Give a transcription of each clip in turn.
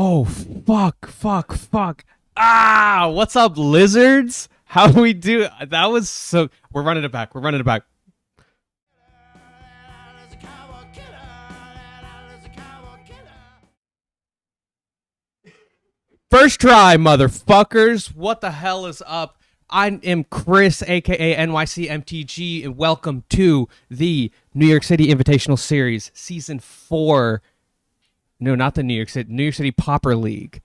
Oh, fuck. Ah, what's up, lizards? How do we do? That was so. We're running it back. We're running it back. First try, motherfuckers. What the hell is up? I am Chris, aka NYC MTG, and welcome to the New York City Invitational Series, Season 4. No, not the New York City Pauper League.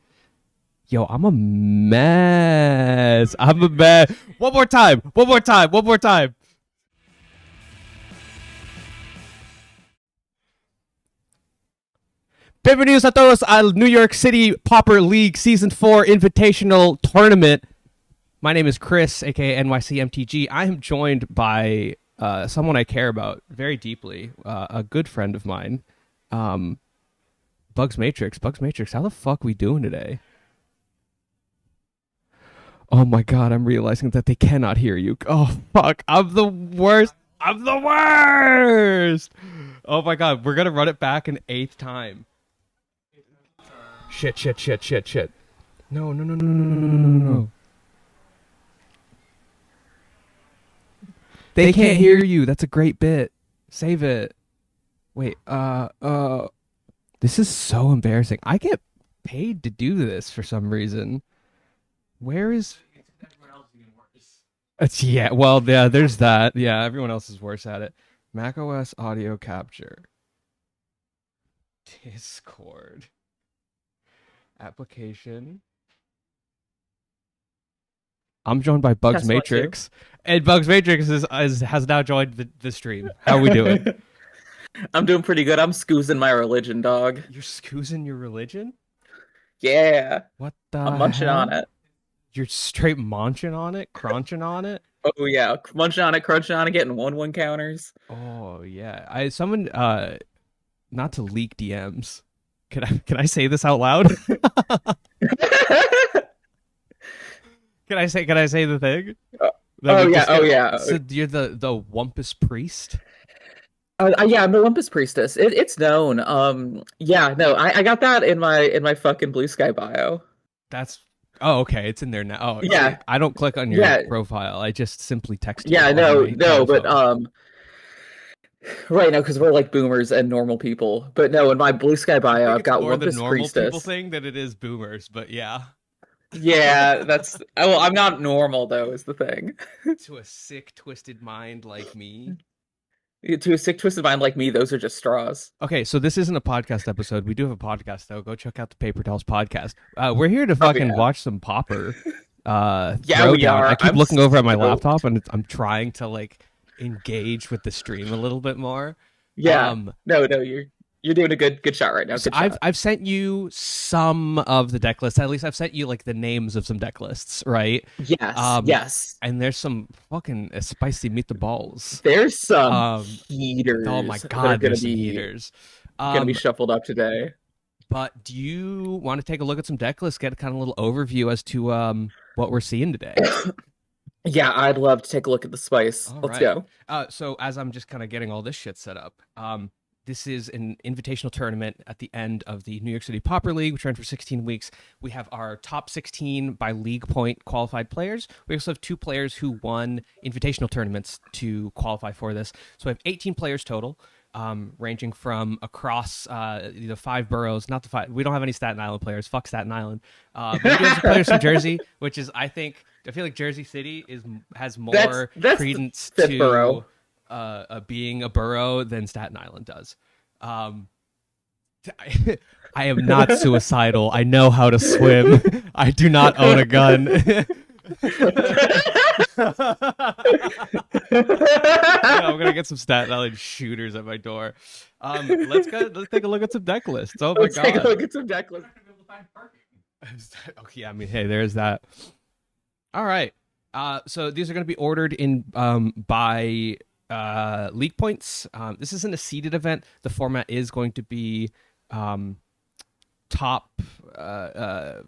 Yo, I'm a mess. I'm a mess. One more time. Bienvenidos a todos al New York City Pauper League Season 4 Invitational Tournament. My name is Chris, aka NYC MTG. I am joined by someone I care about very deeply, a good friend of mine, Bugs Matrix. Bugs Matrix, how the fuck we doing today? Oh my god, I'm realizing that they cannot hear you. Oh fuck, I'm the worst. Oh my god, we're gonna run it back an 8th time. Shit. No. They can't hear you. That's a great bit. Save it. Wait, this is so embarrassing. I get paid to do this for some reason. Where is... yeah, well, yeah, there's that. Yeah, everyone else is worse at it. macOS audio capture. Discord. Application. I'm joined by Bugs Matrix. And Bugs Matrix has now joined the stream. How are we doing? I'm doing pretty good. I'm scoozing my religion, dog. You're scoozing your religion? Yeah. What the I'm munching hell? on it. You're straight munching on it? Crunching on it? Oh, yeah. Munching on it, crunching on it, getting 1-1 counters. Oh, yeah. Someone, not to leak DMs. Can I say this out loud? Can I say the thing? Oh yeah. So you're the Wumpus priest? Yeah, I'm the Olympus priestess. It's known. Yeah, no, I got that in my fucking Blue Sky bio. That's okay. It's in there now. Oh yeah. I don't click on your profile. I just simply text you. Yeah, no, but right now because we're like boomers and normal people. But no, in my Blue Sky bio, I've got Olympus priestess. The normal people thing that it is boomers, but yeah. Yeah, that's well, I'm not normal though, is the thing. To a sick, twisted mind like me. To a sick, twisted mind like me, those are just straws. Okay, so this isn't a podcast episode. We do have a podcast though. Go check out the Paper Towels podcast. We're here to fucking watch some Pauper. Yeah, we are. I keep looking over at my laptop and I'm trying to like engage with the stream a little bit more. Yeah. No, you're doing a good shot right now. So I've sent you some of the deck lists. At least I've sent you like the names of some deck lists, right? Yes. Yes. And there's some fucking spicy meatballs. There's some heaters. Oh my god, there's some heaters. Gonna be shuffled up today. But do you want to take a look at some deck lists, get a kind of little overview as to what we're seeing today? Yeah, I'd love to take a look at the spice. Let's go. So as I'm just kind of getting all this shit set up, this is an invitational tournament at the end of the New York City Pauper League, which ran for 16 weeks. We have our top 16 by league point qualified players. We also have 2 players who won invitational tournaments to qualify for this. So we have 18 players total, ranging from across the 5 boroughs. Not the 5. We don't have any Staten Island players. Fuck Staten Island. But we do have some players from Jersey, which is, I feel like Jersey City has more credence to borough. Being a borough than Staten Island does. I am not suicidal. I know how to swim. I do not own a gun. Yeah, I'm gonna get some Staten Island shooters at my door. Let's take a look at some deck lists. Oh my god. Take a look at some deck lists. Okay, I mean, hey, there's that. All right. So these are going to be ordered in by league points. This isn't a seeded event. The format is going to be top 5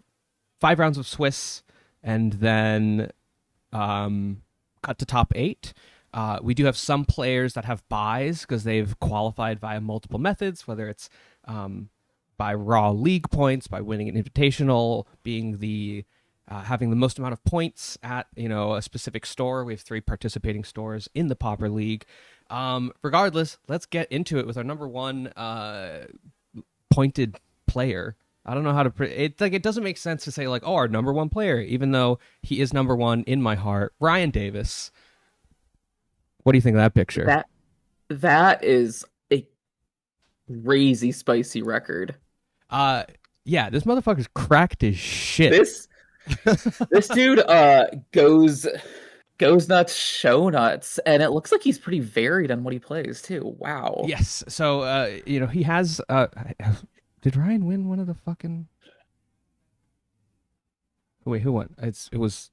rounds of Swiss and then cut to top 8. We do have some players that have buys because they've qualified via multiple methods, whether it's by raw league points, by winning an invitational, being the having the most amount of points at a specific store. We have 3 participating stores in the Pauper League. Regardless, let's get into it with our number 1 pointed player. I don't know how to it doesn't make sense to say like, oh, our number 1 player, even though he is number 1 in my heart. Ryan Davis. What do you think of that picture? That is a crazy spicy record. Yeah, this motherfucker's cracked as shit. This dude goes nuts, show nuts, and it looks like he's pretty varied on what he plays too. Wow. Yes. So he has did Ryan win one of the fucking Wait, who won? It was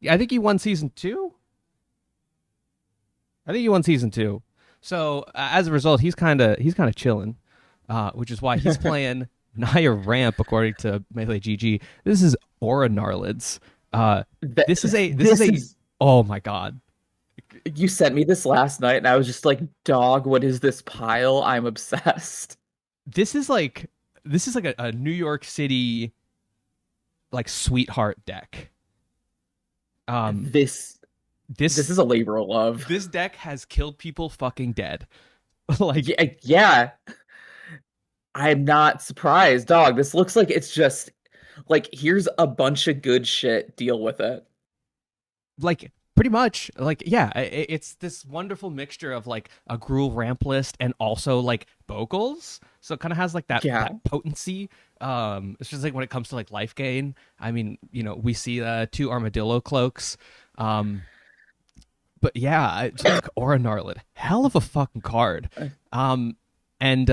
I think he won season 2. I think he won season 2. So as a result, he's kind of chilling, which is why he's playing Naya Ramp according to Melee GG. This is Aura Narlids. This is oh my god. You sent me this last night, and I was just like, "Dog, what is this pile? I'm obsessed." This is like a New York City like sweetheart deck. This is a labor of love. This deck has killed people fucking dead. Like yeah. I'm not surprised, dog. This looks like it's just like, here's a bunch of good shit, deal with it. Like pretty much, like, yeah, it's this wonderful mixture of like a Gruul ramp list and also like vocals. So it kind of has like that potency. It's just like when it comes to like life gain. I mean, we see 2 armadillo cloaks. But yeah, just like Aura Narlid, hell of a fucking card. And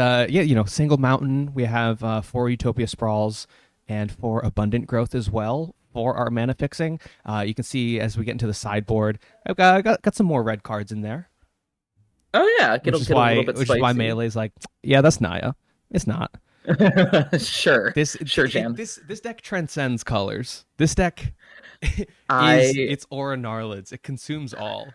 Single Mountain, we have 4 Utopia Sprawls and 4 Abundant Growth as well for our mana fixing. You can see as we get into the sideboard, I've got some more red cards in there. Oh yeah, which is why Melee's like, yeah, that's Naya. It's not. Sure, Jan. This deck transcends colors. This deck it's Aura Narlids. It consumes all.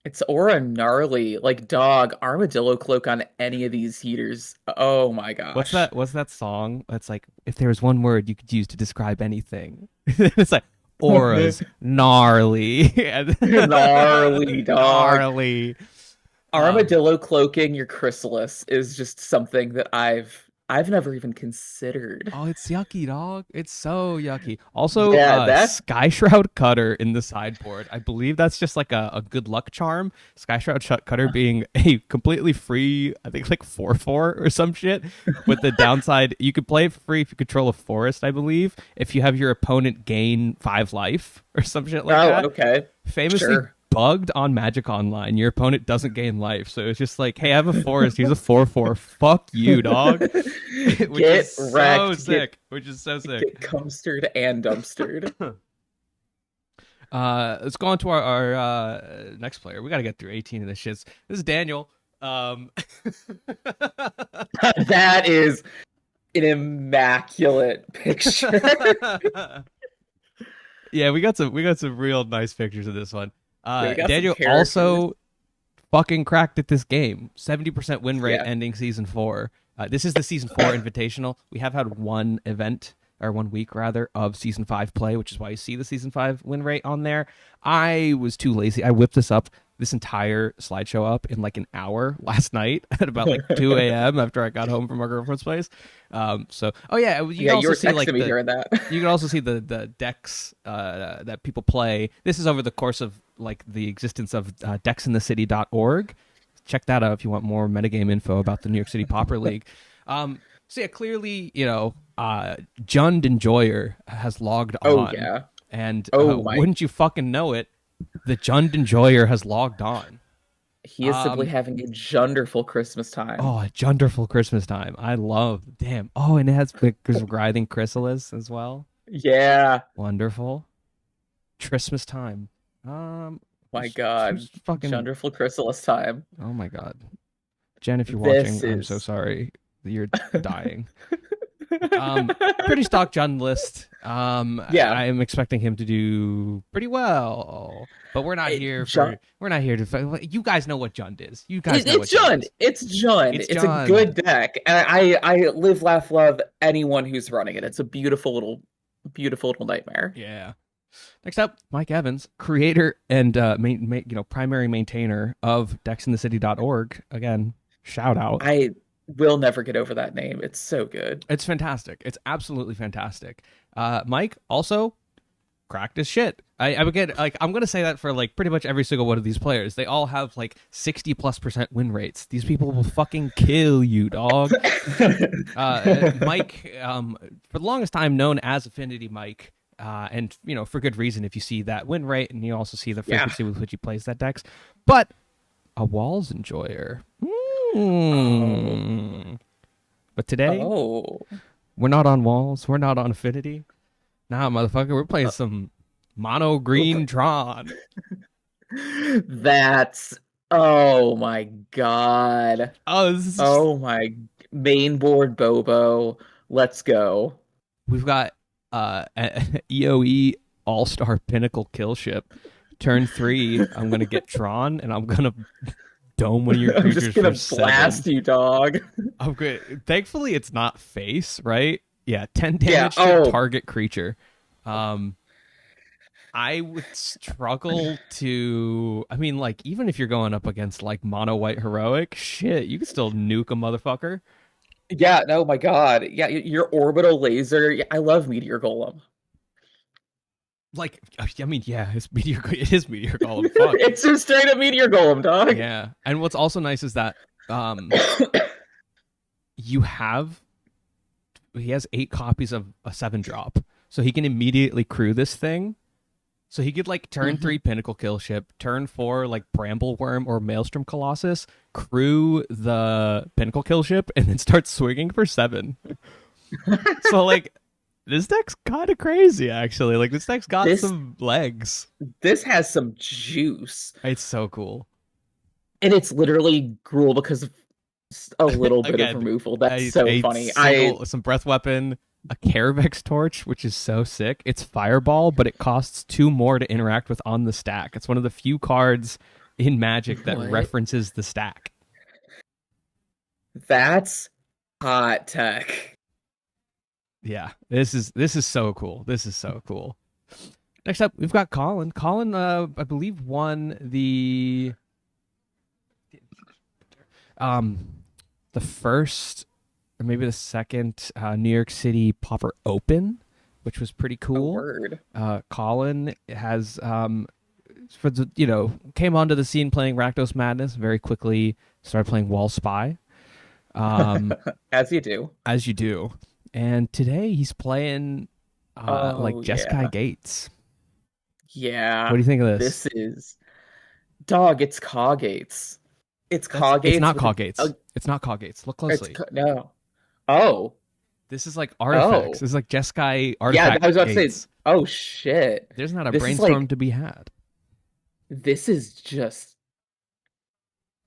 It's Aura Gnarly, like, dog, Armadillo Cloak on any of these heaters. Oh my gosh. What's that song? That's like, if there was one word you could use to describe anything. It's like Aura's gnarly. Gnarly, dog. Gnarly. Armadillo cloaking your Chrysalis is just something that I've never even considered. Oh, it's yucky, dog. It's so yucky. Also, Sky Shroud Cutter in the sideboard. I believe that's just like a good luck charm. Sky Shroud Cutter being a completely free, I think like 4/4 or some shit. With the downside, you could play it for free if you control a forest, I believe. If you have your opponent gain 5 life or some shit like that. Oh, okay. Famously bugged on Magic Online. Your opponent doesn't gain life, so it's just like, hey, I have a forest. He's a 4/4. Fuck you, dog. Which is so sick. Get cumstered and dumpstered. Let's go on to our next player. We got to get through 18 of this shit. This is Daniel. That is an immaculate picture. Yeah, we got some real nice pictures of this one. Daniel also fucking cracked at this game. 70% win rate ending season 4. This is the season 4 invitational. We have had 1 event, or 1 week rather, of season 5 play, which is why you see the season 5 win rate on there. I was too lazy. I whipped this entire slideshow up in like an hour last night at about like 2 a.m. after I got home from our girlfriend's place. You can also see like me hearing that. You can also see the decks that people play. This is over the course of like the existence of decksinthecity.org. Check that out if you want more metagame info about the New York City Pauper League. So yeah, clearly, Jund Enjoyer has logged on. Oh yeah. And wouldn't you fucking know it, the Jund Enjoyer has logged on. He is simply having a junderful Christmas time. Oh, a junderful Christmas time. I love. Damn. Oh, and it has writhing chrysalis as well. Yeah. Wonderful. Christmas time. My God. Fucking junderful chrysalis time. Oh my God. Jen, if you're watching, I'm so sorry. You're dying. Pretty stock Jund list. Yeah. I am expecting him to do pretty well, but we're not here Jund, for. We're not here to. You guys know what Jund is. You guys know what it's Jund Jund. is. It's Jund. It's It's a Jund. good deck. And I live, laugh, love anyone who's running it. It's a beautiful little nightmare. Yeah. Next up, Mike Evans, creator and primary maintainer of DexInTheCity.org. Again, shout out. I will never get over that name. It's so good. It's fantastic. It's absolutely fantastic. Mike also cracked as shit. I would get like I'm gonna say that for like pretty much every single one of these players. They all have like 60+% win rates. These people will fucking kill you, dog. Mike, for the longest time known as Affinity Mike, and for good reason if you see that win rate and you also see the frequency with which he plays that dex. But a Walls enjoyer. But today, we're not on Walls. We're not on Affinity. Nah, motherfucker, we're playing some mono green Tron. That's oh my god. Oh my main board Bobo. Let's go. We've got EOE All-Star Pinnacle Kill Ship. Turn 3, I'm gonna get Tron and I'm gonna dome one of your creatures. I'm just gonna blast you, dog. I'm good. Thankfully, it's not face, right? Yeah, 10 damage to target creature. I would struggle to. I mean, like, even if you're going up against like mono white heroic, shit, you can still nuke a motherfucker. Yeah, no, my god. Yeah, your orbital laser. Yeah, I love Meteor Golem. Like, I mean, yeah, it is Meteor Golem. Fuck. It's just straight up Meteor Golem, dog. Yeah, and what's also nice is that he has 8 copies of a 7-drop, so he can immediately crew this thing. So he could like turn 3 Pinnacle Kill Ship, turn 4 like Brambleworm or Maelstrom Colossus, crew the Pinnacle Kill Ship, and then start swinging for 7. So like this deck's kind of crazy, actually. Like this deck's got some legs. This has some juice. It's so cool, and it's literally Gruul because of a little bit of removal. That's so funny. Some breath weapon. A Caravex Torch, which is so sick. It's Fireball, but it costs 2 more to interact with on the stack. It's one of the few cards in Magic that references the stack. That's hot tech. Yeah, this is so cool. This is so cool. Next up, we've got Colin. Colin, I believe, won the first or maybe the second New York City Pauper Open, which was pretty cool. Colin has, came onto the scene playing Rakdos Madness, very quickly started playing Wall Spy. As you do. As you do. And today he's playing Jeskai Gates. Yeah. What do you think of this? This is... Dog, it's Caw Gates. It's Caw Gates. It's not Caw Gates. It's not Caw Gates. Look closely. No. Oh. This is like artifacts. This is like Jeskai artifact. Yeah, I was about to say, oh shit. There's not a brainstorm to be had. This is just...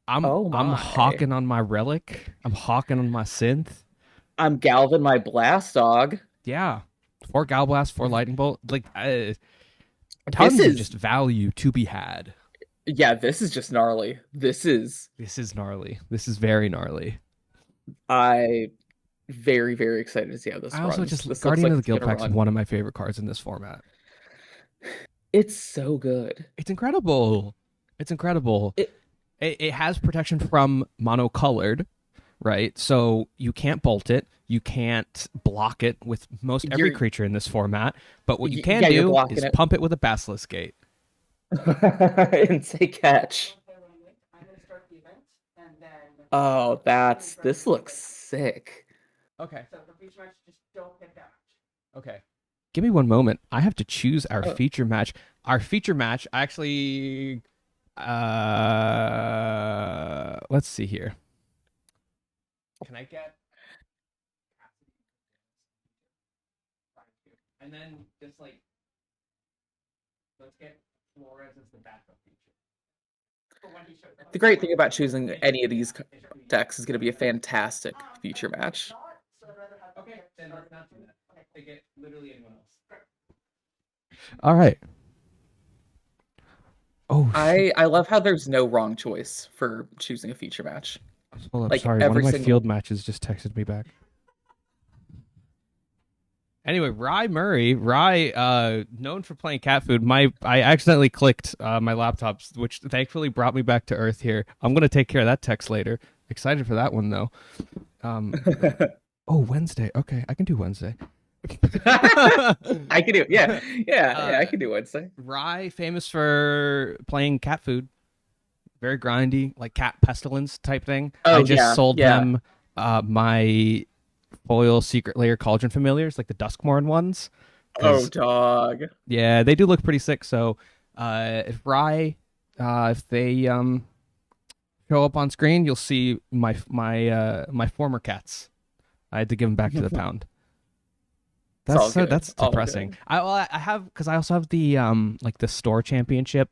I'm hawking on my relic. I'm hawking on my synth. I'm Galvin my blast dog. Yeah. 4 Gal Blast, 4 Lightning Bolt. Like, tons of just value to be had. Yeah, this is just gnarly. This is gnarly. This is very gnarly. I very, very excited to see how this runs. Also just Guardian of the Guildpact is one of my favorite cards in this format. It's so good. It's incredible. It's incredible. It has protection from monocolored, right? So you can't bolt it. You can't block it with most every creature in this format. But what you can do is pump it with a Basilisk Gate. And say catch. Oh, this looks sick. Okay. So the feature match, just don't hit that. Okay. Give me one moment. I have to choose our feature match. Our feature match actually let's see here. Can I get and then just like let's get Flores as the backup feature. The great thing about choosing any of these decks is going to be a fantastic feature match. Okay, They get literally anyone else. All right. Oh, shit. I love how there's no wrong choice for choosing a feature match. Hold up. Like Sorry, one of every my single field matches just texted me back. Anyway, Rye Murray, known for playing cat food. I accidentally clicked my laptop, which thankfully brought me back to earth here. I'm gonna take care of that text later. Excited for that one though. Oh, Wednesday. Okay, I can do Wednesday. I can do yeah, I can do Wednesday. Rye, famous for playing cat food, very grindy, like cat pestilence type thing. Oh I just sold yeah. them my foil secret layer cauldron familiars, like the Duskmorn ones. Oh dog. Yeah, they do look pretty sick. So if Rye, if they show up on screen, you'll see my former cats. I had to give them back to the pound. That's depressing. I have, because I also have the like the store championship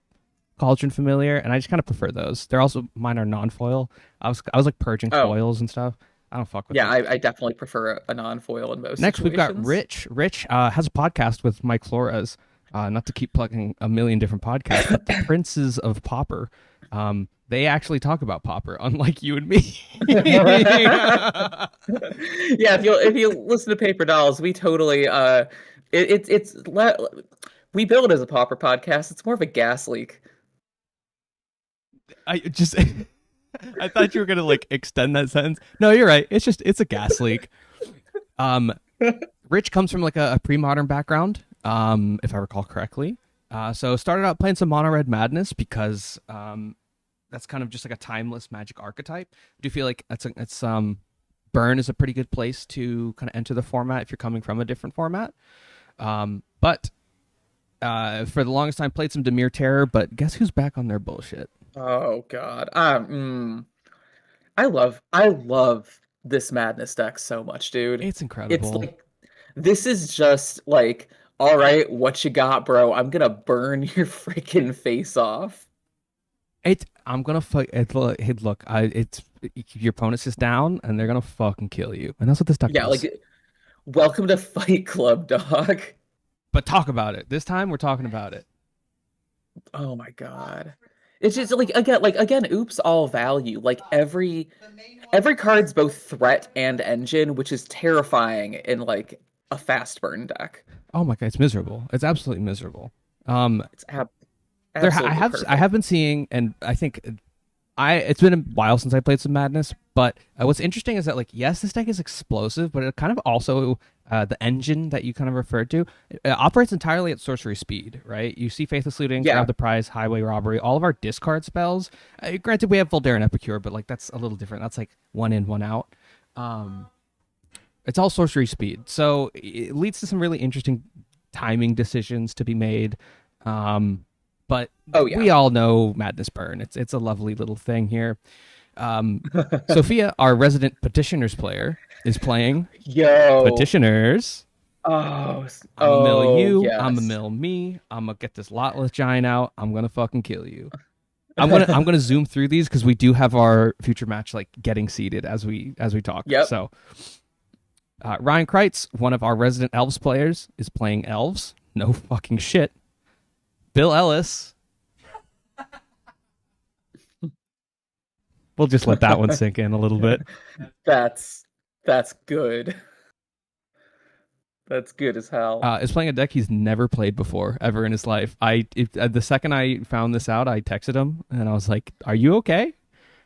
cauldron familiar, and I just kind of prefer those. They're also, mine are non-foil. I was like purging foils and stuff. I don't fuck with them. I definitely prefer a non-foil in most Next, situations. we've got Rich. Rich has a podcast with Mike Flores. Not to keep plugging a million different podcasts, but the Princes of Pauper. They actually talk about Pauper, unlike you and me. Yeah, if you listen to Paper Dolls, we totally we build it as a Pauper podcast. It's more of a gas leak. I thought you were gonna like extend that sentence. No, you're right. It's a gas leak. Rich comes from like a pre-modern background, if I recall correctly. So started out playing some Mono Red Madness because that's kind of just like a timeless Magic archetype. I do feel like Burn is a pretty good place to kind of enter the format if you're coming from a different format. But for the longest time played some Dimir Terror, but guess who's back on their bullshit? Oh God. I love this Madness deck so much, dude. It's incredible. It's like, this is just like, all right, what you got, bro? I'm gonna burn your freaking face off. I'm gonna fuck. Hey, look, it's your opponent's just down, and they're gonna fucking kill you, and that's what this deck does. Like, welcome to Fight Club, dog. But talk about it. This time, we're talking about it. Oh my God. It's just again, oops, all value. Like every card's both threat and engine, which is terrifying in like a fast burn deck. Oh my God, it's miserable. It's absolutely miserable. It's absolutely I have been seeing, and I think it's been a while since I played some Madness, but what's interesting is that, like, yes, this deck is explosive, but it kind of also, the engine that you kind of referred to, operates entirely at sorcery speed, right? You see Faithless Looting, Grab the Prize, Highway Robbery, all of our discard spells. Granted, we have Voldaren Epicure, but like that's a little different. That's like one in, one out. It's all sorcery speed, so it leads to some really interesting timing decisions to be made. But we all know Madness Burn. It's a lovely little thing here. Sophia, our resident Petitioners player, is playing Petitioners. I'm gonna mill you. Yes. I'm gonna mill me. I'm gonna get this Lotless Giant out. I'm gonna fucking kill you. I'm gonna zoom through these because we do have our future match like getting seated as we talk. Yep. So Ryan Kreitz, one of our resident Elves players, is playing Elves. No fucking shit. Bill Ellis. We'll just let that one sink in a little bit. That's good. That's good as hell. Is playing a deck he's never played before, ever in his life. The second I found this out, I texted him and I was like, "Are you okay?"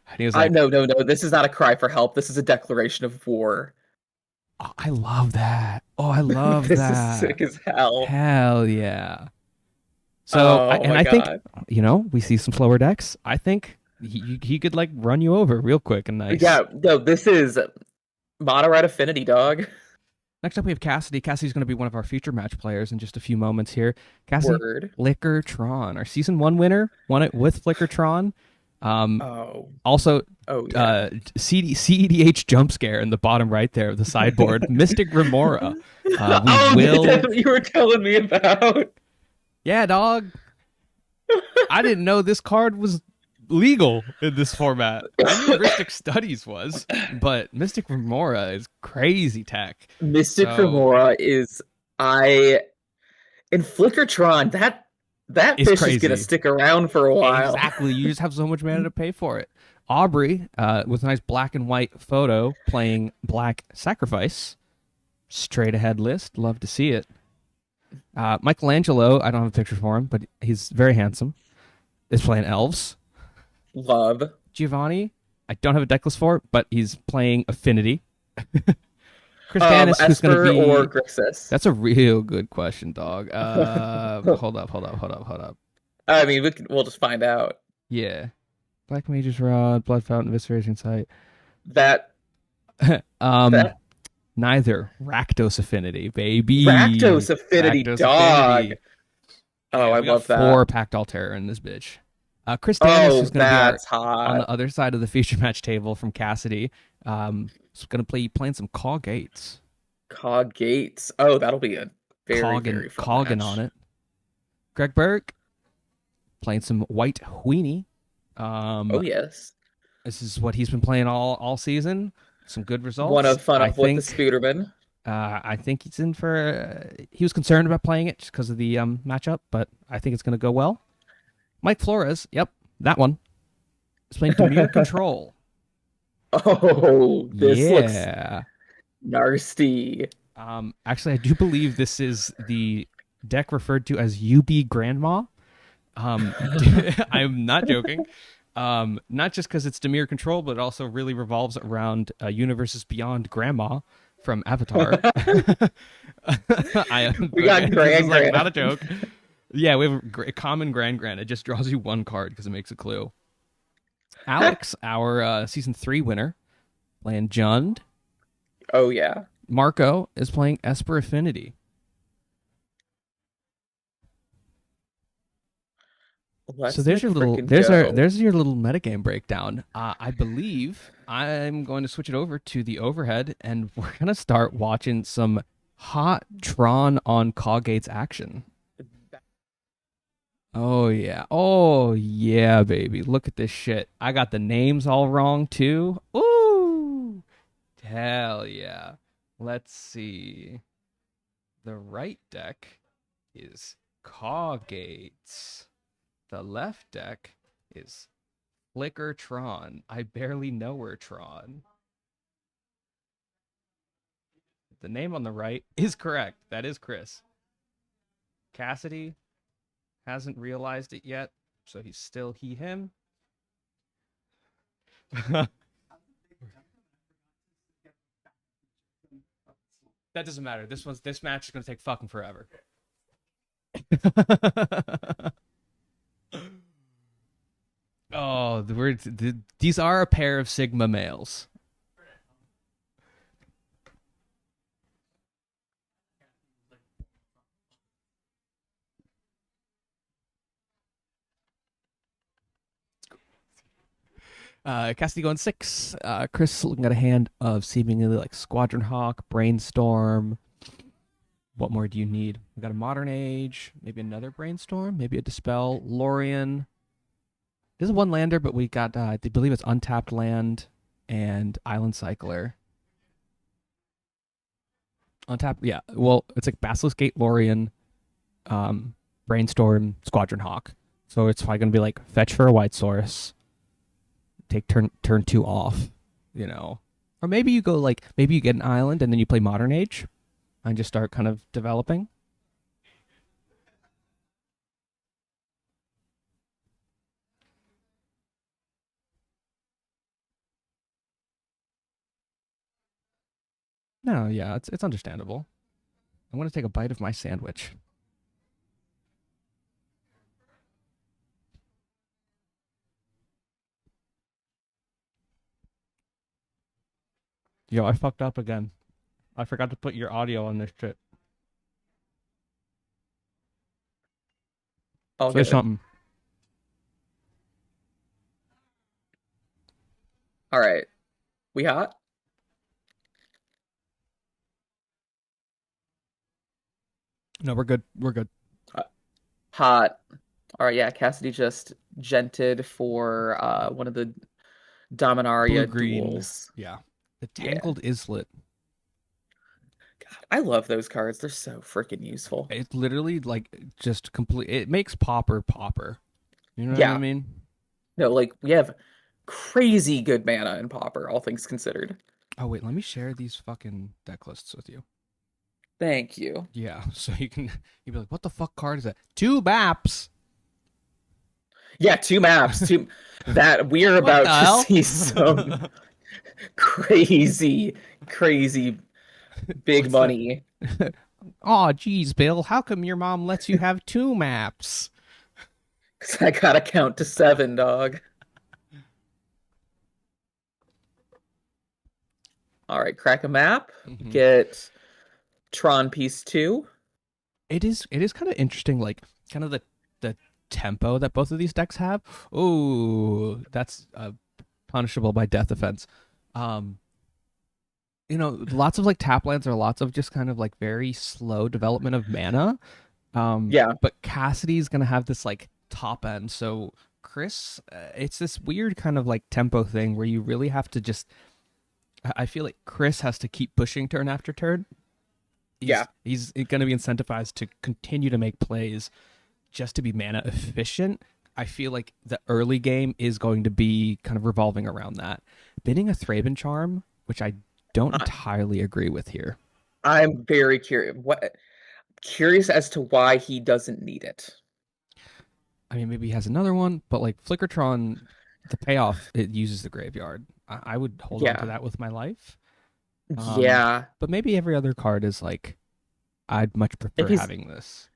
And he was like, "No. This is not a cry for help. This is a declaration of war." Oh, I love that. Oh, I love this that. This is sick as hell. Hell yeah. So, I think, we see some slower decks. I think he could like run you over real quick and nice. Yeah, no, this is Mono Red Affinity, dog. Next up, we have Cassidy. Cassidy's going to be one of our future match players in just a few moments here. Cassidy, Flickertron, our season 1 winner, won it with Flickertron. Also, CEDH jump scare in the bottom right there of the sideboard. Mystic Remora. That's what you were telling me about. Yeah, dog. I didn't know this card was legal in this format. I knew Ristic Studies was, but Mystic Remora is crazy tech. Mystic So Remora is I and Flickertron, that it's fish is gonna crazy. stick around for a while. Exactly. You just have so much mana to pay for it. Aubrey, with a nice black and white photo playing Black Sacrifice. Straight ahead list. Love to see it. Michelangelo, I don't have a picture for him, but he's very handsome. Is playing Elves. Love. Giovanni, I don't have a deck list for, but he's playing Affinity. Chris Danis, who's going to Esper or be. Grixis? That's a real good question, dog. Hold up. I mean, we'll just find out. Yeah. Black Mage's Rod, Blood Fountain, Evisceration Sight. That um, that Neither. Rakdos Affinity, baby. Rakdos Affinity Rakdos dog. Affinity. Oh, Yeah, I we got love that. four Packed Altera in this bitch. Chris Danis, Oh, who's going to be that's on hot. the other side of the feature match table from Cassidy, is going to play playing some Cog Gates. Cog Gates. Oh, that'll be a very, very fun Coggin on match. it. Greg Burke playing some White Weenie. Um, Oh yes. this is what he's been playing all season. Some good Want results. to fun up with the Spooderman? I think he's in for. He was concerned about playing it just because of the matchup, but I think it's going to go well. Mike Flores, yep, that one. He's playing Demure Control. Oh, this looks Yeah. nasty. Actually, I do believe this is the deck referred to as UB Grandma. I'm not joking. Not just because it's Demure Control, but it also really revolves around Universes Beyond Grandma from Avatar. We got This is Grand like not a Grand. joke. Yeah, we have a common Grand. It just draws you one card because it makes a clue. Alex, our season 3 winner, playing Jund. Oh yeah. Marco is playing Esper Affinity. So Let's there's your little McFrickin' go. there's your little metagame breakdown. I believe I'm going to switch it over to the overhead, and we're gonna start watching some hot Tron on Coggate's action. Oh yeah, baby! Look at this shit. I got the names all wrong too. Ooh, hell yeah! Let's see. The right deck is Coggates. The left deck is Flickertron. I barely know her Tron. The name on the right is correct. That is Chris. Cassidy hasn't realized it yet, so he's still him. That doesn't matter. This match is gonna take fucking forever. Oh, these are a pair of Sigma males. Cassidy going 6. Chris looking at a hand of seemingly like Squadron Hawk, Brainstorm. What more do you need? We got a Modern Age, maybe another Brainstorm, maybe a Dispel, Lorien. This is one lander, but we got I believe it's Untapped Land and Island Cycler. Untapped, yeah. Well, it's like Basilisk Gate, Lorien, Brainstorm, Squadron Hawk. So it's probably gonna be like fetch for a white source, take turn 2 off, you know. Or maybe you go like maybe you get an island and then you play Modern Age and just start kind of developing. No, yeah, it's understandable. I'm gonna take a bite of my sandwich. Yo, I fucked up again. I forgot to put your audio on this shit. All Say good. something. All right. We hot? No, we're good. We're good. Hot. All right, yeah, Cassidy just gented for one of the Blue Dominaria green. duels. Yeah. The Yeah. Tangled Islet. God, I love those cards. They're so freaking useful. It literally like just complete. It makes Pauper Pauper. You know what I Yeah. mean? No, like we have crazy good mana in Pauper, all things considered. Oh wait, let me share these fucking deck lists with you. Thank you. Yeah, so you be like, what the fuck card is that? Two maps. Yeah, two maps, two that we are What the about to hell? see some crazy, crazy big What's that? money. Oh, geez, Bill, how come your mom lets you have two maps? 'Cause I gotta count to seven, dog. All right, crack a map. Hmm. Get Tron Piece 2. It is kind of interesting, like kind of the tempo that both of these decks have. Oh, that's punishable by death offense. Um, lots of like tap lands are lots of just kind of like very slow development of mana. Yeah, But Cassidy's gonna have this like top end. So Chris, it's this weird kind of like tempo thing where you really have to just. I feel like Chris has to keep pushing turn after turn. He's yeah. he's going to be incentivized to continue to make plays just to be mana efficient. I feel like the early game is going to be kind of revolving around that. Binning a Thraben Charm, which I don't I, entirely agree with here. I'm very curious as to why he doesn't need it. I mean, maybe he has another one, but like Flickertron, the payoff, it uses the graveyard. I would hold on to Yeah, that with my life. Um, yeah. but maybe every other card is like, I'd much If prefer he's having this.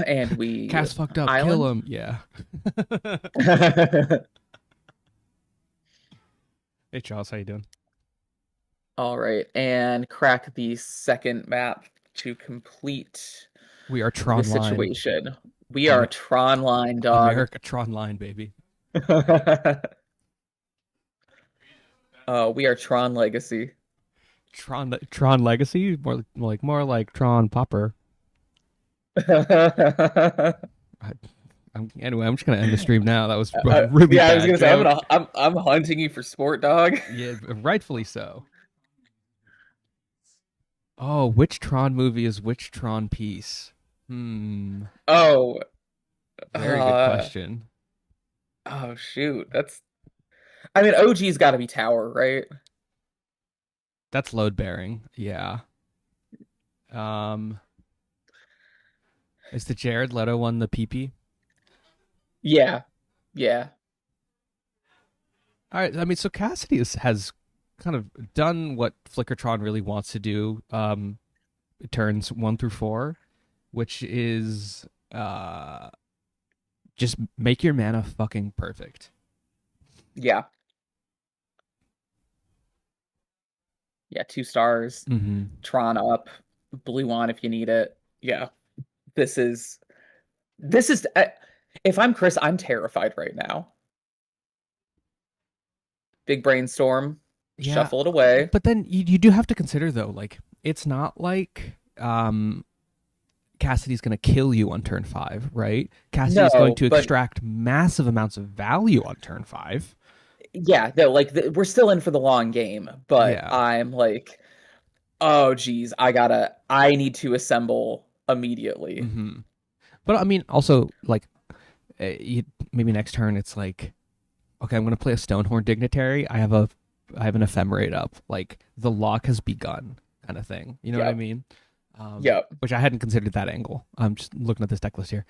and we Cass fucked up, kill island. him. Yeah. Hey, Charles, how you doing? All right, and crack the second map to complete We are the Tron Line. situation. We are Amer- Tron line, dog. America Tron Line, baby. We are Tron Legacy. Tron Legacy, more like Tron Pauper. I, anyway, I'm just gonna end the stream now. That was a really Yeah, I was bad gonna say joke. I'm hunting you for sport, dog. Yeah, rightfully so. Oh, which Tron movie is which Tron piece? Hmm. Oh, Very good uh, question. oh shoot, that's. I mean, OG's got to be Tower, right? That's load bearing. Yeah. Um. Is the Jared Leto one the PP? Yeah, yeah, All right. I mean, so Cassidy has kind of done what Flickertron really wants to do. Turns 1 through 4, which is just make your mana fucking perfect. yeah, yeah. 2 stars, Mm-hmm. Tron up, blue on if you need it. Yeah, this is this is. If I'm Chris, I'm terrified right now. Big brainstorm, Yeah, shuffle it away. but then you do have to consider though, like it's not like Cassidy's going to kill you on turn 5, right? Cassidy's going No, to but extract massive amounts of value on turn 5. yeah, no, like we're still in for the long game. But Yeah. I'm like, oh geez, I need to assemble immediately. Mm-hmm. But I mean, also like maybe next turn it's like, okay, I'm going to play a Stonehorn Dignitary. I have an Ephemerate up. Like the lock has begun, kind of thing. You know what I Yep, mean? yep. Which I hadn't considered that angle. I'm just looking at this deck list here.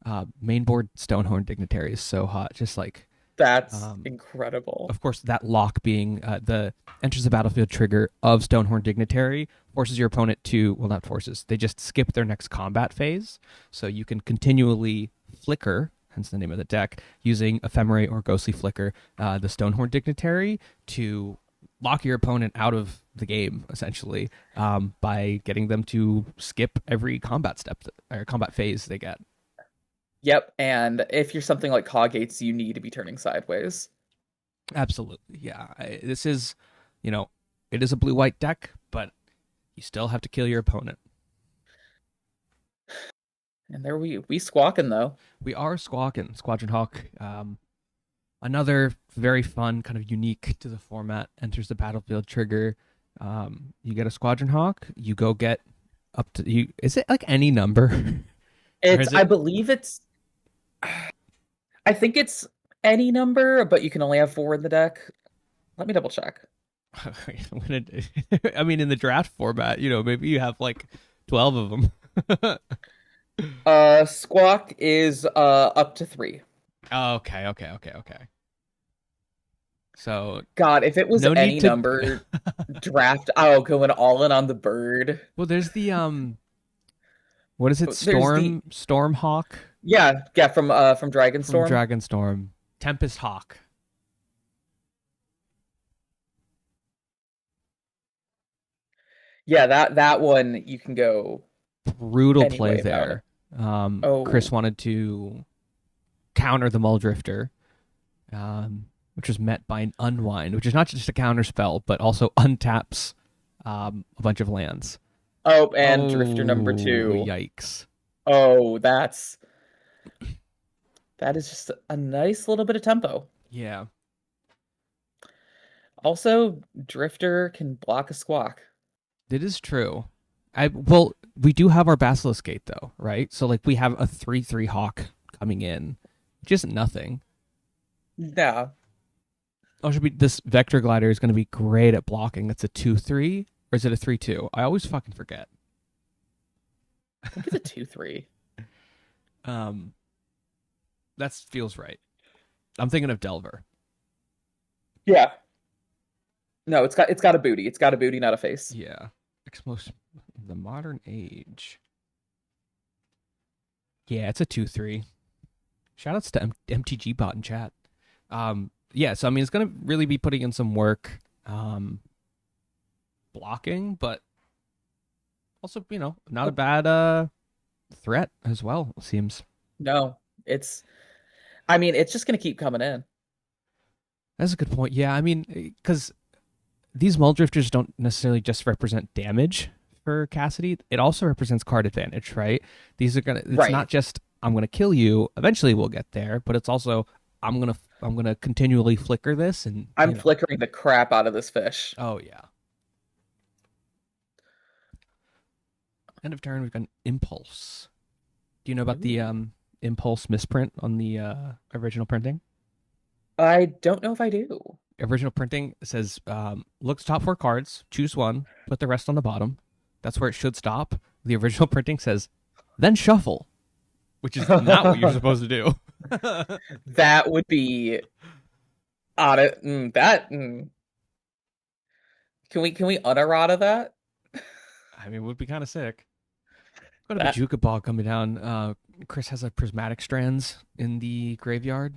Mainboard Stonehorn Dignitary is so hot. Just like, That's um, incredible. of course, that lock being the enters the battlefield trigger of Stonehorn Dignitary forces your opponent to, well, not forces, they just skip their next combat phase. So you can continually flicker, hence the name of the deck, using Ephemerate or Ghostly Flicker, the Stonehorn Dignitary to lock your opponent out of the game, essentially, by getting them to skip every combat step or combat phase they get. Yep, and if you're something like Coggates, you need to be turning sideways. Absolutely. Yeah. This is, you know, it is a blue white deck, but you still have to kill your opponent. And there we squawking though. We are squawking Squadron Hawk. Another very fun, kind of unique to the format. Enters the battlefield trigger. You get a Squadron Hawk. You go get up to you. Is it like any number, or It's is I it? believe it's I think it's any number, but you can only have four in the deck. Let me double check. I mean, in the draft format, maybe you have like 12 of them. Squawk is up to three. Oh, okay, okay, okay, okay. So God, if it was no need any to. number draft, oh, going all in on the bird. Well, there's the what is it? There's the Stormhawk yeah from from Dragonstorm. Dragonstorm, Tempest Hawk. Yeah, that one you can go Brutal any play way about it. there. Chris Oh, wanted to counter the Muldrifter, which was met by an Unwind, which is not just a counter spell, but also untaps a bunch of lands. oh, and Drifter number Oh, two. yikes. Oh, that is just a nice little bit of tempo. Yeah, Also, Drifter can block a squawk. it is true. Well, we do have our Basilisk Gate though, right? So like we have a 3/3 Hawk coming in, which isn't nothing. Yeah, Oh, should be this Vector Glider is going to be great at blocking. That's a 2/3, or is it a 3/2? I always fucking forget. I think it's a 2/3. Um, that feels right. I'm thinking of Delver. Yeah. No, it's got a booty. It's got a booty, not a face. Yeah, Explosion, the modern age. Yeah, it's a 2/3. Shoutouts to MTG bot in chat. Yeah, so I mean, it's gonna really be putting in some work, blocking, but also, not a Oh, bad threat as well. It seems. no, it's. I mean, it's just gonna keep coming in. That's a good point. Yeah, I mean, because these Muldrifters don't necessarily just represent damage for Cassidy. It also represents card advantage, right? These are gonna. It's Right. not just I'm gonna kill you. Eventually, we'll get there, but it's also I'm gonna continually flicker this, and I'm flickering the crap out of this fish. oh yeah. End of turn. We've got an Impulse. Do you know about the Ooh. Impulse misprint on the original printing? I don't know if I do. Original printing says look at the top four cards, choose one, put the rest on the bottom. That's where it should stop. The original printing says then shuffle, which is not what you're supposed to do. That would be on it. Can we unerrata that? I mean, it would be kind of sick. Got a That Bajuka Ball coming down. Chris has a Prismatic Strands in the graveyard.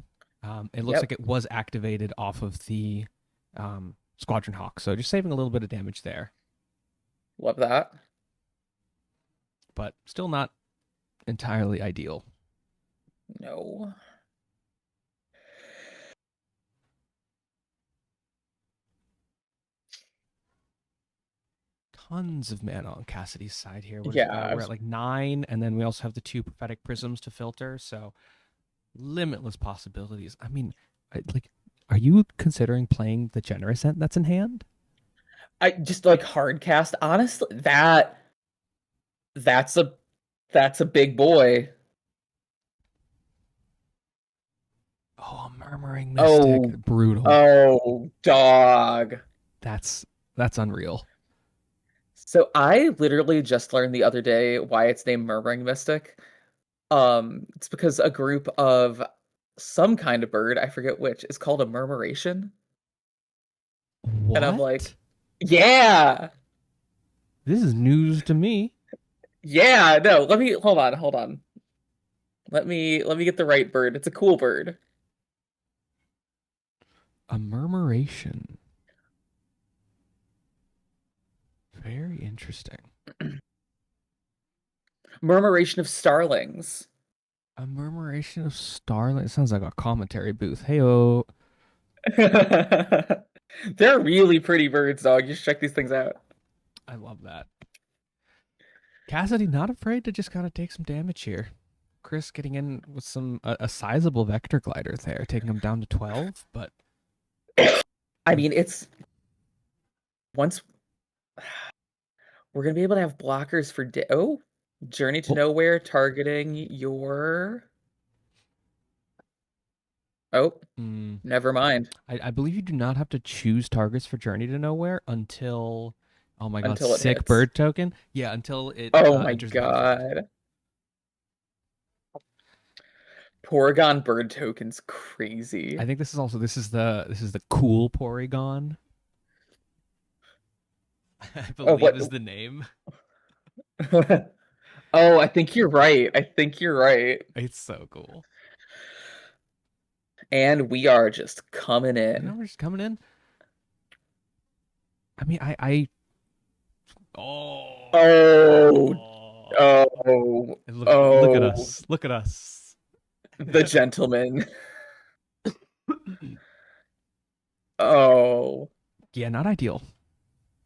It looks yep. like it was activated off of the Squadron Hawk, so just saving a little bit of damage there, Love that. but still not entirely ideal. No. Tons of mana on Cassidy's side here. Yeah. We're at like 9, and then we also have the 2 Prophetic Prisms to filter, so limitless possibilities. I mean, like, are you considering playing the Generous Ent that's in hand? I just like hard cast. Honestly, that's a that's a big boy. Oh, a Murmuring Mystic, Oh, brutal. oh, dog. That's unreal. So I literally just learned the other day why it's named Murmuring Mystic. It's because a group of some kind of bird, I forget which, is called a murmuration. And I'm like, What? yeah, This is news to me. yeah, no, let me hold on. Let me get the right bird. It's a cool bird. A Murmuration. Very interesting. Murmuration of starlings. A Murmuration of Starlight. It sounds like a commentary booth. Heyo. They're really pretty birds, dog. You should check these things out. I love that. Cassidy not afraid to just kind of take some damage here. Chris getting in with some a sizable vector glider there, taking him down to 12. But I mean, it's once we're gonna be able to have blockers for Journey to oh, Nowhere targeting your. Oh, mm, never mind. I believe you do not have to choose targets for Journey to Nowhere until, oh my God, Until it sick hits. bird token. Yeah, until it Oh my enters the battlefield. God. Porygon bird token's crazy. I think this is the cool Porygon. I Oh, believe what? is the name. Oh, I think you're right. I think you're right. It's so cool. And we are just coming And now in. we're just coming in. I mean, I oh, Oh, oh, and look at oh, us. Look at us. the gentleman. Oh, Yeah, not ideal.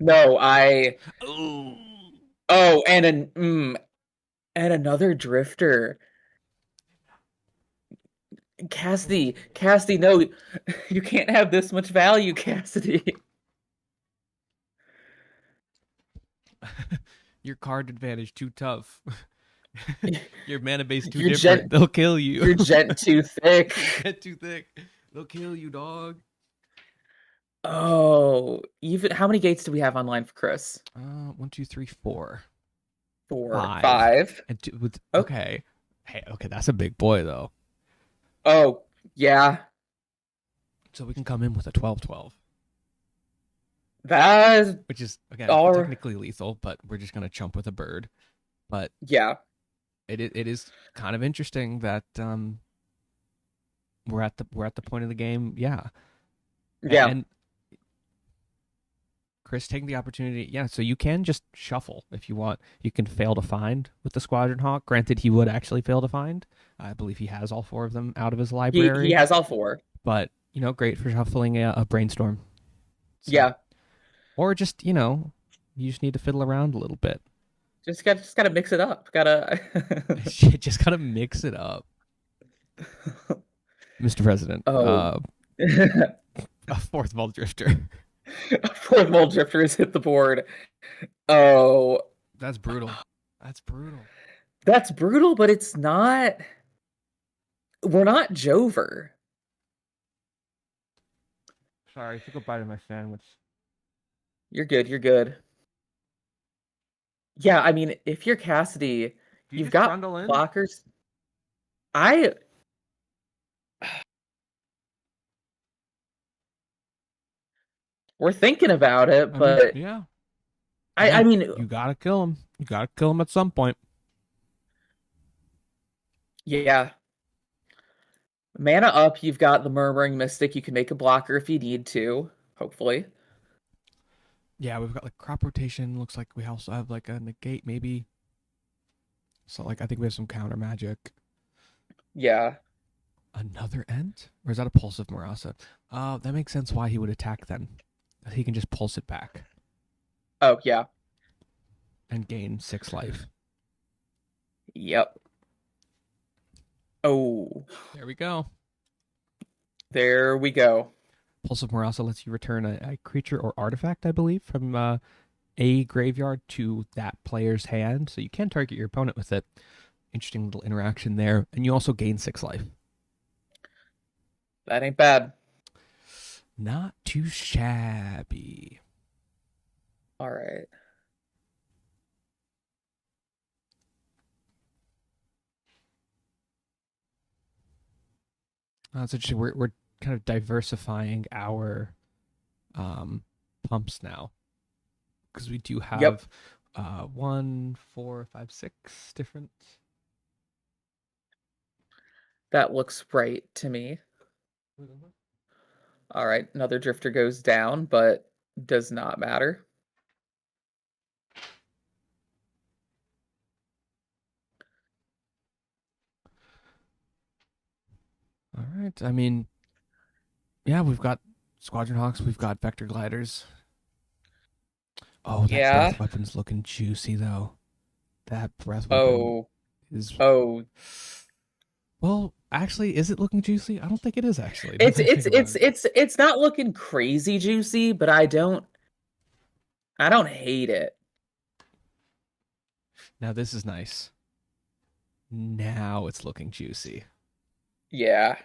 no, Oh. oh, and another drifter. Cassidy, no, you can't have this much value, Cassidy. Your card advantage too tough. Your mana base too You're different. gent, They'll kill you. you're gent too thick. You're jet too thick. They'll kill you, dog. Oh, even how many gates do we have online for Chris? One, two, three, four, Four, five, five. and two, with Oh, okay. Hey, okay, that's a big boy though. oh, yeah. So we can come in with a 12-12, That's which is again all. technically lethal, but we're just gonna chump with a bird. But Yeah, it is kind of interesting that we're at the point of the game, yeah. yeah, And Chris taking the opportunity, yeah. So you can just shuffle if you want. You can fail to find with the Squadron Hawk. Granted, he would actually fail to find. I believe he has all four of them out of his he library. has all four. But great for shuffling a brainstorm. So Yeah, or just you just need to fiddle around a little bit. just gotta mix it up. Gotta. Just gotta mix it up, Mr. President. Oh, A fourth ball drifter. fourth mole drifter has hit the board. Oh, That's brutal. That's brutal. that's brutal, but it's not. We're not Jover. Sorry, I took a bite of my sandwich. You're good. You're good. Yeah, I mean, if you're Cassidy, Do you you've just got trundle in? blockers. I We're thinking about it, I mean, but yeah. I mean, You gotta kill him. You gotta kill him at some point. yeah. Mana up, you've got the Murmuring Mystic. You can make a blocker if you need to, hopefully. Yeah, we've got like crop rotation. Looks like we also have like a negate maybe. So like I think we have some counter magic. Yeah. Another Ent? Or is that a Pulse of Marasa? That makes sense why he would attack then. He can just pulse it back Oh, yeah. and gain 6 life. Yep. Oh, There we go. there we go. Pulse of Marasa lets you return a creature or artifact, I believe, from a graveyard to that player's hand. So you can target your opponent with it. Interesting little interaction there. And you also gain 6 life. That ain't bad. Not too shabby. All right. That's interesting. We're kind of diversifying our pumps now because we do Yep. have 1, 4, 5, 6 different. That looks right to me. All right. Another drifter goes down, but does not matter. All right. I mean, yeah, we've got Squadron Hawks, we've got Vector Gliders. Oh, that Yeah. breath weapon's looking juicy though. That breath weapon Oh, is oh. Well, actually, is it looking juicy? I don't think it is actually. Now It's that I it's think about it's it. it's it's not looking crazy juicy, but I don't hate it. Now this is nice. Now it's looking juicy. Yeah.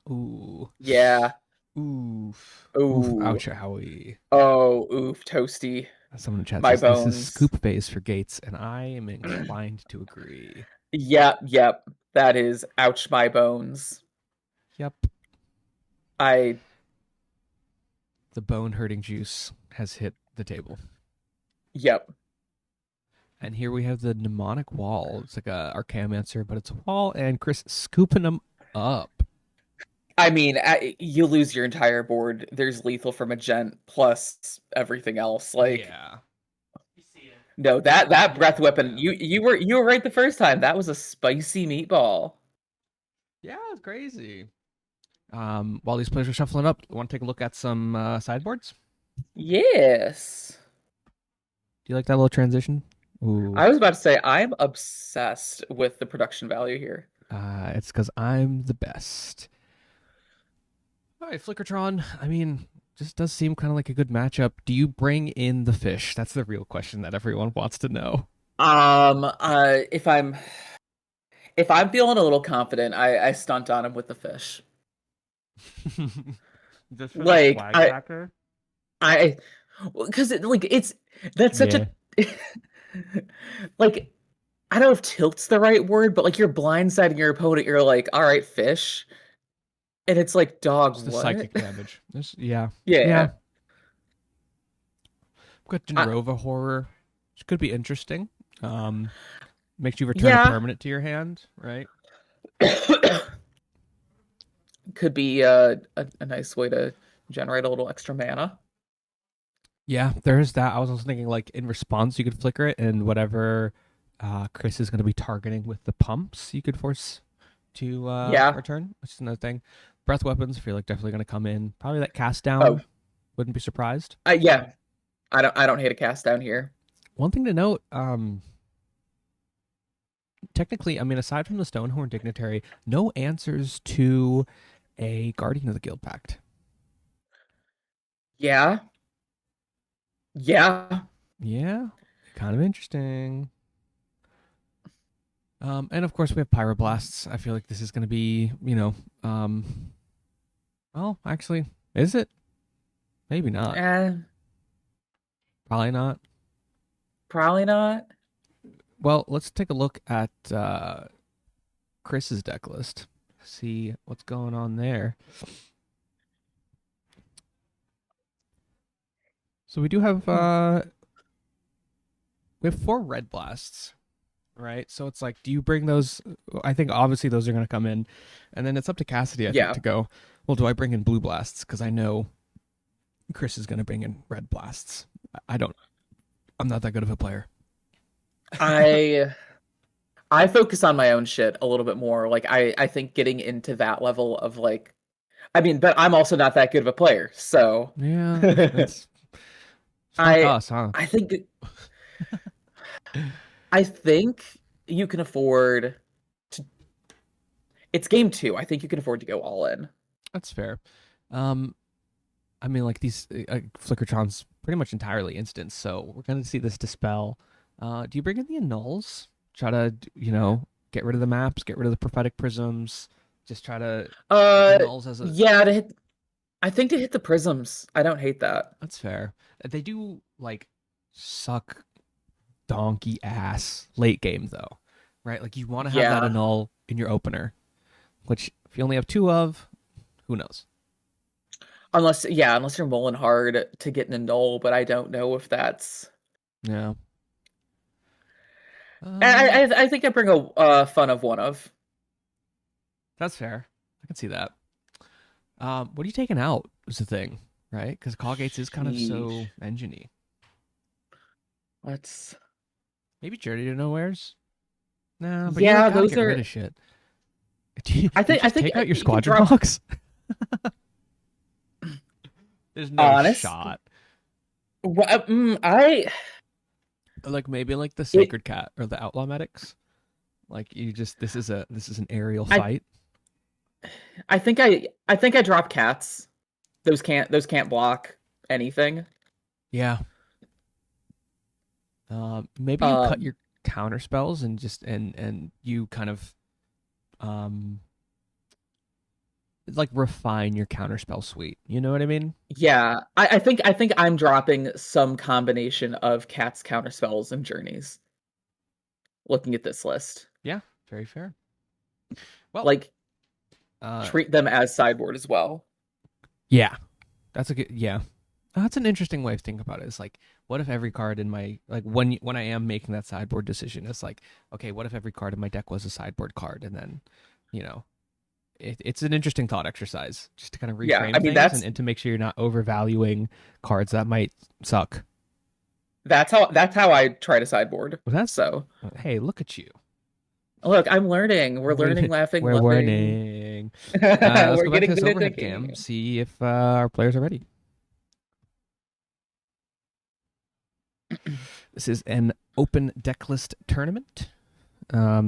Ooh. Yeah. Oof. Oof. Ooh. Ouch, Howie. Oh, oof, toasty. Someone in chat My says this is bones. scoop phase for Gates, and I am inclined to agree. Yep, yep. That is ouch my bones. Yep. I The bone hurting juice has hit the table. yep. And here we have the mnemonic wall. It's like a Archaeomancer, but it's a wall, and Chris scooping them up. I mean, you lose your entire board. There's lethal from a gent plus everything else. Like, Yeah. no, that breath Yeah, weapon. yeah. You were right the first time. That was a spicy meatball. Yeah, it's crazy. While these players are shuffling up, want to take a look at some sideboards? Yes. Do you like that little transition? Ooh. I was about to say I'm obsessed with the production value here. It's because I'm the best. All right, Flickertron. I mean, just does seem kind of like a good matchup. Do you bring in the fish? That's the real question that everyone wants to know. If I'm feeling a little confident, I stunt on him with the fish. Just for the Like swag factor? I, because that's such a Yeah. like I don't know if tilt's the right word, but like you're blindsiding your opponent. You're like, all right, fish, and it's like, dog, Just the what? psychic damage. Yeah. Yeah. Yeah. Got I, Denrova Horror, which could be interesting. Um, Makes you return a yeah. permanent to your hand, right? Could be a nice way to generate a little extra mana. Yeah, there's that. I was also thinking like in response, you could flicker it, and whatever Chris is going to be targeting with the pumps, you could force to Yeah. return, which is another thing. Breath weapons, I feel like definitely going to come in. Probably that cast Oh, down. Wouldn't be surprised. yeah. I don't hate a cast down here. One thing to note, technically, I mean, aside from the Stonehorn Dignitary, no answers to a Guardian of the Guild Pact. Yeah. Yeah. Yeah, kind of interesting. And of course we have pyroblasts. I feel like this is going to be, well, actually, is it? Maybe not. Eh, Probably not. probably not. Well, let's take a look at Chris's deck list. See what's going on there. So we do have we have 4 red blasts, right? So it's like, do you bring those? I think obviously those are going to come in, and then it's up to Cassidy, I think, Yeah. to go. Well, do I bring in blue blasts? Because I know Chris is going to bring in red blasts. I don't. I'm not that good of a player. I I focus on my own shit a little bit more. Like I think getting into that level of like I mean, but I'm also not that good of a player. So Yeah, that's fuck I us, huh? I think I think you can afford to it's game 2. I think you can afford to go all in. That's fair. Um, I mean, like these Flickertrons pretty much entirely instant, so we're gonna see this dispel. Do you bring in the annuls? Try to get rid of the maps, get rid of the prophetic prisms. Just try to Uh annuls as a. yeah, I think to hit the prisms. I don't hate that. That's fair. They do like suck donkey ass late game though, right? Like you want to have that Yeah. annul in your opener, which if you only have 2 of, who knows? Unless you're mulling hard to get an annul, but I don't know if that's Yeah. I Um, I, I think I bring a fun of one of. that's fair. I can see that. What are you taking out is the thing, right? Because Coggates is kind of so Sheesh. engine-y. Let's Maybe Journey to Nowhere's? Nah, but you like Yeah, gotta those get rid are of shit. Do I you think I just think take out your you could Squadron drop Hawks? There's no honest. shot. I Like maybe like the it Sacred Cat or the Outlaw Medics. Like this is an aerial I fight. I think I drop cats. Those can't block anything. Yeah. Maybe you cut Um your counter spells and just and you kind of um like refine your counter spell suite. You know what I mean? yeah, I think I'm dropping some combination of cats counter spells and journeys looking at this list. Yeah, very fair. Well, Like uh, treat them as sideboard as well. yeah, that's a good yeah. That's an interesting way of thinking about it. It's like, what if every card in my like when I am making that sideboard decision, it's like, okay, what if every card in my deck was a sideboard card, and then, you know, it's an interesting thought exercise just to kind of Yeah, I reframe mean things that's and to make sure you're not overvaluing cards that might suck. that's how I try to sideboard. But that's So hey, look at you. look, I'm learning. We're learning, laughing, We're loving. learning. Let's We're go back to getting this good at overhead thinking. cam, see if our players are ready. This is an open deck list tournament.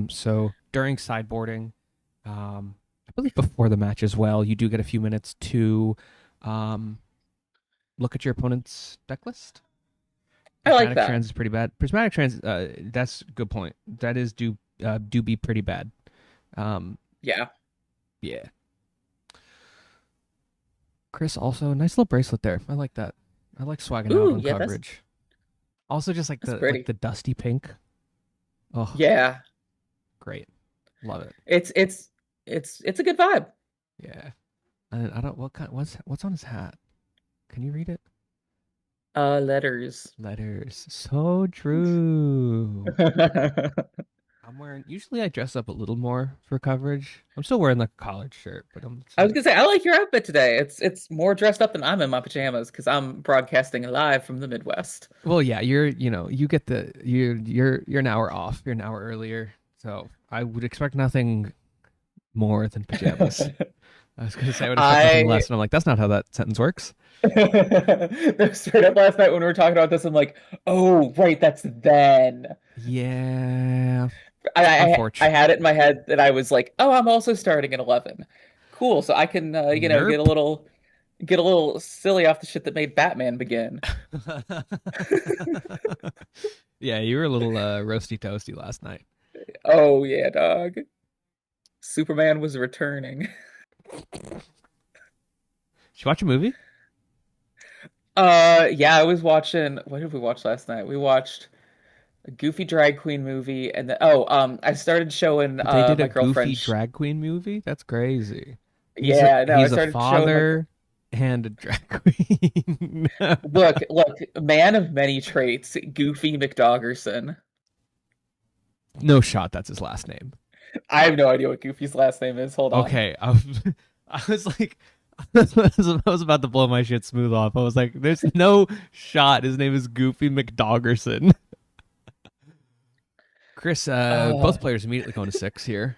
So during sideboarding, I believe before the match as well, you do get a few minutes to um, look at your opponent's deck list. I like Prismatic that. Trans is pretty bad. Prismatic Trans, that's a good point. That is do be pretty bad. Um, Yeah. yeah. Chris also nice little bracelet there. I like that. I like swagging out Ooh, on yeah, that's coverage. Also, just that's pretty. the dusty pink. Oh, Yeah. great, love it. It's a good vibe. Yeah, and I don't what's on his hat. Can you read it? Letters. Letters. So true. I I'm wearing. Usually, I dress up a little more for coverage. I'm still wearing the collared shirt, but I'm. was gonna say I like your outfit today. It's more dressed up than I'm in my pajamas because I'm broadcasting live from the Midwest. Well, yeah, you get you're an hour off. You're an hour earlier, so I would expect nothing more than pajamas. I was gonna say I would expect nothing I less, and I'm like, that's not how that sentence works. straight up last night when we were talking about this, I'm like, oh right, that's then. Yeah, I unfortunate. had it in my head that I was like, oh, I'm also starting at 11. Cool, so I can get a Nerp. little silly off the shit that made Batman begin. Yeah, you were a little roasty toasty last night. Oh yeah, dog. Superman was returning. Did you watch a movie? Yeah, I was watching. What did we watch last night? We watched a Goofy drag queen movie, and then I started showing They did a my goofy girlfriend. drag queen movie. That's crazy. Yeah, no, I He's a started showing my. father and a drag queen. Look, man of many traits, Goofy McDoggerson. No shot. That's his last name. I have no idea what Goofy's last name is. Hold on. Okay, I was like, I was about to blow my shit smooth off. I was like, there's no shot. His name is Goofy McDoggerson. Chris, Uh, both players immediately going to 6 here.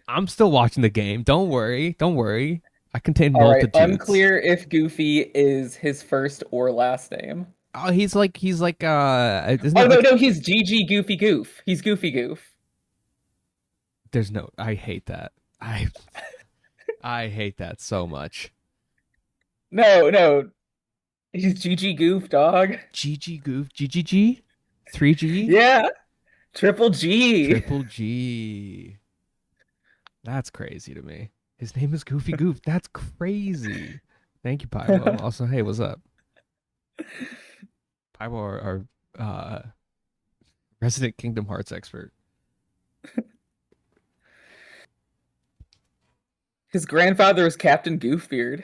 I'm still watching the game. Don't worry. Don't worry. I contain all right. multitudes. Unclear if Goofy is his first or last name. Oh, he's like isn't Oh that no, like no, he's GG Goofy Goof. He's Goofy Goof. there's no I hate that. I hate that so much. No, no, he's GG Goof, dog. GG goof GGG 3G Yeah, Triple G. triple G. That's crazy to me. His name is Goofy Goof. That's crazy. Thank you, Pybo. Also, hey, what's up? Pybo, our resident Kingdom Hearts expert. His grandfather was Captain Goofbeard.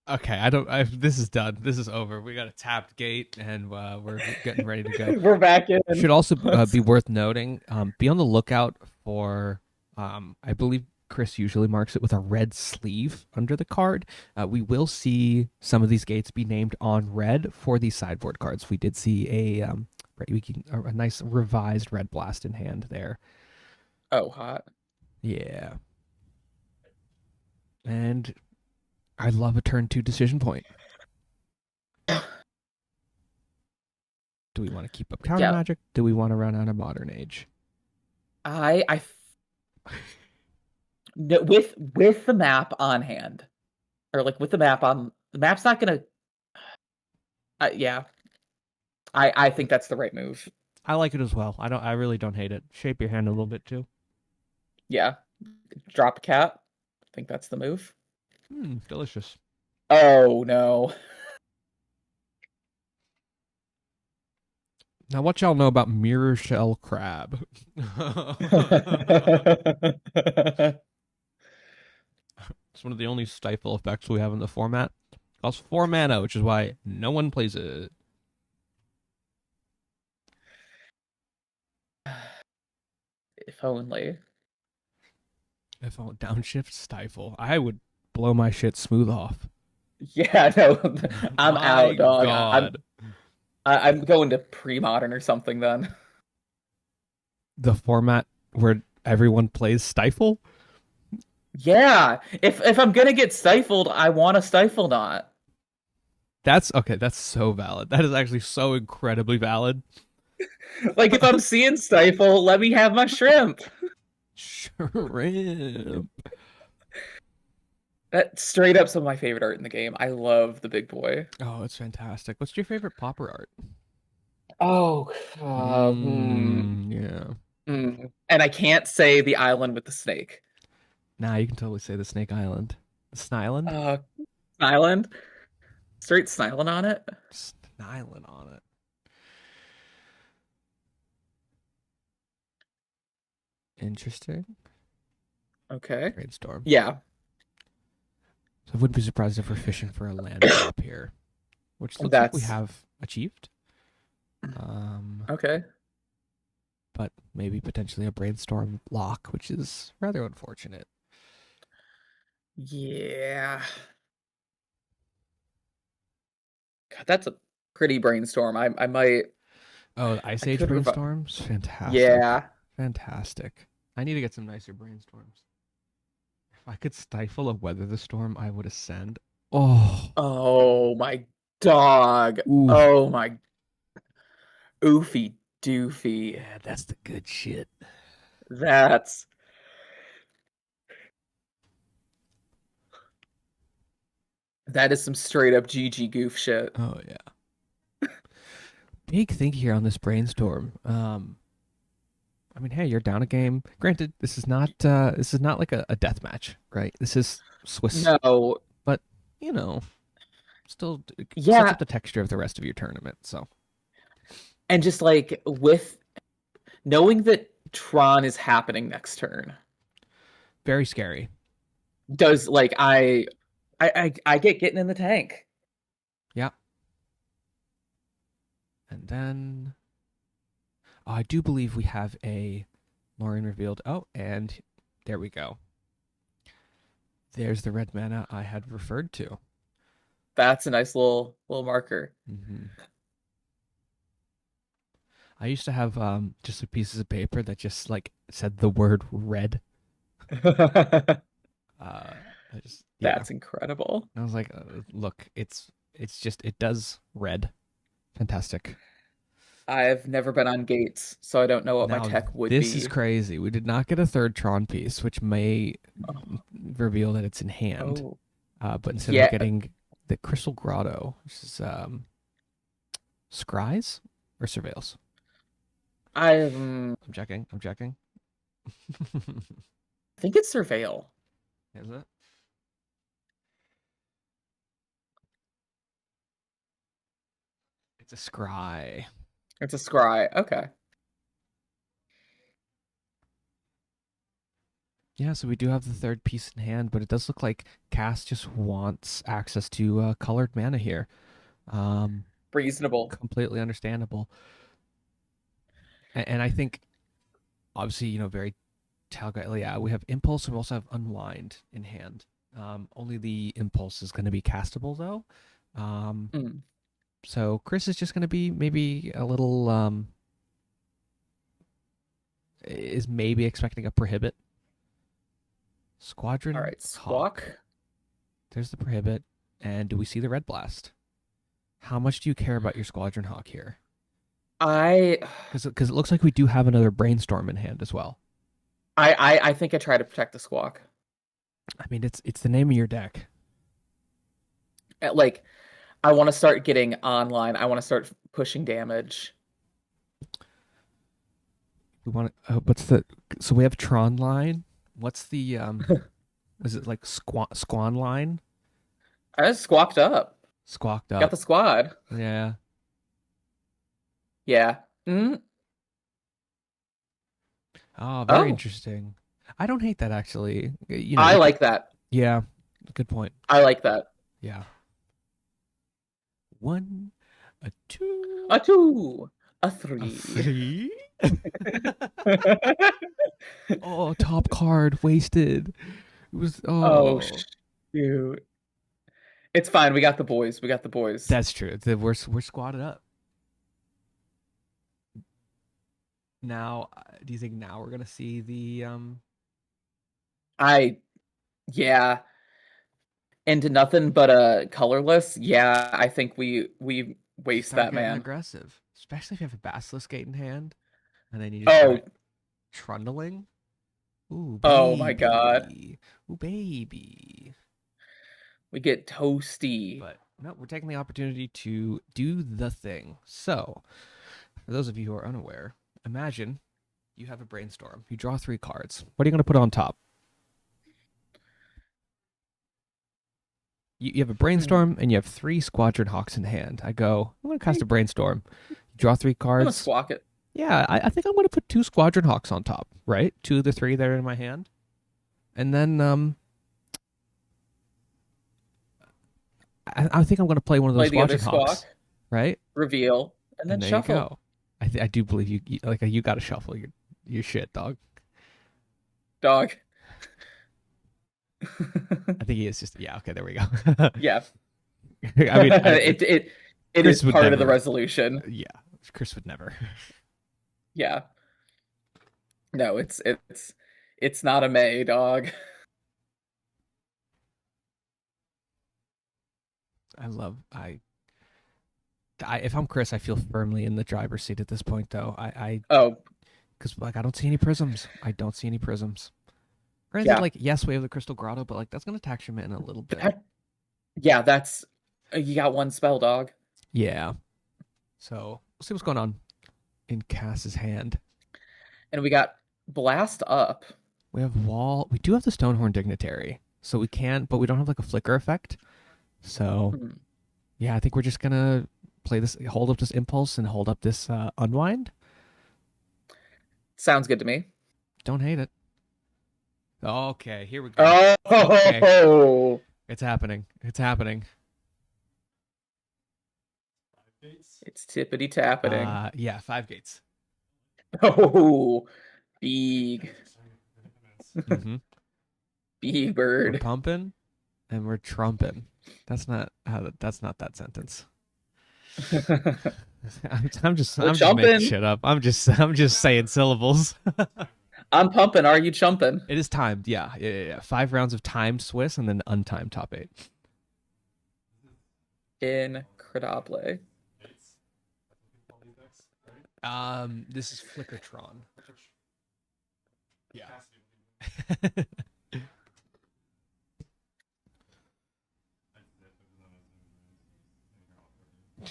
Okay, this is done. This is over. We got a tapped gate, and we're getting ready to go. We're back in. Should also be worth noting. Be on the lookout for. I believe Chris usually marks it with a red sleeve under the card. We will see some of these gates be named on red for these sideboard cards. We did see a nice revised red blast in hand there. Oh, hot. Yeah, and I love a turn 2 decision point. Do we want to keep up counter Yeah. magic? Do we want to run out of modern age? I no, with the map on hand, or like with the map on the map's not gonna. Yeah, I think that's the right move. I like it as well. I really don't hate it. Shape your hand a little bit too. Yeah, drop a cat. I think that's the move. Delicious. Oh no. Now, what y'all know about mirror shell crab? It's one of the only stifle effects we have in the format. It costs 4 mana, which is why no one plays it. If only. If I downshift stifle, I would blow my shit smooth off. Yeah, no, I'm My out, dog. God. I'm going to pre-modern or something then. The format where everyone plays stifle? Yeah, if I'm gonna get stifled, I want a stifle knot. That's okay. That's so valid. That is actually so incredibly valid. Like if I'm seeing stifle, let me have my shrimp. Shrimp. That's straight up some of my favorite art in the game. I love the big boy. Oh, it's fantastic. What's your favorite Pauper art? Oh, uh, hmm, Yeah. and I can't say the island with the snake. Nah, you can totally say the Snake Island. Snyland? Uh, Island, straight smiling on it. Snyland on it. Interesting. Okay. Brainstorm. Yeah, So I wouldn't be surprised if we're fishing for a land drop here, which looks like we that's have achieved. Um, okay. but maybe potentially a brainstorm lock, which is rather unfortunate. Yeah. God, that's a pretty brainstorm. I might. Oh, the Ice I Age could revive. brainstorms? Fantastic. Yeah. Fantastic. I need to get some nicer brainstorms. If I could stifle a weather the storm, I would ascend. Oh, Oh my dog. ooh. Oh my oofy doofy. Yeah, that's the good shit. That's that is some straight up GG goof shit. Oh, yeah. Big thing here on this brainstorm. I mean, hey, you're down a game. Granted, this is not like a death match, right? This is Swiss, No. but you know, still sets Yeah, up the texture of the rest of your tournament. So and just like with knowing that Tron is happening next turn very scary. does like I get getting in the tank. Yeah. And then I do believe we have a Lorien revealed. Oh, and there we go. There's the red mana I had referred to. That's a nice little marker. hmm I used to have just a pieces of paper that just like said the word red. I just yeah. That's incredible. I was like, look, it's just it does red. Fantastic. I've never been on gates, so I don't know what my Now tech would this is be. crazy. We did not get a third Tron piece, which may Oh, reveal that it's in hand. oh. But instead we're Yeah, getting the Crystal Grotto, which is Scries or Surveils. I I'm checking. I'm checking. think it's Surveil. Is it? It's a Scry. It's a scry. Okay. Yeah, so we do have the third piece in hand, but it does look like Cass just wants access to colored mana here. Um, Reasonable. completely understandable. And I think, obviously, very Talguy. Yeah, we have Impulse and we also have Unwind in hand. Only the Impulse is going to be castable, though. Um, Mm. so Chris is just going to be maybe a little, is maybe expecting a Prohibit. All Squadron right, Hawk. Squawk. There's the Prohibit. And do we see the Red Blast? How much do you care about your Squadron Hawk here? I Because it looks like we do have another Brainstorm in hand as well. I think I try to protect the squawk. I mean, it's the name of your deck. Like I want to start getting online. I want to start pushing damage. We want to, what's the, so we have Tron line. What's the, is it like Squan line? I just squawked up. Squawked Got up. the squad. Yeah. Yeah. Mm. Oh, very Oh, interesting. I don't hate that actually. You know, I we could, like that. yeah, good point. I like that. Yeah. One, a A two, two, a a three. three. Oh, top card wasted. It was, Oh oh, shoot. It's fine. We got the boys. We got the boys. that's true. We're squatted up. Now, do you think now we're gonna see the I yeah. Into nothing but a colorless. Yeah, I think we waste start that getting man. aggressive, especially if you have a Basilisk Gate in hand, and then you just Oh, start trundling. Ooh, oh my God. baby. Ooh, baby. We get toasty. But no, we're taking the opportunity to do the thing. So, for those of you who are unaware, imagine you have a brainstorm. You draw 3 cards. What are you going to put on top? You have a Hmm. brainstorm and you have 3 Squadron Hawks in hand. I go, I'm going to cast a I'm brainstorm. You draw 3 cards. gonna squawk it. Yeah, I think I'm going to put 2 Squadron Hawks on top, right? 2 of the 3 that are in my hand. And then I think I'm going to play one of those Play the other Squadron squawk, Hawks, right? reveal, and then And there you shuffle. go. I do believe you like you got to shuffle your shit, dog. Dog. I think he is just yeah. Okay, there we go. Yeah. I mean, It is Chris would part of the never. resolution. Yeah, Chris would never. Yeah. No, it's not a May, dog. I love I if I'm Chris, I feel firmly in the driver's seat at this point, though. I Oh, because like I don't see any prisms. I don't see any prisms. Granted, yeah. like yes, we have the Crystal Grotto, but like that's gonna tax your mana a little bit. Yeah, that's you got one spell, dog. Yeah. So we'll see what's going on in Cass's hand. And we got blast up. We have wall. We do have the Stonehorn Dignitary, so we can, but we don't have like a flicker effect. So Hmm. yeah, I think we're just gonna play this, hold up this impulse, and hold up this unwind. Sounds good to me. Don't hate it. Okay, here we go. Okay, Oh, it's happening. It's happening. it's tippity tappeting. Yeah, 5 gates. Oh, big, Mm-hmm. big We're bird. pumping and we're trumping. That's not how. That's not that sentence. We're I'm just making chumping. shit up. I'm just saying syllables. I'm pumping. Are you chumping? It is timed. Yeah. 5 rounds of timed Swiss and then untimed top 8. Incredible. This is Flickertron. Yeah.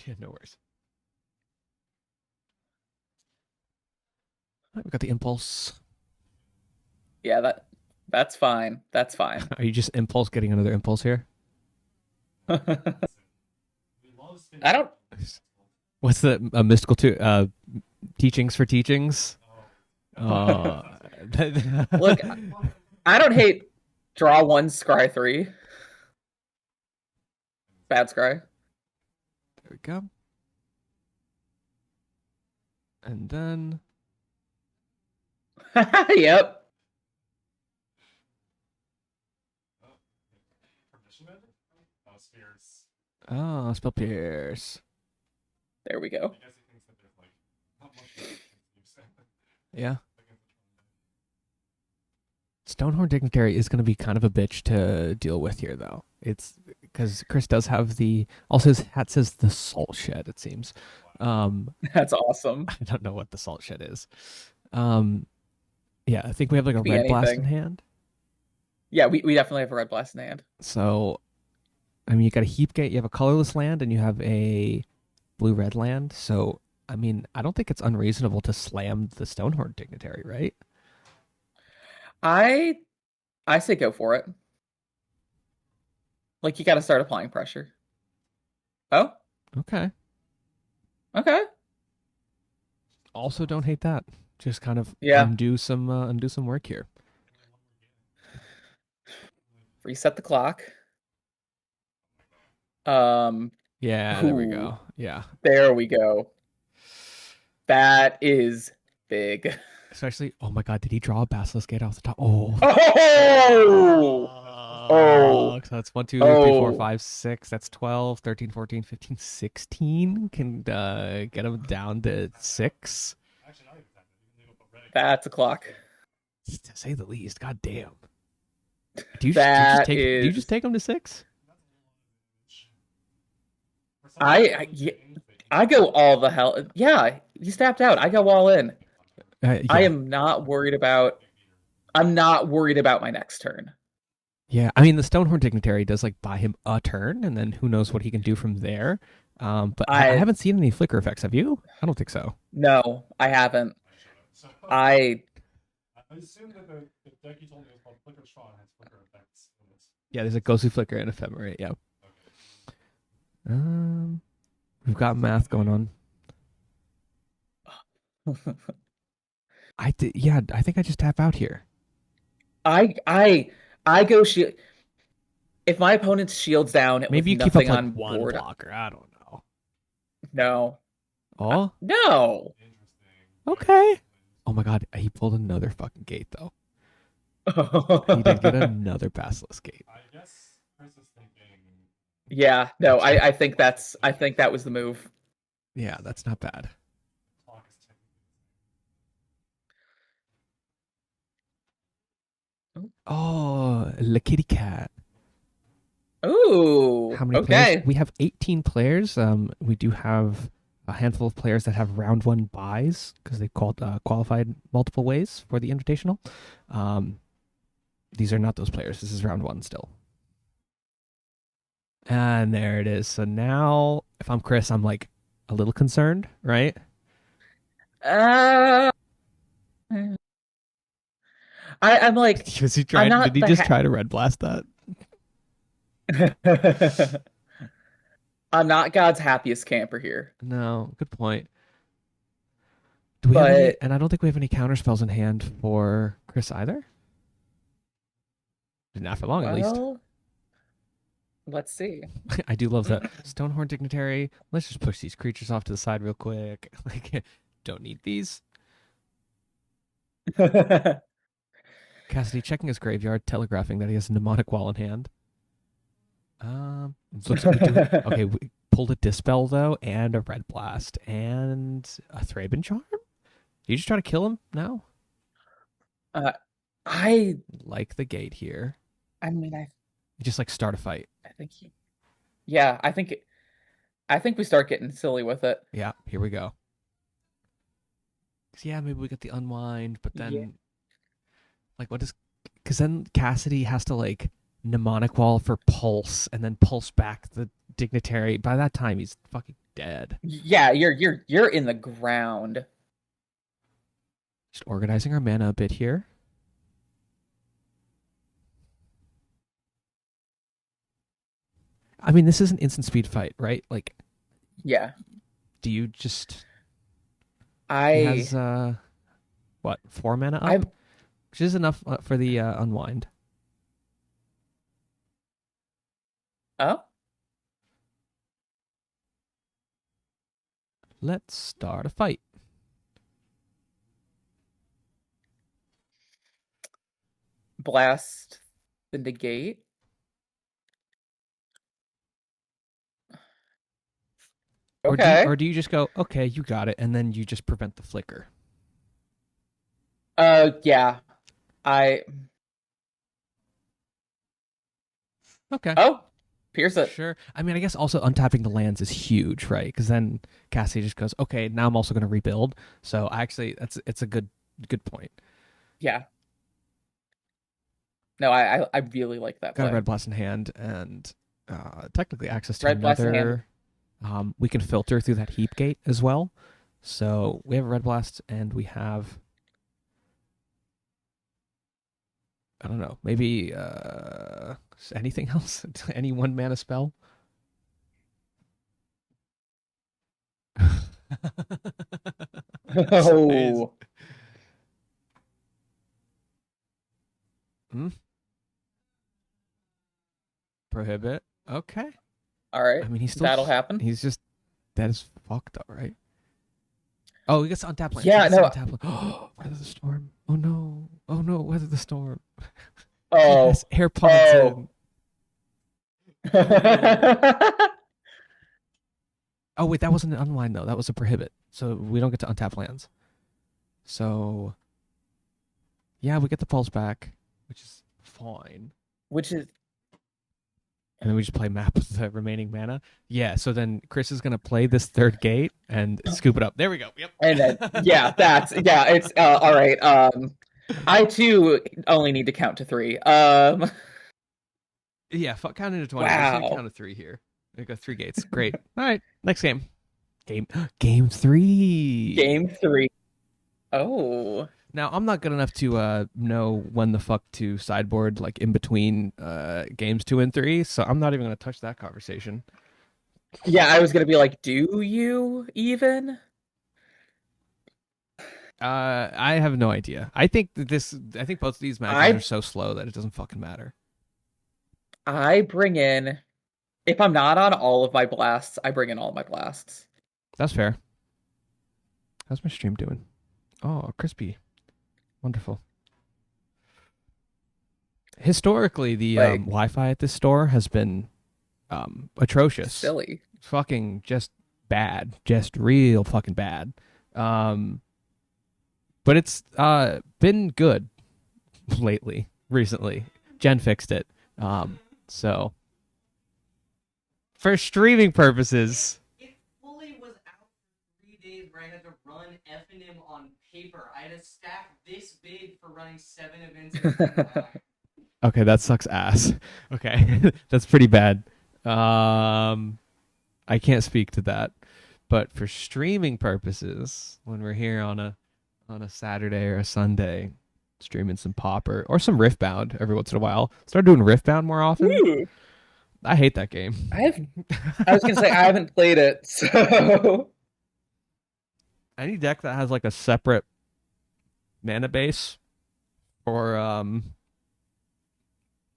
Yeah, no worries. All right, we got the impulse. Yeah, that's fine. That's fine. Are you just impulse getting another impulse here? I don't What's the mystical teachings for teachings? Uh, look. there I don't hate draw one, scry three. Bad scry. we go. And then Yep. spell pierce. There we go. Yeah. Stonehorn Dignitary is going to be kind of a bitch to deal with here, though. It's because Chris does have the. Also, his hat says the Salt Shed, it seems. That's awesome. I don't know what the Salt Shed is. Um, Yeah, I think we have like a Could be red blast in anything. hand. Yeah, we definitely have a red blast in hand. So I mean, you got a heap gate, you have a colorless land, and you have a blue red land. So I mean, I don't think it's unreasonable to slam the Stonehorn Dignitary, right? I I say go for it. Like you got to start applying pressure. Oh, Okay. okay. Also, don't hate that. Just kind of Yeah. undo some work here. Reset the clock. Um, Yeah, there we ooh, go. Yeah, there we go. That is big. especially. Oh my God, did he draw a Basilisk Gate off the top? Oh, Oh, oh, so that's 1, 2, 3, 4, oh. 5, 6. That's 12, 13, 14, 15, 16. Can get him down to 6. That's a clock. To say the least. God damn. That Do you just is. take him to 6? I I go all the hell. Yeah, he's tapped out. I go all in. I Yeah. am not worried about. I'm not worried about my next turn. Yeah, I mean the Stonehorn Dignitary does like buy him a turn, and then who knows what he can do from there. But I I haven't seen any flicker effects. Have you? I don't think so. No, I haven't. I Yeah, there's a ghostly flicker and ephemerate. Yeah. Um, we've got math going on. I did. Yeah, I think I just tap out here. I I I go shield. If my opponent's shields down with Maybe you keep up nothing like on one board, blocker. I don't know. no, Oh, no. okay. Oh my God, he pulled another fucking gate though. He did get another Basilisk Gate. Yeah, no. That's not. I think that was the move. Yeah, that's not bad. Oh, the kitty cat. Ooh, How many players? okay. We have 18 players. We do have a handful of players that have round one buys because they qualified multiple ways for the invitational. Um, these are not those players. This is round one still. And there it is. So now, if I'm Chris, I'm like a little concerned, right? Uh, I'm like, Because he I'm tried. Did not he the just try to red blast that? I'm not God's happiest camper here, No. Good point. Do we have any? but And I don't think we have any counter spells in hand for Chris either. Not for long, at least. well, let's see. I do love that Stonehorn Dignitary. Let's just push these creatures off to the side real quick. Like, don't need these. Cassidy checking his graveyard, telegraphing that he has a mnemonic wall in hand. Looks like we do. Okay, we pulled a Dispel though, and a Red Blast, and a Thraben Charm. You just try to kill him now? uh, I Like the gate here. I mean You just like start a fight. I think yeah, I think we start getting silly with it. Yeah, here we go. 'Cause yeah, maybe we get the unwind, but Yeah. then like what is? Because then Cassidy has to like mnemonic wall for pulse, and then pulse back the dignitary. By that time, he's fucking dead. Yeah, you're in the ground. Just organizing our mana a bit here. I mean, this is an instant speed fight, right? Like, Yeah. do you just? He I has what 4 mana up, I'm which is enough for the unwind. oh, Let's start a fight. blast the negate. Okay. Or do you just go, okay, you got it, and then you just prevent the flicker? Yeah. I Okay, Oh, pierce it. sure. I mean, I guess also untapping the lands is huge, right? Because then Cassie just goes, okay, now I'm also going to rebuild. So actually, it's a good point. Yeah. No, I really like that Got a play. red blast in hand and technically access to Red blast in hand. another. We can filter through that heap gate as well. So we have a red blast and we have, I don't know, maybe anything else? Any one mana spell? Jeez. Oh. Hmm? Prohibit. Okay. All right. I mean, he's still That'll happen. he's just that is fucked up, right? Oh, he gets on tap land. He Yeah, gets on no. tap land. Oh, weather the storm. Oh no. Oh no, weather the storm. Yes, Oh. air pods Oh. in. Oh no. Oh wait, that wasn't an unwind though. That was a prohibit. So we don't get to untap lands. So yeah, we get the pulse back, which is fine. Which is And then we just play map with the remaining mana. Yeah, so then Chris is gonna play this third gate and scoop it up. There we go. and then Yep. yeah, it's all right. I too only need to count to 3. Yeah, counting to 20. We're just gonna Wow. count to 3 here. We got 3 gates. Great. All right, next game. Game 3. Game 3. Oh. Now I'm not good enough to know when the fuck to sideboard like in between games 2 and 3, so I'm not even gonna touch that conversation. Yeah, I was gonna be like, do you even? I have no idea. I think both of these matches are I so slow that it doesn't fucking matter. I bring in if I'm not on all of my blasts, I bring in all of my blasts. That's fair. How's my stream doing? Oh, crispy. Wonderful. Historically, the Like Wi-Fi at this store has been atrocious. silly. Fucking just bad. Just real fucking bad. Um, but it's been good lately, recently. Jen fixed it. So for streaming purposes, It fully was out for 3 days where I had to run F&M on paper. I had a stack this big for running 7 events at the same time. okay, that sucks ass. Okay, that's pretty bad. I can't speak to that, but for streaming purposes, when we're here on a Saturday or a Sunday, streaming some Pauper or some Riftbound every once in a while. Start doing Riftbound more often. Ooh, I hate that game. I was gonna say I haven't played it, so Any deck that has like a separate mana base or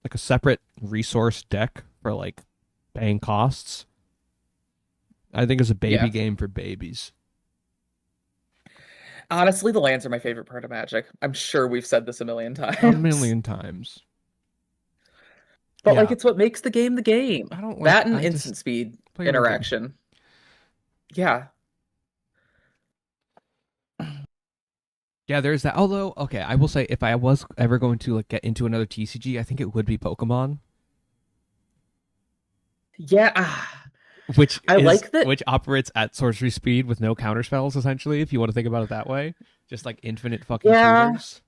like a separate resource deck for like paying costs, I think is a baby yeah. game for babies. Honestly, the lands are my favorite part of Magic. I'm sure we've said this a million times. A million times. But Yeah. like it's what makes the game the game. I don't like That and I instant just speed play your own game. interaction. Yeah. Yeah, there's that. Although, okay, I will say if I was ever going to like get into another TCG, I think it would be Pokemon, Yeah. I like that. which operates at sorcery speed with no counter spells, essentially, if you want to think about it that way. Just like infinite fucking Yeah. tutors.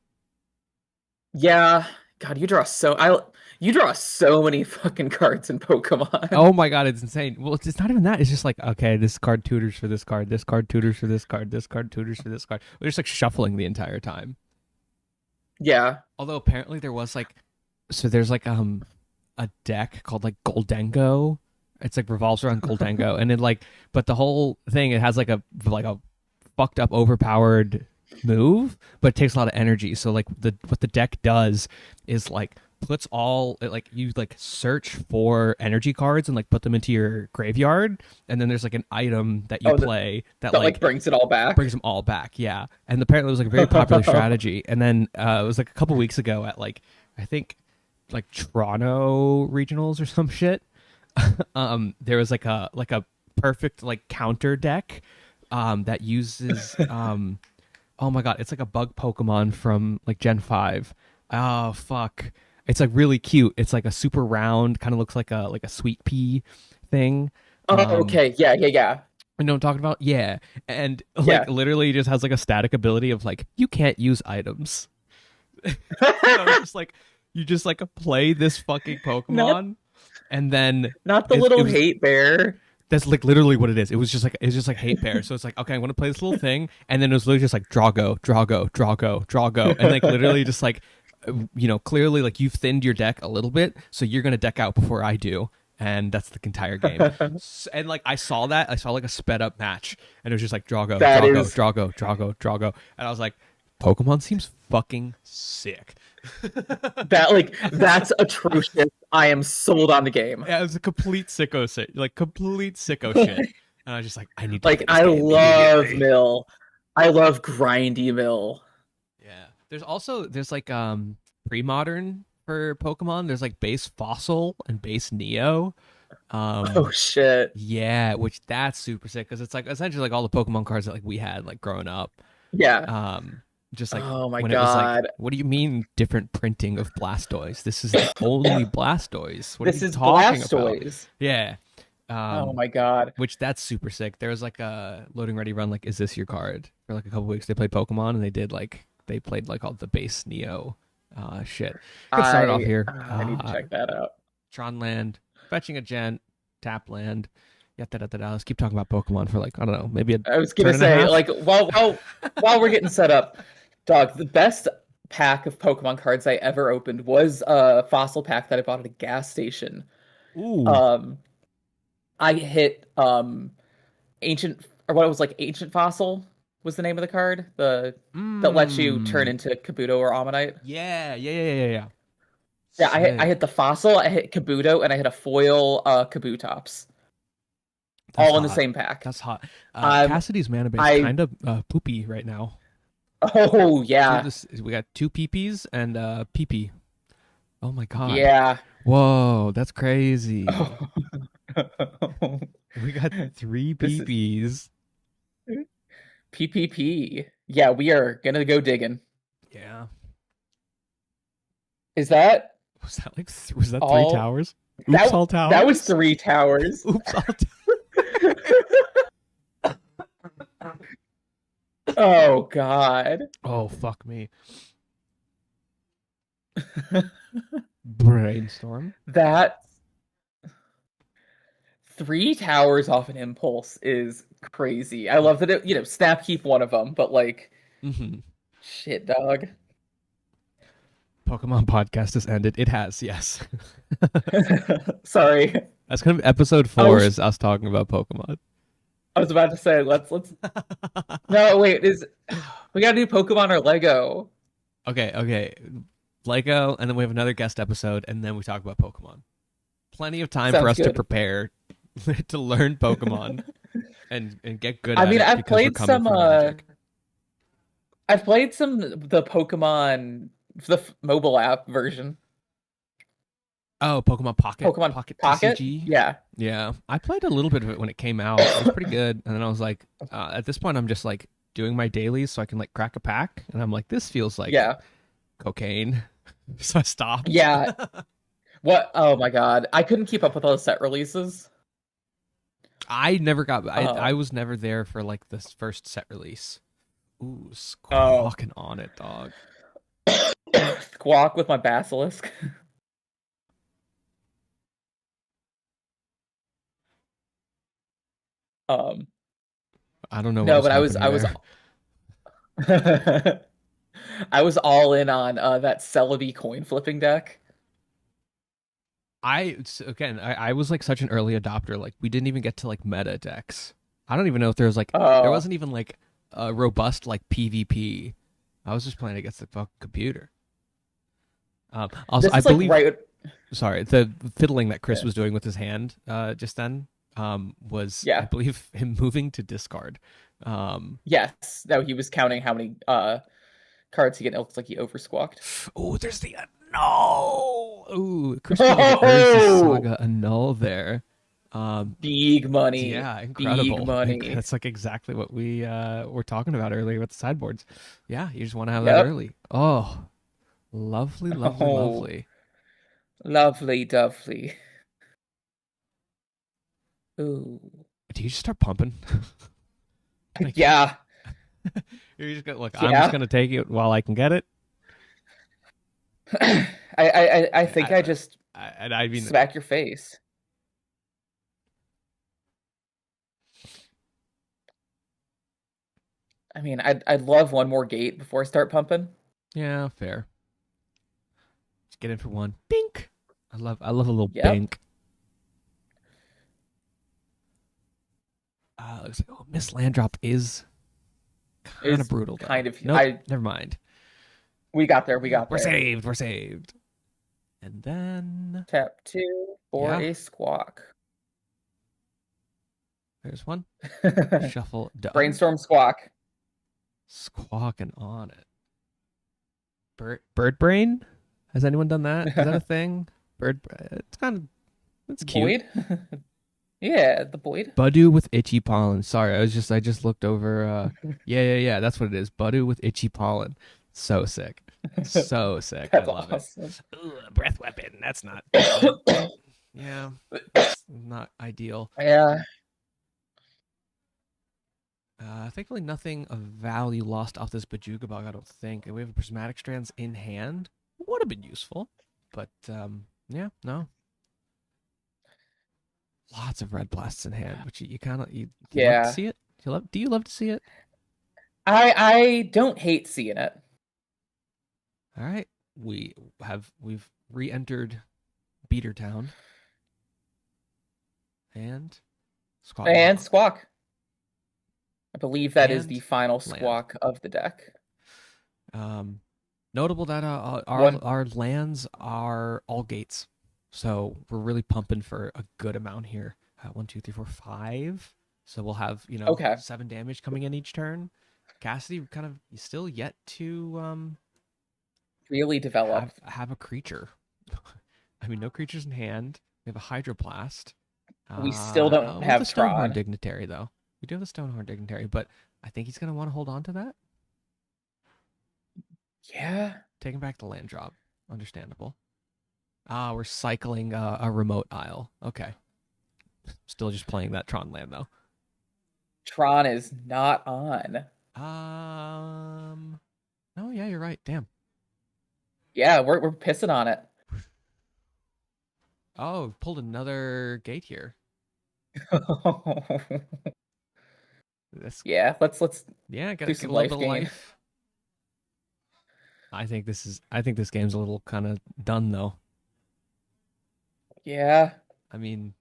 Yeah. God, you draw so many fucking cards in Pokemon. Oh my god, it's insane. Well, it's not even that. It's just like, okay, this card tutors for this card, this card tutors for this card, this card tutors for this card. We're just like shuffling the entire time. Yeah. Although apparently there was like, so there's like a deck called like Goldengo. It's like revolves around Goldengo, and then like, but the whole thing it has like a fucked up overpowered move, but it takes a lot of energy. So like what the deck does is like puts all like you like search for energy cards and like put them into your graveyard, and then there's like an item that you play that That like brings it all back. brings them all back. Yeah, and apparently it was like a very popular strategy. And then it was like a couple weeks ago at like I think like Toronto regionals or some shit. There was like a perfect like counter deck that uses oh my god, it's like a bug Pokemon from like Gen 5. Oh fuck. It's like really cute. It's like a super round, kind of looks like a sweet pea thing. Oh, okay. Yeah. You know what I'm talking about? Yeah. And like Yeah. literally just has like a static ability of like you can't use items. It's just like you just like play this fucking Not Pokemon, and then not the it little was hate bear. that's like literally what it is. It's just like hate bear. So it's like, okay, I want to play this little thing, and then it was literally just like Drago, Drago, Drago, Drago, and like literally just like clearly like you've thinned your deck a little bit, so you're gonna deck out before I do, and that's the entire game. And like I saw like a sped up match, and it was just like Drago, That Drago, is Drago, Drago, Drago, and I was like, Pokemon seems fucking sick. that's atrocious. I am sold on the game. Yeah, it was a complete sicko shit, like complete sicko shit. And I was just like, I need to Like play this I game love immediately. Mill. I love grindy Mill. Yeah. There's like pre-modern for Pokemon. There's like base Fossil and base Neo. Oh shit. Yeah, which that's super sick because it's like essentially like all the Pokemon cards that like we had like growing up. Yeah. Just like Oh my when it was like, god. what do you mean different printing of Blastoise? This is the only Blastoise. What are This you is talking about? Blastoise. Yeah. Oh my god. Which that's super sick. There was like a loading ready run, like, is this your card? For like a couple weeks, they played Pokemon and they played like all the base Neo shit. Get started off here. I need to check that out. Tron Land, fetching a gent, tap land. Let's keep talking about Pokemon for like, I don't know, maybe a I was gonna turn and a say, half? like, while we're getting set up, dog, the best pack of Pokemon cards I ever opened was a fossil pack that I bought at a gas station. Ooh. Um, I hit ancient or what it was like ancient fossil was the name of the card, the that lets you turn Mm. into Kabuto or Ammonite. Yeah. Yeah, I Sick. hit the fossil, I hit Kabuto, and I hit a foil Kabutops, That's all in the hot. same pack. That's hot. Um, Cassidy's mana base I kind of poopy right now. oh yeah, We got two PPs and PP. Oh my god. yeah. Whoa, that's crazy. Oh. We got three This is PPs. PPP. Yeah, we are gonna go digging. Yeah. Is that Was that three all? towers? Oops, That all towers. that was 3 towers. Oops, all Oh God. Oh fuck me. Brainstorm. That 3 towers off an impulse is crazy. I love that snap keep one of them, but like Mm-hmm. shit, dog. Pokemon podcast has ended. It has, yes. Sorry. That's kind of episode I 4 was is us talking about Pokemon. I was about to say let's no wait is we gotta do Pokemon or Lego. Okay. Lego, and then we have another guest episode, and then we talk about Pokemon. Plenty of time for Sounds us to good. prepare to learn Pokemon and get good I at mean, it because we're coming from Magic. I've played some the Pokemon the mobile app version. Oh, Pokemon Pocket. Pokemon Pocket Pocket? TCG. Yeah. Yeah. I played a little bit of it when it came out. It was pretty good. And then I was like, at this point, I'm just like doing my dailies so I can like crack a pack. And I'm like, this feels like Yeah. cocaine. So I stopped. Yeah. What? Oh my God. I couldn't keep up with all the set releases. I never got, I Oh. was never there for like this first set release. Ooh, Oh. squawking on it, dog. Squawk with my basilisk. Um, I don't know what no, was but happening I was there. I was all in on that Celebi coin flipping deck. I was like such an early adopter. Like we didn't even get to like meta decks. I don't even know if there was like there Oh, wasn't even like a robust like PvP. I was just playing against the fucking computer. Also, this I is like believe. right. Sorry, the fiddling that Chris Yeah. was doing with his hand just then was I Yeah. believe him moving to discard. Yes. No, he was counting how many cards he get. It looks like he oversquawked. Oh, there's the no. Ooh, Chris getting an Urza Saga annul there. Big money. Yeah, incredible. Big money. That's like exactly what we were talking about earlier with the sideboards. Yeah, you just want to have that Yep. early. Oh, lovely. Oh, lovely, lovely. Ooh. Do you just start pumping? Like, Yeah. you're just gonna look. I'm Yeah. just gonna take it while I can get it. I think I just I mean, smack your face. I mean, I'd love one more gate before I start pumping. yeah, fair. Let's get in for one. Bink. I love a little Yep. bink. Looks like Miss Landrop is kind of Is brutal though. kind of Nope, never mind. we got there. We got We're there. saved. We're saved. And then Tap 2 for Yeah. a squawk. there's one. Shuffle. Done. Brainstorm squawk. Squawking on it. Bird brain? Has anyone done that? Is that a thing? It's kind of it's cute. Boyd? Yeah, the Boyd. Budu with itchy pollen. Sorry, I just looked over. Yeah. That's what it is. Budu with itchy pollen. So sick. So sick. That's I love awesome. it. Ooh, a breath weapon. That's not. Yeah, it's not ideal. Yeah. Thankfully, nothing of value lost off this Bajuga bug, I don't think. And we have prismatic strands in hand. Would have been useful, but yeah, no. Lots of red blasts in hand, which you kind of you love Yeah. to see it. Do you love to see it? I don't hate seeing it. All right, we've re-entered Beater Town and Squawk. And squawk. I believe that is And the final land. squawk of the deck. Notable that One- our lands are all gates, so we're really pumping for a good amount here. 1, 2, 3, 4, 5. So we'll have Okay. 7 damage coming in each turn. Cassidy kind of still yet to Really developed. have a creature. I mean, no creatures in hand. We have a Hydroblast. We still don't We have the Stonehorn Tron. Dignitary though. We do have the Stonehorn Dignitary, but I think he's gonna want to hold on to that. Yeah. Taking back the land drop. Understandable. We're cycling a remote isle. Okay. Still just playing that Tron land though. Tron is not on. Oh yeah, you're right. Damn. Yeah, we're pissing on it. Oh, pulled another gate here. That's Yeah, let's yeah, do get some a little life bit of gain. life. I think this game's a little kind of done though. Yeah. I mean,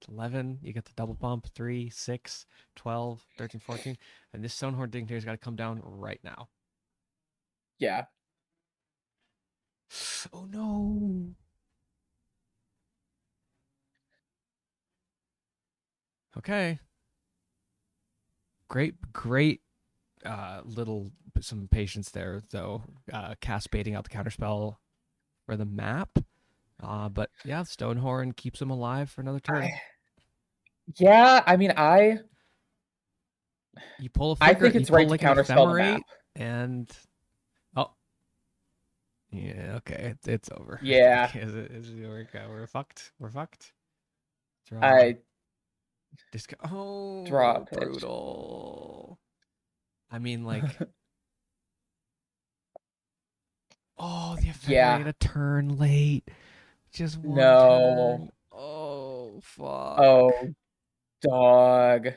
it's 11, you get the double bump, 3, 6, 12, 13, 14, and this Stonehorn Dignitary's got to come down right now. Yeah. Oh no. Okay. Great little some patience there though. Cast baiting out the counterspell for the map. But yeah, Stonehorn keeps him alive for another turn. Yeah, I mean, You pull a I figure, think it's you pull right to like an counterspell the ephemerate, map. and yeah, okay, it's over. Yeah. We're fucked. We're fucked. Draw. Draw pitch. Brutal. I mean, like, the ephemerate Yeah. a turn late. Just one No. turn. Oh fuck. Oh, dog.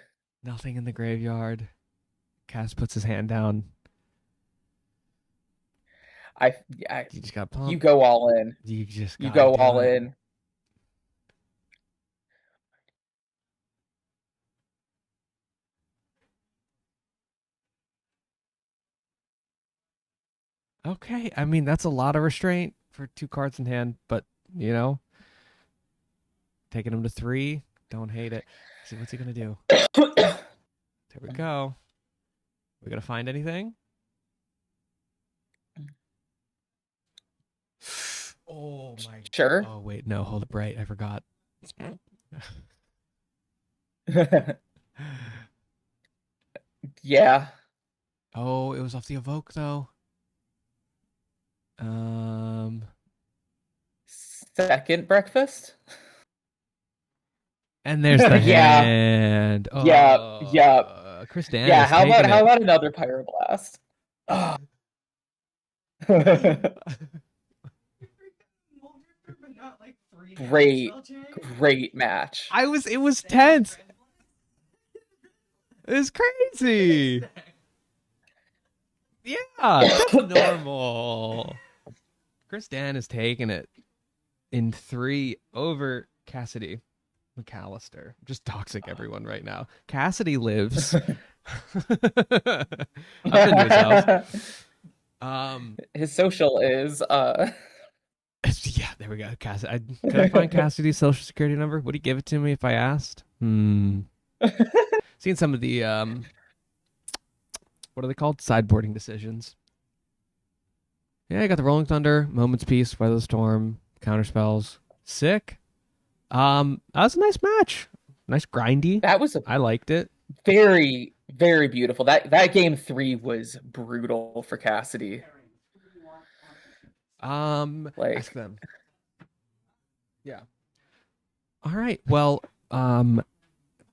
Nothing in the graveyard. Cass puts his hand down. You just got pumped. You go all in. You just You gotta go do all it. in. Okay, I mean that's a lot of restraint for 2 cards in hand, but taking him to 3, don't hate it. See what's he gonna do. There we go. We gonna find anything? Oh my. Sure. Oh wait, no, hold it bright. I forgot. Yeah. Oh, it was off the evoke though. Second breakfast. And there's the Yeah. hand. Oh, Yep. Chris Dan. Yeah. is How taking about another pyroblast? Oh. great match. It was tense. It was crazy. Yeah, that's normal. Chris Dan is taking it in 3 over Cassidy McAllister. Just toxic everyone right now. Cassidy lives. I've been to his house. His social is Yeah, there we go. Cassidy. Could I find Cassidy's social security number? Would he give it to me if I asked? Seen some of the what are they called? Sideboarding decisions. Yeah, I got the Rolling Thunder, Moment's Peace, Weather the Storm, Counterspells. Sick. That was a nice match. Nice grindy. I liked it. Very, very beautiful. That game 3 was brutal for Cassidy. Ask them. Yeah. All right. Well,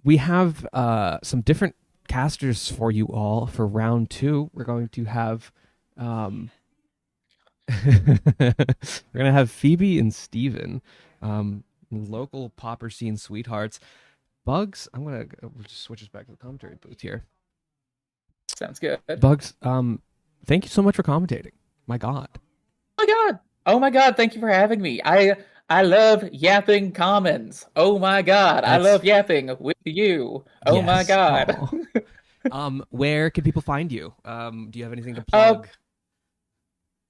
we have some different casters for you all for round 2. We're going to have we're gonna have Phoebe and Steven, local Pauper scene sweethearts. Bugs, we'll just switch us back to the commentary booth here. Sounds good. Bugs, thank you so much for commentating. My God. Oh my God, thank you for having me. I love yapping commons. Oh my God, I love yapping with you. Oh yes. my God. Where can people find you? Do you have anything to plug?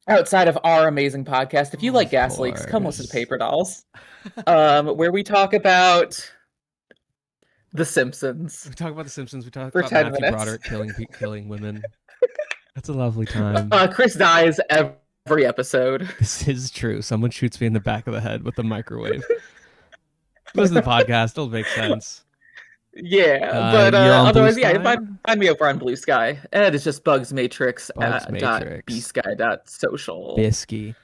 Outside of our amazing podcast, if you like Gas Leaks, come listen to Paper Dolls, where we talk about The Simpsons. We talk about The Simpsons. We talk about Matthew Broderick killing women. That's a lovely time. Chris dies every episode. This is true. Someone shoots me in the back of the head with a microwave. Listen to the podcast. It'll make sense. Yeah, but otherwise, find me over on Blue Sky. Ed is just Bugs Matrix at bsky.social. Bisky.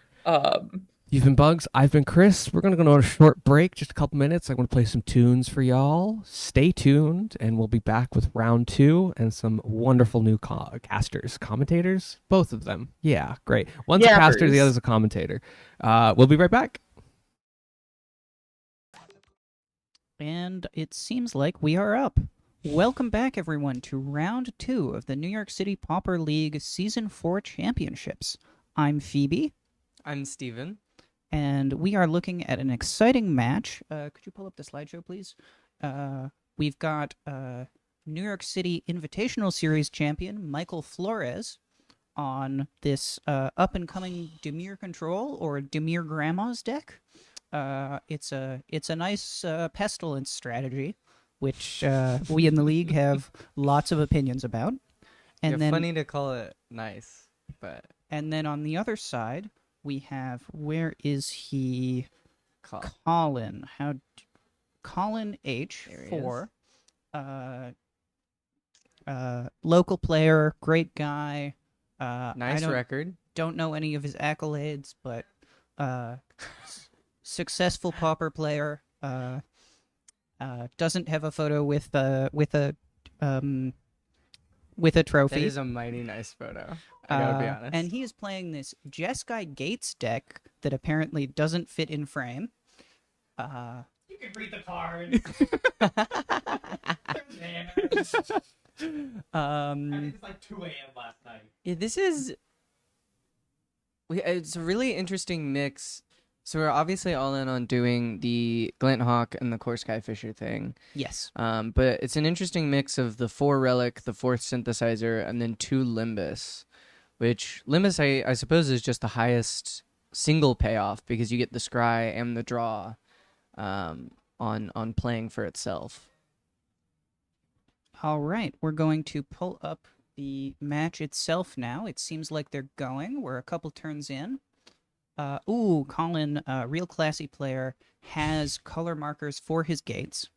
You've been Bugs. I've been Chris. We're going to go on a short break, just a couple minutes. I'm going to play some tunes for y'all. Stay tuned, and we'll be back with round 2 and some wonderful new commentators. Both of them. Yeah, great. One's a caster, the other's a commentator. We'll be right back. And it seems like we are up. Welcome back, everyone, to round 2 of the New York City Pauper League Season 4 Championships. I'm Phoebe. I'm Steven. And we are looking at an exciting match. Could you pull up the slideshow, please? We've got New York City Invitational Series champion Michael Flores on this up-and-coming Dimir Control, or Dimir Grandma's deck. It's a nice pestilence strategy, which we in the league have lots of opinions about. And then funny to call it nice, but and then on the other side we have, where is he? Colin. Colin H4. Local player, great guy. Nice record. Don't know any of his accolades, but successful Pauper player. Doesn't have a photo with a trophy. That is a mighty nice photo. I gotta be honest. And he is playing this Jeskai Gates deck that apparently doesn't fit in frame. You can read the card. It's like 2 a.m. last night. Yeah, it's a really interesting mix. So we're obviously all in on doing the Glint Hawk and the Core Skyfisher thing. Yes. But it's an interesting mix of the 4 Relic, the 4th Synthesizer, and then 2 Limbus. Which, Limbus, I suppose, is just the highest single payoff, because you get the scry and the draw on playing for itself. All right, we're going to pull up the match itself now. It seems like they're going. We're a couple turns in. Colin, real classy player, has color markers for his gates.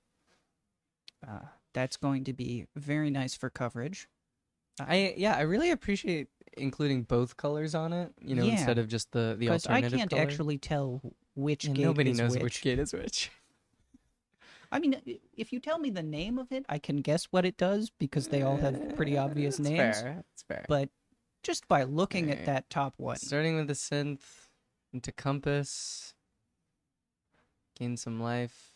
That's going to be very nice for coverage. I really appreciate including both colors on it, instead of just the alternative color. Because I can't actually tell which gate nobody is knows which gate is which. I mean, if you tell me the name of it, I can guess what it does, because they all have pretty obvious names. It's fair. But just by looking at that top one. Starting with the synth into compass. gain some life.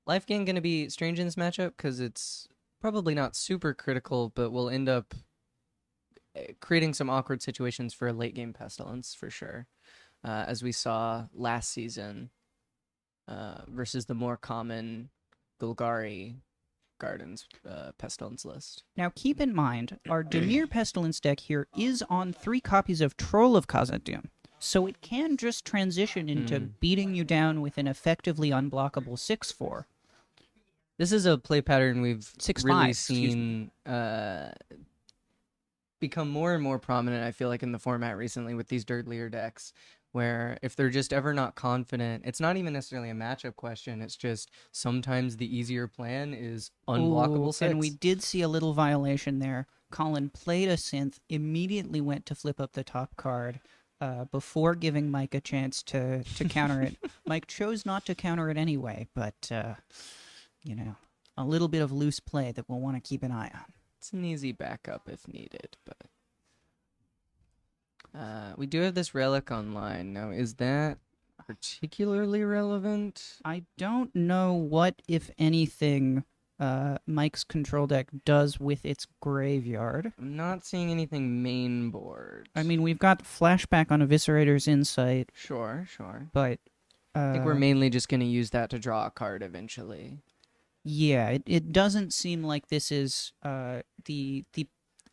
Life gain going to be strange in this matchup because it's probably not super critical, but will end up creating some awkward situations for a late game Pestilence for sure, as we saw last season versus the more common Golgari Gardens Pestilence list. Now, keep in mind, our Dimir Pestilence deck here is on 3 copies of Troll of Khazad-dûm, so it can just transition into beating you down with an effectively unblockable 6/4. This is a play pattern we've 6/5, really seen become more and more prominent, I feel like, in the format recently with these Dirt Leader decks, where if they're just ever not confident, it's not even necessarily a matchup question, it's just sometimes the easier plan is unblockable Ooh, 6. and we did see a little violation there. Colin played a synth, immediately went to flip up the top card before giving Mike a chance to counter it. Mike chose not to counter it anyway, but, you know, a little bit of loose play that we'll want to keep an eye on. It's an easy backup if needed, but we do have this relic online. Now, is that particularly relevant? I don't know what, if anything, Mike's control deck does with its graveyard. I'm not seeing anything main board. I mean, we've got flashback on Eviscerator's Insight, Sure. but I think we're mainly just going to use that to draw a card eventually. yeah, it doesn't seem like this is the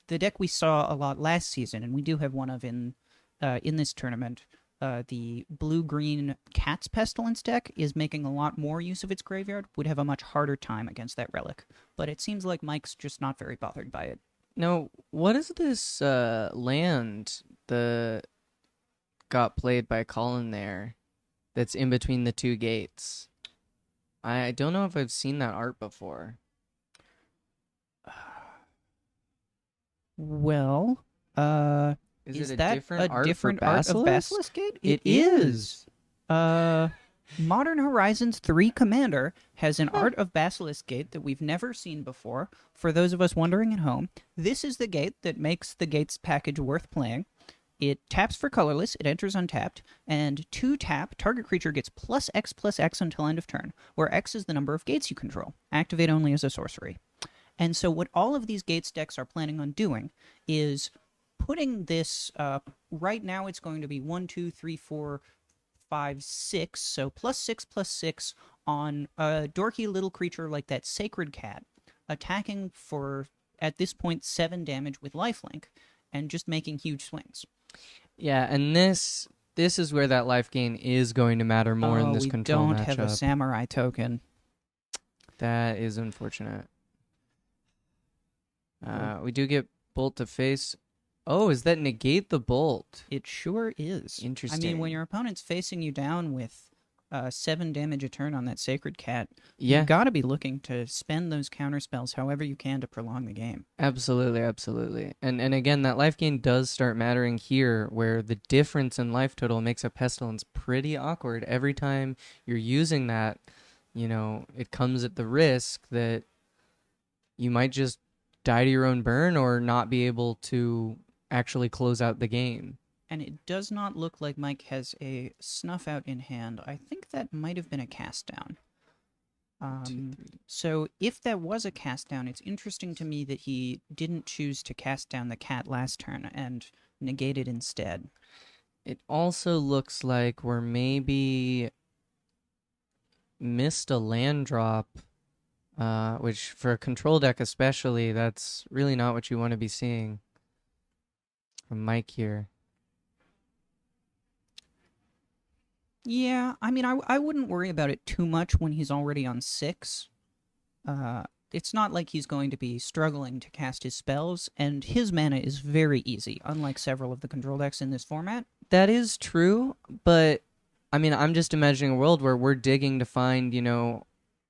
deck we saw a lot last season, and we do have one of in this tournament. The blue-green Cat's Pestilence deck is making a lot more use of its graveyard, would have a much harder time against that relic. But it seems like Mike's just not very bothered by it. Now, what is this land that got played by Colin there that's in between the 2 gates? I don't know if I've seen that art before. Well, Is it that different art different for art of Basilisk? Basilisk Gate? It is. Modern Horizons 3 Commander has an art of Basilisk Gate that we've never seen before. For those of us wondering at home, this is the gate that makes the Gates package worth playing. It taps for colorless, it enters untapped, and 2 tap, target creature gets +X until end of turn, where X is the number of gates you control. Activate only as a sorcery. And so what all of these Gates decks are planning on doing is putting this, right now it's going to be 1, 2, 3, 4, 5, 6, so +6/+6 on a dorky little creature like that Sacred Cat, attacking for, at this point, 7 damage with lifelink, and just making huge swings. Yeah, and this is where that life gain is going to matter more in this control we don't matchup. have a Samurai token. That is unfortunate. We do get Bolt to face. Oh, is that negate the Bolt? It sure is. Interesting. I mean, when your opponent's facing you down with 7 damage a turn on that Sacred Cat, Yeah, you've got to be looking to spend those counter spells however you can to prolong the game. absolutely. And again, that life gain does start mattering here, where the difference in life total makes a Pestilence pretty awkward. Every time you're using that, it comes at the risk that you might just die to your own burn or not be able to actually close out the game. And it does not look like Mike has a Snuff Out in hand. I think that might have been a cast down. So if that was a cast down, it's interesting to me that he didn't choose to cast down the cat last turn and negate it instead. It also looks like we're maybe missed a land drop, which for a control deck especially, that's really not what you want to be seeing from Mike here. Yeah, I mean, I wouldn't worry about it too much when he's already on 6. It's not like he's going to be struggling to cast his spells, and his mana is very easy, unlike several of the control decks in this format. That is true, but I mean, I'm just imagining a world where we're digging to find,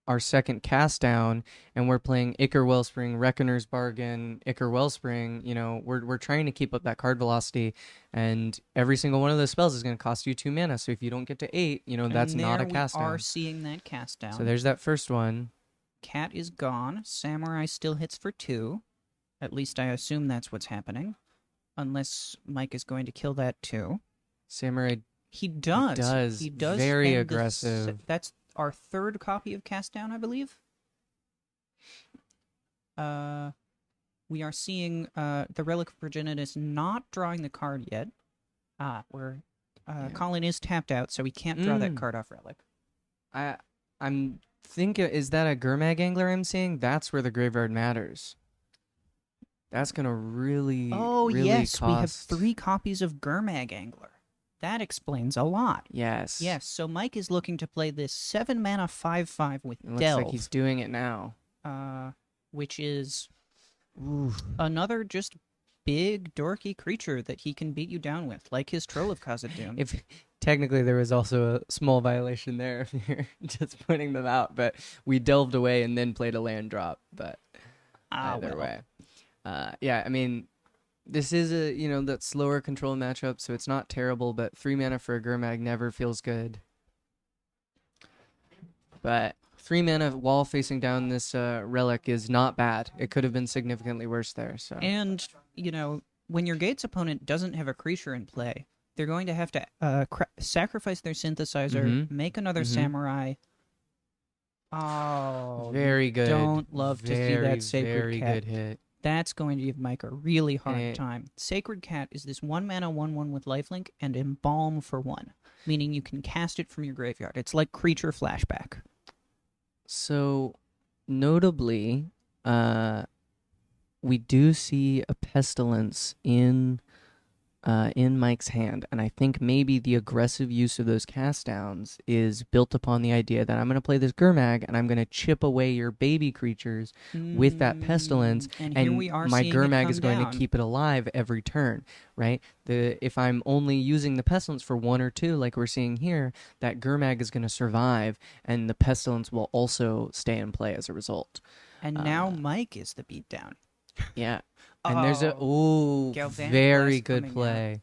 our second cast down, and we're playing Ichor Wellspring, Reckoner's Bargain, Ichor Wellspring. We're trying to keep up that card velocity, and every single one of those spells is going to cost you 2 mana. So if you don't get to 8, that's not a cast we down. are seeing that cast down. So there's that first one. Cat is gone. Samurai still hits for 2. At least I assume that's what's happening. Unless Mike is going to kill that too. Samurai He does. does. He does. Very and aggressive. That's our third copy of Cast Down, I believe. We are seeing the Relic of Progenitus not drawing the card yet. Where Colin is tapped out, so he can't draw that card off Relic. I'm thinking, is that a Gurmag Angler I'm seeing? That's where the graveyard matters. That's gonna really, really yes, we have cost. 3 copies of Gurmag Angler. That explains a lot. Yes. Yes, so Mike is looking to play this 7 mana 5/5 with It looks Delve, like he's doing it now. which is another just big dorky creature that he can beat you down with, like his Troll of Khazad-dûm. If technically there was also a small violation there if you're just putting them out, but we delved away and then played a land drop. But either way, yeah. I mean, this is a that slower control matchup, so it's not terrible. But 3 mana for a Gurmag never feels good. But 3 mana while facing down this relic is not bad. It could have been significantly worse there. So And, when your Gates opponent doesn't have a creature in play, they're going to have to sacrifice their synthesizer, make another samurai. Oh, very good. Don't love to see that Sacred very Cat. good hit. That's going to give Mike a really hard time. Sacred Cat is this 1 mana 1/1 with lifelink and Embalm for 1, meaning you can cast it from your graveyard. It's like Creature Flashback. So, notably, we do see a Pestilence in Mike's hand, and I think maybe the aggressive use of those cast downs is built upon the idea that I'm going to play this Gurmag and I'm going to chip away your baby creatures with that Pestilence, and here we are my seeing it Gurmag come is going down. to keep it alive every turn, right? If I'm only using the Pestilence for 1 or 2, like we're seeing here, that Gurmag is going to survive, and the Pestilence will also stay in play as a result. And now Mike is the beatdown. Yeah. And there's a Galvanic very Blast good coming play.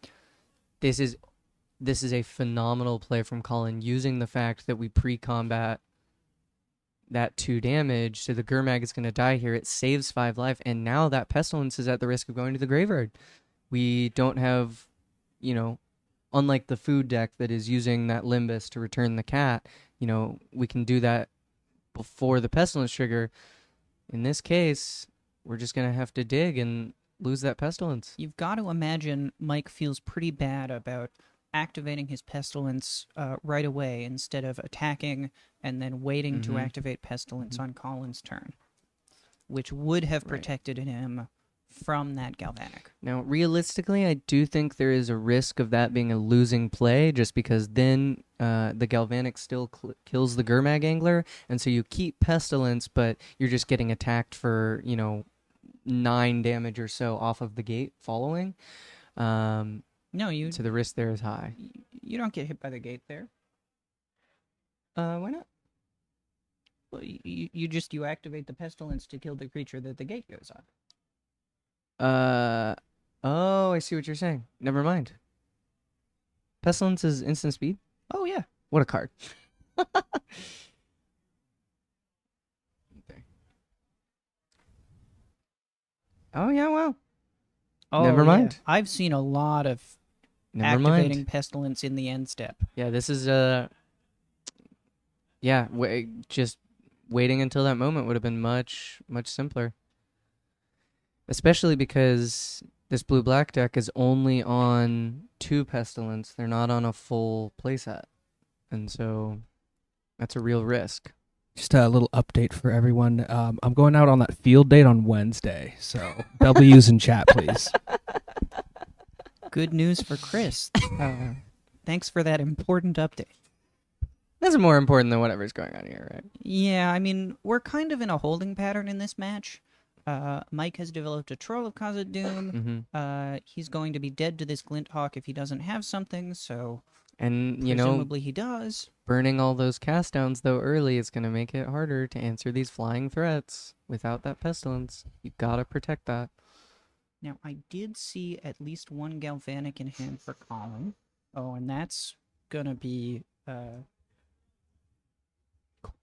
This is a phenomenal play from Colin, using the fact that we pre-combat that 2 damage, so the Gurmag is going to die here. It saves 5 life, and now that Pestilence is at the risk of going to the graveyard. We don't have, unlike the food deck that is using that Limbus to return the cat, we can do that before the Pestilence trigger. In this case, we're just going to have to dig and lose that Pestilence. You've got to imagine Mike feels pretty bad about activating his Pestilence right away instead of attacking and then waiting to activate Pestilence on Colin's turn, which would have protected him from that Galvanic. Now, realistically, I do think there is a risk of that being a losing play, just because then the Galvanic still kills the Gurmag Angler, and so you keep Pestilence, but you're just getting attacked for, 9 damage or so off of the gate following. No, So the risk there is high. You don't get hit by the gate there. Why not? Well, you activate the Pestilence to kill the creature that the gate goes on. Oh, I see what you're saying. Never mind. Pestilence is instant speed? Oh yeah. What a card. Oh, yeah, wow. Oh, Never mind. Yeah. I've seen a lot of Never activating mind. Pestilence in the end step. Yeah, this is just waiting until that moment would have been much, much simpler. Especially because this blue-black deck is only on 2 Pestilence. They're not on a full playset. And so that's a real risk. Just a little update for everyone. I'm going out on that field date on Wednesday, so W's in chat, please. Good news for Chris. Thanks for that important update. That's more important than whatever's going on here, right? Yeah, I mean, we're kind of in a holding pattern in this match. Mike has developed a Troll of Khazad-dûm. He's going to be dead to this Glint Hawk if he doesn't have something, so And, presumably he does. burning all those cast downs, though, early is going to make it harder to answer these flying threats without that Pestilence. You got to protect that. Now, I did see at least 1 Galvanic in hand for Colin. Oh, and that's going to be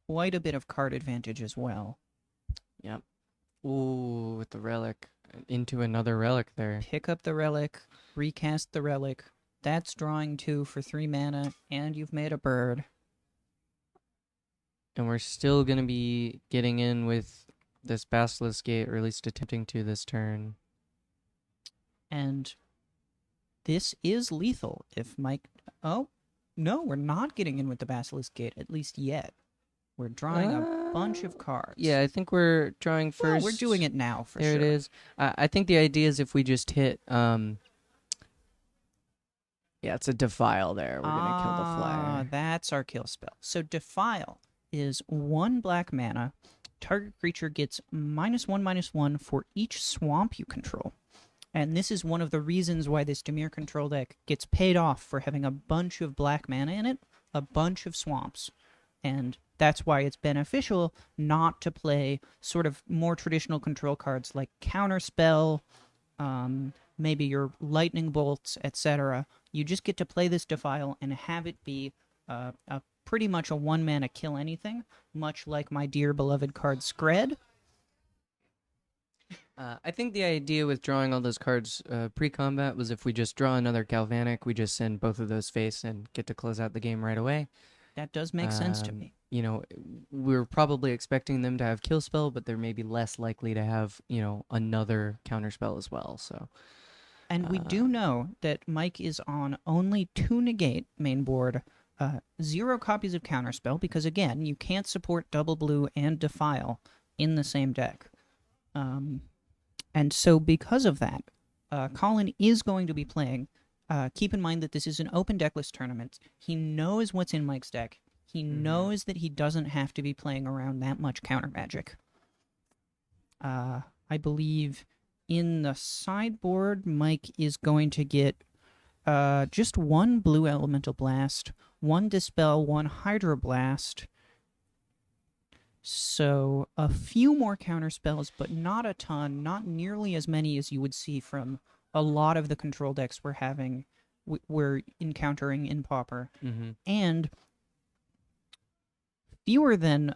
quite a bit of card advantage as well. Yep. Ooh, with the relic. Into another relic there. Pick up the Relic, recast the Relic, That's drawing 2 for 3 mana, and you've made a bird. And we're still going to be getting in with this Basilisk Gate, or at least attempting to this turn. And this is lethal if Mike... Oh, no, we're not getting in with the Basilisk Gate, at least yet. We're drawing a bunch of cards. Yeah, I think we're drawing first. Well, we're doing it now, for there sure. There it is. I think the idea is if we just hit... yeah, it's a Defile there. We're going to kill the flyer. That's our kill spell. So Defile is 1 black mana. Target creature gets -1/-1 for each swamp you control. And this is one of the reasons why this Dimir control deck gets paid off for having a bunch of black mana in it, a bunch of swamps. And that's why it's beneficial not to play sort of more traditional control cards like Counterspell, maybe your Lightning Bolts, etc. You just get to play this Defile and have it be pretty much a 1-mana kill anything, much like my dear beloved card Scred. I think the idea with drawing all those cards pre-combat was if we just draw another Galvanic, we just send both of those face and get to close out the game right away. That does make sense to me. You know, we're probably expecting them to have Kill Spell, but they're maybe less likely to have, you know, another Counterspell as well, so... And we do know that Mike is on only 2 negate main board, 0 copies of Counterspell, because again, you can't support double blue and Defile in the same deck. And so because of that, Colin is going to be playing. Keep in mind that this is an open decklist tournament. He knows what's in Mike's deck. He knows that he doesn't have to be playing around that much counter magic. I believe in the sideboard, Mike is going to get just 1 blue elemental blast, 1 dispel, 1 hydroblast. So a few more counter spells, but not a ton, not nearly as many as you would see from a lot of the control decks we're encountering in Pauper. And fewer than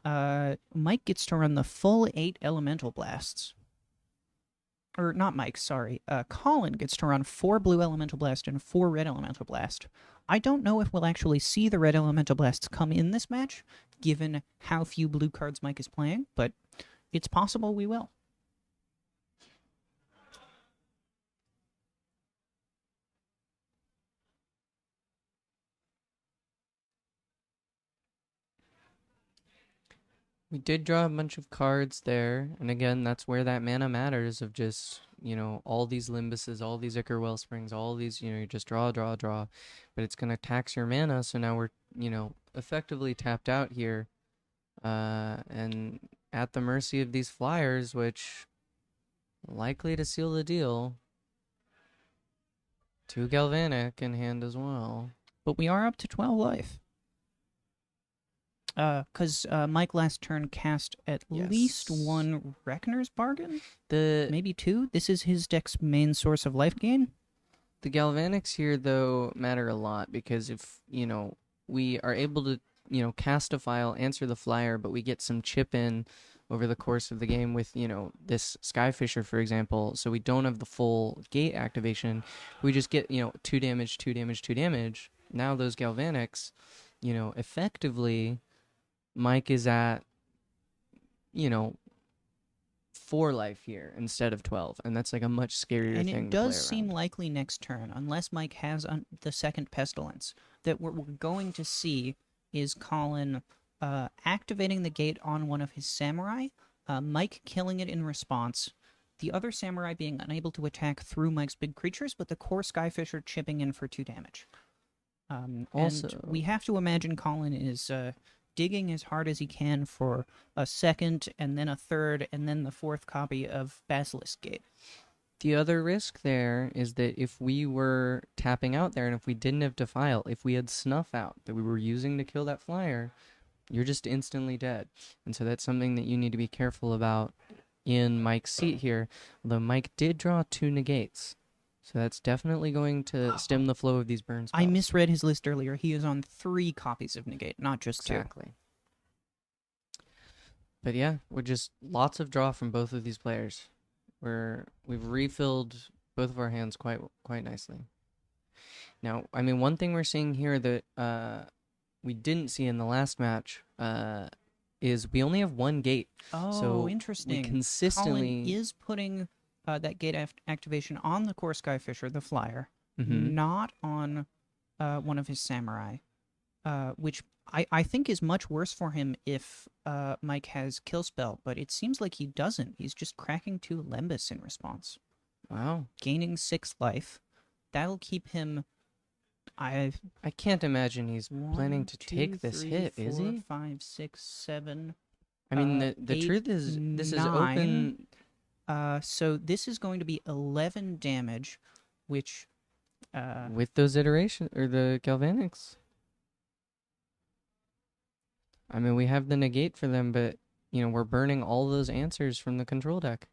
Mike gets to run the full 8 elemental blasts. Or not Mike, sorry. Colin gets to run 4 blue elemental blast and 4 red elemental blast. I don't know if we'll actually see the red elemental blasts come in this match, given how few blue cards Mike is playing, but it's possible we will. We did draw a bunch of cards there, and again, that's where that mana matters of just, you know, all these Limbuses, all these Ichor Wellsprings, all these, you know, you just draw, but it's going to tax your mana, so now we're, you know, effectively tapped out here, and at the mercy of these flyers, which likely to seal the deal. 2 Galvanic in hand as well. But we are up to 12 life. Because Mike last turn cast at least 1 Reckoner's Bargain? Maybe 2? This is his deck's main source of life gain? The Galvanics here, though, matter a lot, because if, you know, we are able to, you know, cast a file, answer the flyer, but we get some chip in over the course of the game with, you know, this Skyfisher, for example, so we don't have the full gate activation, we just get, you know, 2 damage, 2 damage, 2 damage. Now those Galvanics, you know, effectively... Mike is at, you know, 4 life here instead of 12, and that's like a much scarier thing to play. And it does seem likely next turn, unless Mike has the second Pestilence, that what we're going to see is Colin activating the gate on one of his Samurai, Mike killing it in response, the other Samurai being unable to attack through Mike's big creatures, but the core Skyfisher chipping in for 2 damage. Also, and we have to imagine Colin is... digging as hard as he can for a second, and then a third, and then the 4th copy of Basilisk Gate. The other risk there is that if we were tapping out there, and if we didn't have Defile, if we had Snuff Out that we were using to kill that flyer, you're just instantly dead. And so that's something that you need to be careful about in Mike's seat here. Although Mike did draw 2 negates. So that's definitely going to stem the flow of these burn spells. I misread his list earlier. He is on 3 copies of Negate, not just 2. Exactly. But yeah, we're just lots of draw from both of these players. We've refilled both of our hands quite nicely. Now, I mean, one thing we're seeing here that we didn't see in the last match is we only have one gate. Oh, So interesting. we consistently Colin is putting that gate activation on the Core Skyfisher, the flyer, Mhm. not on one of his samurai, which I think is much worse for him if Mike has kill spell, but it seems like he doesn't. He's just cracking 2 Lembus in response, Wow. gaining 6 life. That'll keep him. I can't imagine he's planning to take this hit, is he? 5, 6, 7. I mean, the 8, truth is, this is 9. open So this is going to be 11 damage, which with those iterations, or the Galvanics. I mean, we have the negate for them, but, you know, we're burning all those answers from the control deck.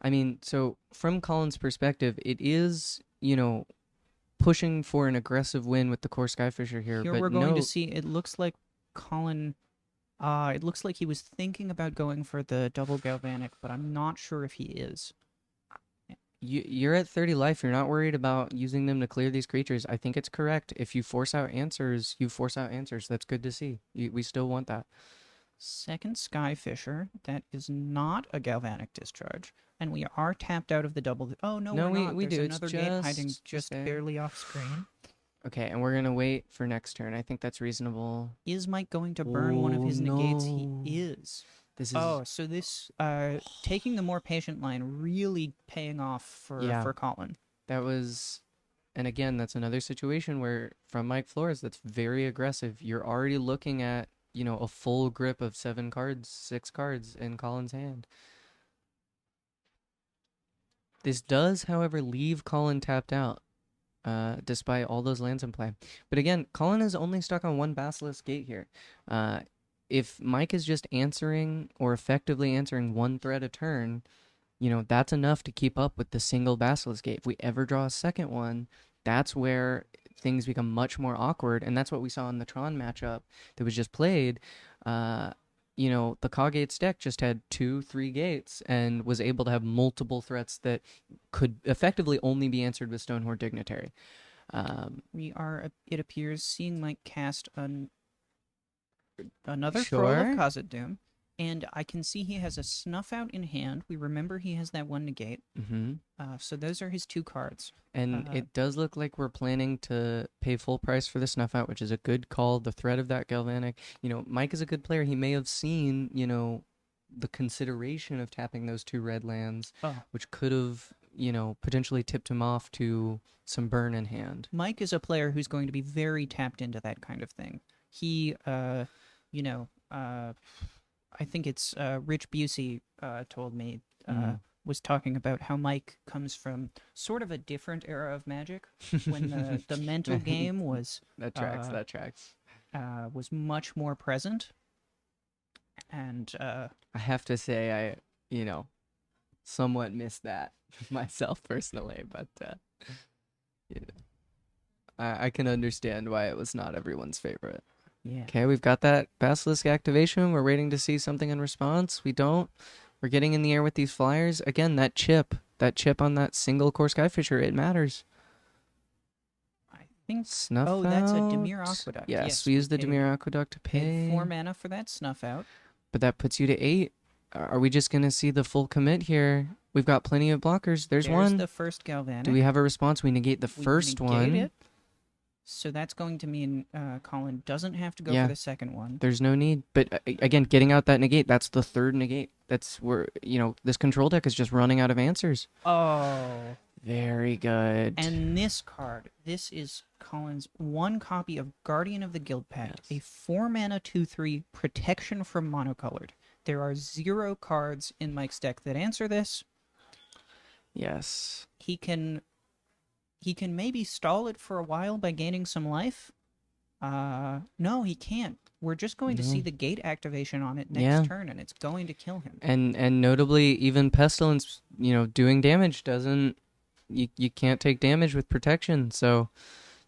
I mean, so from Colin's perspective, it is, you know, pushing for an aggressive win with the Core Skyfisher here, here but we're going no, to see. It looks like Colin. It looks like he was thinking about going for the double galvanic, but I'm not sure if he is. you're at 30 life. You're not worried about using them to clear these creatures. I think it's correct. If you force out answers, you force out answers. That's good to see. We still want that. Second Skyfisher. That is not a galvanic discharge, and we are tapped out of the double. Oh no, No, we're not. we There's do. It's another gate hiding just just there. barely off screen. Okay, and we're going to wait for next turn. I think that's reasonable. Is Mike going to burn one of Oh, his negates? He no. is. This is Oh, so this taking the more patient line really paying off for Colin. that was, and again, that's another situation where from Mike Flores, that's very aggressive. You're already looking at, you know, a full grip of 7 cards, 6 cards in Colin's hand. This does, however, leave Colin tapped out, despite all those lands in play. But again, Colin is only stuck on 1 Basilisk Gate here. If Mike is just answering or effectively answering 1 threat a turn, you know, that's enough to keep up with the single Basilisk Gate. If we ever draw a second one, that's where things become much more awkward, and that's what we saw in the Tron matchup that was just played. You know, the Kagate's deck just had 2, 3 gates and was able to have multiple threats that could effectively only be answered with Stonehorn Dignitary. We are, it appears, seeing Mike cast another Sure. Troll of Khazad-dûm, and I can see he has a Snuff Out in hand. We remember he has that 1 negate. Mm-hmm. So those are his 2 cards. And it does look like we're planning to pay full price for the Snuff Out, which is a good call. The threat of that Galvanic. You know, Mike is a good player. He may have seen, you know, the consideration of tapping those 2 red lands, which could have, you know, potentially tipped him off to some burn in hand. Mike is a player who's going to be very tapped into that kind of thing. He, you know, I think it's Rich Busey told me, was talking about how Mike comes from sort of a different era of Magic when the mental game was That tracks. was much more present. And I have to say, I, you know, somewhat missed that myself personally, but you know, I can understand why it was not everyone's favorite. yeah, Okay, we've got that Basilisk activation. We're waiting to see something in response. We don't. We're getting in the air with these flyers. Again, that chip on that single Core Skyfisher, it matters. I think. Snuff Oh, that's a out. Demir Aqueduct. Yes, we use the paid- Demir Aqueduct to paid pay. 4 mana for that Snuff Out. But that puts you to 8. Are we just going to see the full commit here? We've got plenty of blockers. There's one. The first Galvanic. Do we have a response? We negate the We first negate one. it. So that's going to mean Colin doesn't have to go Yeah. for the second one. There's no need. But again, getting out that negate, that's the 3rd negate. That's where, you know, this control deck is just running out of answers. Oh. Very good. And this card, this is Colin's 1 copy of Guardian of the Guild Pact, a 4 mana 2/3 protection from monocolored. There are 0 cards in Mike's deck that answer this. Yes. He can maybe stall it for a while by gaining some life. No, he can't. We're just going to see the gate activation on it next turn, and it's going to kill him. And notably, even Pestilence, you know, doing damage doesn't. You can't take damage with protection. So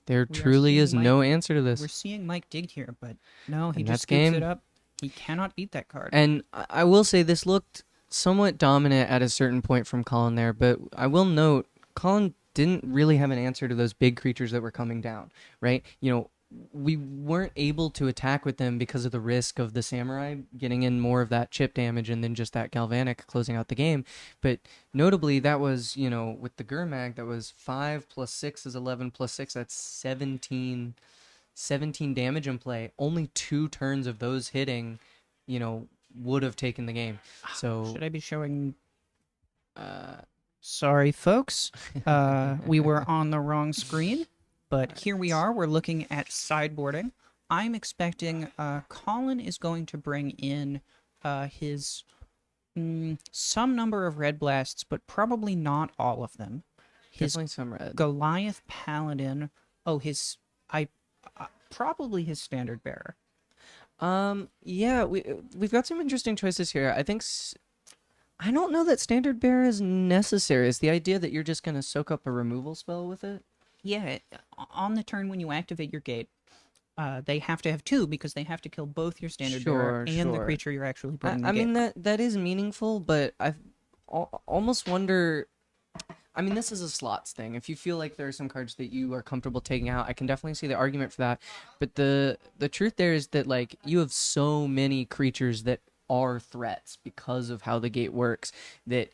there We are truly is seeing no Mike- answer to this. We're seeing Mike dig here, but no, he And just that's scoops game. it up. He cannot beat that card. And I will say this looked somewhat dominant at a certain point from Colin there, but I will note Colin didn't really have an answer to those big creatures that were coming down, right? We weren't able to attack with them because of the risk of the samurai getting in more of that chip damage and then just that galvanic closing out the game. But notably, that was, with the Gurmag, that was 5 plus 6 is 11 plus 6, that's 17 damage in play. Only 2 turns of those hitting, would have taken the game. So Should I be showing... Sorry, folks. We were on the wrong screen. But here we are. We're looking at sideboarding. I'm expecting Colin is going to bring in his some number of red blasts, but probably not all of them. His definitely some red. Goliath Paladin. Oh, probably his standard bearer. Yeah, we've got some interesting choices here. I think I don't know that standard bearer is necessary. It's the idea that you're just gonna soak up a removal spell with it. Yeah, on the turn when you activate your gate, they have to have 2 because they have to kill both your standard bearer and the creature you're actually bringing. I mean that is meaningful, but I almost wonder. I mean, this is a slots thing. If you feel like there are some cards that you are comfortable taking out, I can definitely see the argument for that. But the truth there is that like you have so many creatures that are threats because of how the gate works that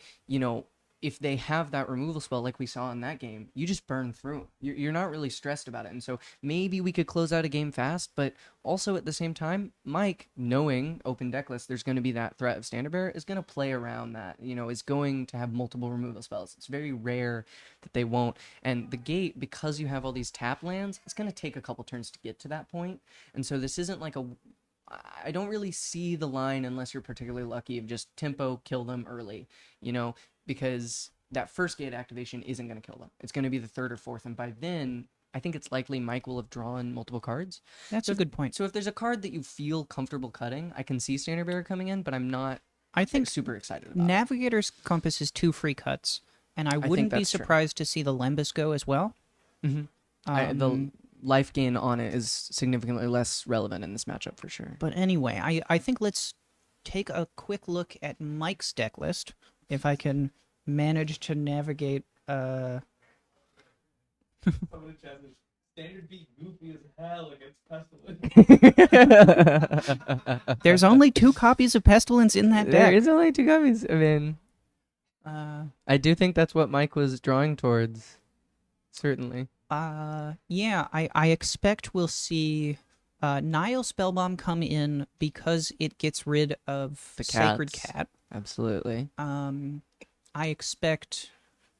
if they have that removal spell like we saw in that game, you just burn through. You're not really stressed about it. And so maybe we could close out a game fast, but also at the same time, Mike, knowing open deck list, there's going to be that threat of standard bearer, is going to play around that, is going to have multiple removal spells. It's very rare that they won't. And the gate, because you have all these tap lands, it's going to take a couple turns to get to that point. And so this isn't like I don't really see the line unless you're particularly lucky of just tempo, kill them early, because that first gate activation isn't going to kill them. It's going to be the 3rd or 4th, and by then, I think it's likely Mike will have drawn multiple cards. That's a good point. So if there's a card that you feel comfortable cutting, I can see Standard Bearer coming in, but I'm not super excited about Navigator's Compass is 2 free cuts, and I wouldn't be surprised to see the Lembus go as well. Mm-hmm. The life gain on it is significantly less relevant in this matchup for sure. But anyway, I think let's take a quick look at Mike's deck list, if I can manage to navigate. Standard beat goofy as hell against Pestilence. There's only 2 copies of Pestilence in that deck. There is only 2 copies. I mean, I do think that's what Mike was drawing towards. Certainly. Yeah, I expect we'll see Nile Spellbomb come in because it gets rid of the Sacred Cat. Absolutely. I expect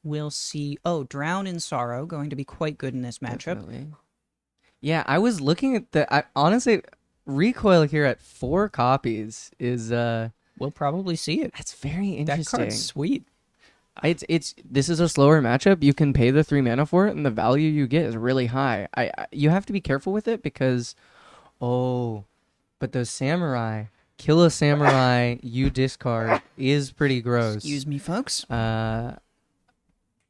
we'll see Drown in Sorrow, going to be quite good in this matchup. Definitely. Yeah, I was looking at honestly, recoil here at 4 copies is we'll probably see it. That's very interesting. That card's sweet. This is a slower matchup. You can pay the 3 mana for it, and the value you get is really high. You have to be careful with it because, but those samurai, kill a samurai, you discard is pretty gross. Excuse me, folks.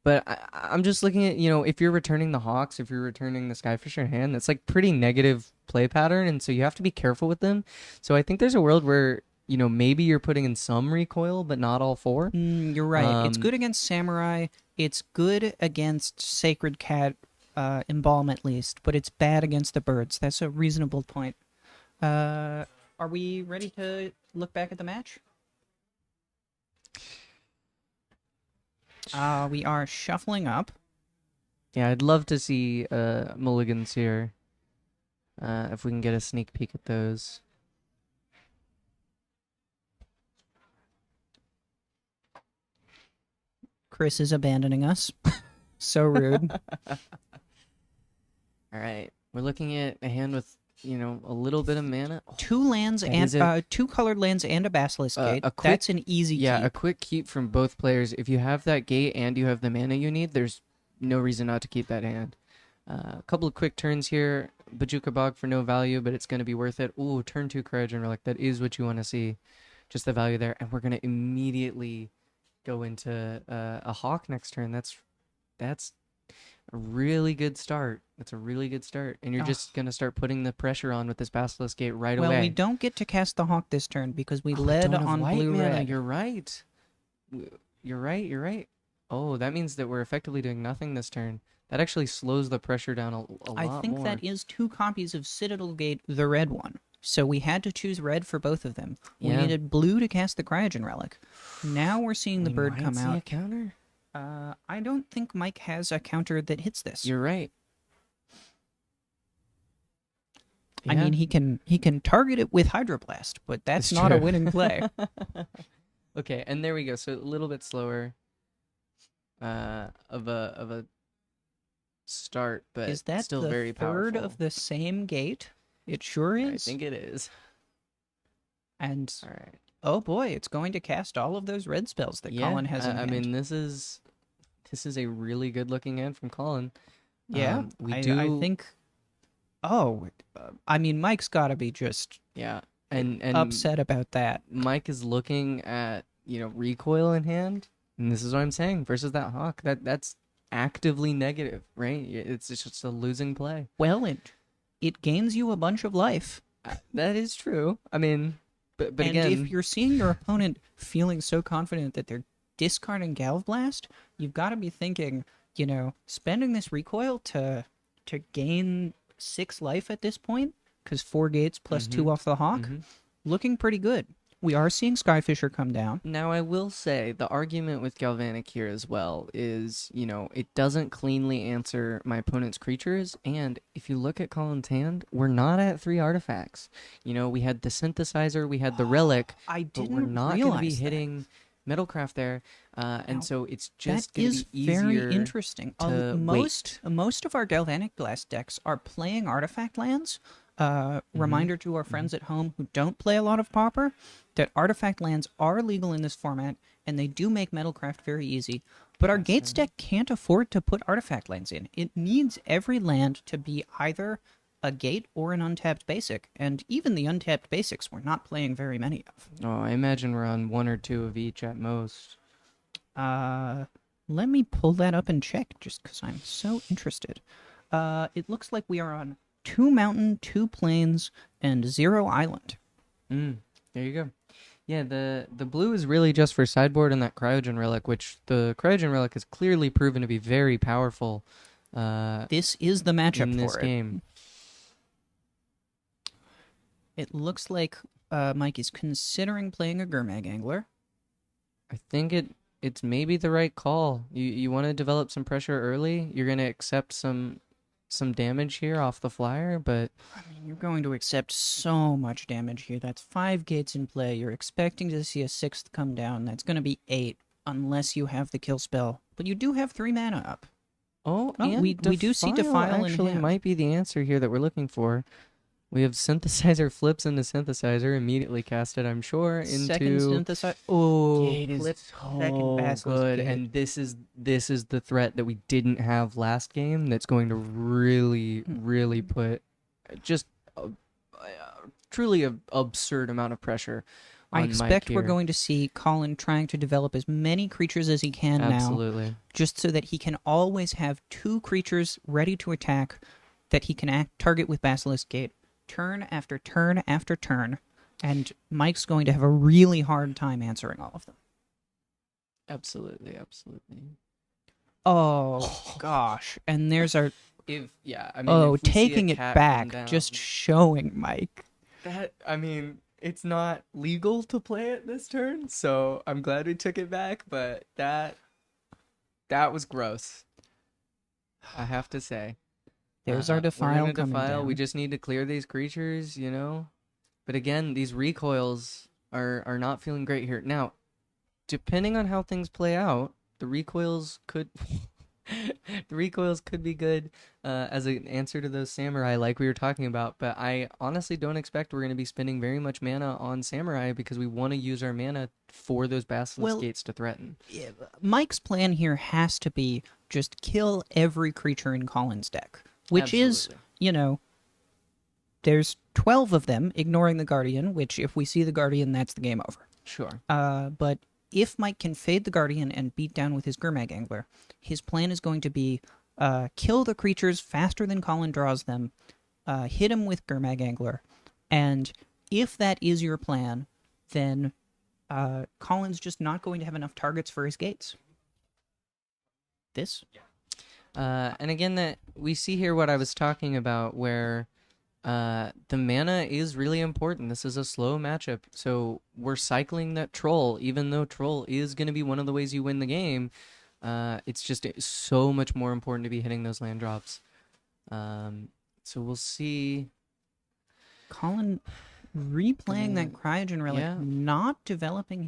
But I'm just looking at if you're returning the Hawks, if you're returning the Skyfisher hand, that's like pretty negative play pattern, and so you have to be careful with them. So I think there's a world where maybe you're putting in some recoil, but not all 4. You're right. It's good against Samurai. It's good against Sacred Cat, Embalm at least, but it's bad against the birds. That's a reasonable point. Are we ready to look back at the match? We are shuffling up. Yeah, I'd love to see mulligans here. If we can get a sneak peek at those. Chris is abandoning us. So rude. All right. We're looking at a hand with, a little bit of mana. 2 lands and 2 colored lands and a Basilisk Gate. That's an easy keep. Yeah, a quick keep from both players. If you have that gate and you have the mana you need, there's no reason not to keep that hand. A couple of quick turns here. Bajuka Bog for no value, but it's going to be worth it. Ooh, turn 2 Courage and Relic. That is what you want to see. Just the value there. And we're going to immediately go into a Hawk next turn. That's a really good start. That's a really good start. And you're just going to start putting the pressure on with this Basilisk Gate right away. Well, we don't get to cast the Hawk this turn because we led on blue-red. You're right. You're right. You're right. Oh, that means that we're effectively doing nothing this turn. That actually slows the pressure down a lot more. I think that is 2 copies of Citadel Gate, the red one. So we had to choose red for both of them. We Yeah. needed blue to cast the Cryogen Relic. Now we're seeing the We bird might come see out. a counter. I don't think Mike has a counter that hits this. You're right. I mean, he can target it with Hydroblast, but that's It's not a true. winning play. Okay, and there we go. So a little bit slower of a start, but Is that still the very third powerful. of the same gate? It sure is. I think it is. And All right. oh boy, it's going to cast all of those red spells that Colin has in I hand. mean, this is a really good looking hand from Colin. Yeah, we I think. Oh, I mean, Mike's got to be just Yeah, and upset about that. Mike is looking at recoil in hand, and this is what I'm saying versus that hawk. That's actively negative, right? It's just a losing play. Well, it gains you a bunch of life. That is true. I mean, but and again, if you're seeing your opponent feeling so confident that they're discarding Galv Blast, you've got to be thinking, spending this recoil to gain 6 life at this point, because 4 gates plus 2 off the hawk, looking pretty good. We are seeing Skyfisher come down. Now, I will say the argument with Galvanic here as well is, it doesn't cleanly answer my opponent's creatures. And if you look at Colin's hand, we're not at 3 artifacts. We had the Synthesizer, we had the Relic, I but didn't we're not going to be realize that. hitting Metalcraft there. Now, and so it's just That going is to be easier. very interesting. to Most of our Galvanic Blast decks are playing artifact lands. Reminder to our friends at home who don't play a lot of Pauper that artifact lands are legal in this format, and they do make Metalcraft very easy. But our Gates deck can't afford to put artifact lands in. It needs every land to be either a gate or an untapped basic, and even the untapped basics we're not playing very many of. Oh, I imagine we're on 1 or 2 of each at most. Let me pull that up and check, just because I'm so interested. It looks like we are on 2 mountain, 2 plains, and 0 island. There you go. Yeah, the blue is really just for sideboard and that Cryogen Relic, which the Cryogen Relic has clearly proven to be very powerful This is the matchup in this for it. game. It looks like Mike is considering playing a Gurmag Angler. I think it's maybe the right call. You want to develop some pressure early. You're going to accept some damage here off the flyer, but I mean, you're going to accept so much damage here. That's 5 gates in play. You're expecting to see a 6th come down. That's going to be 8, unless you have the kill spell. But you do have 3 mana up. and we do see Defile in actually hand. might be the answer here that we're looking for. We have Synthesizer flips into Synthesizer, immediately casted, I'm sure, into Second synthesizer. Oh, Gate is flip second so Basilisk good, Gate. and this is the threat that we didn't have last game. That's going to really put just truly an absurd amount of pressure on I Mike expect we're here. going to see Colin trying to develop as many creatures as he can now, Absolutely. just so that he can always have 2 creatures ready to attack that he can target with Basilisk Gate, turn after turn after turn, and Mike's going to have a really hard time answering all of them. Absolutely. Oh, gosh. And there's our... If we see taking a it cat back, come just down, showing Mike. it's not legal to play it this turn, so I'm glad we took it back, but that was gross. I have to say. There's our We're Defile gonna coming Defile. down. We just need to clear these creatures, But again, these recoils are not feeling great here. Now, depending on how things play out, the recoils could be good as an answer to those samurai like we were talking about, but I honestly don't expect we're going to be spending very much mana on samurai because we want to use our mana for those basilisk gates to threaten. Mike's plan here has to be just kill every creature in Colin's deck, which Absolutely. there's 12 of them, ignoring the Guardian, which if we see the Guardian, that's the game over. Sure. But if Mike can fade the Guardian and beat down with his Gurmag Angler, his plan is going to be kill the creatures faster than Colin draws them, hit him with Gurmag Angler, and if that is your plan, then Colin's just not going to have enough targets for his gates. This? And again, that we see here what I was talking about, where the mana is really important. This is a slow matchup, so we're cycling that troll. Even though troll is going to be one of the ways you win the game, it's just so much more important to be hitting those land drops. So we'll see. Colin replaying that Cryogen Relic, Yeah. not developing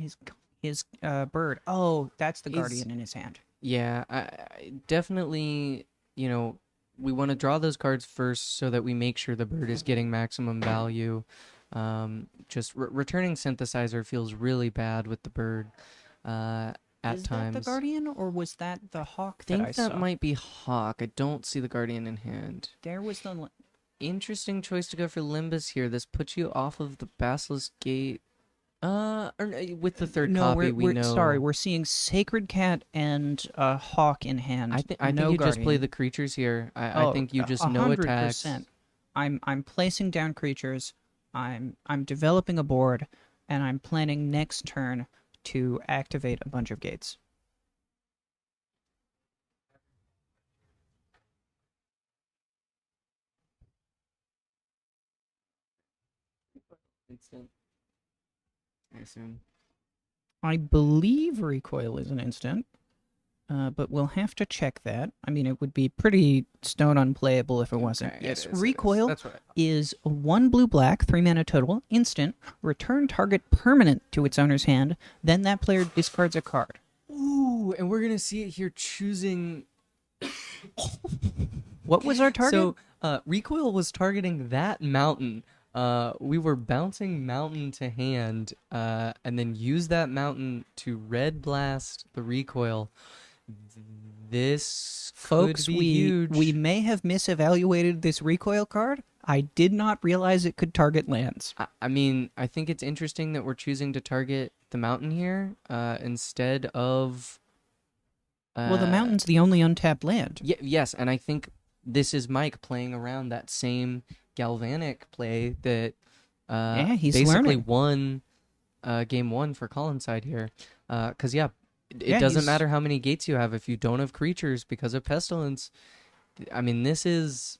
his bird. Oh, that's the Guardian in his hand. Yeah, I definitely, we want to draw those cards first so that we make sure the bird is getting maximum value. Just returning Synthesizer feels really bad with the bird at Is times. that the Guardian, or was that the Hawk I think that I saw? that might be Hawk. I don't see the Guardian in hand. There was the... Interesting choice to go for Limbus here. This puts you off of the Basilisk Gate. With the third copy, we know. Sorry, we're seeing Sacred Cat and Hawk in hand. I think you Guardian. just play the creatures here. I think you just know attacks. 100%. I'm placing down creatures. I'm developing a board, and I'm planning next turn to activate a bunch of gates. Instant, I assume. I believe recoil is an instant, but we'll have to check that. I mean, it would be pretty stone unplayable if it wasn't. Okay, Yes, it is. recoil That's right. is 1 blue-black, 3 mana total, instant, return target permanent to its owner's hand, then that player discards a card. Ooh, and we're gonna see it here choosing. What was our target? So, recoil was targeting that mountain. We were bouncing mountain to hand, and then use that mountain to red blast the recoil. This Folks, could be huge. we may have misevaluated this recoil card. I did not realize it could target lands. I mean, I think it's interesting that we're choosing to target the mountain here, instead of. Well, the mountain's the only untapped land. Yes, and I think this is Mike playing around that same galvanic play that Yeah, he's basically learning. won game 1 for Colin's side here. Because, it Yeah, doesn't he's- matter how many gates you have if you don't have creatures because of Pestilence. I mean, this is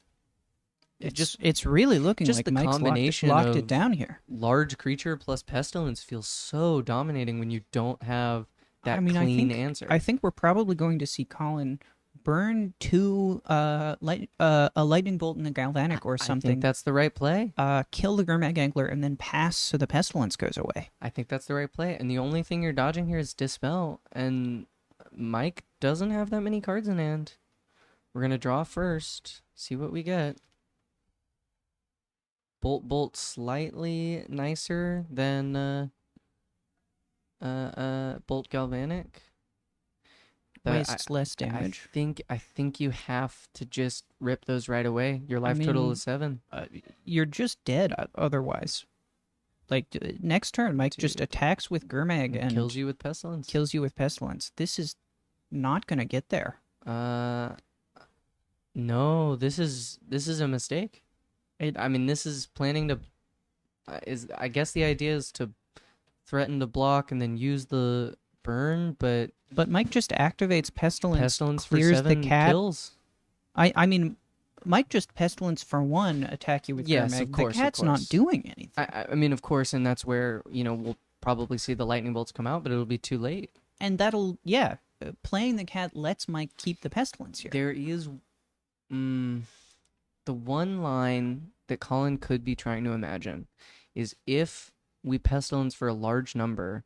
It's really looking just like the Mike's combination locked of it down here. large creature plus Pestilence feels so dominating when you don't have that clean answer. I think we're probably going to see Colin burn a lightning bolt in the galvanic or I think something. that's the right play. Kill the Gurmag Angler and then pass so the pestilence goes away. I think that's the right play. And the only thing you're dodging here is Dispel. And Mike doesn't have that many cards in hand. We're going to draw first. See what we get. Bolt slightly nicer than Bolt Galvanic. But Wastes less damage. I think you have to just rip those right away. Your life total mean, is 7. You're just dead otherwise. Like, next turn, Mike just attacks with Gurmag and kills you with Pestilence. kills you with Pestilence. This is not going to get there. No, this is a mistake. I mean, this is planning to. I guess the idea is to threaten to block and then use the burn, but Mike just activates Pestilence, for clears 7 the cat. kills. I mean, Mike just Pestilence for 1, attack you with Yes, Gurmag. of course, the of cat's not course. doing anything. I mean, of course, and that's where we'll probably see the lightning bolts come out, but it'll be too late. And that'll, playing the cat lets Mike keep the Pestilence here. There is, the one line that Colin could be trying to imagine is if we Pestilence for a large number,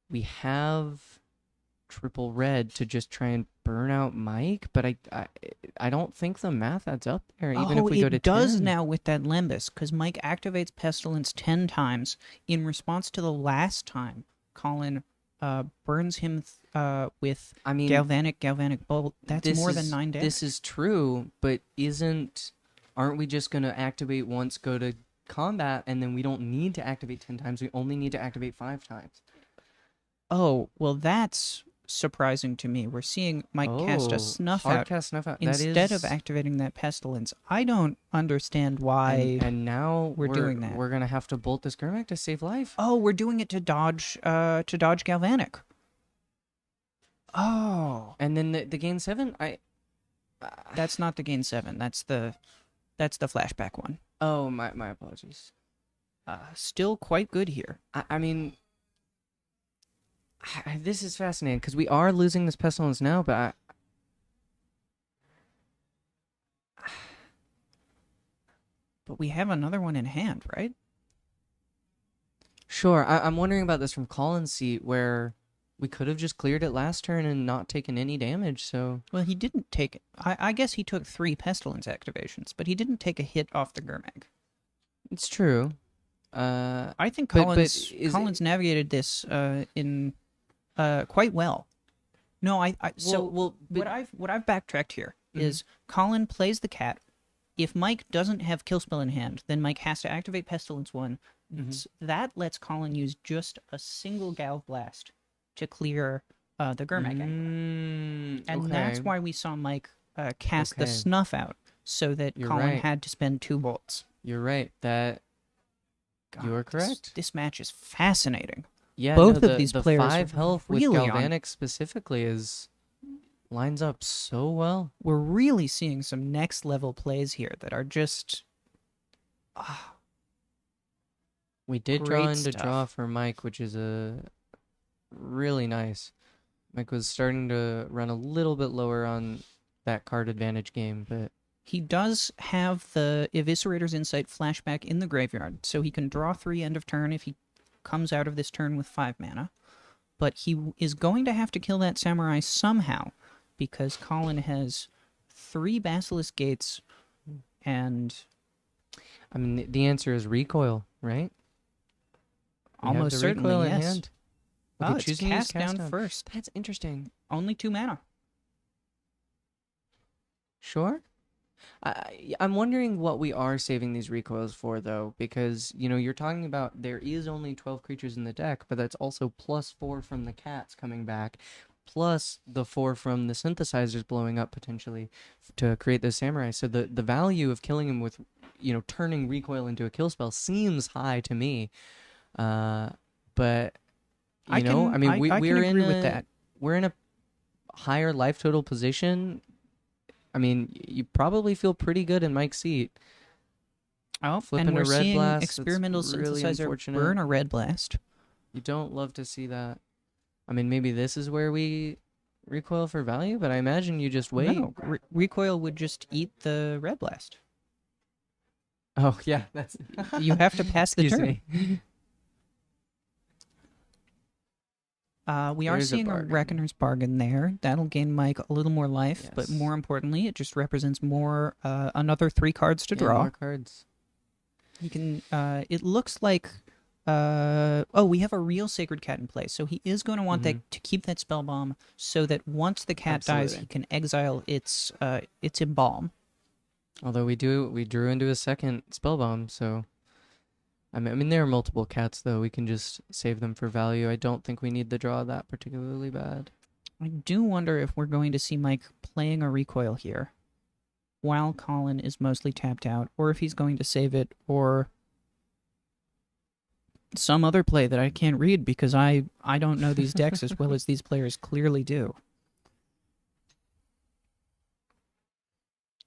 we have triple red to just try and burn out Mike, but I don't think the math adds up there, even if we go to 10. It does now with that Limbus, because Mike activates Pestilence 10 times in response to the last time Colin burns him with Galvanic Bolt. That's more than 9 damage. This is true, but aren't we just going to activate once, go to combat, and then we don't need to activate 10 times, we only need to activate 5 times? Oh, well, that's surprising to me. We're seeing Mike cast a snuff hard out cast snuff out. instead of activating that pestilence. I don't understand why. And now we're doing that. We're gonna have to bolt this Gurmak to save life. Oh, we're doing it to dodge Galvanic. Oh, And then the gain 7. that's not the gain 7. That's the flashback one. Oh, my apologies. Still quite good here. I mean, this is fascinating because we are losing this pestilence now, but But we have another one in hand, right? sure. I'm wondering about this from Colin's seat where we could have just cleared it last turn and not taken any damage. So Well, he didn't take. I guess he took 3 pestilence activations, but he didn't take a hit off the Gurmak. it's true. I think but Collins navigated this in quite well. No, what I've backtracked here is Colin plays the cat. If Mike doesn't have kill spell in hand, then Mike has to activate Pestilence 1. That lets Colin use just a single Galv Blast to clear the Gurmak angle. And that's why we saw Mike cast the Snuff out, so that Colin had to spend 2 bolts. You're right. You are correct. This match is fascinating. Yeah, both of these the players 5 health with really Galvanic specifically lines up so well. We're really seeing some next level plays here that are just We did great draw into stuff. draw for Mike, which is really nice. Mike was starting to run a little bit lower on that card advantage game, but he does have the Eviscerator's Insight flashback in the graveyard, so he can draw 3 end of turn if he comes out of this turn with 5 mana. But he is going to have to kill that Samurai somehow, because Colin has 3 Basilisk Gates, and I mean the answer is recoil, right? We have almost the certainly recoil in yes. hand. Oh, Okay, it's choosing to use cast down first. That's interesting. Only 2 mana. Sure. I'm wondering what we are saving these recoils for, though, because, you're talking about there is only 12 creatures in the deck, but that's also +4 from the cats coming back, plus the 4 from the synthesizers blowing up potentially to create the samurai. So the value of killing him with, turning recoil into a kill spell seems high to me. But, I can agree with that. We're in a higher life total position. I mean, you probably feel pretty good in Mike's seat. Oh, Flipping and we're a red seeing blast, Experimental that's really Synthesizer unfortunate. burn a red blast. You don't love to see that. I mean, maybe this is where we recoil for value, but I imagine you just wait. No, recoil would just eat the red blast. Oh, yeah, that's... You have to pass the Excuse turn. me. We are There's a seeing a bargain. Reckoner's Bargain there. That'll gain Mike a little more life, but Yes. more importantly, it just represents more another 3 cards to Yeah, draw. more cards. He can. It looks like. Oh, we have a real Sacred Cat in play, so he is going to want that to keep that spell bomb, so that once the cat dies, Absolutely. he can exile its embalm. Although we drew into a second spell bomb, so... I mean, there are multiple cats, though. We can just save them for value. I don't think we need the draw that particularly bad. I do wonder if we're going to see Mike playing a recoil here, while Colin is mostly tapped out, or if he's going to save it, or some other play that I can't read because I don't know these decks as well as these players clearly do.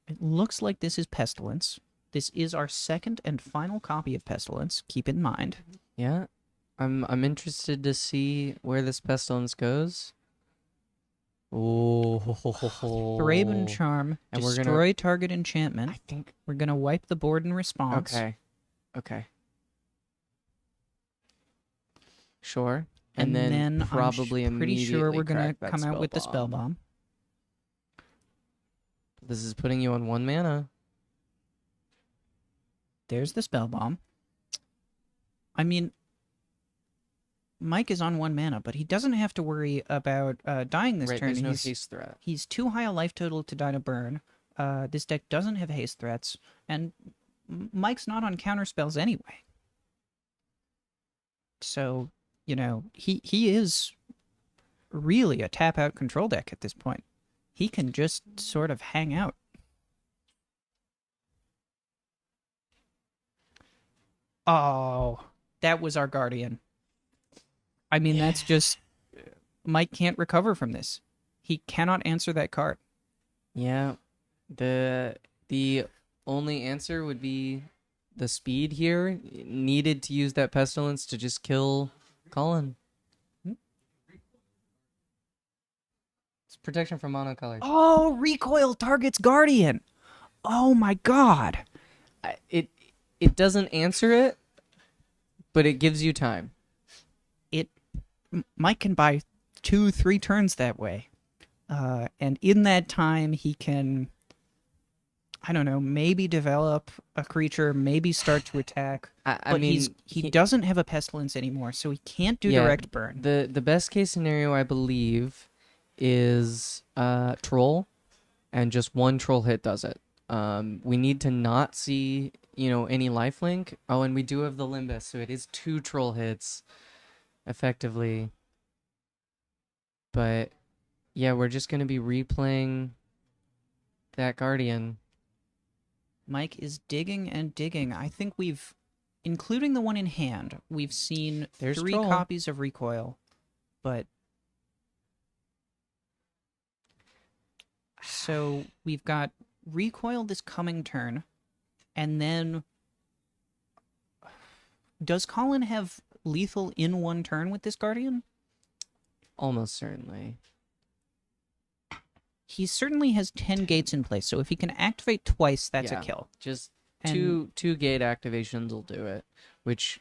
It looks like this is Pestilence. This is our second and final copy of Pestilence. Keep it in mind. Yeah, I'm interested to see where this pestilence goes. Oh, Thraben Charm, And we're destroy target enchantment. I think. We're gonna wipe the board in response. Okay. Sure. And then probably I'm pretty sure immediately we're gonna crack that come out spell with the spell bomb. This is putting you on 1 mana. There's the spell bomb. I mean, Mike is on 1 mana, but he doesn't have to worry about dying this Right, turn. there's no haste threat. He's too high a life total to die to burn. This deck doesn't have haste threats, and Mike's not on counter spells anyway. So, he is really a tap-out control deck at this point. He can just sort of hang out. Oh, that was our Guardian. I mean, that's just... Mike can't recover from this. He cannot answer that card. Yeah. The only answer would be the speed here. Needed to use that Pestilence to just kill Colin. It's protection from monocolor. Oh, recoil targets Guardian. Oh my god. It doesn't answer it, but it gives you time. Mike can buy 2-3 turns that way. And in that time, he can, I don't know, maybe develop a creature, maybe start to attack. I mean, he doesn't have a Pestilence anymore, so he can't do direct burn. The best case scenario, I believe, is Troll, and just one Troll hit does it. We need to not see, any lifelink. Oh, and we do have the Limbus, so it is 2 Troll hits, effectively. But yeah, we're just gonna be replaying that Guardian. Mike is digging and digging. I think including the one in hand, we've seen There's 3 Troll. copies of recoil, but so we've got recoil this coming turn, and then does Colin have lethal in one turn with this Guardian? Almost certainly. He certainly has 10 gates in place, so if he can activate twice, that's Yeah. a kill. Just And- two gate activations will do it, which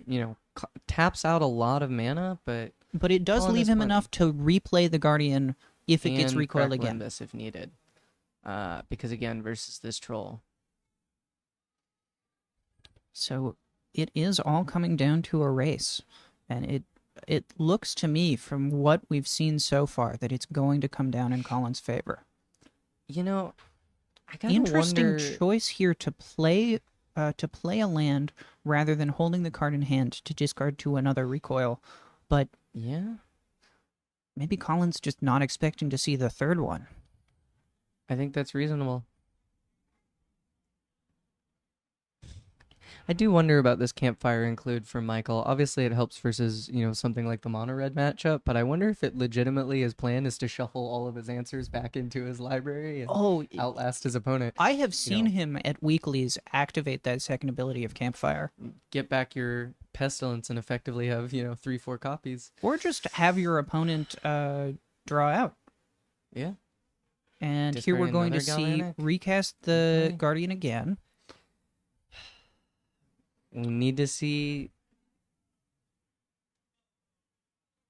taps out a lot of mana, but But it does Colin leave has him plenty. enough to replay the Guardian if it gets and recoil crack again. Limbus if needed. Because again, versus this Troll. So it is all coming down to a race, and it looks to me from what we've seen so far that it's going to come down in Colin's favor. I gotta Interesting wonder. choice here to play a land rather than holding the card in hand to discard to another recoil, but Yeah, maybe Colin's just not expecting to see the third one. I think that's reasonable. I do wonder about this campfire include for Michael. Obviously, it helps versus something like the mono red matchup, but I wonder if it legitimately his plan is to shuffle all of his answers back into his library and Oh, outlast his opponent. I have seen know. him at weeklies activate that second ability of Campfire. Get back your pestilence and effectively have 3-4 copies. Or just have your opponent draw out. Yeah. And here we're Discarding going to another see Galvanic. recast the Okay. Guardian again. We need to see.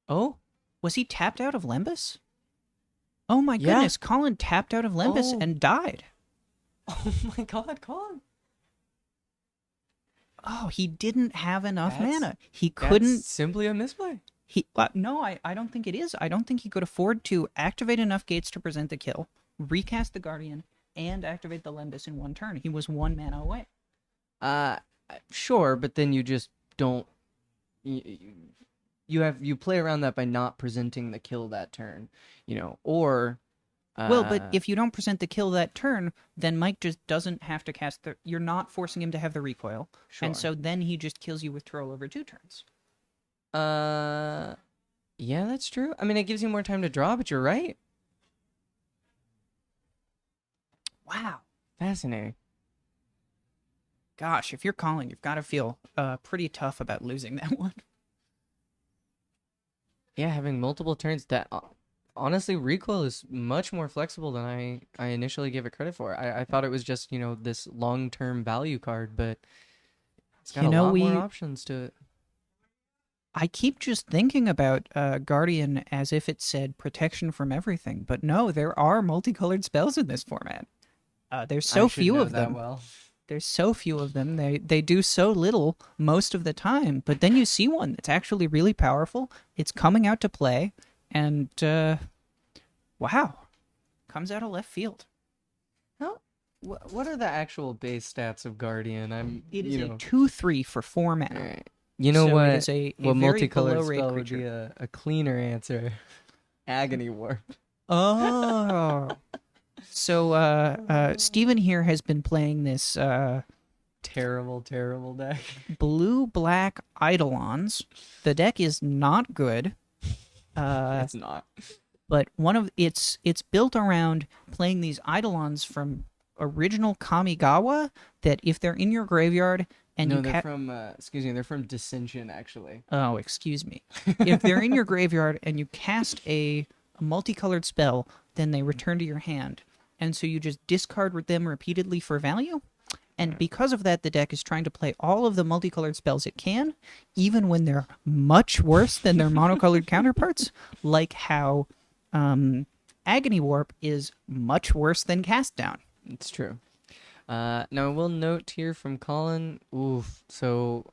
Oh, Was he tapped out of Lembus? Oh my Yeah. goodness, Colin tapped out of Lembus Oh. and died. oh my God, Colin! Oh, he didn't have enough That's- mana. He That's couldn't. simply a misplay. No, I don't think it is. I don't think he could afford to activate enough gates to present the kill, recast the Guardian, and activate the Lembus in one turn. He was 1 mana away. Sure, but then you just don't. You play around that by not presenting the kill that turn, or. Well, but if you don't present the kill that turn, then Mike just doesn't have to cast the... You're not forcing him to have the recoil. And Sure. so then he just kills you with Troll over 2 turns. Yeah, that's true. I mean, it gives you more time to draw, but you're right. Wow. Fascinating. Gosh, if you're calling, you've got to feel pretty tough about losing that one. Yeah, having multiple turns. That honestly, recoil is much more flexible than I initially gave it credit for. I thought it was just this long-term value card, but it's got a lot more options to it. I keep just thinking about Guardian as if it said protection from everything, but no, there are multicolored spells in this format. There's so few of them. Well. There's so few of them. They do so little most of the time, but then you see one that's actually really powerful. It's coming out to play, and wow, comes out of left field. What are the actual base stats of Guardian? It is a 2/3 for 4 mana. Alright. You know So what? it is a What very multicolored below rate spell would be creature. a cleaner answer? Agony Warp. Oh. So Steven here has been playing this Terrible deck. blue-black Eidolons. The deck is not good. It's not. But it's built around playing these Eidolons from original Kamigawa that if they're in your graveyard and No, you they're from they're from Dissension actually. Oh, excuse me. If they're in your graveyard and you cast a multicolored spell, then they return to your hand. And so you just discard them repeatedly for value. And because of that, the deck is trying to play all of the multicolored spells it can, even when they're much worse than their monocolored counterparts, like how Agony Warp is much worse than Cast Down. It's true. Now I will note here from Colin. So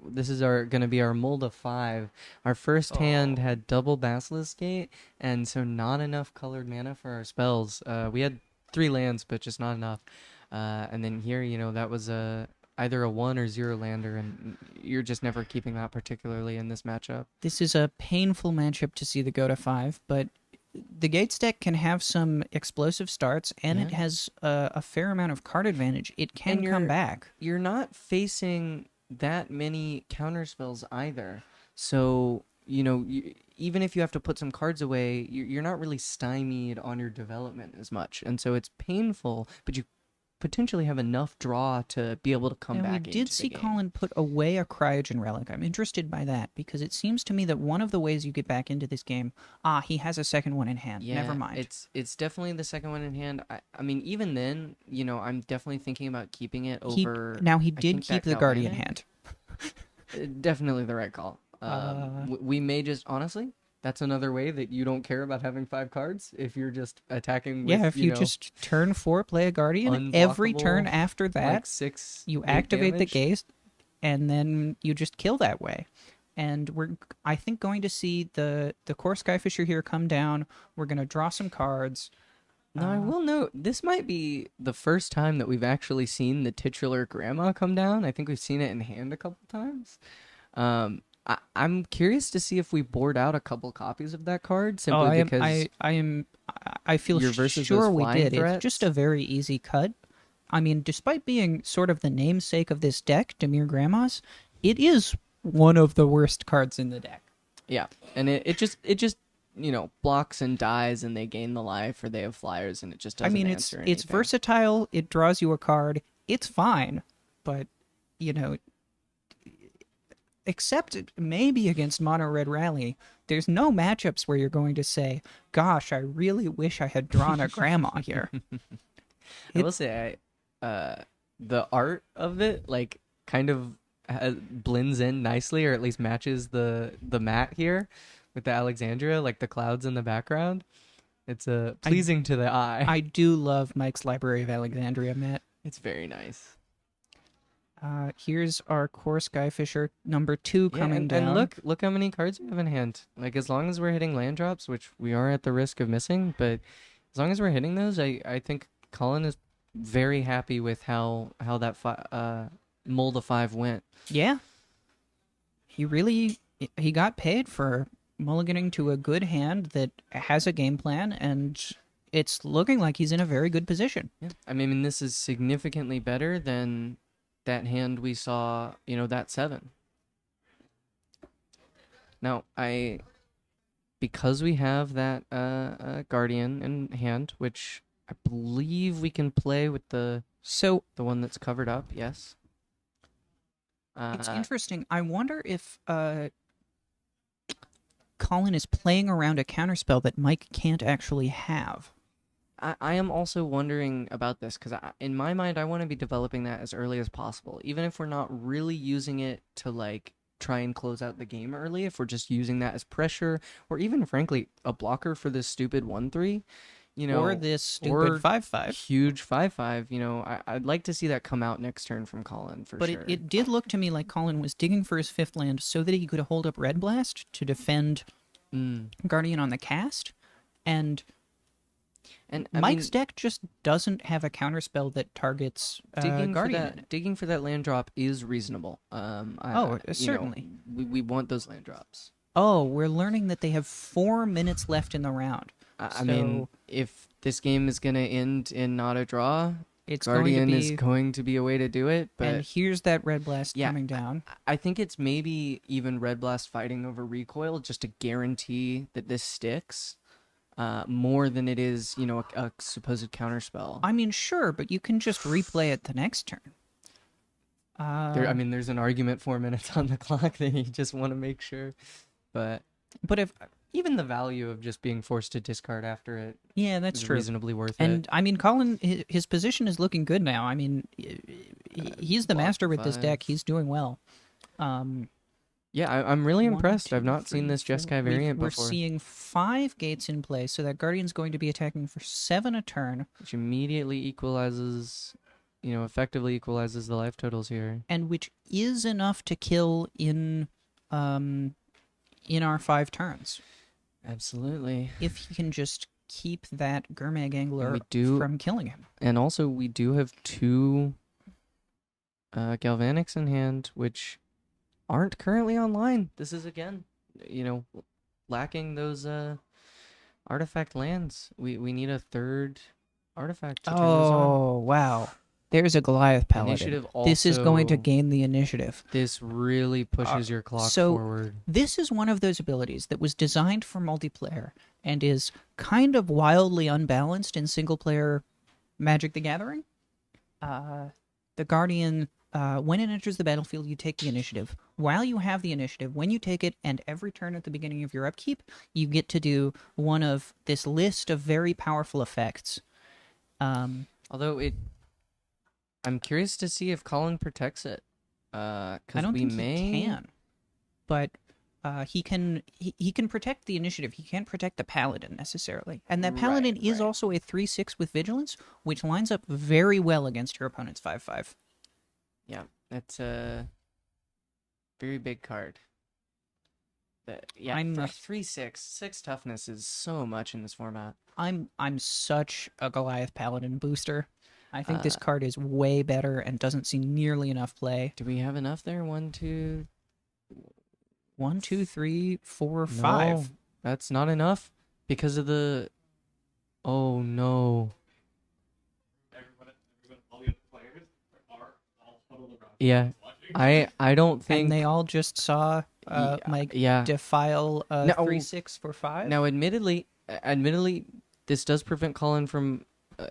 this is gonna be our mold of 5. Our first hand had double Basilisk Gate, and so not enough colored mana for our spells. We had 3 lands, but just not enough. And then here, that was either a 1 or 0 lander, and you're just never keeping that particularly in this matchup. This is a painful matchup to see the go to 5, but the Gates deck can have some explosive starts, and it has a fair amount of card advantage. It can come back. You're not facing that many counter spells either. So, even if you have to put some cards away, you're not really stymied on your development as much. And so it's painful, but you potentially have enough draw to be able to come back into the game. We did see Colin put away a Cryogen Relic. I'm interested by that because it seems to me that one of the ways you get back into this game, he has a second one in hand. Yeah, never mind. It's definitely the second one in hand. I mean, even then, I'm definitely thinking about keeping it over. He did keep the Guardian hand. Definitely the right call. We may just, honestly, that's another way that you don't care about having 5 cards if you're just attacking with, if you just turn 4, play a Guardian, every turn after that, like 6, you activate the damage. Gaze, and then you just kill that way. And we're, I think, going to see the Core Skyfisher here come down. We're going to draw some cards. Now, I will note, this might be the first time that we've actually seen the titular Grandma come down. I think we've seen it in hand a couple times. I'm curious to see if we board out a couple copies of that card simply because I feel sure we did. Threats. It's just a very easy cut. I mean, despite being sort of the namesake of this deck, Dimir Grandmas, it is one of the worst cards in the deck. Yeah, and it just blocks and dies, and they gain the life, or they have flyers, and it just doesn't answer anything. It's versatile. It draws you a card. It's fine, but except maybe against Mono Red Rally, there's no matchups where you're going to say, "Gosh, I really wish I had drawn a Grandma here." I will say, the art of it kind of blends in nicely, or at least matches the mat here with the Alexandria, like the clouds in the background. It's pleasing to the eye. I do love Mike's Library of Alexandria mat. It's very nice. Here's our Core Skyfisher number 2 coming down. And look how many cards we have in hand. Like, as long as we're hitting land drops, which we are at the risk of missing, but as long as we're hitting those, I think Colin is very happy with how that mold of 5 went. Yeah. He got paid for mulliganing to a good hand that has a game plan, and it's looking like he's in a very good position. Yeah. I mean, this is significantly better than that hand we saw, that 7. Now, because we have that Guardian in hand, which I believe we can play with the one that's covered up, yes. It's interesting. I wonder if Colin is playing around a counterspell that Mike can't actually have. I am also wondering about this, because in my mind, I want to be developing that as early as possible. Even if we're not really using it to, try and close out the game early, if we're just using that as pressure, or even, frankly, a blocker for this stupid 1/3, or this stupid 5/5. Huge 5/5, I'd like to see that come out next turn from Colin, for sure. But it did look to me like Colin was digging for his 5th land so that he could hold up Red Blast to defend Guardian on the cast, and Mike's deck just doesn't have a counterspell that targets Guardian. Digging for that land drop is reasonable. Certainly. We want those land drops. Oh, we're learning that they have 4 minutes left in the round. I mean, if this game is going to end in not a draw, It's Guardian going to is be, going to be a way to do it. But and here's that Red Blast Yeah, coming down. I think it's maybe even Red Blast fighting over recoil just to guarantee that this sticks more than it is, a supposed counterspell. I mean, sure, but you can just replay it the next turn. There's an argument 4 minutes on the clock that you just want to make sure. But if even the value of just being forced to discard after it yeah, that's is true. reasonably worth And it. I mean, Colin, his position is looking good now. I mean, he's the Block master with this 5. deck. He's doing well. Yeah, I'm really One, impressed. two, I've not seen three, this four. Jeskai variant We're before, seeing 5 gates in play, so that Guardian's going to be attacking for 7 a turn, which immediately equalizes, effectively equalizes the life totals here. and which is enough to kill in our 5 turns. Absolutely. If he can just keep that Gurmag Angler We do- from killing him. And also, we do have 2 Galvanics in hand, which aren't currently online. This is, again, lacking those artifact lands. We need a 3rd artifact to turn those on. Oh, wow. There's a Goliath Paladin. Initiative This is going to also- gain the initiative. This really pushes your clock so- forward. This is one of those abilities that was designed for multiplayer and is kind of wildly unbalanced in single-player Magic the Gathering. The Guardian, when it enters the battlefield, you take the initiative. While you have the initiative, when you take it, and every turn at the beginning of your upkeep, you get to do one of this list of very powerful effects. Although I'm curious to see if Colin protects it. I Because don't we think may. he can, but he can protect the initiative. He can't protect the paladin necessarily, and that paladin is also a 3/6 with vigilance, which lines up very well against your opponent's 5/5. Yeah, that's a very big card. I'm for a- 3/6. 6 toughness is so much in this format. I'm such a Goliath paladin booster. I think this Uh, card is way better and doesn't see nearly enough play. Do we have enough there? 1, 2. 1, 2, 3, 4, No, 5. that's not enough because of the. Oh no. Yeah, I don't think. And they all just saw Mike yeah. defile No. 3/6 for 5. Now, admittedly, this does prevent Colin from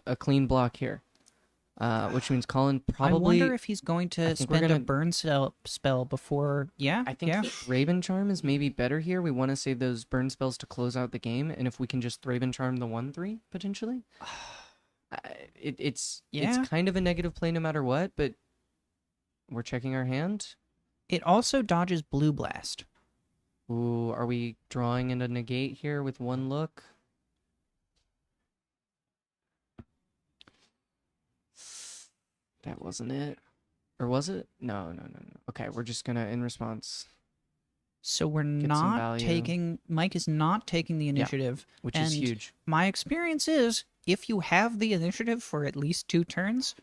a clean block here, which means Colin probably. I wonder if he's going to think we're spend a gonna- burn spell before. Yeah, I think yeah. Thraben Charm is maybe better here. We want to save those burn spells to close out the game, and if we can just Thraben Charm the 1/3 potentially, it's Yeah. kind of a negative play no matter what. But we're checking our hand. It also dodges Blue Blast. Ooh, are we drawing into negate here with 1 look? That wasn't it. Or was it? No. Okay, we're just gonna, in response, So we're some not value. taking. Mike is not taking the initiative. which is And huge. My experience is if you have the initiative for at least 2 turns,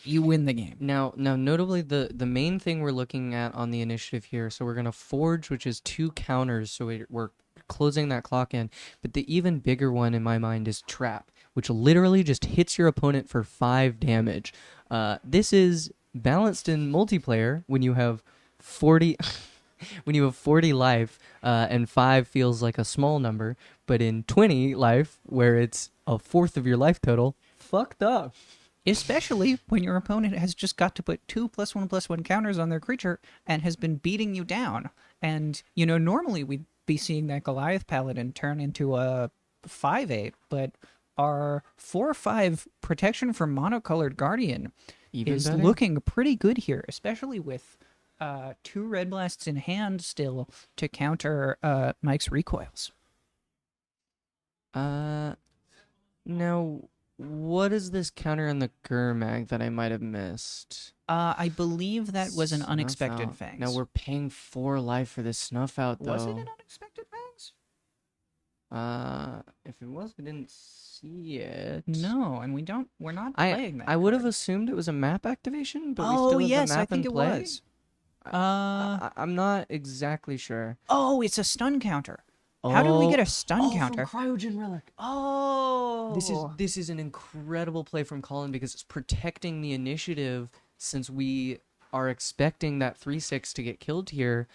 you win the game. Now, notably, the main thing we're looking at on the initiative here, so we're going to forge, which is 2 counters, so we're closing that clock in. But the even bigger one in my mind is trap, which literally just hits your opponent for 5 damage. This is balanced in multiplayer when you have 40... when you have 40 life and 5 feels like a small number, but in 20 life, where it's a fourth of your life total, fucked up. Especially when your opponent has just got to put 2+1/+1 counters on their creature and has been beating you down. And, normally we'd be seeing that Goliath Paladin turn into a 5/8, but our 4/5 protection from monocolored Guardian Even is better? looking pretty good here, especially with 2 Red Blasts in hand still to counter Mike's recoils. Now, what is this counter on the Gurmag that I might have missed? I believe that was an Snuff unexpected out. Fangs. Now we're paying 4 life for this snuff out, though. Was it an unexpected Fangs? If it was, we didn't see it. No, and we're not playing that. I would have card. assumed it was a map activation, but we Oh still have yes, the map I think in it play. was. I'm not exactly sure. Oh, it's a stun counter. How did we get a stun counter? From Cryogen Relic. Oh, This is an incredible play from Colin because it's protecting the initiative since we are expecting that 3/6 to get killed here.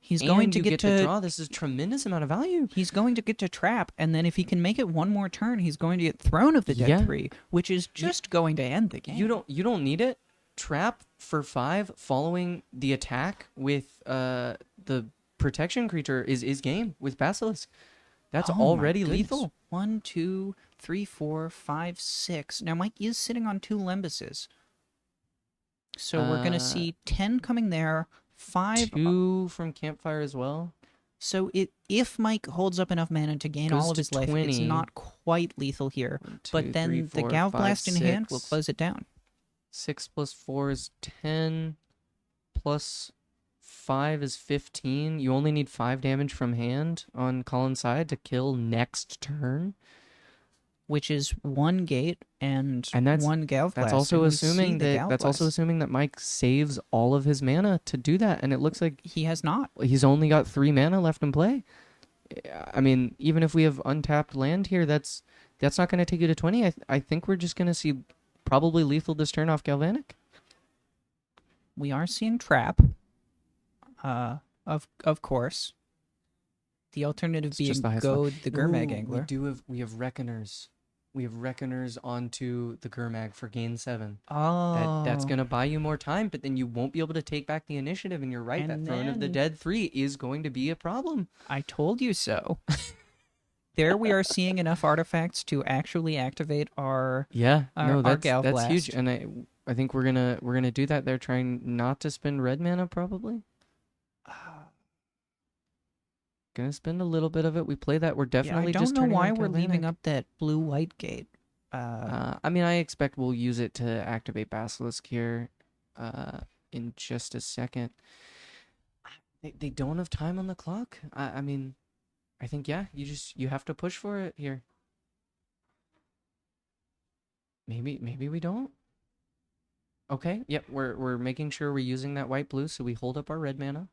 he's going to get to draw. This is a tremendous amount of value. He's going to get to trap, and then if he can make it one more turn, he's going to get Throne of the Dead Yeah. 3, which is just going to end the game. You don't need it. Trap for 5 following the attack with the protection creature is game with Basilisk. That's Oh my already goodness. lethal. 1, 2, 3, 4, 5, 6. Now Mike is sitting on 2 Limbuses. So we're going to see 10 coming there, 5 2 from Campfire as well. So if Mike holds up enough mana to gain Goes all of to his life, it's 20. not quite lethal here. 1, 2, But then 3, the 4, Galv 5, Blast in hand 6. will close it down. 6 plus 4 is 10. Plus 5 is 15. You only need 5 damage from hand on Colin's side to kill next turn. Which is 1 gate and that's 1 Galv Blast. That's also and we see assuming the that Galv that's also Blast. assuming that Mike saves all of his mana to do that, and it looks like He has not. he's only got 3 mana left in play. I mean, even if we have untapped land here, that's not going to take you to 20. I think we're just going to see probably lethal this turn off Galvanic. We are seeing Trap. Of course. The alternative It's being just the highest one. Goad the Gurmag Ooh, Angler. We have Reckoners. We have Reckoners onto the Gurmag for gain 7. Oh. That's going to buy you more time, but then you won't be able to take back the initiative, and you're right, And that Throne of the then- Dead 3 is going to be a problem. I told you so. There we are seeing enough artifacts to actually activate our... Yeah, Our Galv that's huge, Blast. and I think we're gonna do that. They're trying not to spend red mana, probably. Gonna spend a little bit of it. We play that. We're definitely I just don't know turning why on we're leaving Galvanic. up that blue-white gate. I mean, I expect we'll use it to activate Basilisk here, in just a second. They don't have time on the clock. I mean, I think you have to push for it here. Maybe we don't. Okay, yep, we're making sure we're using that white blue, so we hold up our red mana.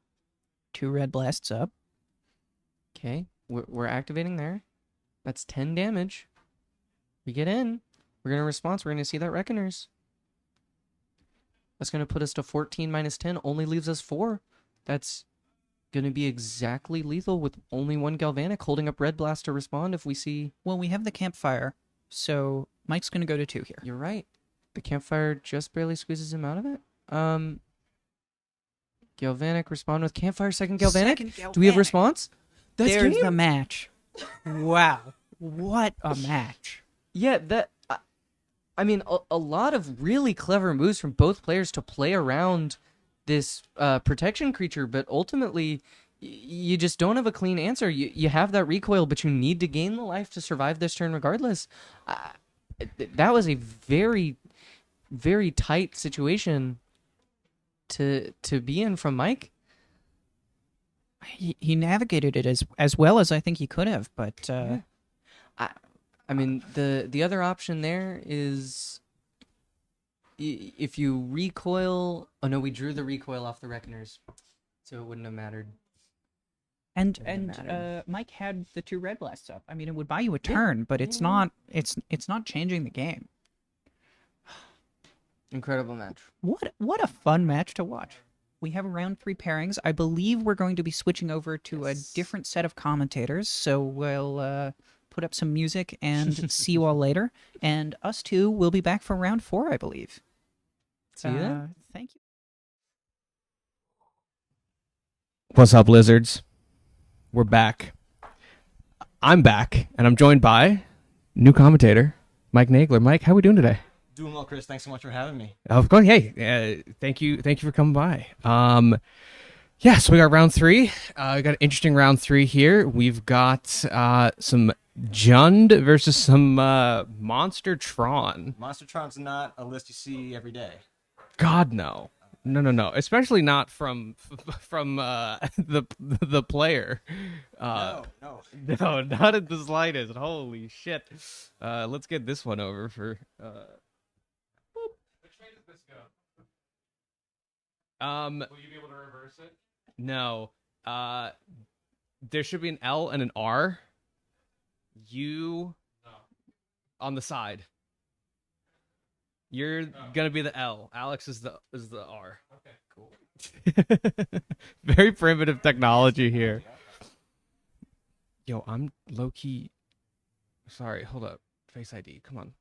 2 red blasts up. Okay, we're activating there. That's 10 damage. We get in. We're gonna response. We're gonna see that Reckoners. That's gonna put us to 14 minus 10. Only leaves us 4. That's gonna be exactly lethal with only 1 Galvanic holding up Red Blast to respond if we see. Well, we have the campfire, so Mike's going to go to 2 here. You're right. The Campfire just barely squeezes him out of it. Galvanic respond with Campfire. Second Galvanic. Do we have response? That's There's game. the match. Wow. What a match. Yeah, I mean, a lot of really clever moves from both players to play around this protection creature, but ultimately, you just don't have a clean answer. You have that recoil, but you need to gain the life to survive this turn regardless. That was a very, very tight situation to be in from Mike. He navigated it as well as I think he could have, but I mean, the other option there is if you recoil. Oh no, we drew the recoil off the Reckoners, so it wouldn't have mattered. And Mike had the 2 red blasts up. I mean, it would buy you a turn, but it's not changing the game. Incredible match. What a fun match to watch. We have round 3 pairings. I believe we're going to be switching over to a different set of commentators, so we'll put up some music and see you all later. And us two will be back for round 4, I believe. See you then. Thank you. What's up, lizards? We're back. I'm back, and I'm joined by new commentator, Mike Nagler. Mike, how are we doing today? Doing well, Chris. Thanks so much for having me. Of course. Hey, thank you for coming by. Yeah, so we got round 3. We got an interesting round 3 here. We've got some Jund versus some Monster Tron. Monster Tron's not a list you see every day. God, no. No. Especially not from the player. No. No, not in the slightest. Holy shit. Let's get this one over for. Will you be able to reverse it? No. There should be an L and an R. You on the side. You're gonna be the L. Alex is the R. Okay, cool. Very primitive technology here. Yo, I'm low key. Sorry, hold up. Face ID. Come on.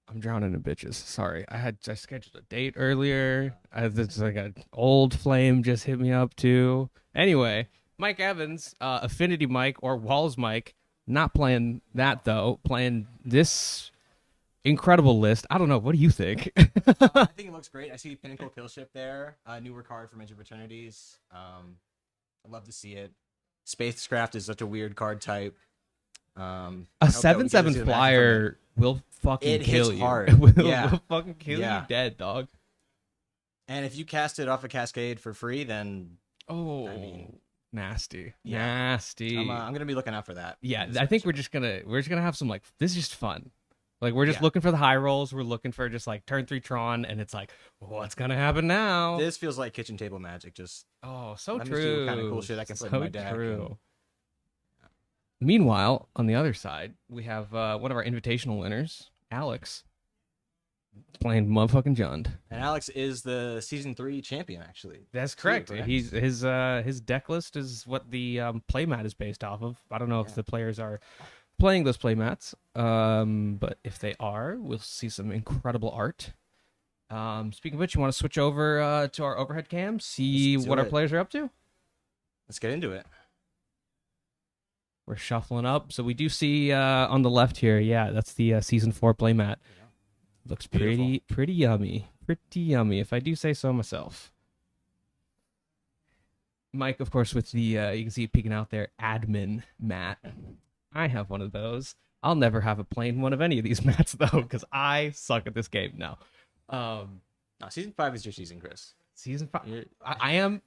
I'm drowning in bitches. Sorry, I scheduled a date earlier. It's like an old flame just hit me up too. Anyway, Mike Evans, Affinity Mike or Walls Mike, not playing that though. Playing this incredible list. I don't know. What do you think? I think it looks great. I see Pinnacle Killship there. Newer card from Age of Eternities. I'd love to see it. Spacecraft is such a weird card type. A 7/7 flyer will fucking kill hits you. hard. will Yeah. fucking kill you dead, dog. And if you cast it off a Cascade for free, then Oh, I mean, nasty, yeah. nasty. I'm gonna be looking out for that. Yeah, I think we're just gonna have some like this is just fun. Like we're just Yeah. looking for the high rolls. We're looking for just like turn 3 Tron, and it's like what's gonna happen now? This feels like kitchen table magic. Just So let me see true. what kind of cool shit I can put so in my deck. True. Meanwhile, on the other side, we have one of our invitational winners, Alex, playing motherfucking Jund. And Alex is the season 3 champion, actually. That's correct. correct. He's his deck list is what the playmat is based off of. I don't know if the players are playing those playmats, but if they are, we'll see some incredible art. Speaking of which, you want to switch over to our overhead cam, see Let's do what our it. players are up to? Let's get into it. We're shuffling up, so we do see on the left here. Yeah, that's the season 4 playmat. Looks Beautiful. pretty yummy, if I do say so myself. Mike, of course, with the you can see it peeking out there, admin mat. I have one of those. I'll never have a plain one of any of these mats though, because I suck at this game now. No, season 5 is your season, Chris. Season 5, You're- I am,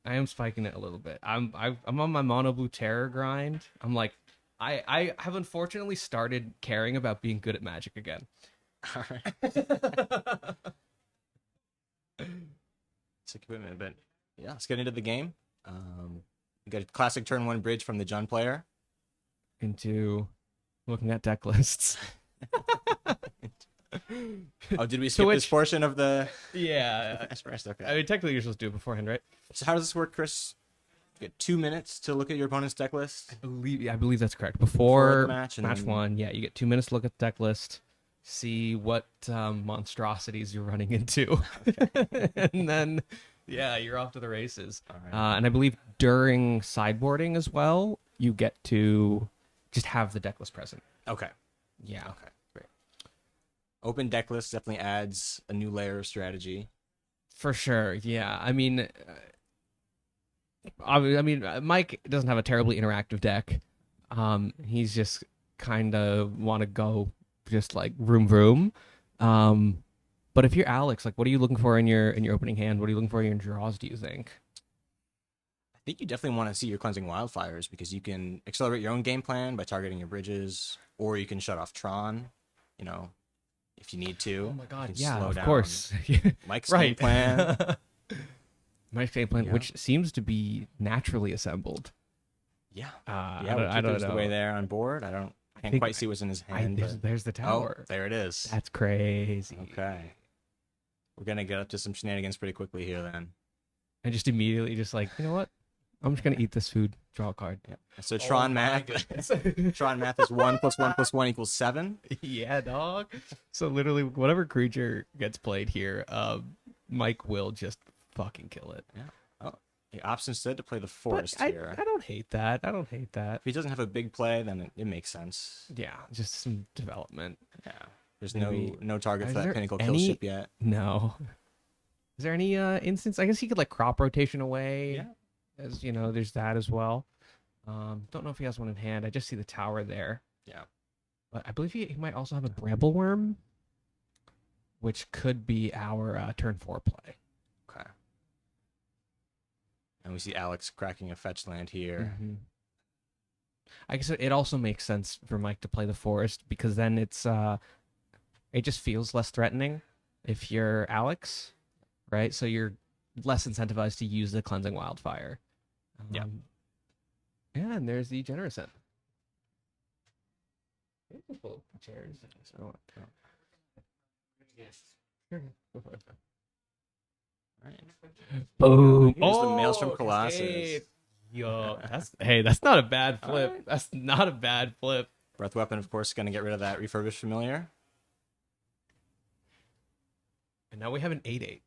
I am spiking it a little bit. I'm on my mono blue terror grind. I'm like, I have unfortunately started caring about being good at Magic again. All right. It's a commitment, but yeah, let's get into the game. We got a classic turn 1 bridge from the Jund player. Into looking at deck lists. Oh, did we skip this portion of the Yeah. Express? Okay. I mean, technically, you're supposed to do it beforehand, right? So how does this work, Chris? You get 2 minutes to look at your opponent's deck list. I believe that's correct. Before Before the match, and match then- 1, yeah, you get 2 minutes to look at the deck list, see what monstrosities you're running into, and then you're off to the races. All right. And I believe during sideboarding as well, you get to just have the deck list present. Okay. Yeah. Okay. Great. Open deck list definitely adds a new layer of strategy. For sure, yeah. I mean, Mike doesn't have a terribly interactive deck. He's just kind of want to go just like vroom vroom. But if you're Alex, like, what are you looking for in your opening hand? What are you looking for in your draws? Do you think? I think you definitely want to see your cleansing wildfires because you can accelerate your own game plan by targeting your bridges, or you can shut off Tron. If you need to. Oh my god! You can Yeah, slow of down course. Mike's Right. game plan. Mike's game plan, Yeah. which seems to be naturally assembled. Yeah. I I don't the know. way there on board. I can't think- quite see what's in his hand. There's the tower. Oh, there it is. That's crazy. Okay. We're gonna get up to some shenanigans pretty quickly here then. And just immediately, just like, you know what? I'm just gonna eat this food. Draw a card. Yeah. So Tron math. Tron math is 1 + 1 + 1 = 7. Yeah, dog. So literally, whatever creature gets played here, Mike will just fucking kill it. He opts instead to play the But forest here. I don't hate that. If he doesn't have a big play, then it makes sense. Yeah, just some development. Yeah. There's Maybe- no target Is for that there Pinnacle any- Killship yet. No. Is there any instance? I guess he could like crop rotation away. Yeah. As you know, there's that as well. Don't know if he has one in hand. I just see the tower there. Yeah. But I believe he might also have a Bramble Worm, which could be our turn 4 play. Okay. And we see Alex cracking a fetch land here. Mhm. I guess it also makes sense for Mike to play the forest because then it just feels less threatening. if you're Alex, right? So you're less incentivized to use the Cleansing Wildfire. Yeah. Yeah, and there's the Generous End. Chairs. So, boom. Here's the Maelstrom Colossus. Escape. Yo, that's not a bad flip. Alright. That's not a bad flip. Breath Weapon, of course, going to get rid of that refurbished familiar. And now we have an 8/8.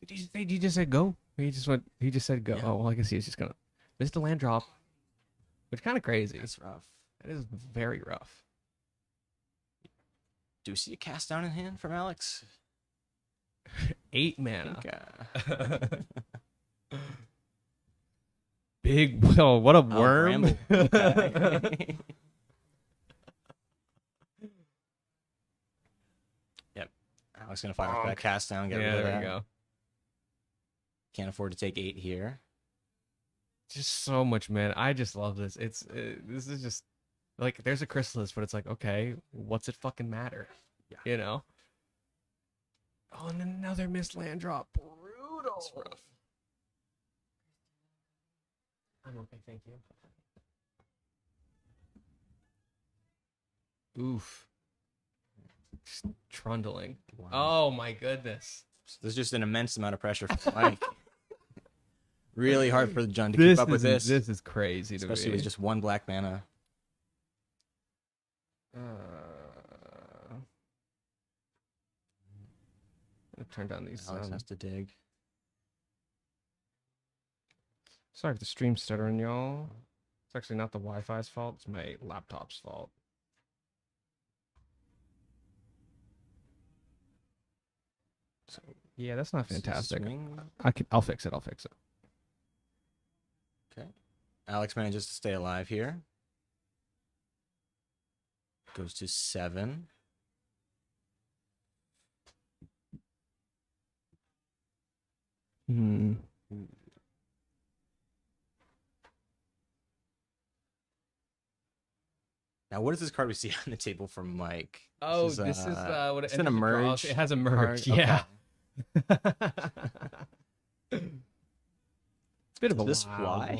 Did he just said go? He just went. He just said go. Yeah. Oh well, I guess he's just gonna miss the land drop, which kind of crazy. That's rough. That is very rough. Do you see a cast down in hand from Alex? 8 I mana. think, Big. Well, what a worm. Bramble. Okay. Yep. Alex going to fire off that cast down. Get rid Yeah, of there that. you go. Can't afford to take 8 here. Just so much, man. I just love this. This is just like there's a Chrysalis, but it's like, okay, what's it fucking matter? Yeah. You know. Oh, and another missed land drop. Brutal. That's rough. I'm okay, thank you. Oof. Just trundling. Wow. Oh my goodness. So there's just an immense amount of pressure for Mike. Really hard for John to keep up with this. This is crazy to Especially me. with just 1 black mana. Turn down these. Alex has to dig. Sorry if the stream's stuttering, y'all. It's actually not the Wi-Fi's fault. It's my laptop's fault. So yeah, that's not fantastic. Swing. I'll fix it. I'll fix it. Okay. Alex manages to stay alive here. Goes to 7. Hmm. Now, what is this card we see on the table from Mike? Oh, this is what it's it an emerge. It has a merge. card? Yeah. Okay. It's a bit of a Does this wild fly?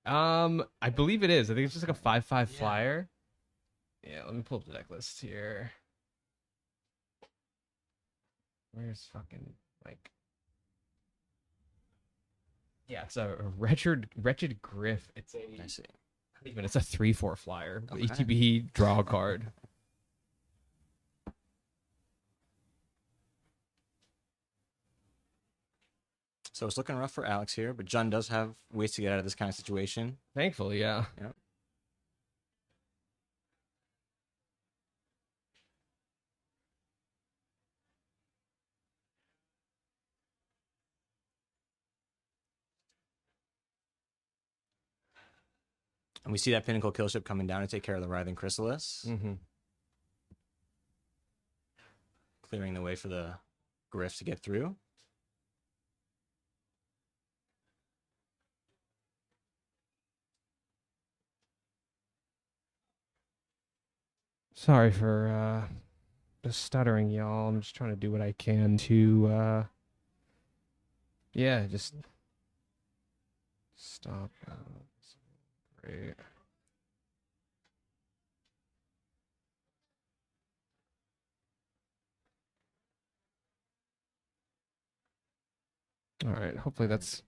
one. I believe it is. I think it's just like a 5/5 flyer. Yeah, let me pull up the deck list here. Where's fucking like? Yeah, it's a wretched griff. It's a I see. even it's a 3/4 flyer. Okay. ETB draw a card. So it's looking rough for Alex here, but John does have ways to get out of this kind of situation. Thankfully, yeah. Yep. And we see that Pinnacle Killship coming down to take care of the Writhing Chrysalis, Mm-hmm. clearing the way for the Griff to get through. Sorry for the stuttering, y'all. I'm just trying to do what I can to yeah, just stop. Great. All right, hopefully that's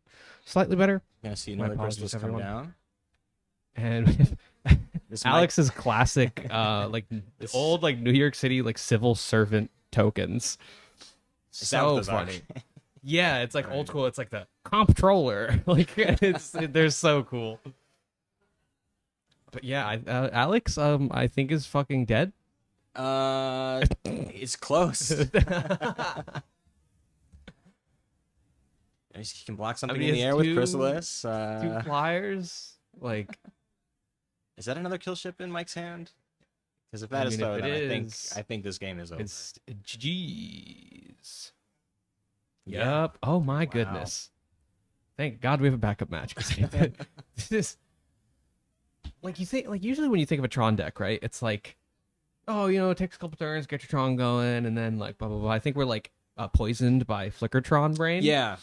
slightly better. Gonna see My another apologies, Chrysalis come everyone. down. And This might- Alex's classic like old like New York City like civil servant tokens. Is that what So those are? funny. Yeah, it's like Right. old school. It's like the comptroller. Like they're so cool. But yeah, Alex, I think is fucking dead. It's close. He can block something mean, in the it's air with two- Chrysalis. 2 flyers. Like, Is that another kill ship in Mike's hand? Because if that is mean, if so, it then is, I think this game is over. it's GG's. Yeah. Yep. Oh my Wow. goodness. Thank God we have a backup match. 'Cause this is like you think like usually when you think of a Tron deck, right? It's like oh, it takes a couple turns, get your Tron going, and then like blah blah blah. I think we're like poisoned by Flickertron Brain. Yeah,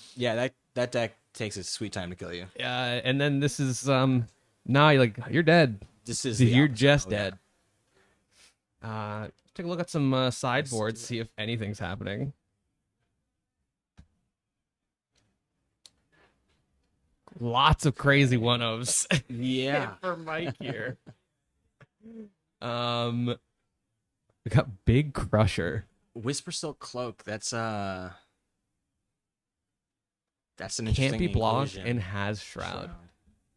that deck takes its sweet time to kill you. And then this is nah, you're dead. This is the You're opposite. just Oh, yeah. dead. Take a look at some sideboards, see if anything's happening. Lots of crazy 1-ofs. Yeah. For Mike here. We got Big Crusher. Whisper Silk Cloak. That's an interesting Can't be blocked inclusion. and has Shroud.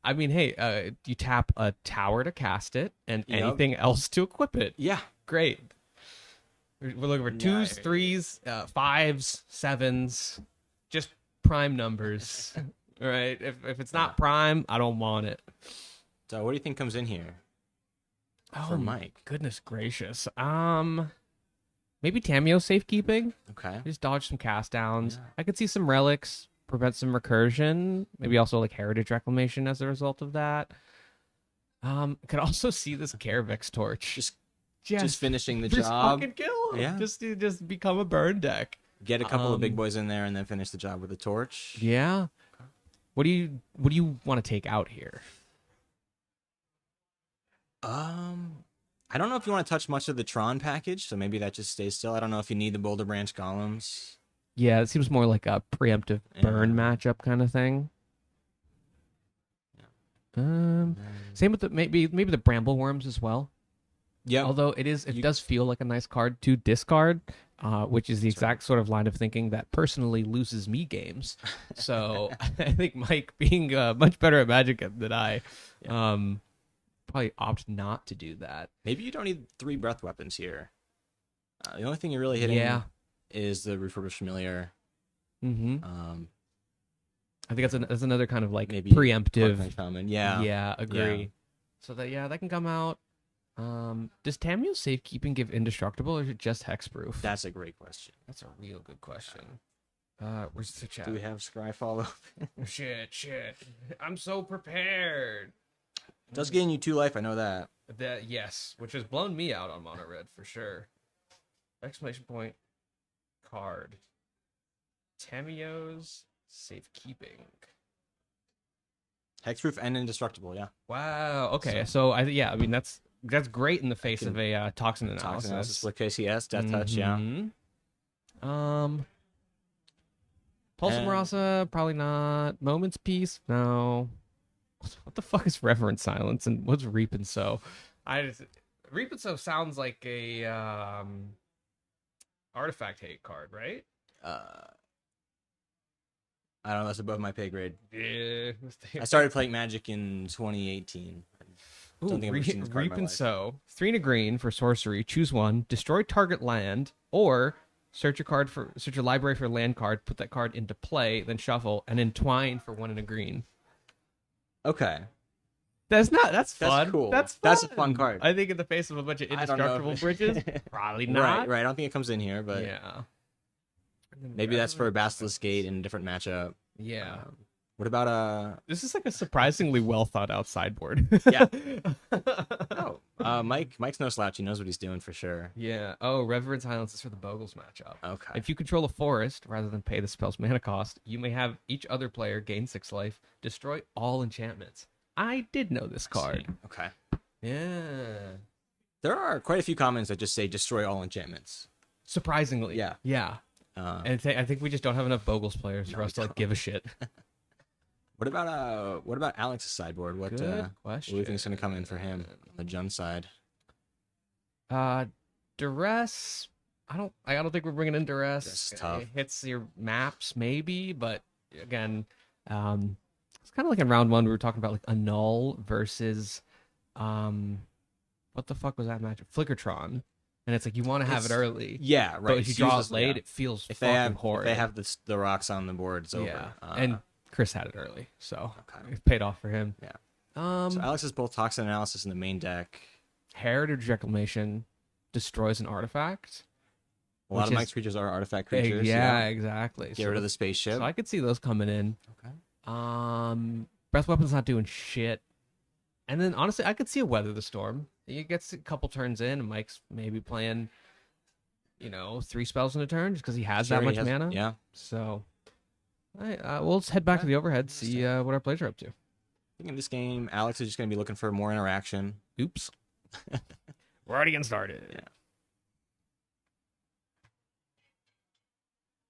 I mean, hey, you tap a tower to cast it and Yep. anything else to equip it. Yeah. Great. We're looking for 2s, 3s, 5s, 7s, just prime numbers. Right? If it's not prime, I don't want it. So what do you think comes in here for Oh, Mike? Goodness gracious. Maybe Tameo safekeeping. Okay. Just dodge some cast downs. Yeah. I could see some relics, prevent some recursion. Maybe also like heritage reclamation as a result of that. Could also see this Caravix torch. Just finishing the just job. fucking kill him. Yeah. Just become a burn deck. Get a couple of big boys in there and then finish the job with a torch. Yeah. What do you want to take out here? I don't know if you want to touch much of the Tron package, so maybe that just stays still. I don't know if you need the Boulder Branch Golems. Yeah, it seems more like a preemptive burn Yeah. matchup kind of thing. Same with the maybe the Bramble Worms as well. Yeah. Although it does feel like a nice card to discard, which is the That's right. exact sort of line of thinking that personally loses me games. So I think Mike, being much better at Magic than I, probably opt not to do that. Maybe you don't need 3 breath weapons here. The only thing you're really hitting is the Refurbished Familiar. Mm-hmm. I think that's another kind of like Maybe preemptive. Parkland Shaman. Yeah. Yeah, agree. Yeah. So that can come out. Does Tamiyo's safekeeping give indestructible, or is it just hexproof? That's a great question. That's a real good question. Where's the chat? Do we have Scryfall? Shit. I'm so prepared. It does gain you 2 life, I know that. That yes, which has blown me out on mono red for sure. Exclamation point card. Tamiyo's safekeeping. Hexproof and indestructible, yeah. Wow. Okay. So I mean that's great in the face of a toxin analysis. Toxin analysis, split KCS, death touch, yeah. Mhm. Pulse of Marasa, probably not. Moment's Peace, no. What the fuck is Reverent Silence and what's Reap and Sow? Reap and Sow sounds like a artifact hate card, right? I don't know, that's above my pay grade. Yeah. I started playing Magic in 2018. Ooh, Don't think I've ever seen this card in Reap my and life. Sow. 3 and a green for sorcery. Choose one. Destroy target land, or search your library for a land card. Put that card into play, then shuffle, and entwine for 1 and a green. Okay. That's fun. That's cool. That's a fun card. I think in the face of a bunch of I don't know indestructible if- bridges, probably not. Right. I don't think it comes in here, but Yeah. maybe that's for a Basilisk Gate in a different matchup. Yeah. What about This is like a surprisingly well thought out sideboard. Yeah. Mike's no slouch. He knows what he's doing for sure. Yeah. Oh, Reverend Silence is for the Bogles matchup. Okay. If you control a forest, rather than pay the spell's mana cost, you may have each other player gain 6 life, destroy all enchantments. I did know this card. Okay. Yeah. There are quite a few comments that just say destroy all enchantments. Surprisingly. Yeah. Yeah. And I think we just don't have enough Bogles players for us to like give a shit. What about Alex's sideboard? What Good what do you question. think is going to come in for him on the Jun side? Duress. I don't think we're bringing in Duress. Duress is tough. It hits your maps maybe, but again, it's kind of like in round 1 we were talking about like Annul versus what the fuck was that matchup? Flickertron. And it's like you want to have it early. Yeah, right. But if you It's draw it useless, late, yeah. it feels If fucking horrid. they have the rocks on the board, it's over. Yeah. And Chris had it early, so Okay. it paid off for him. Yeah. Um, So Alex has both Toxin Analysis in the main deck. Heritage Reclamation destroys an artifact. A lot Which of is- Mike's creatures are artifact creatures. Yeah, exactly. Get rid of the spaceship. So I could see those coming in. Okay. Breath Weapon's not doing shit. And then honestly, I could see a Weather the Storm. he gets a couple turns in, and Mike's maybe playing, 3 spells in a turn just because he has Sure, that he much has- mana. Yeah. So, all right, we'll just head back to the overhead, see what our players are up to. I think in this game, Alex is just going to be looking for more interaction. Oops. We're already getting started. Yeah.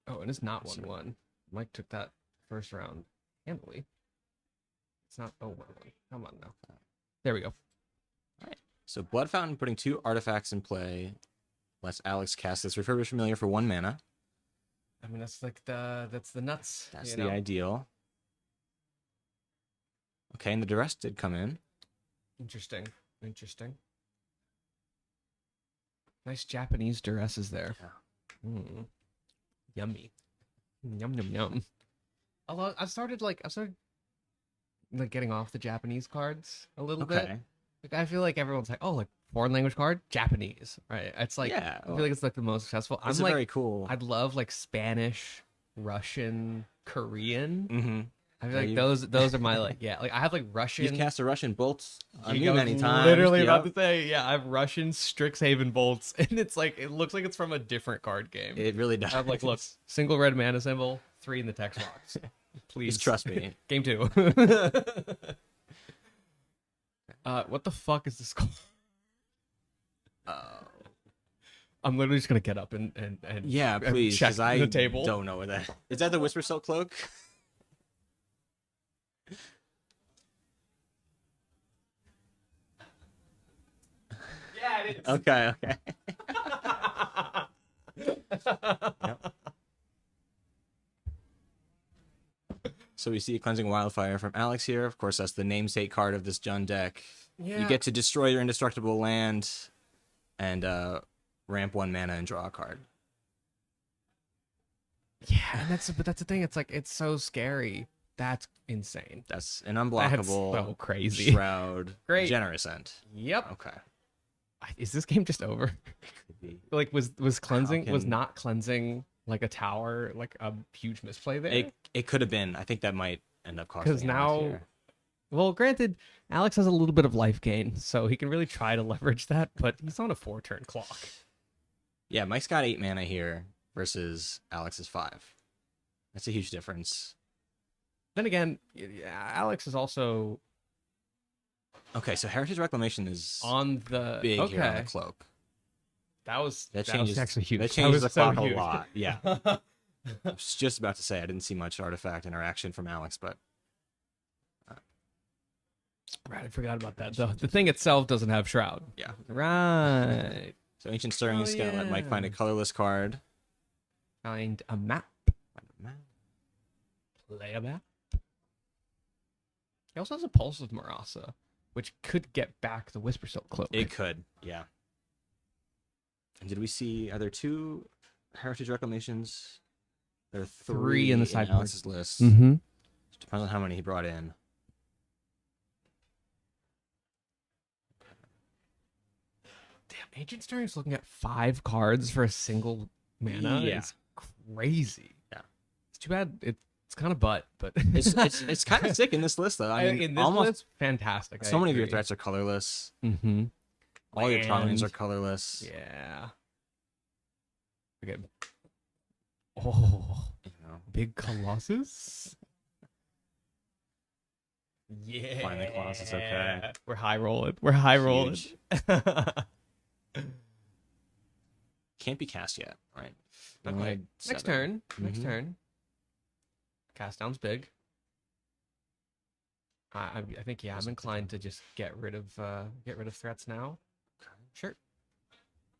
Oh, and it's not 1-1. Mike took that first round handily. It's not 0-1. Come on now. There we go. So Blood Fountain putting 2 artifacts in play lets Alex cast this Refurbished Familiar for 1 mana. I mean, that's the nuts. That's you the know? ideal. Okay, and the duress did come in. Interesting. Nice Japanese duresses there. Yeah. Mm. Yummy. Yum yum yum. Although I've started getting off the Japanese cards a little bit. Okay. Like I feel like everyone's like, oh, like foreign language card, Japanese, right? It's like Yeah, I feel like it's like the most successful. It's I'm like, very cool. I'd love like Spanish, Russian, Korean. Mm-hmm. I feel Yeah, like you- those are my like I have like Russian. You've cast a Russian bolt on I me was many times. literally about Yep. to say, I have Russian Strixhaven bolts, and it's like it looks like it's from a different card game. It really does. I'm like, look, single red mana symbol, 3 in the text box. Please Just trust me. Game 2. What the fuck is this called? I'm literally just gonna get up and Yeah, please, check because I the table. don't know what that is. That the Whisper Silk Cloak? Yeah, it is. Okay. So we see a Cleansing Wildfire from Alex here. Of course, that's the namesake card of this Jund deck. Yeah. You get to destroy your indestructible land and ramp 1 mana and draw a card. Yeah, and that's the thing. It's like it's so scary. That's insane. That's an unblockable so crazy. Shroud. Great. Generous End. Yep. Okay. Is this game just over? Could be. Like was cleansing was can- not cleansing like a tower like a huge misplay there? It could have been. I think that might end up costing. Because Alex now, here. well, granted, Alex has a little bit of life gain, so he can really try to leverage that. But he's on a 4-turn clock. Yeah, Mike's got 8 mana here versus Alex's 5. That's a huge difference. Then again, Alex is also Okay, so Heritage Reclamation is on the big okay. here on the cloak. That was Changes actually huge. That changes the was so clock a huge. lot. Yeah. I was just about to say I didn't see much artifact interaction from Alex, but Right, I forgot about that. The thing itself doesn't have shroud. yeah. Right. So Ancient Stirring is gonna let Mike find a yeah. colorless card. Find a map. Play a map. He also has a Pulse of Marasa, which could get back the Whisper Silk Cloak. It could, yeah. And did we see? Are there 2 Heritage Reclamations? There are 3 in the sideboard. Alex's list. Mm-hmm. Depends on how many he brought in. Damn, Ancient Stirring is looking at 5 cards for a single mana. Yeah. It's crazy. Yeah. It's too bad. It's kind of butt, but It's kind of sick in this list though. I mean, in this almost list, fantastic. so many of your threats are colorless. Mm-hmm. All your Tronlings Land. are colorless. Yeah. Okay. Oh, You know, big Colossus. Yeah. Finally, Colossus, okay. We're high rolling. We're high rolling. Huge. Can't be cast yet, right? We only Okay. had Next 7. turn. Next Mhm. turn. Cast down's big. I think I'm inclined to just get rid of threats now. Okay. Sure.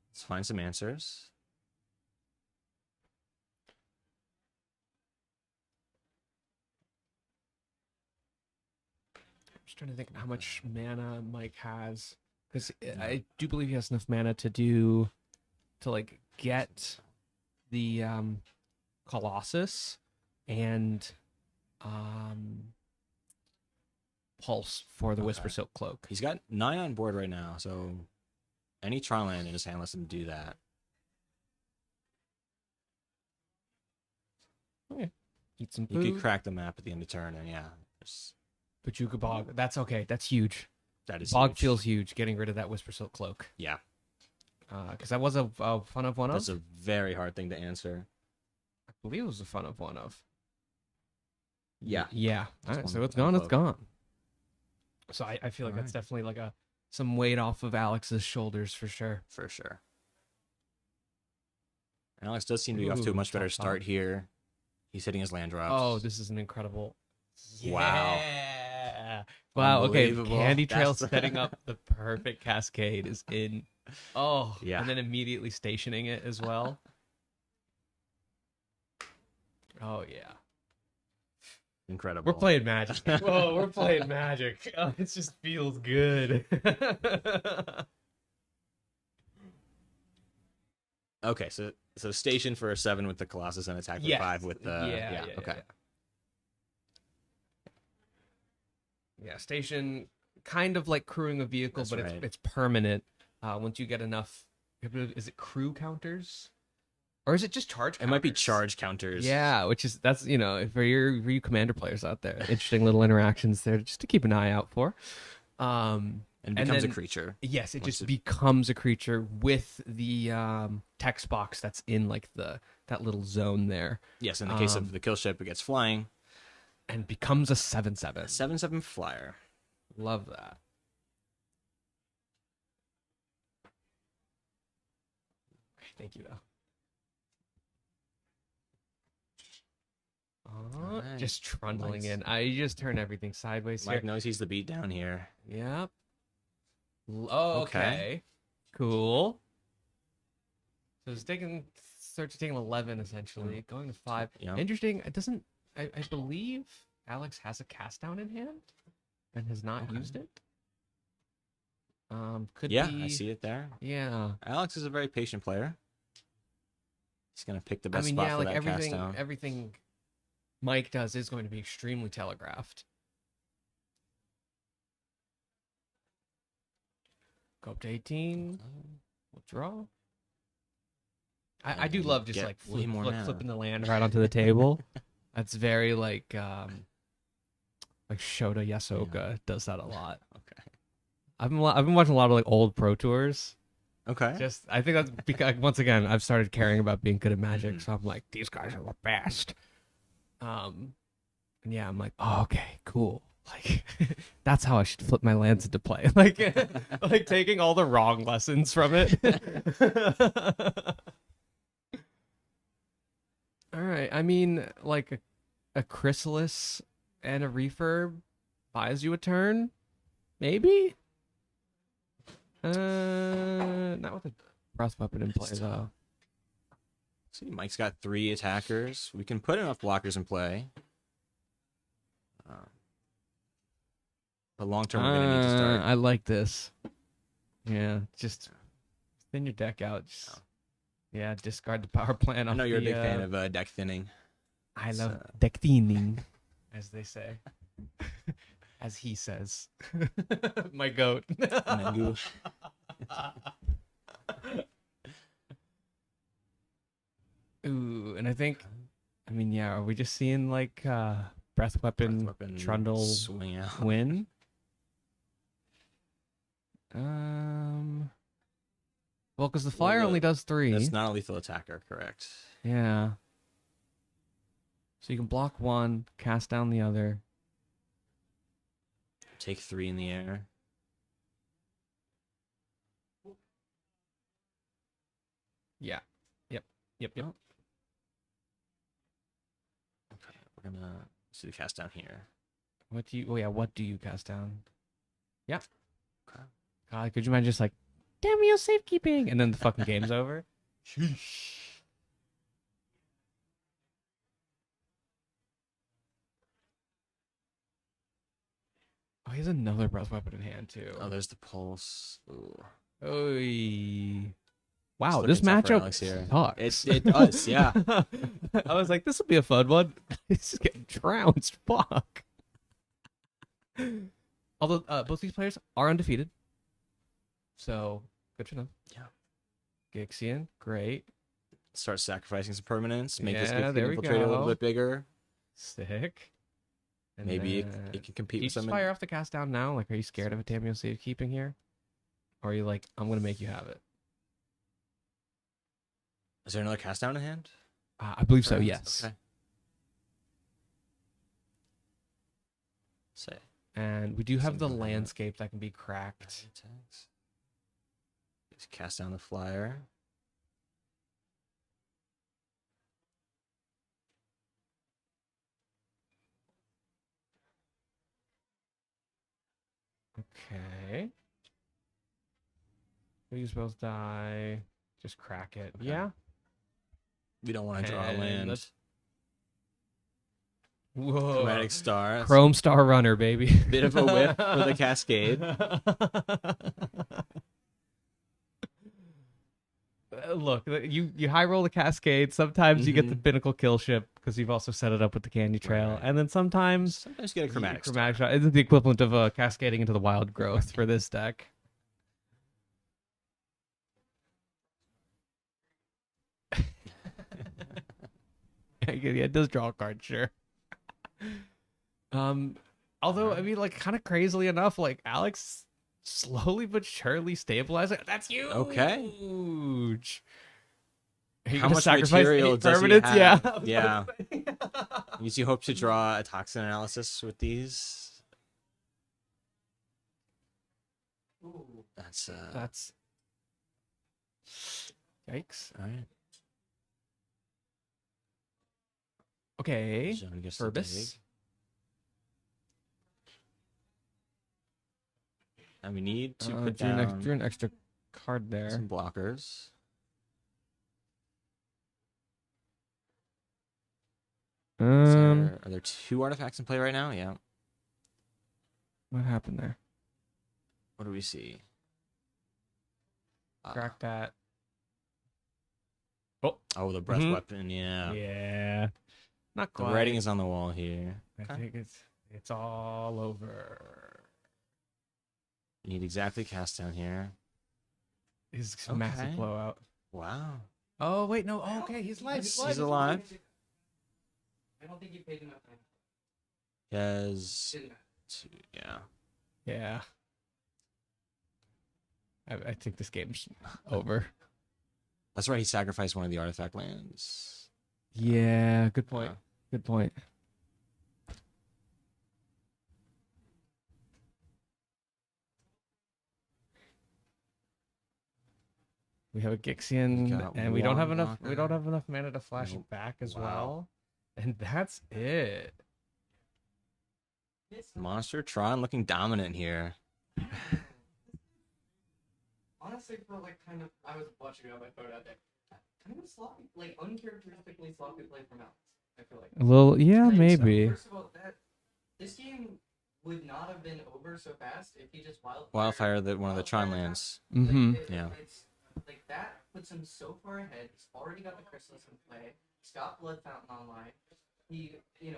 Let's find some answers. I'm just trying to think how much mana Mike has, because I do believe he has enough mana to like get the Colossus and Pulse for the Whisper Okay. Silk Cloak. He's got 9 on board right now, so any Tronland in his hand lets him do that. Eat some You food. could crack the map at the end of turn, and yeah, there's- Pachuca Bog. That's okay. That's huge. That is Bog huge. feels huge. Getting rid of that Whisper Silk Cloak. Yeah. Because that was a fun of one of. That's a very hard thing to answer. I believe it was a fun of one of. Yeah. Yeah. All right. one So it's one gone. It's cloak. gone. So I feel like All that's right. definitely like some weight off of Alex's shoulders for sure. For sure. And Alex does seem to be off to a Ooh, much better top start five. here. He's hitting his land drops. Oh, this is an incredible. Wow. Yeah. Wow. Okay. Unbelievable. Candy Trail That's- setting up the perfect cascade is in. Oh. Yeah. And then immediately stationing it as well. Oh yeah. Incredible. We're playing Magic. Whoa, we're playing Magic. Oh, it just feels good. Okay, so station for a 7 with the Colossus and attack for Yes. 5 with the Yeah, okay. Yeah, station kind of like crewing a vehicle, That's but right. it's permanent. Once you get enough, is it crew counters, or is it just charge? It might be counters? charge counters. Yeah, that's for you commander players out there, interesting little interactions there just to keep an eye out for. And becomes then- a creature. Yes, it Once just it- becomes a creature with the text box that's in like that little zone there, Yes, in the case of the kill ship, it gets flying. and becomes a 7/7. 7/7 flyer. Love that. Thank you, though. Alright. Just trundling Nice. in. I just turn everything sideways here. Mike knows he's the beat down here. Yep. Oh, Okay. okay. Cool. So it's taking 11 essentially, going to 5. Yeah. Interesting. It doesn't. I believe Alex has a cast down in hand and has not Okay. used it. Could Yeah, be. I see it there. Yeah. Alex is a very patient player. He's gonna pick the best I mean, spot yeah, for like that cast down. everything Mike does is going to be extremely telegraphed. Go up to 18. Withdraw. I do And love just get like way more mana. flipping the land right onto the table. That's very like Shota Yasoka does that a lot. Okay. I've been watching a lot of like old Pro Tours. Okay. Just I think that's because once again I've started caring about being good at Magic, Mhm. so I'm like these guys are the best. And yeah, I'm like, oh, okay, cool. Like that's how I should flip my lands into play. Like like taking all the wrong lessons from it. All right. I mean, like a Chrysalis and a Refurb buys you a turn, maybe. Not with a Breath Weapon in play It's though. See, Mike's got 3 attackers. We can put enough blockers in play. But long term, we're gonna need to start. I like this. Yeah, just thin your deck out. Just, Oh. yeah, discard the power plant. I off know you're a the, big fan of deck thinning. I It's, love deck thinning, as they say, as he says. My goat. Mangu. Ooh, and I think, I mean, yeah, are we just seeing like Breath Weapon, Trundle swing out. win? Well, because the flyer the- only does 3. That's not a lethal attacker, correct? Yeah. So you can block one, cast down the other. Take 3 in the air. Yeah. Yep. Oh. Okay, we're gonna see the cast down here. What do you? Oh yeah. What do you cast down? Yeah. Okay. God, could you imagine just like, damn you, safekeeping, and then the fucking game's over? Oh, he has another breath weapon in hand too. Oh, there's the pulse. Ooh. Oy. Wow, Just this looking tough for matchup Alex here. sucks. It does, yeah. I was like, this will be a fun one. This is getting trounced. Fuck. Although both these players are undefeated, so good for them. Yeah. Gixian, great, Start sacrificing some permanents. Make this Yeah, good there we infiltrate a little go. bit bigger. sick. And Maybe then- it can Do compete you with just some. fire off the cast down now? Like, are you scared of a Tameo safekeeping here? Or are you like, I'm gonna make you have it? Is there another cast down in hand? I believe so. Perhaps? Yes. Okay. Say. And we do have the Something like that. landscape that can be cracked. Just cast down the flyer. Okay. We use both die. Just crack it. Okay. Yeah. We don't want to draw a And land. that's- Whoa. Chromatic Star. That's Chrome Star Runner, baby. a bit of a whiff for the Cascade. Look, you high roll the Cascade. Sometimes you get the Mhm. Pinnacle kill ship because you've also set it up with the Candy Trail, Right. and then sometimes Sometimes you get a you Chromatic get Star. Chromatic Shot. It's the equivalent of cascading into the Wild Growth for this deck. Yeah, it does draw a card, sure. Although I mean, like, kind of crazily enough, like Alex slowly but surely stabilizing. That's huge. Okay. Huge. How much material does he permanents? Yeah. have? Yeah. Means you hope to draw a toxin analysis with these. Ooh. That's That's yikes. all right. Okay. Zone gets to dig. Furbus. And we need to put Drew, down drew an extra card there. some blockers. Are there 2 artifacts in play right now? Yeah. What happened there? What do we see? Crack that. Oh, the breath Mhm. weapon. Yeah. Yeah. Not The quite. writing is on the wall here. I Okay. think it's all over. You need exactly cast down here. His massive Okay. blowout. Wow. Oh wait, no. Oh, okay, he's alive. He's alive. He's alive. I don't think you paid enough time. He has Didn't matter. 2. Yeah. Yeah. I think this game's over. That's right. He sacrificed one of the artifact lands. Yeah. Good point. Uh, Good point. We have a Gixian, We got and we don't have one enough. We don't blocker. have enough mana to flash Nope. it back as Wow. well, and that's it. Monster Tron looking dominant here. Honestly, for like kind of, I was watching it on my phone out there. Kind of sloppy, like uncharacteristically sloppy play from Alex. I feel like. A little, yeah, Like, maybe. First of all, this game would not have been over so fast if he just Wildfire, one of the Tron lands. Mm-hmm. Yeah. It's like that puts him so far ahead. He's already got the Chrysalis in play. He's got Blood Fountain online. He, and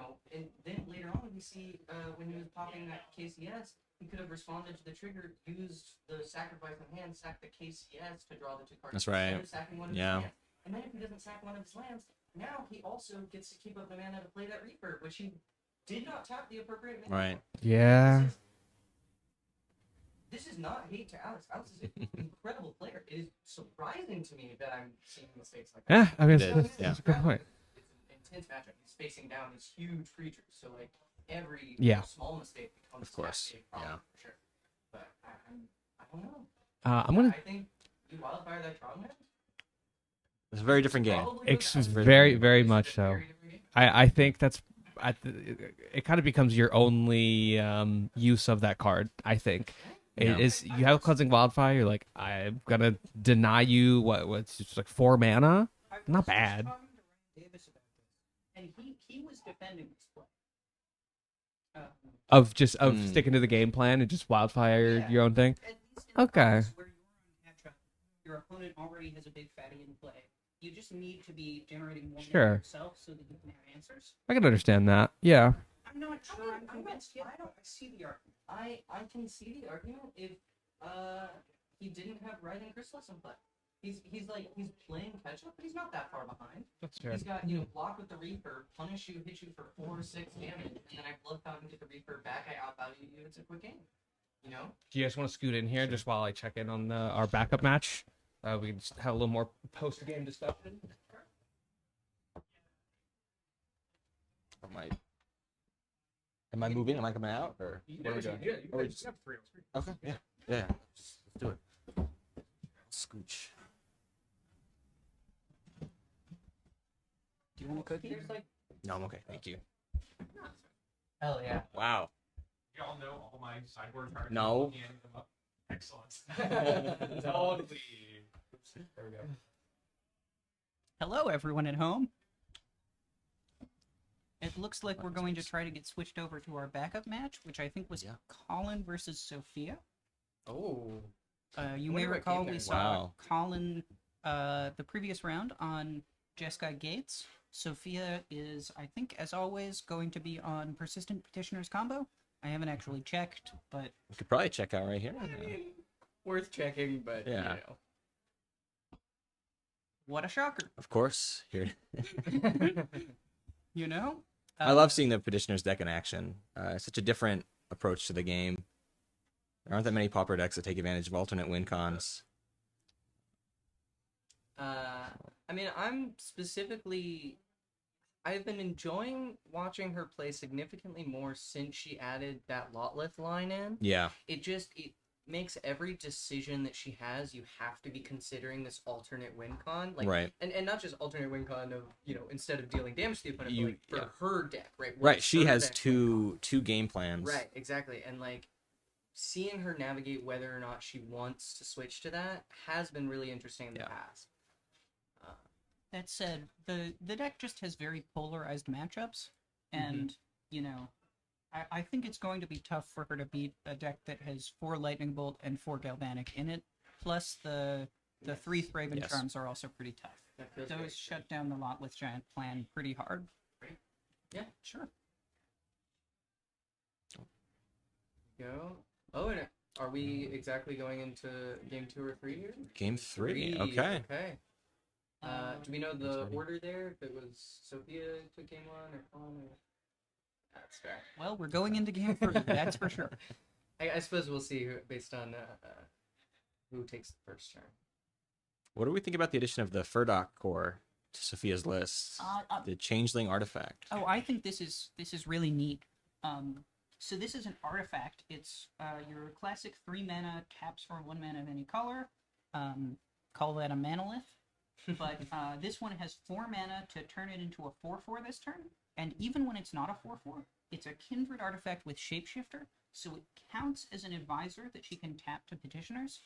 then later on we see when he was popping that KCS, he could have responded to the trigger, used the sacrifice in hand, sacked the KCS to draw the 2 cards. That's right. Instead of sacking one of Yeah. his lands. And then if he doesn't sack one of his lands, now he also gets to keep up the mana to play that Reaper, which he did not tap the appropriate mana. Right. for. Yeah. This is not hate to Alex. Alex is an incredible player. It is surprising to me that I'm seeing mistakes like that. Yeah, I mean, It is, that's, yeah. that's a good point. It's an intense matchup. He's facing down these huge creatures, so like every Yeah. small mistake becomes Of course, a big problem yeah. for sure. But I don't know. I'm gonna. I think you wildfire that Tron land. It's a very different game. Probably It's goes out. very, very It's a much so. very different game. I think that's. It kind of becomes your only use of that card. I think Yeah. it is. You have cleansing wildfire. You're like, I'm gonna deny you what's just like 4 mana. Not bad. Davis about this, and he was defending this play. Of Mm. sticking to the game plan and just wildfire Yeah. your own thing. At least in Okay. cards where you're on matchup, your opponent already has a big fatty in play. You just need to be generating more Sure. mana yourself so that you can have answers. I can understand that. Yeah. I'm not sure I'm I'm convinced not- yet. I see the argument. I can see the argument if he didn't have Rising Chrysalis in play. He's playing catch up, but he's not that far behind. That's fair. He's got block with the Reaper, punish you, hit you for 4 or 6 damage, and then I blood fountain, get the Reaper back. I outvalue you. It's a quick game. You know. Do you guys want to scoot in here just while I check in on our backup match? We can just have a little more post-game discussion. Am I moving? Am I coming out? Or what are we doing? Yeah, you just have 3 on screen. Okay, yeah. Let's do it. Scooch. Do you want a cookie? There's like. No, I'm okay. Thank you. Hell yeah. Wow. Y'all know all my sideboard cards. No. Excellent. Totally. There we go. Hello, everyone at home. It looks like we're going to try to get switched over to our backup match, which I think was Colin versus Sophia. Oh. You may wonder what recall game we they're saw Wow. Colin the previous round on Jeskai Gates. Sophia is, I think, as always, going to be on Persistent Petitioner's combo. I haven't actually checked, but We could probably check out right here. Worth checking, but Yeah. what a shocker, Of course. Here. you know? I love seeing the Petitioner's deck in action. Such a different approach to the game. There aren't that many Pauper decks that take advantage of alternate win cons. I mean, I've been enjoying watching her play significantly more since she added that Lotleth line in. Yeah. It makes every decision that she has, you have to be considering this alternate win con. Like, Right. And not just alternate win con of, instead of dealing damage to the opponent, but like for her deck, right? Right. What's She her has deck two game plans. Right, exactly. And like seeing her navigate whether or not she wants to switch to that has been really interesting in the past. That said, the deck just has very polarized matchups, and, I think it's going to be tough for her to beat a deck that has 4 Lightning Bolt and 4 Galvanic in it, plus the 3 Thraven Charms are also pretty tough. Those Those shut down the Lotleth Giant plan pretty hard. Yeah. Sure. Go. Oh, and are we exactly going into game 2 or 3 here? Game 3. Okay. Okay. Do we know the order there? If it was Sophia took game 1 or Colin? That's fair. Well, we're going into game 3, that's for sure. I suppose we'll see based on who takes the first turn. What do we think about the addition of the Furdock core to Sophia's list? The Changeling artifact. Oh, I think this is really neat. So this is an artifact. It's your classic 3 mana, taps for 1 mana of any color. Call that a manolith. But this one has 4 mana to turn it into a 4/4 this turn. And even when it's not a 4/4, it's a kindred artifact with shapeshifter. So it counts as an advisor that she can tap to petitioners.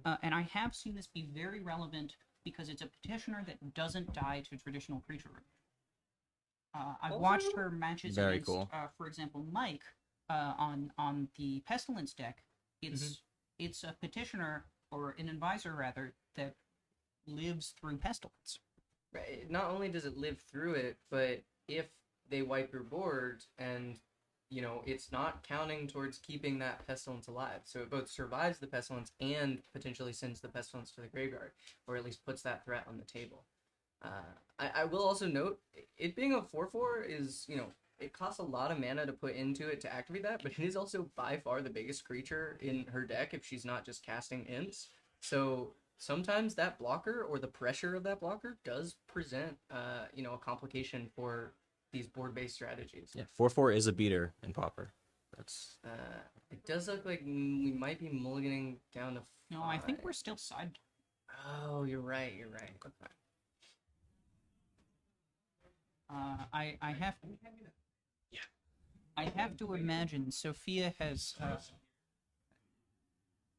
And I have seen this be very relevant because it's a petitioner that doesn't die to traditional creature removal. I've watched her matches Very against, cool. For example, Mike on the Pestilence deck. It's a petitioner, or an advisor rather, that lives through Pestilence. Right. Not only does it live through it, but if they wipe your board and it's not counting towards keeping that pestilence alive. So it both survives the pestilence and potentially sends the pestilence to the graveyard, or at least puts that threat on the table. I will also note, it being a 4/4 is, it costs a lot of mana to put into it to activate that, but it is also by far the biggest creature in her deck if she's not just casting imps. So sometimes that blocker, or the pressure of that blocker, does present, a complication for these board-based strategies. Yeah, 4/4 is a beater in Pauper. That's It does look like we might be mulliganing down to 5. No, I think we're still side. Oh, you're right. Okay. I have to imagine Sophia has,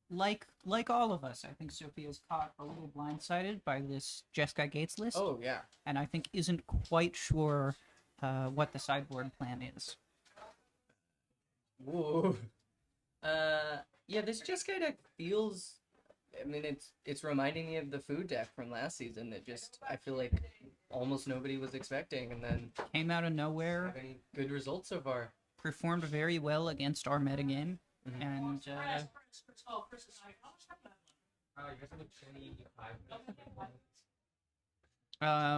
like all of us, I think Sophia's caught a little blindsided by this Jeskai Gates list. Oh, yeah. And I think isn't quite sure what the sideboard plan is. Whoa. Yeah, this Jeskai deck feels. I mean, it's reminding me of the food deck from last season that just I feel like almost nobody was expecting, and then Came out of nowhere, having good results so far. performed very well against our metagame, and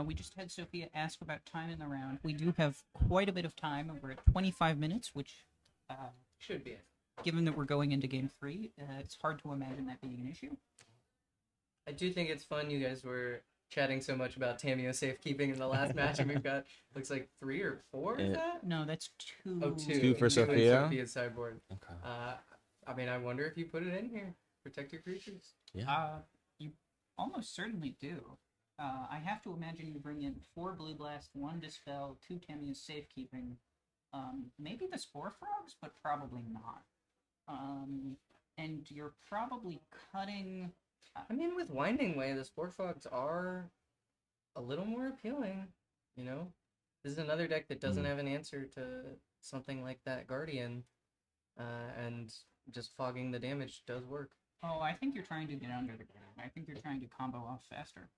We just had Sophia ask about time in the round. We do have quite a bit of time. We're at 25 minutes, which, Should be it. given that we're going into game 3, it's hard to imagine that being an issue. I do think it's fun you guys were chatting so much about Tamio safekeeping in the last match, and we've got, looks like 3 or 4, is that? No, that's 2. Oh, 2. Two for Sophia? Sophia's sideboard. Okay. I mean, I wonder if you put it in here. Protect your creatures. Yeah. You almost certainly do. I have to imagine you bring in 4 Blue Blast, 1 Dispel, 2 Tamiya's Safekeeping, maybe the Spore Frogs, but probably not. And you're probably cutting... I mean, with Winding Way, the Spore Frogs are a little more appealing, you know? This is another deck that doesn't have an answer to something like that Guardian, and just fogging the damage does work. Oh, I think you're trying to get under the ground. I think you're trying to combo off faster.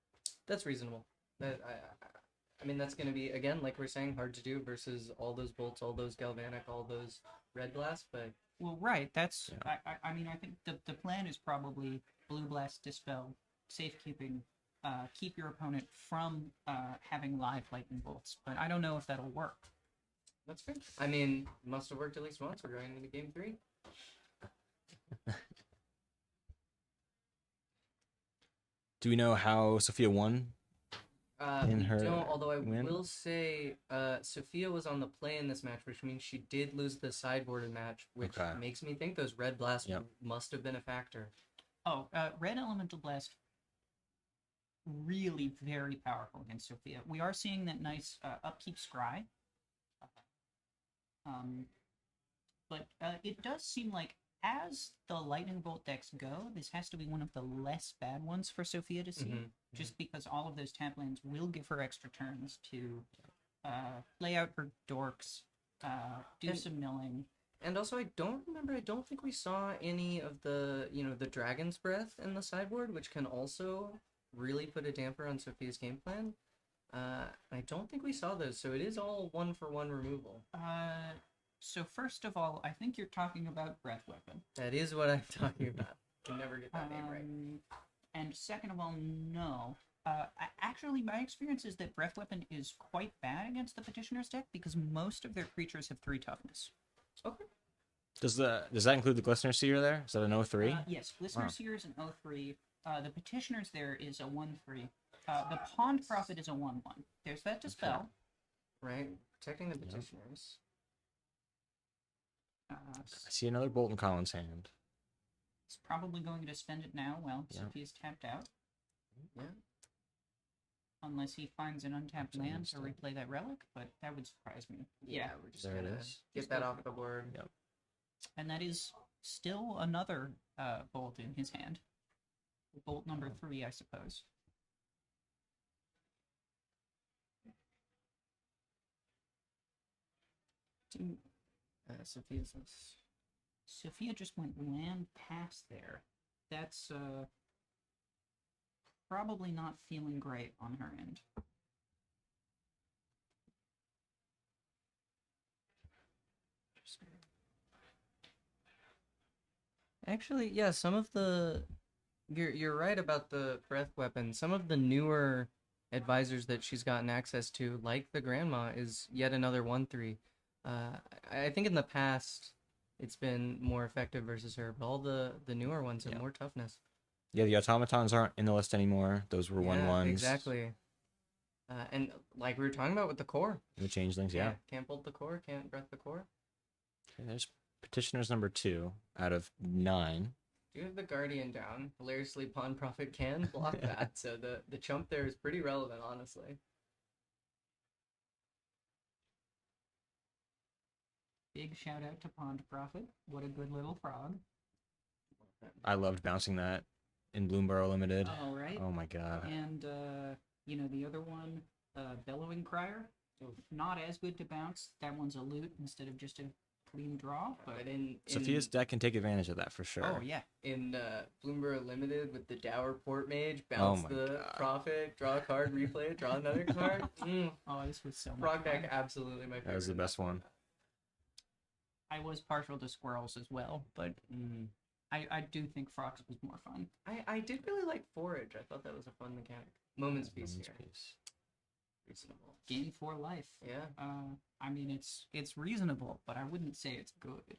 That's reasonable. I mean, that's going to be, again, like we're saying, hard to do versus all those bolts, all those galvanic, all those red blasts, but... Well, right, that's... Yeah. I mean, I think the plan is probably Blue Blast, Dispel, Safekeeping, keep your opponent from having live lightning bolts, but I don't know if that'll work. That's fair. I mean, must have worked at least once. We're going into game 3. Do we know how Sophia won? In her don't, although I win? will say Sophia was on the play in this match, which means she did lose the sideboarded match, which makes me think those red blasts must have been a factor. Oh, red elemental blast, really very powerful against Sophia. We are seeing that nice upkeep scry. But it does seem like as the lightning bolt decks go, this has to be one of the less bad ones for Sophia to see, just because all of those tap lands will give her extra turns to lay out her dorks, do some milling. And also, I don't think we saw any of the, the Dragon's Breath in the sideboard, which can also really put a damper on Sophia's game plan. I don't think we saw those, so it is all 1-for-1 removal. So first of all, I think you're talking about Breath Weapon. That is what I'm talking about. You never get that name right. And second of all, no. Actually, my experience is that Breath Weapon is quite bad against the Petitioner's deck because most of their creatures have 3 toughness. Okay. Does that include the Glistener Seer there? Is that an 0-3? Yes, Glistener Seer is an 0-3. The Petitioner's there is a 1-3. The Pond Prophet is a 1-1. There's that Dispel. Right. Protecting the Petitioners. I see another Bolt in Colin's hand. He's probably going to spend it now while Sophia's tapped out. Yeah. Unless he finds an untapped land to replay that relic, but that would surprise me. Yeah, we're just gonna get that off the board. Yep. And that is still another bolt in his hand. Bolt number 3, I suppose. Sophia just went land past there. That's probably not feeling great on her end. Actually, yeah, some of the... You're right about the breath weapon. Some of the newer advisors that she's gotten access to, like the Grandma, is yet another 1-3. I think in the past it's been more effective versus her, but all the newer ones have more toughness. Yeah, the automatons aren't in the list anymore. Those were 1/1s. Exactly. And like we were talking about with the core. The changelings, Can't bolt the core, can't breath the core. Okay, there's Petitioner's number 2 out of 9. Do have the Guardian down. Hilariously, Pawn Prophet can block that, so the chump there is pretty relevant, honestly. Big shout out to Pond Prophet. What a good little frog. I loved bouncing that in Bloomborough Limited. Oh, right. Oh my god. And, the other one, Bellowing Crier. Not as good to bounce. That one's a loot instead of just a clean draw. But Sophia's deck can take advantage of that for sure. Oh, yeah. In Bloomborough Limited with the Dower Port Mage, bounce the Prophet, draw a card, replay it, draw another card. Oh, this was so much Frog fun. deck, absolutely my favorite. That was the best one. I was partial to squirrels as well, but I do think Frogs was more fun. I did really like Forage. I thought that was a fun mechanic. Moments piece Moments here. piece. Reasonable. Gain for life. Yeah. I mean, it's reasonable, but I wouldn't say it's good.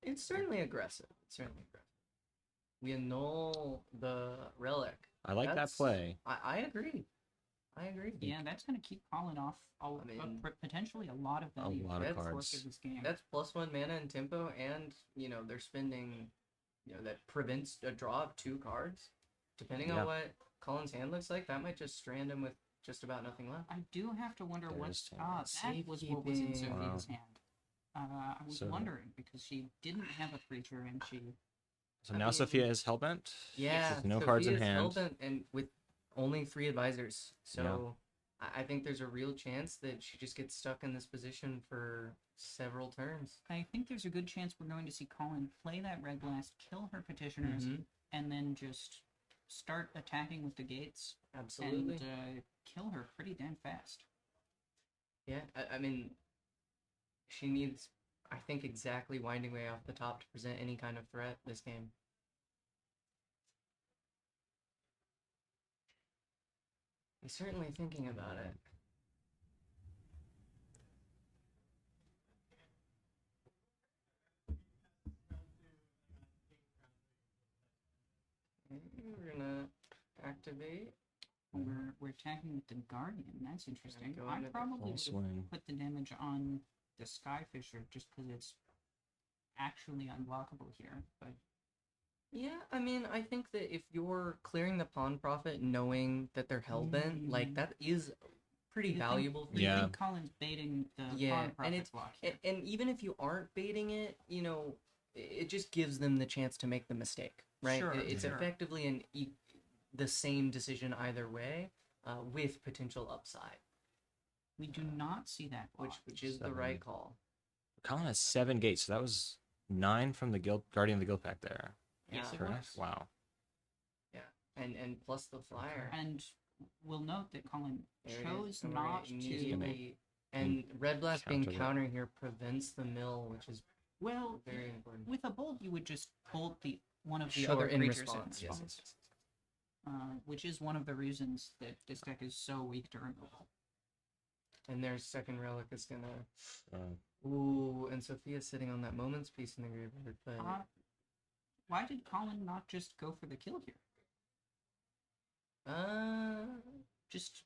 It's certainly aggressive. It's certainly aggressive. We annul the relic. I like that That's- play. I agree. I agree. Yeah, that's going to keep calling off potentially a lot of value. lot of That's cards. course of this game. That's +1 mana and tempo, and they're spending, that prevents a draw of 2 cards. Depending Yeah. on what Colin's hand looks like, that might just strand him with just about nothing left. I do have to wonder There what. is That was what was in Safekeeping. Sophia's hand. I was So- wondering because she didn't have a creature and she. So I now mean- Sophia is hellbent. Yeah, With no cards in Sophia's hand. hellbent and with only 3 advisors, so I think there's a real chance that she just gets stuck in this position for several turns. I think there's a good chance we're going to see Colin play that Red Blast, kill her petitioners, Mhm. and then just start attacking with the gates Absolutely. and kill her pretty damn fast. Yeah, I mean, she needs, I think, exactly Winding Way off the top to present any kind of threat this game. He's certainly thinking about it. We're gonna activate. We're attacking with the Guardian. That's interesting. going I with the probably Full would have swing. put the damage on the Skyfisher just because it's actually unblockable here. But Yeah, I mean, I think that if you're clearing the pawn profit knowing that they're hellbent, like, that is pretty you think- valuable for you Yeah. think Colin's baiting the Yeah, pawn and profit it's- block here. And even if you aren't baiting it, it just gives them the chance to make the mistake, right? Sure, It's sure. effectively the same decision either way, with potential upside, We do not see that block. which is the 7. right call. Colin has 7 gates, so that was 9 from the Guardian of the Guild pack there. Yes, Yeah. it Correct? was. Wow. And plus the flyer. And we'll note that Colin There it chose is. Don't worry, not to. immediately. And Red Blast being Counter that. counter here prevents the mill, which is Well, very important. with a bolt, you would just bolt one of the Sure, other in creatures response. in Yes, response, yes, yes. which is one of the reasons that this deck is so weak to removal. And their second relic is gonna. Uh, Ooh, and Sophia's sitting on that moments piece in the graveyard, but Why did Colin not just go for the kill here? Just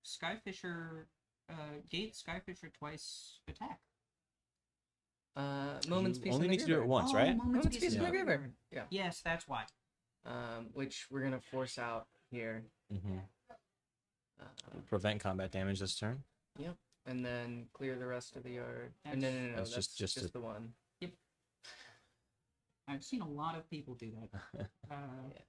Skyfisher, gate Skyfisher twice attack. moments you piece only in the need to do it graveyard. once, right? Moments piece in the Yeah. graveyard. Yeah. Yes, that's why. Which we're gonna force out here. Mm-hmm. Uh, Prevent combat damage this turn. and then clear the rest of the yard. No, That's- no, That's that's just just a- the one. I've seen a lot of people do that. Yeah.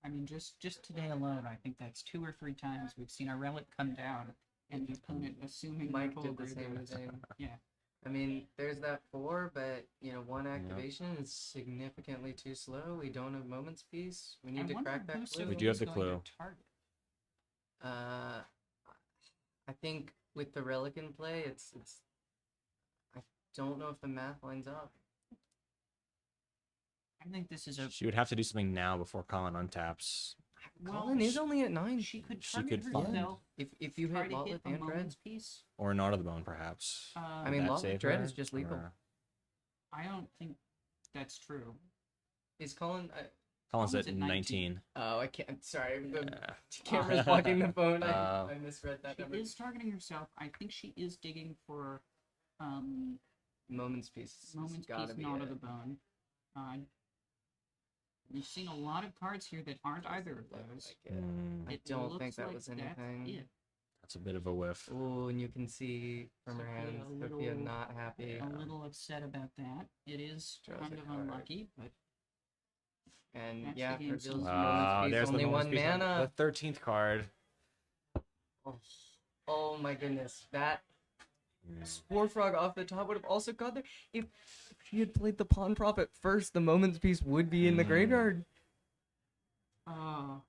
I mean, just today alone, I think that's 2 or 3 times we've seen a relic come down and the opponent assuming Mike their did total the same graveyard. thing. Yeah. I mean, there's that 4, but one activation is significantly too slow. We don't have moments piece. We need I to wonder crack who that Sophie clue. We do have is the going to clue. target. I think with the relic in play, it's. I don't know if the math lines up. I think this is a. She would have to do something now before Colin untaps. Well, Colin is only at 9. She could she target could find- herself. If you try hit to Lot hit with a and Dread, moments piece. Or Knot of the Bone, perhaps. I Would mean, that Lot with save Dread her? is just lethal. Or- I don't think that's true. Is Colin? Colin's at Colin's at 19. Oh, I can't. Sorry, the Yeah. camera's blocking the phone. Oh. I misread that She number. is targeting herself. I think she is digging for Moments piece. moments Gotta piece, be not it. of the bone. You've seen a lot of cards here that aren't either of Look those. like it. Mm, I It don't looks think that like was that's anything. it. that's a bit of a whiff. Ooh, and you can see from her Sophia hands, a Sophia little- not happy. A little upset about that. It is Draws kind a of card. unlucky, but And That's yeah, the game reveals sense. Wow, moments piece, there's only the one moments piece on mana. the 13th card. Oh my goodness, that Spore Frog off the top would have also got there. If she had played the Pawn Prophet first, the moments piece would be in the Mm. graveyard. oh,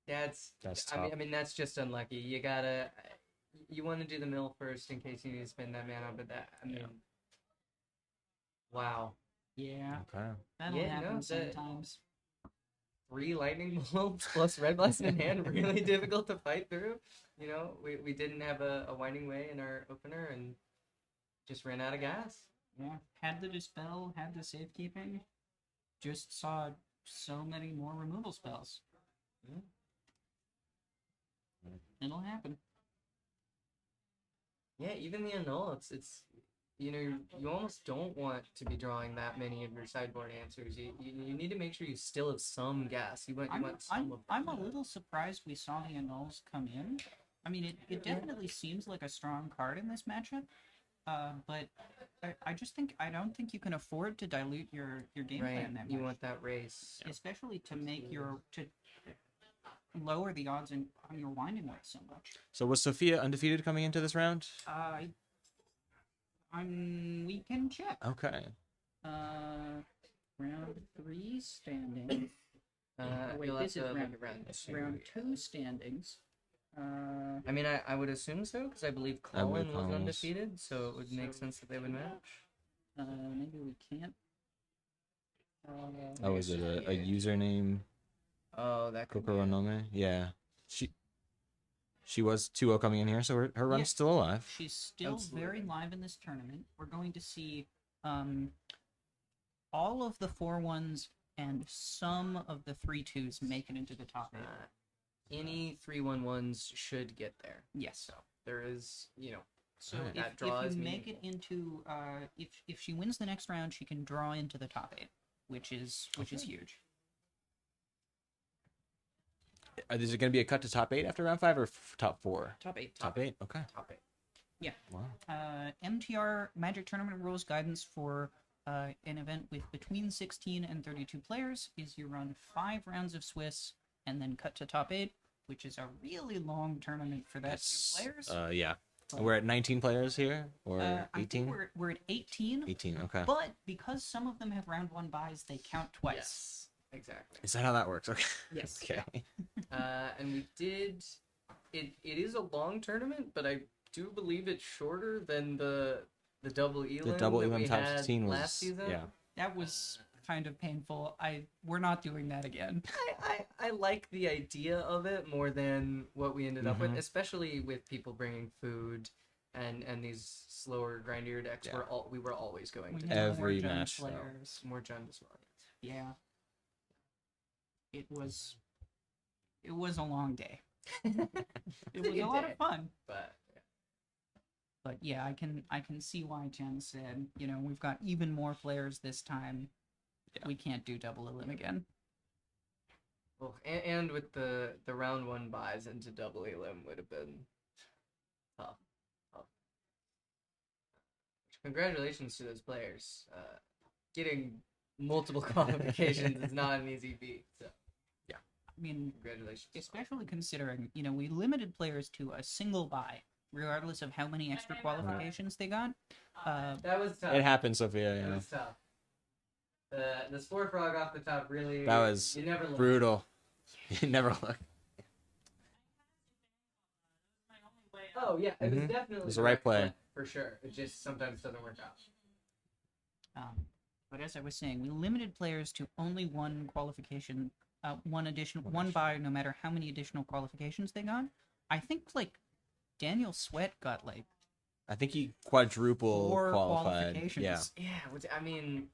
That's That's I tough. mean that's just unlucky. You want to do the mill first in case you need to spend that mana, but that I mean, wow. Yeah, Okay. that'll Yeah, happen no, sometimes. 3 lightning bolts plus red blast in hand, really difficult to fight through. You know, we didn't have a winding way in our opener and just ran out of gas. Yeah, had the dispel, had the safekeeping, just saw so many more removal spells. Yeah. It'll happen. Yeah, even the annul, it's you know, you almost don't want to be drawing that many of your sideboard answers. You need to make sure you still have some gas. You want some of I'm them. a little surprised we saw the annuls come in. I mean, it definitely seems like a strong card in this matchup. But I just think I don't think you can afford to dilute your game Right, plan that you much, want that race. especially to make to lower the odds on your winding way so much. So was Sophia undefeated coming into this round? We can check. Okay. Round 3 standings. Wait, You'll this have is to round, look around and see. round 2 standings. I mean, I would assume so because I believe I believe Colin was Colin was. undefeated, so it would make sense that they would match. Maybe we can't. Oh, is it a username? Oh, that could be it. Kokoronome? Yeah. She was 2-0 coming in here, so her run's Yeah. still alive. She's still very Absolutely. live in this tournament. We're going to see all of the 4-1s and some of the 3-2s make it into the top 8. Any 3-1-1s should get there. Yes. So there is, you know, So Alright. that if draw you is make it meaningful. into if she wins the next round, she can draw into the top 8, which is huge. Is it going to be a cut to top 8 after round 5 or top 4? Top 8. Top 8? Okay. Top 8. Yeah. Wow. MTR Magic Tournament rules guidance for an event with between 16 and 32 players is you run 5 rounds of Swiss and then cut to top 8, which is a really long tournament for that few players. Yeah. We're at 19 players here, or I think 18? we're at 18, 18, okay. but because some of them have round 1 buys, they count twice. Yes, exactly. Is that how that works? Okay. Yes. Okay. And we did. It is a long tournament, but I do believe it's shorter than the double elim. The double that we elim top had 16 was last season. yeah. That was kind of painful. We're not doing that again. I like the idea of it more than what we ended up with, Mhm. especially with people bringing food and these slower, grindier decks. Yeah. We were always going We to need Every more Jund match, though. players. more Jund as well. Yeah. It was a long day. It was Good a lot day. of fun. But yeah. But yeah, I can see why Jen said, we've got even more players this time. Yeah. We can't do double elim again. Well, and with the round 1 buys into double elim would have been tough. Congratulations to those players. Getting multiple qualifications is not an easy feat. So I mean, congratulations. especially considering, we limited players to a single buy, regardless of how many extra qualifications they got. That was tough. It happened, Sophia, That yeah. was tough. The Spore Frog off the top really. That was you never looked. brutal. You never look. Oh yeah, it was Mhm. definitely It was the right play. play for sure. It just sometimes doesn't work out. But as I was saying, we limited players to only one qualification, one buy, no matter how many additional qualifications they got. I think Daniel Sweat got I think he quadruple 4 qualified. qualifications. Yeah. Yeah, I mean,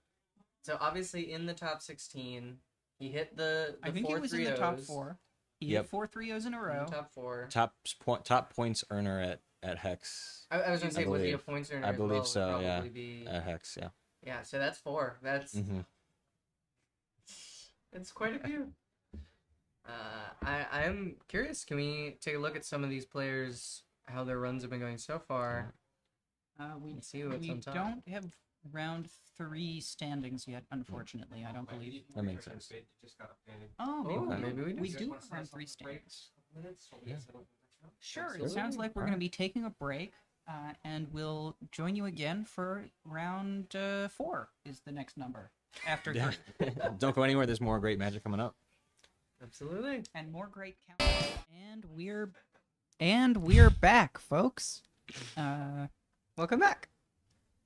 so obviously in the top 16, he hit the I think he 4 was in the top 3-0s. 4. He Yep. hit 4 3-0s in a In row. the top 4. Top points earner at Hex. I was gonna say, was he a believe- points earner? I as believe well? Would so, yeah. probably Be... At Hex, yeah. Yeah, so that's 4. That's it's quite a few. I am curious. Can we take a look at some of these players, how their runs have been going so far? We Let's see what's on top. don't have round 3 standings yet, unfortunately. I don't believe. That makes sense. Oh, Oh, maybe, maybe we do. we do have round 3 standings. Yeah. Sure, it Sure. sounds like we're going to be taking a break, and we'll join you again for round 4 is the next number after Yeah. 3. Don't go anywhere. There's more great magic coming up. Absolutely. And more great count. And we're back, folks. Welcome back.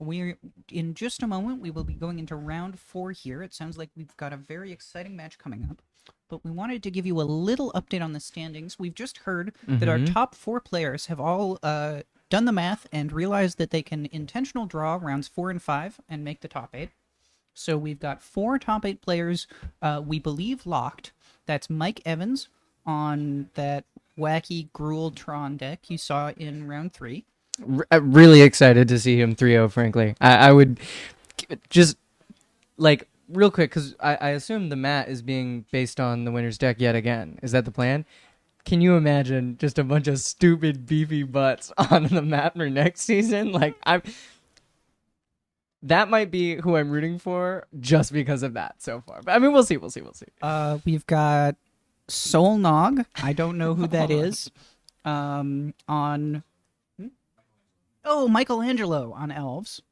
In just a moment, we will be going into round 4 here. It sounds like we've got a very exciting match coming up. But we wanted to give you a little update on the standings. We've just heard that our top 4 players have all done the math and realized that they can intentional draw rounds 4 and 5 and make the top 8. So we've got 4 top 8 players we believe locked. That's Mike Evans on that wacky Gruul Tron deck you saw in round 3. Really excited to see him 3-0, frankly. I would just, like, real quick, because I assume the mat is being based on the winner's deck yet again. Is that the plan? Can you imagine just a bunch of stupid, beefy butts on the mat for next season? Like, that might be who I'm rooting for just because of that so far. But, I mean, we'll see. We've got Soul Nog. I don't know who that is. Michelangelo on Elves.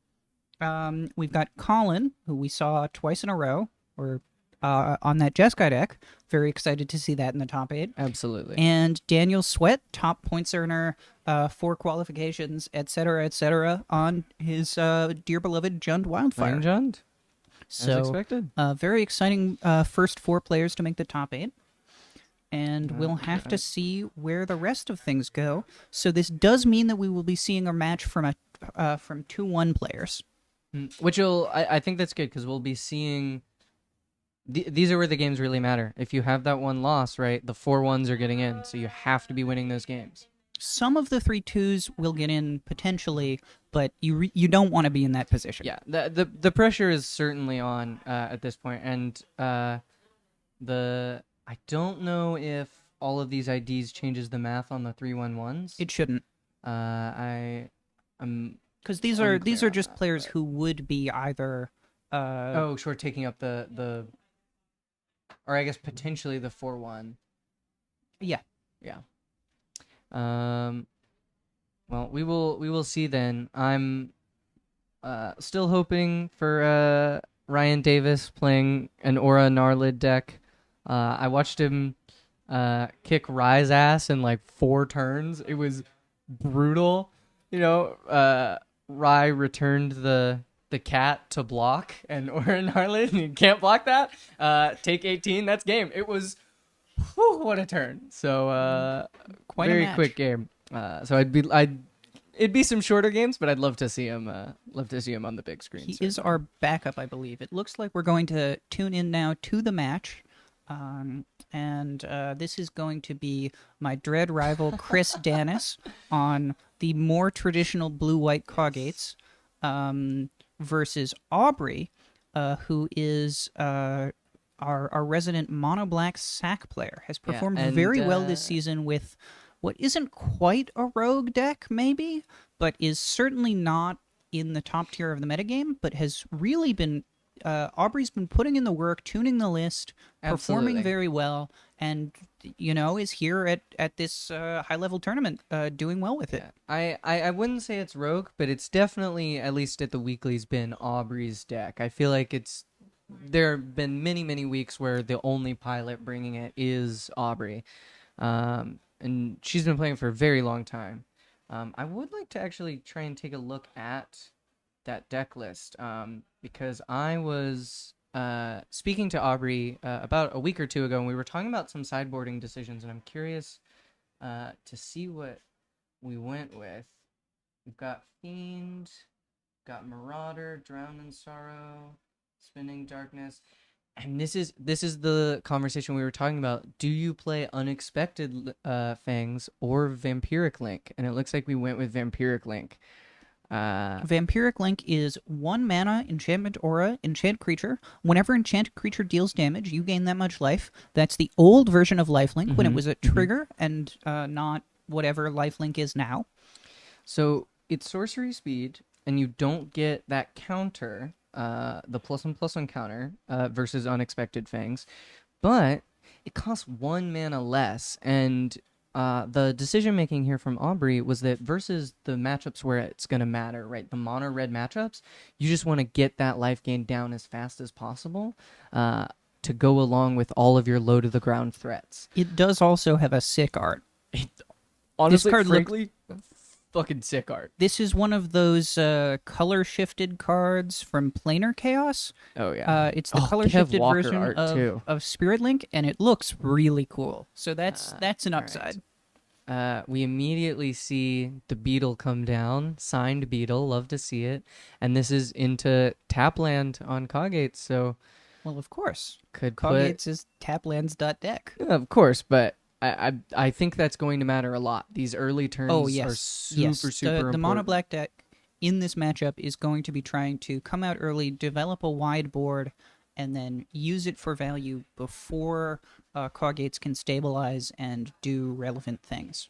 We've got Colin, who we saw twice in a row, or on that Jeskai deck. Very excited to see that in the top 8. Absolutely. And Daniel Sweat, top points earner, 4 qualifications, etc., on his dear beloved Jund Wildfire. Jund, so, as expected. Very exciting first 4 players to make the top 8. And we'll have to see where the rest of things go. So this does mean that we will be seeing a match from 2-1 players. Which I think that's good, because we'll be seeing... these are where the games really matter. If you have that one loss, right, the 4-1s are getting in, so you have to be winning those games. Some of the 3-2s will get in potentially, but you don't want to be in that position. Yeah, the pressure is certainly on at this point, and I don't know if all of these IDs changes the math on the 3-1-1s. It shouldn't. I'm because these are just players who would be either. Taking up the, or I guess potentially the 4-1. Yeah. Well, we will see then. I'm still hoping for Ryan Davis playing an Aura Narlid deck. I watched him kick Rye's ass in like 4 turns. It was brutal. Rye returned the cat to block, and Aura Narlid, you can't block that. Take 18, that's game. It was, what a turn. So quite very a match. Quick game. So it'd be some shorter games, but I'd love to see him. Love to see him on the big screen. He is our backup, I believe. It looks like we're going to tune in now to the match. And this is going to be my dread rival Chris Danis on the more traditional blue-white Coggates versus Aubrey, who is our resident mono-black sack player. Has performed very well this season with what isn't quite a rogue deck, maybe, but is certainly not in the top tier of the metagame, but has really been... Aubrey's been putting in the work, tuning the list, performing very well, and is here at this high-level tournament, doing well with it. I wouldn't say it's rogue, but it's definitely, at least at the weeklies, been Aubrey's deck. I feel like there have been many weeks where the only pilot bringing it is Aubrey, and she's been playing for a very long time. I would like to actually try and take a look at that deck list, because I was speaking to Aubrey about a week or 2 ago, and we were talking about some sideboarding decisions, and I'm curious to see what we went with. We've got Fiend, got Marauder, Drown in Sorrow, Spinning Darkness, and this is the conversation we were talking about. Do you play Unexpected Fangs or Vampiric Link? And it looks like we went with Vampiric Link. Vampiric Link is 1 mana, enchantment aura, enchant creature. Whenever enchanted creature deals damage, you gain that much life. That's the old version of Lifelink when it was a trigger and not whatever Lifelink is now. So it's sorcery speed, and you don't get that counter, the +1/+1 counter versus Unexpected Fangs, but it costs 1 mana less, and the decision-making here from Aubrey was that versus the matchups where it's going to matter, right? The mono-red matchups, you just want to get that life gain down as fast as possible to go along with all of your low-to-the-ground threats. It does also have a sick art. Honestly, card frankly, fucking sick art. This is one of those color shifted cards from Planar Chaos. Oh yeah. It's the Oh, color Kev shifted Walker version art, too. of Spirit Link, and it looks really cool. So that's an all right. upside. We immediately see the beetle come down, signed beetle, love to see it, and this is into Tapland on Coggates, so Well, of course. could Coggates is taplands.deck. put, of course, but I think that's going to matter a lot. These early turns Oh, are yes. super Yes. super The important. mono black deck in this matchup is going to be trying to come out early, develop a wide board, and then use it for value before Coggates can stabilize and do relevant things.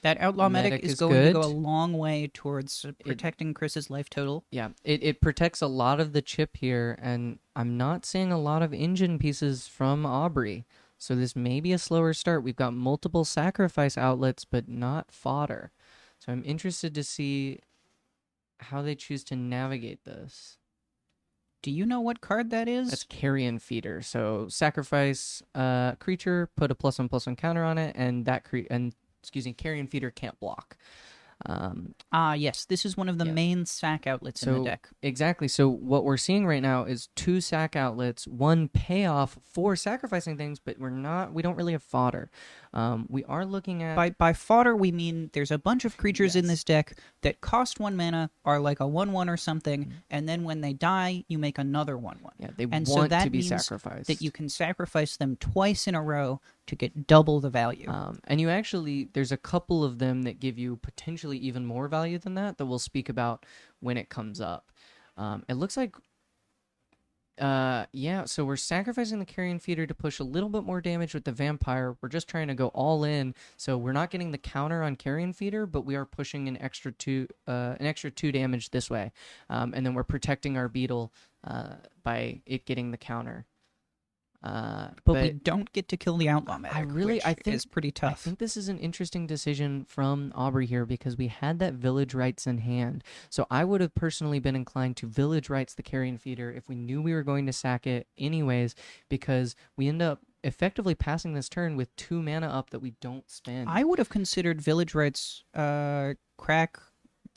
That Outlaw Medic Medic is is going to go a good. long way towards protecting Chris's life total. Yeah, it protects a lot of the chip here, and I'm not seeing a lot of engine pieces from Aubrey. So this may be a slower start. We've got multiple sacrifice outlets, but not fodder. So I'm interested to see how they choose to navigate this. Do you know what card that is? That's Carrion Feeder. So sacrifice creature, put a +1/+1 counter on it, and Carrion Feeder can't block. Yes, this is one of the Yeah. main sack outlets in the deck. Exactly. So what we're seeing right now is 2 sack outlets, 1 payoff for sacrificing things, but we don't really have fodder. We are looking at By fodder, we mean there's a bunch of creatures in Yes. this deck that cost 1 mana, are like a 1/1 or something, and then when they die, you make another 1/1. yeah, they And want so that to be means sacrificed. that you can sacrifice them twice in a row to get double the value. And you actually, there's a couple of them that give you potentially even more value than that we'll speak about when it comes up. It looks like, so we're sacrificing the Carrion Feeder to push a little bit more damage with the Vampire. We're just trying to go all in, so we're not getting the counter on Carrion Feeder, but we are pushing an extra 2 damage this way. And then we're protecting our Beetle by it getting the counter. but we don't get to kill the Outlaw Medic, which is pretty I tough. think this is an interesting decision from Aubrey here because we had that Village Rights in hand. So I would have personally been inclined to Village Rights the Carrion Feeder if we knew we were going to sack it anyways, because we end up effectively passing this turn with 2 mana up that we don't spend. I would have considered Village Rights crack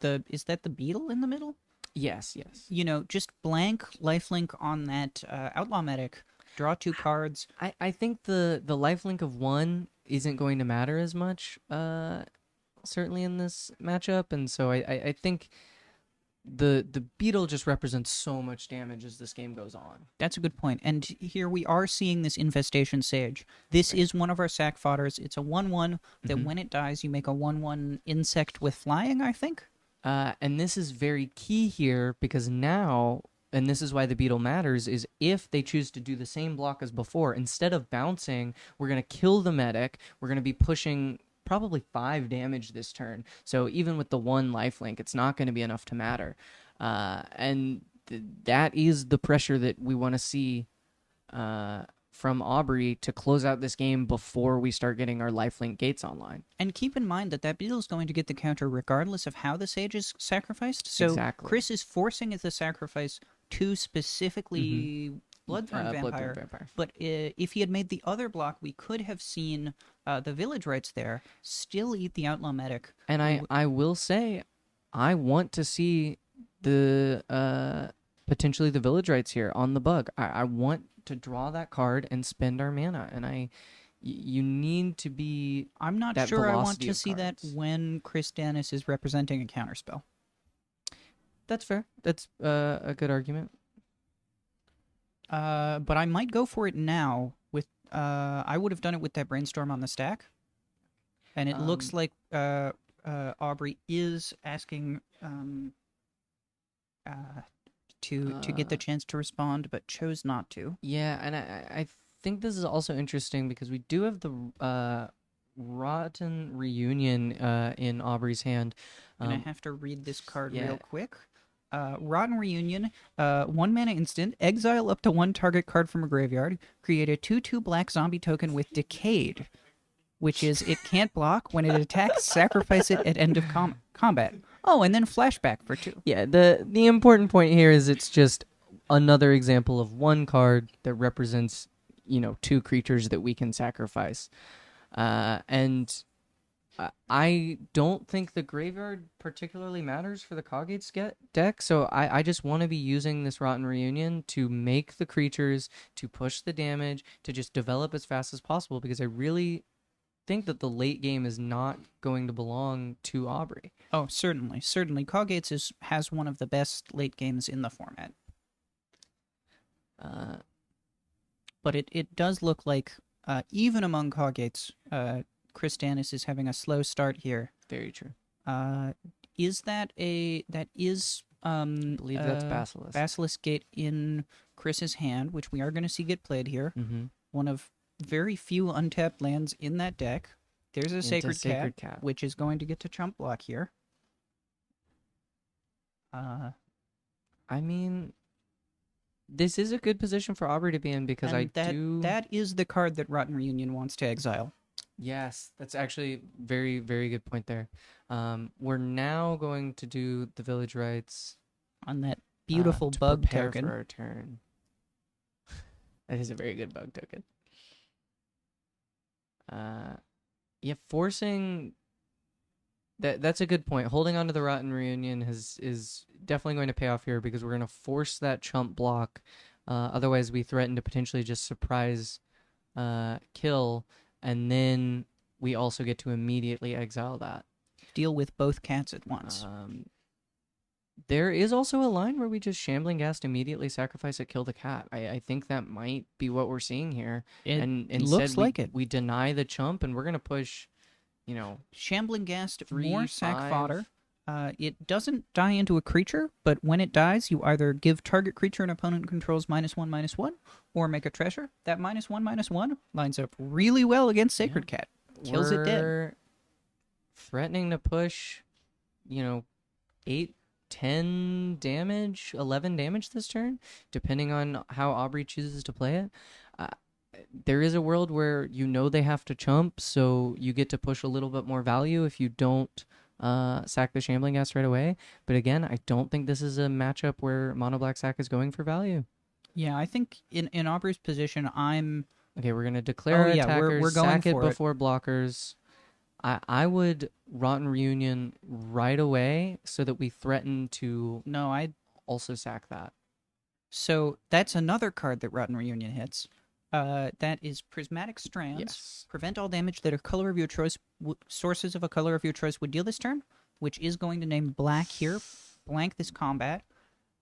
is that the Beetle in the middle? Yes. You know, just blank lifelink on that Outlaw Medic, draw 2 cards. I think the lifelink of 1 isn't going to matter as much, certainly in this matchup, and so I think the Beetle just represents so much damage as this game goes on. That's a good point. And here we are seeing this Infestation Sage. This is one of our sack fodders. It's a 1/1 that when it dies, you make a 1/1 insect with flying, I think. And this is very key here because now, and this is why the Beetle matters, is if they choose to do the same block as before, instead of bouncing, we're going to kill the medic. We're going to be pushing probably 5 damage this turn. So even with the 1 lifelink, it's not going to be enough to matter. And that is the pressure that we want to see from Aubrey to close out this game before we start getting our lifelink gates online. And keep in mind that Beetle is going to get the counter regardless of how the Sage is sacrificed. So Exactly. Chris is forcing the sacrifice to specifically Bloodthorn Vampire. But if he had made the other block, we could have seen the Village Rights there still eat the Outlaw Medic. And I will say, I want to see the potentially the Village Rights here on the bug. I want to draw that card and spend our mana, and you need to be. I'm not that sure I want velocity to of see that cards. when Chris Danis is representing a counterspell. That's fair. That's a good argument. But I might go for it now. With I would have done it with that Brainstorm on the stack, and it looks like Aubrey is asking to get the chance to respond, but chose not to. Yeah, and I think this is also interesting because we do have the Rotten Reunion in Aubrey's hand. And I have to read this card yeah. real quick. Rotten Reunion, 1 mana instant, exile up to 1 target card from a graveyard, create a 2/2 black zombie token with Decayed, which is it can't block. When it attacks, sacrifice it at end of combat. Oh, and then flashback for 2. Yeah, the important point here is it's just another example of 1 card that represents, 2 creatures that we can sacrifice. And I don't think the graveyard particularly matters for the Coggate's deck, so I just want to be using this Rotten Reunion to make the creatures, to push the damage, to just develop as fast as possible, because I really think that the late game is not going to belong to Aubrey. Oh, certainly. Coggates has one of the best late games in the format. But it does look like, even among Coggates, Chris Danis is having a slow start here. Very true. Is that a... That is... I believe that's Basilisk. Basilisk Gate in Chris's hand, which we are going to see get played here. Mm-hmm. One of very few untapped lands in that deck. There's a Sacred Cat, which is going to get to chump block here. I mean, this is a good position for Aubrey to be in, because that is the card that Rotten Reunion wants to exile. Yes, that's actually very, very good point there. We're now going to do the Village Rites on that beautiful to bug prepare token. for our turn. That is a very good bug token. Yeah, forcing that's a good point. Holding on to the Rotten Reunion is definitely going to pay off here, because we're going to force that chump block. Otherwise, we threaten to potentially just surprise kill, and then we also get to immediately exile that. Deal with both cats at once. There is also a line where we just Shambling Ghast, immediately sacrifice it, kill the cat. I think that might be what we're seeing here. It instead looks like it. We deny the chump, and we're going to push, Shambling Ghast, 3, more sack 5. fodder. It doesn't die into a creature, but when it dies, you either give target creature an opponent controls -1/-1, or make a treasure. That -1/-1 lines up really well against Sacred Cat. Kills it dead. We're threatening to push, 8, 10 damage, 11 damage this turn, depending on how Aubrey chooses to play it. There is a world where they have to chump, so you get to push a little bit more value if you don't sack the Shambling Ghast right away. But again, I don't think this is a matchup where Mono Black Sack is going for value. Yeah, I think in Aubrey's position, I'm... Okay, we're going to declare attackers, we're going sack it for before blockers. I would Rotten Reunion right away, so that we threaten to also sack that. So that's another card that Rotten Reunion hits. That is Prismatic Strands. Yes. Prevent all damage that a color of your choice, sources of a color of your choice would deal this turn, which is going to name black here. Blank this combat.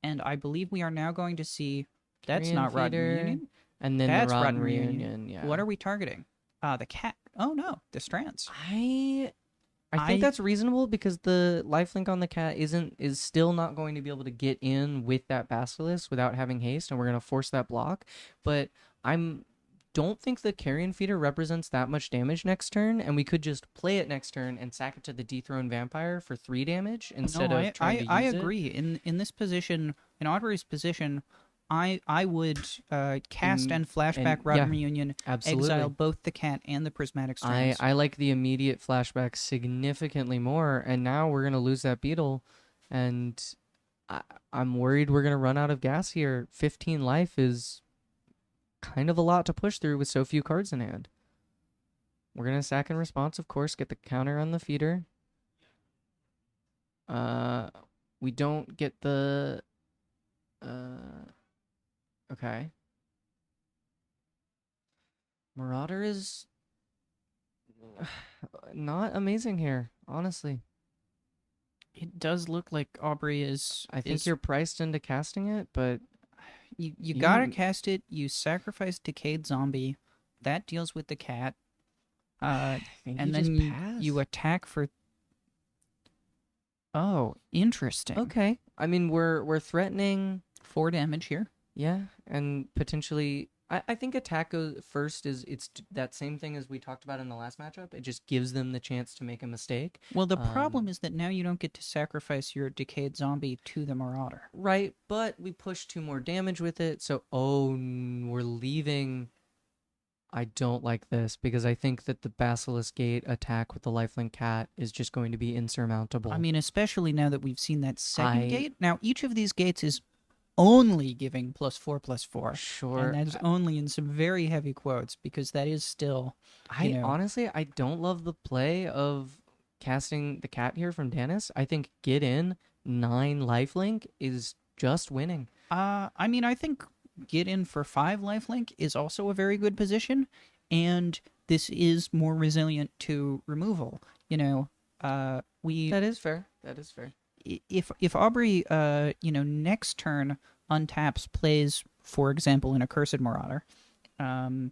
And I believe we are now going to see... That's not Rotten Reunion. And then That's the Rotten Rotten Reunion, yeah. What are we targeting? The cat. Oh, no. The Strands. I think that's reasonable, because the lifelink on the cat is still not going to be able to get in with that Basilisk without having haste, and we're going to force that block. But don't think the Carrion Feeder represents that much damage next turn, and we could just play it next turn and sack it to the Dethroned Vampire for 3 damage instead of trying to use I it. agree. In this position, in Aubrey's position, I would cast and flashback Rotten Reunion, absolutely. exile both the cat and the Prismatic Strands. I like the immediate flashback significantly more, and now we're going to lose that beetle, and I'm worried we're going to run out of gas here. 15 life is kind of a lot to push through with so few cards in hand. We're going to sack in response, of course, get the counter on the feeder. We don't get the... Okay. Marauder is not amazing here, honestly. It does look like Aubrey is... I think you're priced into casting it, but... You gotta cast it, you sacrifice Decayed Zombie, that deals with the cat, and then you attack for... Oh, interesting. Okay. I mean, we're threatening... 4 damage here. Yeah, and potentially... I think attack goes first it's that same thing as we talked about in the last matchup. It just gives them the chance to make a mistake. Well, the problem is that now you don't get to sacrifice your Decayed Zombie to the Marauder. Right, but we push 2 more damage with it, so we're leaving... I don't like this, because I think that the Basilisk Gate attack with the Lifelink Cat is just going to be insurmountable. I mean, especially now that we've seen that second gate. Now, each of these gates is only giving +4/+4. Sure. And that is only in some very heavy quotes, because that is still... Honestly, I don't love the play of casting the cat here from Danis, I think get in 9 lifelink is just winning. I mean, I think get in for 5 lifelink is also a very good position, and this is more resilient to removal. You know, That is fair. That is fair. if Aubrey, next turn untaps, plays, for example, an Accursed Marauder, then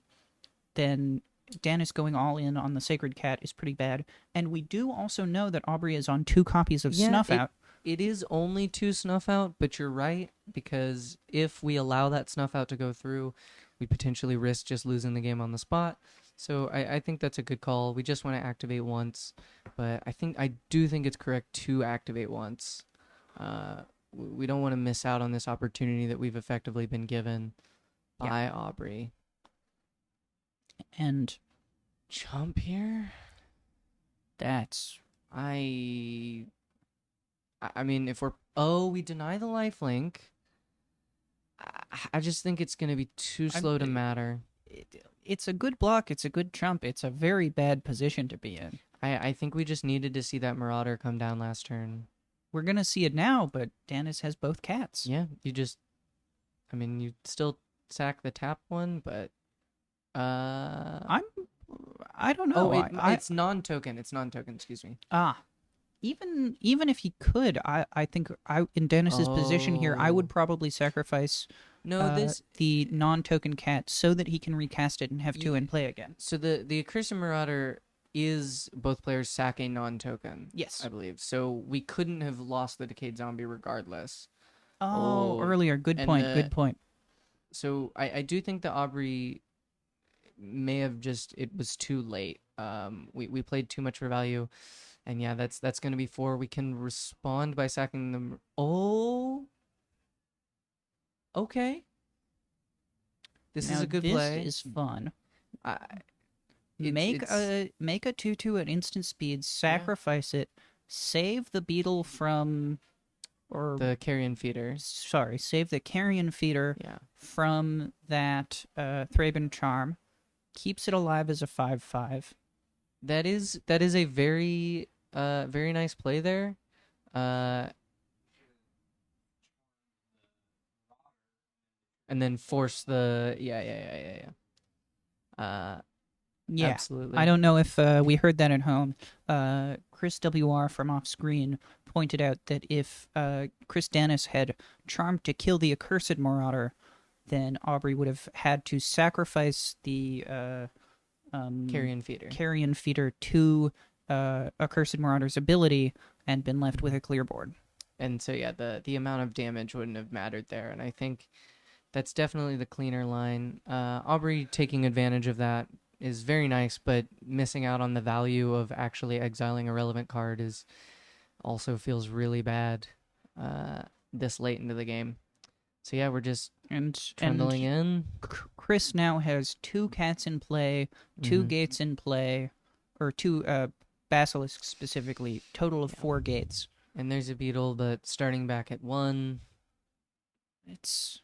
Danis going all in on the Sacred Cat is pretty bad. And we do also know that Aubrey is on 2 copies of Snuff Out. It is only 2 Snuff Out, but you're right, because if we allow that Snuff Out to go through, we potentially risk just losing the game on the spot. So I think that's a good call. We just want to activate once, but I do think it's correct to activate once. We don't want to miss out on this opportunity that we've effectively been given by Aubrey. And Jump here? that's... I mean, if we deny the lifelink, I just think it's going to be too slow to matter. It's a good block. It's a good trump. It's a very bad position to be in. I think we just needed to see that Marauder come down last turn. We're going to see it now, but Danis has both cats. Yeah, you still sack the tap one, but I don't know. it's non-token. It's non-token, excuse me. Even if he could, I think in Danis's position here, I would probably sacrifice the non-token cat so that he can recast it and have 2 in play again. So the Accursed Marauder is both players sack a non-token. Yes. I believe. So we couldn't have lost the Decayed Zombie regardless. Earlier. Good point. Good point. So I do think that Aubrey may have it was too late. We played too much for value. And yeah, that's going to be 4. We can respond by sacking them. Oh. Okay. This is a good play. This is fun. Make a 2/2 at instant speed, sacrifice it, save the beetle from... or the carrion feeder. Sorry, save the carrion feeder from that Thraben Charm. Keeps it alive as a 5/5. That is a very nice play there. And then force the absolutely. I don't know if we heard that at home. Chris WR from off screen pointed out that if Chris Danis had charmed to kill the Accursed Marauder, then Aubrey would have had to sacrifice the carrion feeder to Accursed Marauder's ability and been left with a clear board. And so the amount of damage wouldn't have mattered there, and I think that's definitely the cleaner line. Aubrey taking advantage of that is very nice, but missing out on the value of actually exiling a relevant card also feels really bad this late into the game. So yeah, we're just trundling in. Chris now has 2 cats in play, 2 gates in play, or 2 basilisks specifically, total of 4 gates. And there's a beetle, but starting back at 1. It's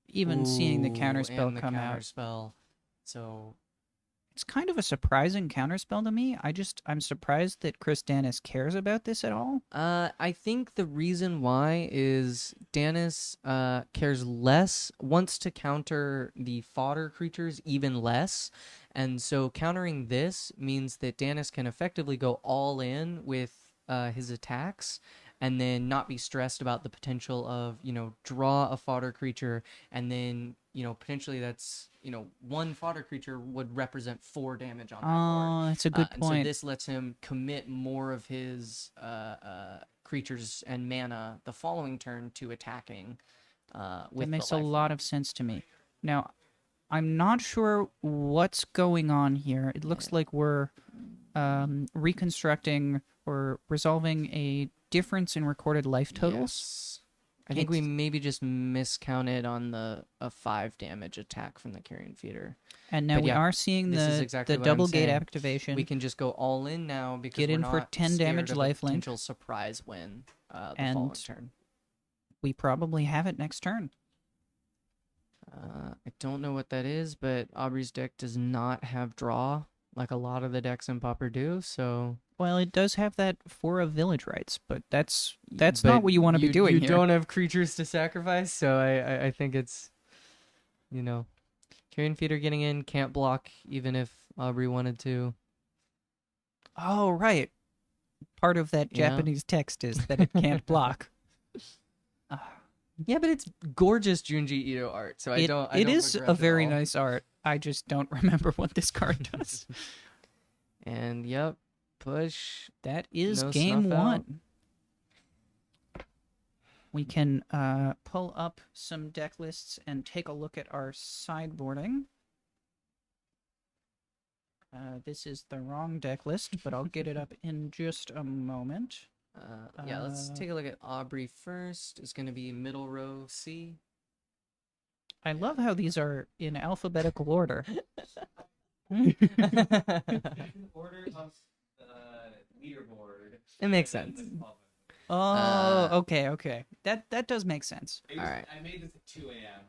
even seeing the counterspell come out. So it's kind of a surprising counterspell to me. I'm surprised that Chris Danis cares about this at all. I think the reason why is Danis cares less, wants to counter the fodder creatures even less. And so countering this means that Danis can effectively go all in with his attacks and then not be stressed about the potential of, draw a fodder creature and then, potentially that's, 1 fodder creature would represent 4 damage on that board. Oh, that's a good point. And so this lets him commit more of his creatures and mana the following turn to attacking. That makes a lot of sense to me. Now, I'm not sure what's going on here. It looks like we're reconstructing or resolving a difference in recorded life totals. Yes. I think we maybe just miscounted on a 5 damage attack from the carrion feeder. And now we are seeing the double gate activation. We can just go all in now because get in for 10 damage lifelink. Potential surprise win the following turn. We probably have it next turn. I don't know what that is, but Aubrey's deck does not have draw like a lot of the decks in Pauper do. So Well, it does have that for a village rights, but that's But not what you want to be doing You here. don't have creatures to sacrifice, so I think it's, Carrion Feeder getting in, can't block even if Aubrey wanted to. Oh, right. Part of that Yeah. Japanese text is that it can't block. Yeah, but it's gorgeous Junji Ito art, so I It don't is begrudge a it very all. nice art. I just don't remember what this card does. And yep, push. That is No game snuff out. 1. We can pull up some deck lists and take a look at our sideboarding. This is the wrong deck list, but I'll get it up in just a moment. Yeah, let's take a look at Aubrey first. It's going to be middle row C. I love how these are in alphabetical order. Order of leaderboard. It makes sense. Oh, okay. That does make sense. All right. I made this at 2 a.m.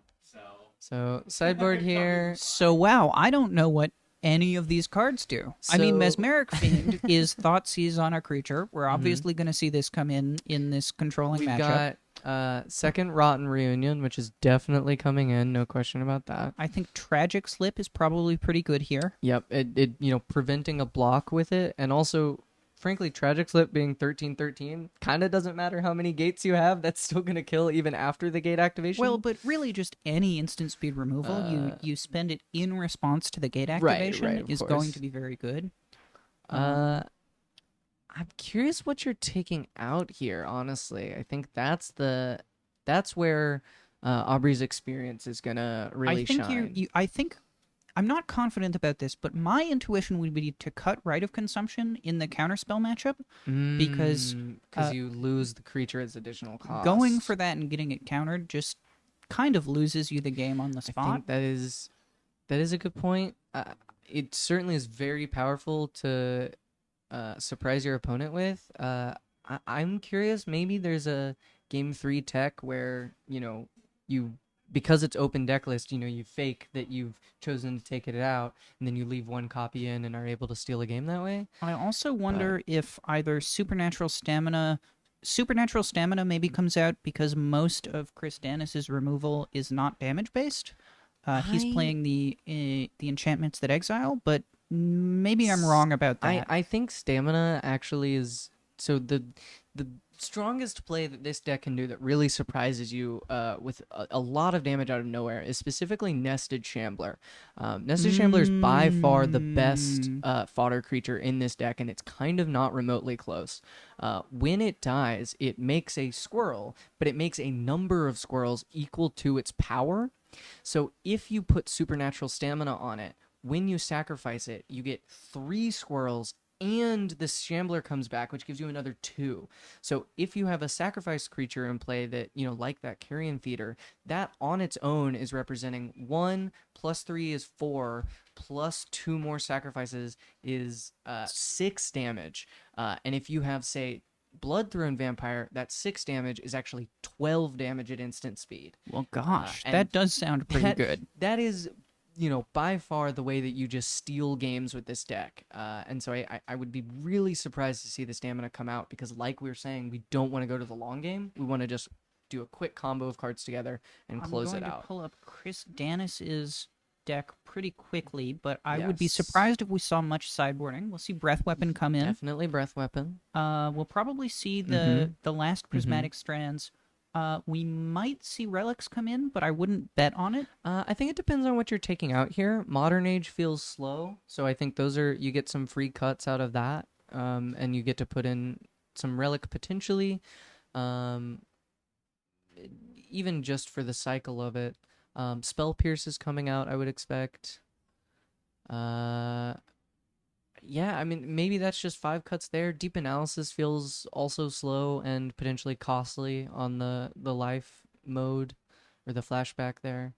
So sideboard here. So wow, I don't know what any of these cards do. I mean, So- Mesmeric Fiend is Thoughtseize on a creature. We're obviously going to see this come in this controlling We've matchup. got second Rotten Reunion, which is definitely coming in, no question about that. I think Tragic Slip is probably pretty good here. Yep, it preventing a block with it, and also, frankly, Tragic Slip being 13/13 kind of doesn't matter how many gates you have. That's still gonna kill even after the gate activation. Well, but really, just any instant speed removal, you spend it in response to the gate Right, activation of is course. going to be very good. I'm curious what you're taking out here. Honestly, I think that's where Aubrey's experience is gonna really I think shine. I think I'm not confident about this, but my intuition would be to cut Rite of Consumption in the counterspell matchup because you lose the creature as additional cost. going for that and getting it countered just kind of loses you the game on the I spot. think that is a good point. It certainly is very powerful to surprise your opponent with. I'm curious. Maybe there's a game 3 tech where you, because it's open deck list, you fake that you've chosen to take it out, and then you leave one copy in and are able to steal a game that way. I also wonder if either Supernatural Stamina maybe comes out because most of Chris Danis's removal is not damage based. He's playing the enchantments that exile, but maybe I'm wrong about that. I think stamina actually is so the strongest play that this deck can do that really surprises you with a lot of damage out of nowhere is specifically Nested Shambler. Nested Shambler is by far the best fodder creature in this deck, and it's kind of not remotely close. When it dies, it makes a squirrel, but it makes a number of squirrels equal to its power. So if you put Supernatural Stamina on it, when you sacrifice it, you get 3 squirrels and the Shambler comes back, which gives you another 2. So if you have a sacrifice creature in play that, like that Carrion Feeder, that on its own is representing 1 plus 3 is 4, plus 2 more sacrifices is 6 damage. And if you have, say, Bloodthrone Vampire, that 6 damage is actually 12 damage at instant speed. Well, gosh, and that does sound pretty good. That is, by far the way that you just steal games with this deck. And so I would be really surprised to see the stamina come out because, like we were saying, we don't want to go to the long game. We want to just do a quick combo of cards together and close it I'm going out. to pull up Chris Danis's deck pretty quickly, but I would be Yes. surprised if we saw much sideboarding. We'll see Breath Weapon come in. Definitely Breath Weapon. We'll probably see the last Prismatic Strands. We might see Relics come in, but I wouldn't bet on it. I think it depends on what you're taking out here. Modern Age feels slow, so I think you get some free cuts out of that, and you get to put in some Relic potentially, even just for the cycle of it. Spell Pierce is coming out, I would expect. Yeah, I mean, maybe that's just 5 cuts there. Deep Analysis feels also slow and potentially costly on the life mode or the flashback there.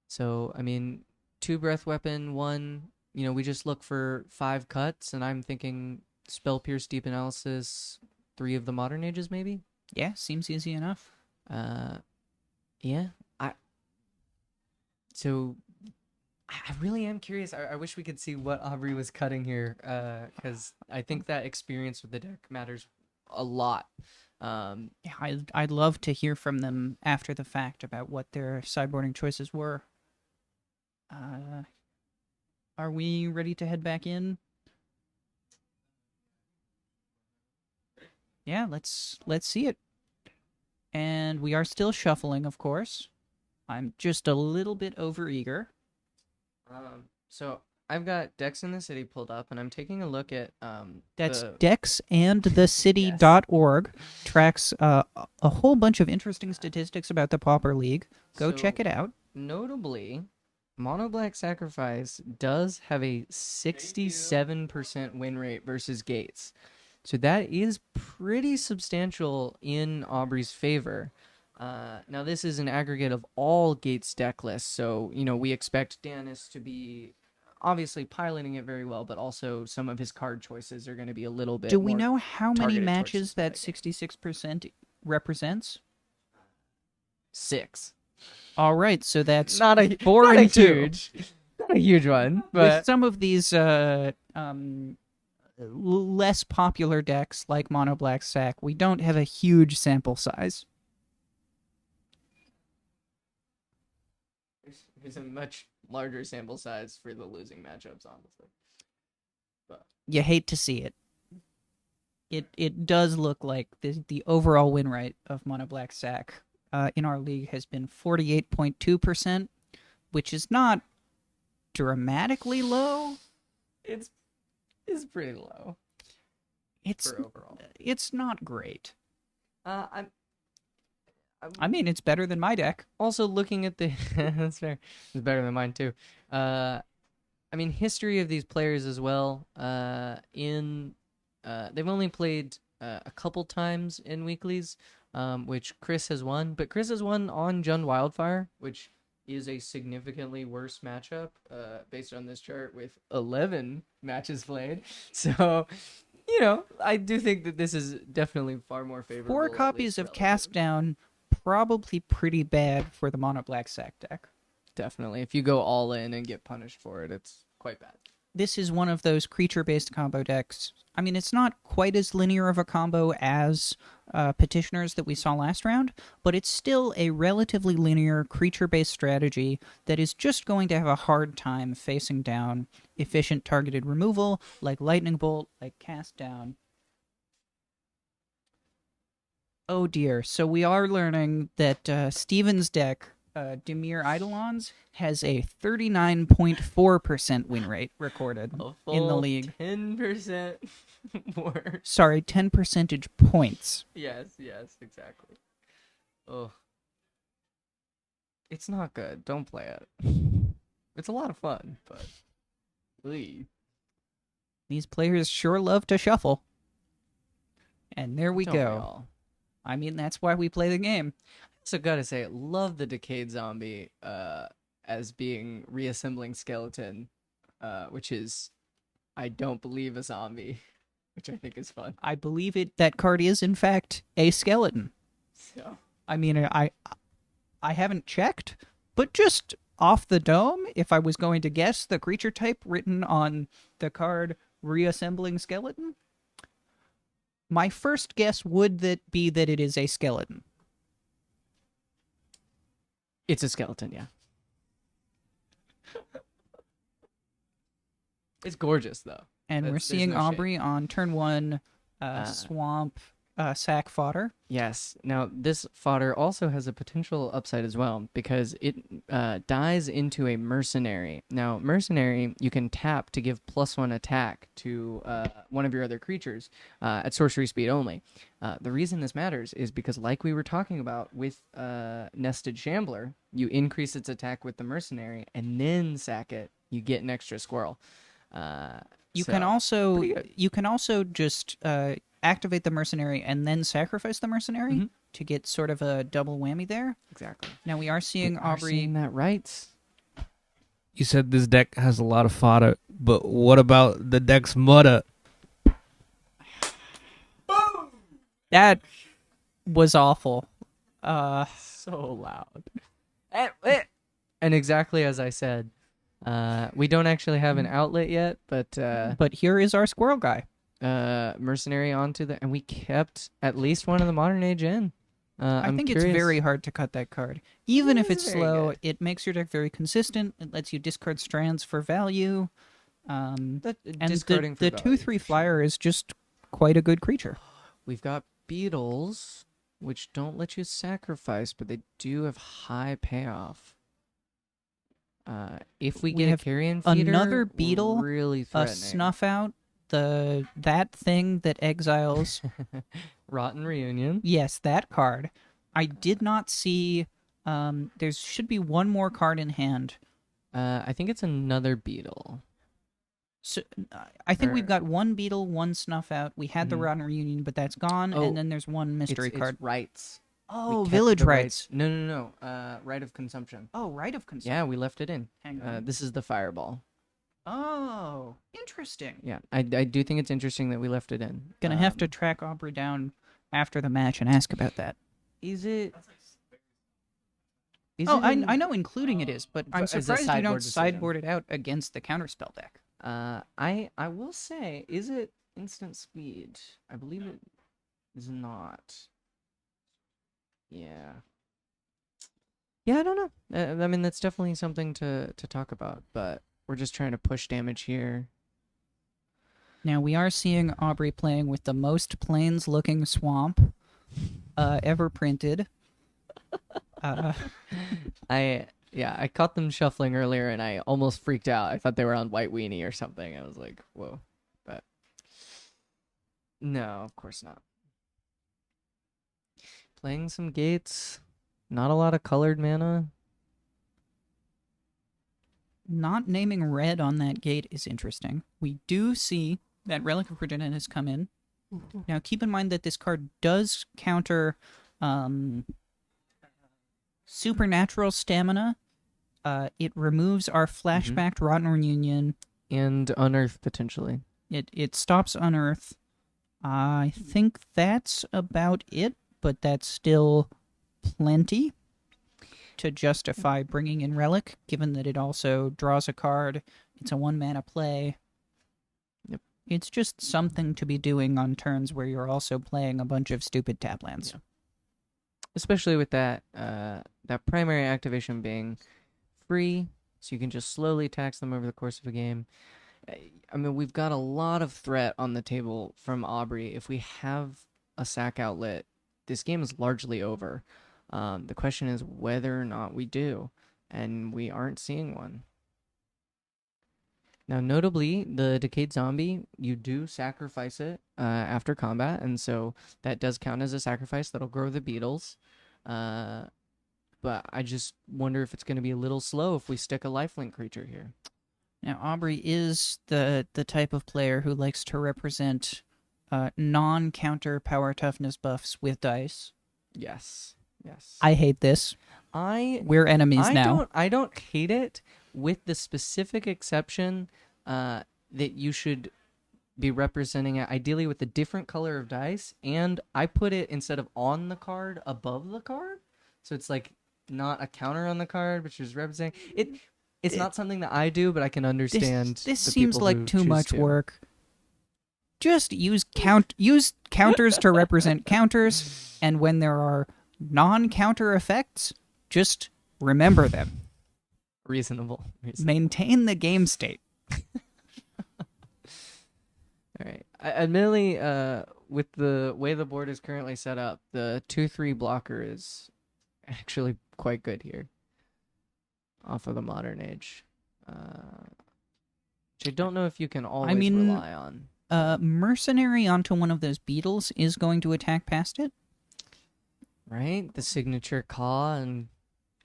So, I mean, 2 Breath Weapon, 1, we just look for 5 cuts, and I'm thinking Spell Pierce, Deep Analysis, 3 of the Modern Ages, maybe? Yeah, seems easy enough. Yeah. I really am curious. I wish we could see what Aubrey was cutting here, because I think that experience with the deck matters a lot. Yeah, I'd love to hear from them after the fact about what their sideboarding choices were. Are we ready to head back in? Yeah, let's see it. And we are still shuffling, of course. I'm just a little bit overeager. So I've got Decks in the City pulled up, and I'm taking a look at That's the- dexandthecity.org. Tracks a whole bunch of interesting statistics about the Pauper League. Go So- check it out. Notably, Mono Black Sacrifice does have a 67% win rate versus Gates. So that is pretty substantial in Aubrey's favor. Now, this is an aggregate of all Gates deck lists. So, we expect Danis to be obviously piloting it very well, but also some of his card choices are going to be a little bit Do we more know how many targeted matches choices that for 66% represents? 6. All right, so that's Not a 4 not a and 2. huge, not a huge one, but With some of these less popular decks like Mono Black Sack, we don't have a huge sample size. there's a much larger sample size for the losing matchups, honestly. You hate to see it. It does look like the overall win rate of Mono Black Sack in our league has been 48.2%, which is not dramatically low. It's pretty low It's for overall. it's not great. I'm I mean, it's better than my deck. also looking at the that's fair. It's better than mine too. I mean, history of these players as well. They've only played a couple times in weeklies, which Chris has won. But Chris has won on Jund Wildfire, which is a significantly worse matchup based on this chart with 11 matches played. So, I do think that this is definitely far more favorable. 4 at copies least of relative. Cast Down, probably pretty bad for the Mono Black Sack deck. Definitely. If you go all in and get punished for it, it's quite bad. This is one of those creature-based combo decks. I mean, it's not quite as linear of a combo as Petitioners that we saw last round, but it's still a relatively linear creature-based strategy that is just going to have a hard time facing down efficient targeted removal, like Lightning Bolt, like Cast Down. Oh dear, so we are learning that Steven's deck, Dimir Eidolons, has a 39.4% win rate recorded in the league. 10% more. Sorry, 10 percentage points. Yes, exactly. Oh. It's not good. Don't play it. It's a lot of fun, but Lee. These players sure love to shuffle. And there we Don't we go. all? I mean, that's why we play the game. So gotta say, love the Decayed Zombie as being reassembling skeleton, which is, I don't believe, a zombie, which I think is fun. I believe that card is, in fact, a skeleton. So I mean, I haven't checked, but just off the dome, if I was going to guess the creature type written on the card reassembling skeleton, my first guess would be that it is a skeleton. it's a skeleton, yeah. It's gorgeous though. And we're There's seeing no shame. Aubrey on turn 1, swamp, sack fodder. Yes. Now, this fodder also has a potential upside as well because it dies into a mercenary. Now, mercenary, you can tap to give +1 attack to one of your other creatures at sorcery speed only. The reason this matters is because, like we were talking about with Nested Shambler, you increase its attack with the mercenary and then sack it. You get an extra squirrel. You So, can also pretty good. just activate the mercenary and then sacrifice the mercenary Mhm. to get sort of a double whammy there. Exactly. Now we are seeing Are Aubrey. seeing that right? You said this deck has a lot of fodder, but what about the deck's mudder? That was awful. So loud. And exactly as I said, We don't actually have an outlet yet, but But here is our squirrel guy. mercenary onto the, and we kept at least one of the modern age in. I think it's very hard to cut that card. Even if it's slow, it makes your deck very consistent. It lets you discard strands for value. And the 2/3 flyer is just quite a good creature. We've got beetles, which don't let you sacrifice, but they do have high payoff. If we get have a carrion feeder, another beetle, really A threatening. snuff out, that thing that exiles. Rotten Reunion. Yes, that card. I did not see. There should be one more card in hand. I think it's another beetle. So I think we've Or- got one beetle, one snuff out. We had the Mhm. Rotten Reunion, but that's gone. Oh, And then there's one mystery It's card. rights. We Oh, kept village the rights. No. Right of consumption. Oh, right of consumption. Yeah, we left it in. Hang on. This is the fireball. Oh, interesting. Yeah, I do think it's interesting that we left it in. Gonna have to track Aubrey down after the match and ask about that. Is it? Is Oh, it I know including it is, but I'm as a surprised you don't sideboard decision. sideboard it out against the counterspell deck. I will say, is it instant speed? I believe it is not. Yeah. Yeah, I don't know. I mean, that's definitely something to talk about, but we're just trying to push damage here. Now we are seeing Aubrey playing with the most plains-looking swamp ever printed. I caught them shuffling earlier, and I almost freaked out. I thought they were on White Weenie or something. I was like, whoa. But no, of course not. Playing some gates. Not a lot of colored mana. Not naming red on that gate is interesting. We do see that Relic of Virginia has come in. Now keep in mind that this card does counter supernatural stamina. It removes our flashbacked Rotten Reunion. And Unearth, potentially. It stops Unearth. I think that's about it, but that's still plenty to justify bringing in Relic, given that it also draws a card. It's a 1-mana play. Yep. It's just something to be doing on turns where you're also playing a bunch of stupid tap lands. Yeah. Especially with that primary activation being free, so you can just slowly tax them over the course of a game. I mean, we've got a lot of threat on the table from Aubrey. If we have a sack outlet, this game is largely over. The question is whether or not we do, and we aren't seeing one. Now, notably, the Decayed Zombie, you do sacrifice it after combat, and so that does count as a sacrifice. That'll grow the beetles. But I just wonder if it's going to be a little slow if we stick a lifelink creature here. Now, Aubrey is the type of player who likes to represent non-counter power toughness buffs with dice. Yes. I hate this. We're enemies now. I don't hate it, with the specific exception that you should be representing it ideally with a different color of dice, and I put it instead of on the card above the card, so it's like not a counter on the card, but just representing it. It's not something that I do, but I can understand. This the seems people like who too choose much to. work. Just use counters to represent counters, and when there are non-counter effects, just remember them. Reasonable. Maintain the game state. All right. Admittedly, with the way the board is currently set up, the 2/3 blocker is actually quite good here. Off of the modern age. Which I don't know if you can always rely on. Mercenary onto one of those beetles is going to attack past it. Right? The signature Caw and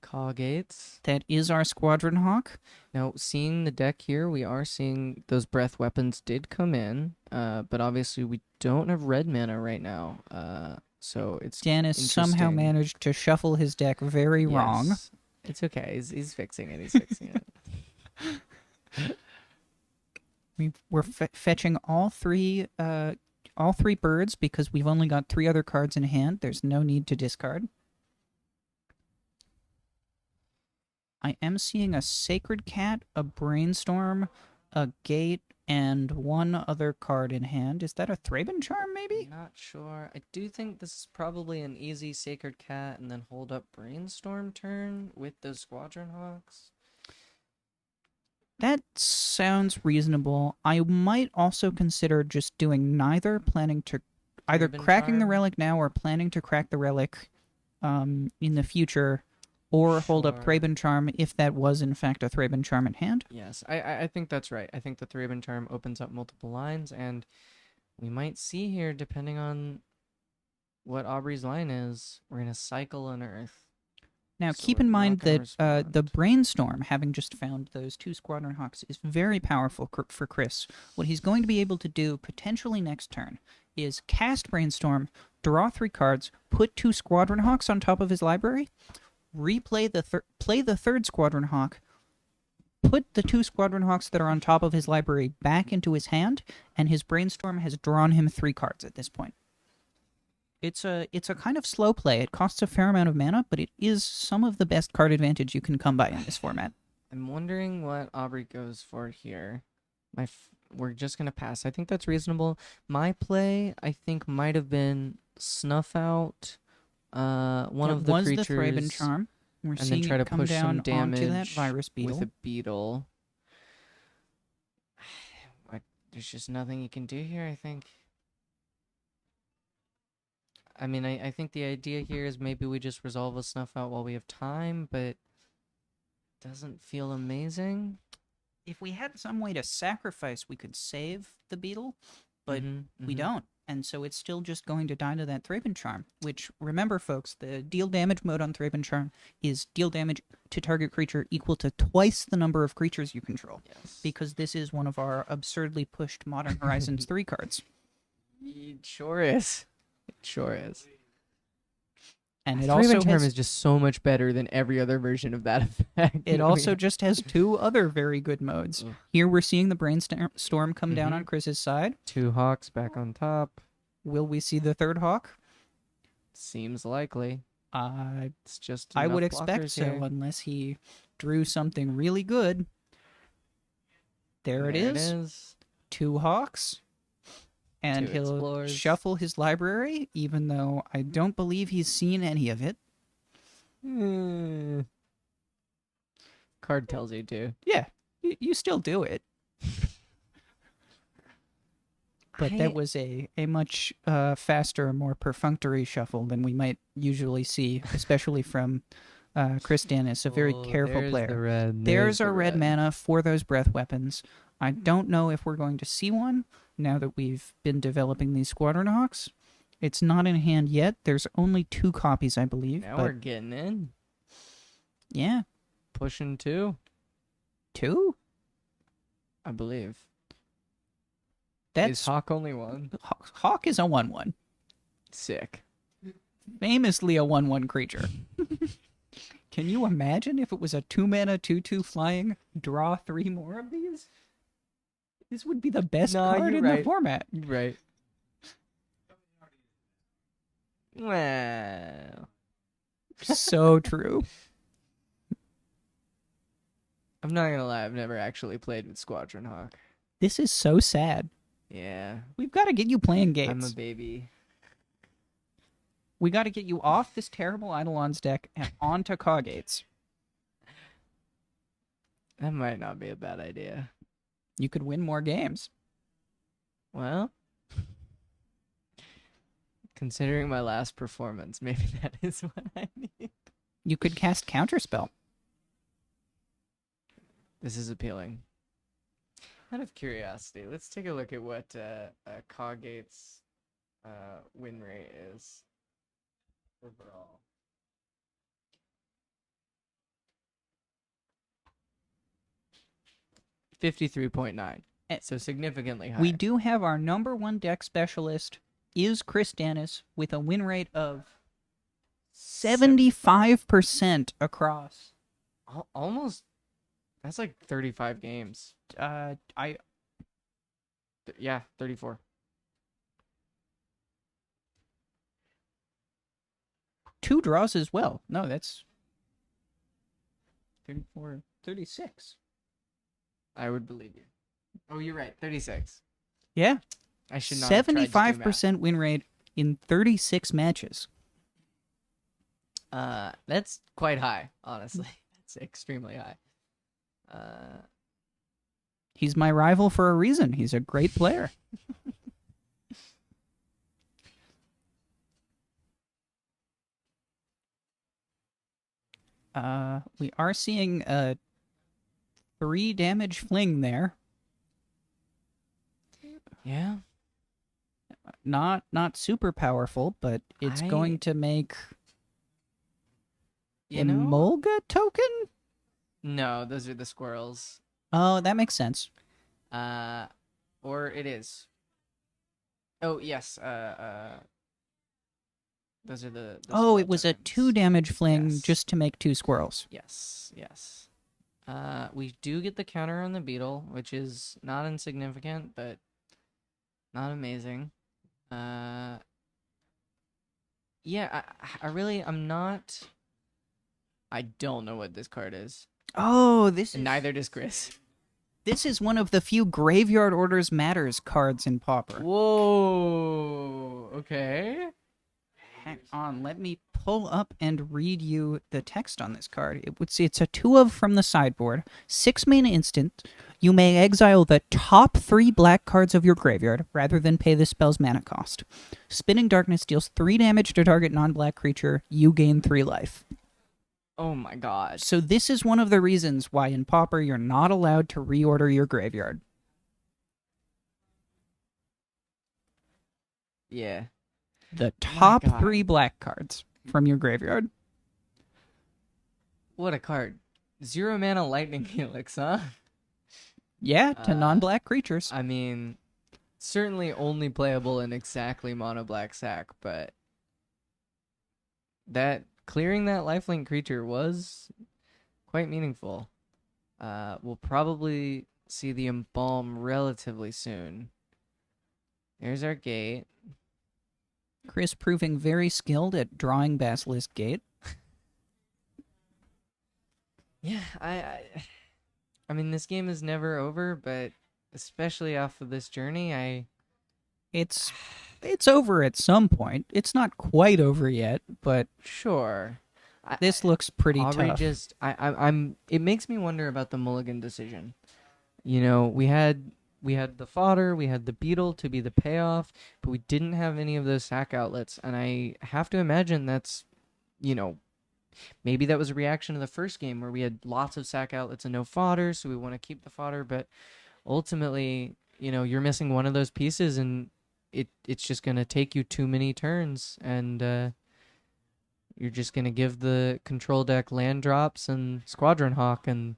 Caw Gates. That is our Squadron Hawk. Now, seeing the deck here, we are seeing those breath weapons did come in, but obviously we don't have red mana right now. So it's Dennis somehow interesting. managed to shuffle his deck very wrong. Yes. It's okay. He's fixing it. He's fixing it. We're fetching all three birds because we've only got 3 other cards in hand. There's no need to discard. I am seeing a Sacred Cat, a Brainstorm, a Gate, and one other card in hand. Is that a Thraben Charm, maybe? Not sure. I do think this is probably an easy Sacred Cat and then hold up Brainstorm turn with those Squadron Hawks. That sounds reasonable. I might also consider just doing neither, planning to either Thraben cracking the Charm? relic now or planning to crack the relic in the future, or hold up Sure. Thraben Charm if that was in fact a Thraben Charm at hand. Yes, I think that's right. I think the Thraben Charm opens up multiple lines, and we might see here, depending on what Aubrey's line is, we're going to cycle an Earth. Now, So keep we're in not mind gonna that the respond. Brainstorm, having just found those 2 Squadron Hawks, is very powerful for Chris. What he's going to be able to do potentially next turn is cast Brainstorm, draw 3 cards, put 2 Squadron Hawks on top of his library, replay play the 3rd Squadron Hawk, put the 2 Squadron Hawks that are on top of his library back into his hand, and his Brainstorm has drawn him 3 cards at this point. It's a kind of slow play. It costs a fair amount of mana, but it is some of the best card advantage you can come by in this format. I'm wondering what Aubrey goes for here. We're just going to pass. I think that's reasonable. My play, I think, might have been snuff out one of the was creatures. the Thraben Charm. We're and then seeing try it to come push down some damage onto that virus beetle. with a beetle. There's just nothing you can do here, I think. I mean, I think the idea here is maybe we just resolve a snuff out while we have time, but doesn't feel amazing. If we had some way to sacrifice, we could save the beetle, but we Mhm. don't. And so it's still just going to die to that Thraben Charm, which, remember, folks, the deal damage mode on Thraben Charm is deal damage to target creature equal to twice the number of creatures you control, Yes. because this is one of our absurdly pushed Modern Horizons 3 cards. It sure is. It sure is. And it Thraben also Charm has, is just so much better than every other version of that effect. it also just has 2 other very good modes. Ugh. Here we're seeing the Brainstorm come down on Chris's side. 2 hawks back on top. Will we see the 3rd hawk? Seems likely. It's just I would enough expect blockers so, here. unless he drew something really good. There it is. 2 hawks. And 2 he'll explorers. shuffle his library, even though I don't believe he's seen any of it. Card tells you to. Yeah, you still do it. But that was a much faster, more perfunctory shuffle than we might usually see, especially from Chris Dennis, a very careful there's player. The red. There's the our red mana for those breath weapons. I don't know if we're going to see one now that we've been developing these Squadron Hawks. It's not in hand yet. There's only 2 copies, I believe. Now but we're getting in. yeah, Pushing 2, 2? I believe. Is That's hawk only 1? Hawk is a 1/1. Sick. Famously a 1/1 creature. Can you imagine if it was a 2-mana 2/2 flying, draw 3 more of these? This would be the best No, card you're in the right. format. Right. Well, So true. I'm not gonna lie. I've never actually played with Squadron Hawk. This is so sad. Yeah, We've got to get you playing I'm a games. baby. We got to get you off this terrible Eidolon's deck and onto Coggates. That might not be a bad idea. You could win more games. Well, considering my last performance, maybe that is what I need. You could cast Counterspell. This is appealing. Out of curiosity, let's take a look at what Coggate's win rate is overall. $53.9. So significantly higher. We do have our number 1 deck specialist is Chris Dennis with a win rate of 75% across. Almost. That's like 35 games. Yeah, 34. 2 draws as well. No, that's 34, 36. I would believe you. Oh, you're right. 36. Yeah. I should not have tried to do math. 75% win rate in 36 matches. That's quite high, honestly. That's extremely high. He's my rival for a reason. He's a great player. We are seeing a 3 damage fling there. Yeah. Not super powerful, but it's going to make Emolga token? No, those are the squirrels. Oh, that makes sense. Or it is. Oh, yes. Those are the Oh, it squirrel was a tokens. 2 damage fling Yes. just to make 2 squirrels. Yes. We do get the counter on the beetle, which is not insignificant, but not amazing. Yeah, I'm not. I don't know what this card is. Oh, And neither does Chris. This is one of the few Graveyard Orders Matters cards in Pauper. Whoa. Okay. Hang on, let me pull up and read you the text on this card. It's a 2 of from the sideboard. 6 mana instant. You may exile the top 3 black cards of your graveyard rather than pay the spell's mana cost. Spinning Darkness deals 3 damage to target non-black creature. You gain 3 life. Oh my god. So this is one of the reasons why in Pauper you're not allowed to reorder your graveyard. Yeah. The top God. 3 black cards from your graveyard. What a card. 0 mana lightning helix, huh? Yeah, to non-black creatures. I mean, certainly only playable in exactly mono black sack, but that clearing that lifelink creature was quite meaningful. We'll probably see the embalm relatively soon. There's our gate. Chris proving very skilled at drawing Basilisk Gate. Yeah, I mean, this game is never over, but especially off of this journey, It's over at some point. It's not quite over yet, but sure. this looks pretty Aubrey tough. it makes me wonder about the mulligan decision. You know, we had the fodder, we had the beetle to be the payoff, but we didn't have any of those sack outlets, and I have to imagine that's, maybe that was a reaction to the first game where we had lots of sack outlets and no fodder, so we want to keep the fodder, but ultimately, you're missing one of those pieces, and it's just going to take you too many turns, and you're just going to give the control deck land drops and Squadron Hawk, and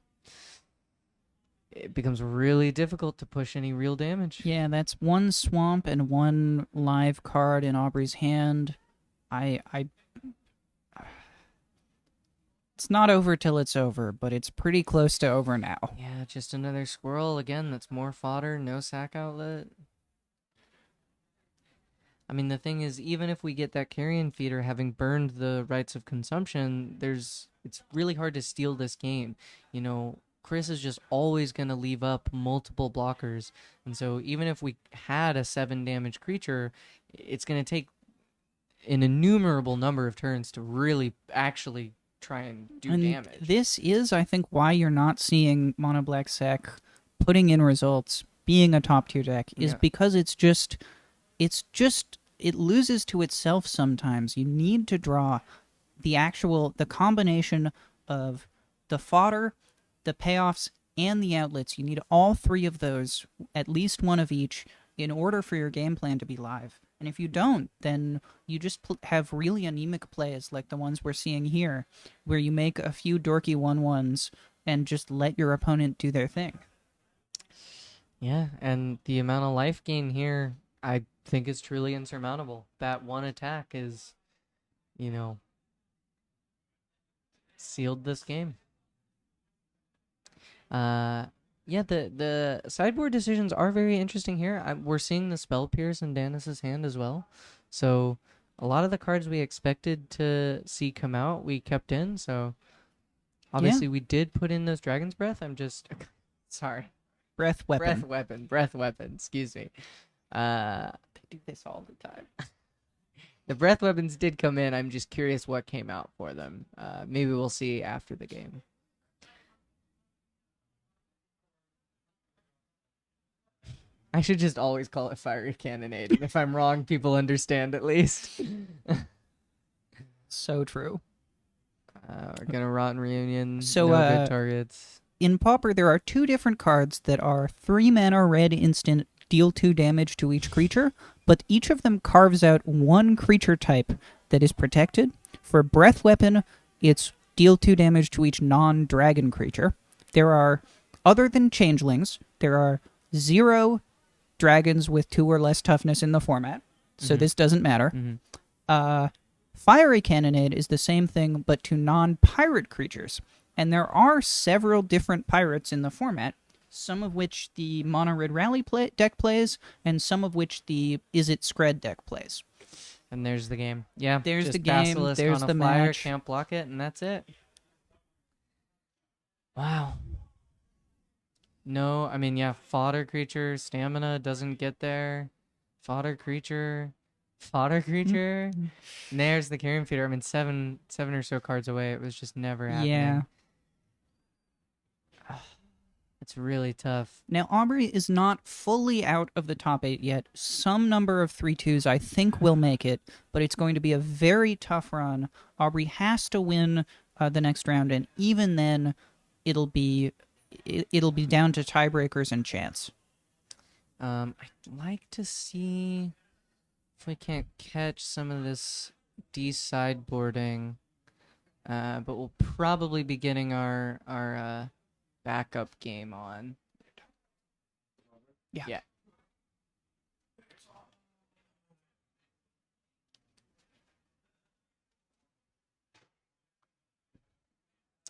it becomes really difficult to push any real damage. Yeah, that's 1 swamp and 1 live card in Aubrey's hand. It's not over till it's over, but it's pretty close to over now. Yeah, just another squirrel again. That's more fodder, no sack outlet. I mean, the thing is, even if we get that carrion feeder, having burned the rights of consumption, it's really hard to steal this game. Chris is just always going to leave up multiple blockers, and so even if we had a 7 damage creature, it's going to take an innumerable number of turns to really actually try and do damage. This is, I think, why you're not seeing Mono Black Sack putting in results, being a top tier deck, is because it loses to itself sometimes. You need to draw the combination of the fodder, the payoffs, and the outlets. You need all 3 of those, at least 1 of each, in order for your game plan to be live. And if you don't, then you just have really anemic plays like the ones we're seeing here, where you make a few dorky 1/1s and just let your opponent do their thing. Yeah, and the amount of life gain here, I think, is truly insurmountable. That 1 attack is, sealed this game. Yeah, the sideboard decisions are very interesting here. We're seeing the Spell Pierce in Danis's hand as well. So a lot of the cards we expected to see come out, we kept in. So Obviously, we did put in those Dragon's Breath. I'm just sorry. Breath weapon. Breath weapon. Excuse me. They do this all the time. The breath weapons did come in. I'm just curious what came out for them. Maybe we'll see after the game. I should just always call it fiery cannonade. And if I'm wrong, people understand at least. So true. We're gonna Rotten Reunion. So, no good targets. In Pauper, there are 2 different cards that are 3 mana red instant, deal 2 damage to each creature, but each of them carves out 1 creature type that is protected. For Breath Weapon, it's deal 2 damage to each non-dragon creature. There are, other than Changelings, there are 0 dragons with 2 or less toughness in the format, so this doesn't matter. Fiery Cannonade is the same thing, but to non-pirate creatures. And there are several different pirates in the format, some of which the Mono Red Rally deck plays, and some of which the Is It Scred deck plays. And there's the game. Yeah, There's just the game, Basilisk there's on a the flyer, match. Can't block it, and that's it. Wow. No, I mean, yeah, fodder creature, stamina doesn't get there. Fodder creature. And there's the Carrion Feeder. I mean, seven or so cards away. It was just never happening. Yeah. It's really tough. Now, Aubrey is not fully out of the top 8 yet. Some number of 3-2s I think will make it, but it's going to be a very tough run. Aubrey has to win the next round, and even then, it'll be down to tiebreakers and chance. I'd like to see if we can't catch some of this de-sideboarding, but we'll probably be getting our backup game on. Yeah.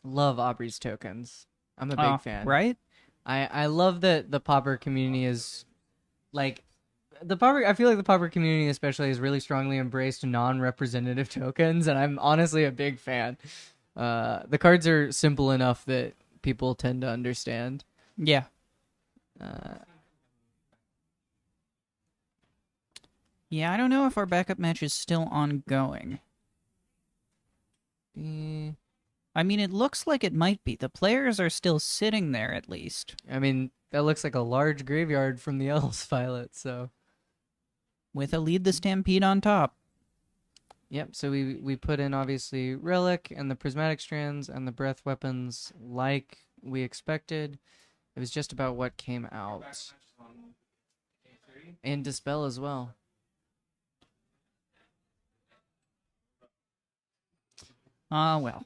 Love Aubrey's tokens. I'm a big fan. Right? I love that the Pauper community is like I feel like the Pauper community especially has really strongly embraced non-representative tokens, and I'm honestly a big fan. The cards are simple enough that people tend to understand. Yeah. Yeah, I don't know if our backup match is still ongoing. I mean, it looks like it might be. The players are still sitting there, at least. I mean, that looks like a large graveyard from the Elves Violet, so... With a Lead the Stampede on top. Yep, so we put in, obviously, Relic and the Prismatic Strands and the Breath Weapons like we expected. It was just about what came out. And Dispel as well. Well.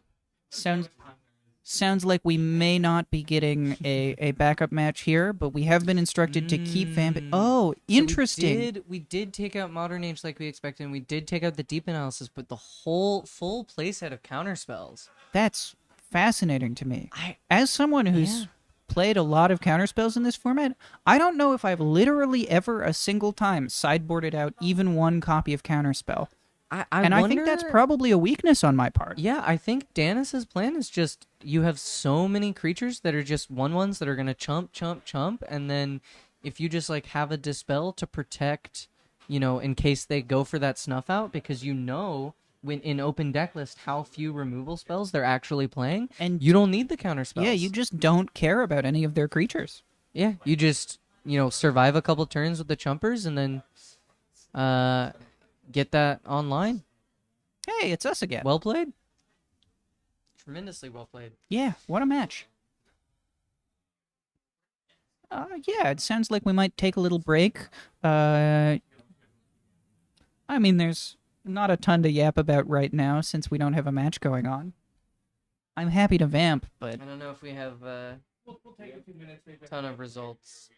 Sounds like we may not be getting a backup match here, but we have been instructed to keep Vamp. Oh, interesting. So we did take out Modern Age like we expected, and we did take out the Deep Analysis, but the whole full playset of counterspells. That's fascinating to me. As someone who's played a lot of counterspells in this format, I don't know if I've literally ever a single time sideboarded out even one copy of counterspell. I think that's probably a weakness on my part. Yeah, I think Danis's plan is just you have so many creatures that are just 1/1s that are going to chump, and then if you just like have a Dispel to protect, in case they go for that snuff out, because when in open deck list how few removal spells they're actually playing, and you don't need the counter spells. Yeah, you just don't care about any of their creatures. Yeah, you just survive a couple turns with the chumpers and then get that online. Hey, it's us again. Well played. Tremendously well played. Yeah, what a match. Yeah, it sounds like we might take a little break. I mean, there's not a ton to yap about right now since we don't have a match going on. I'm happy to vamp, but... I don't know if we have We'll take a few minutes. a ton of results.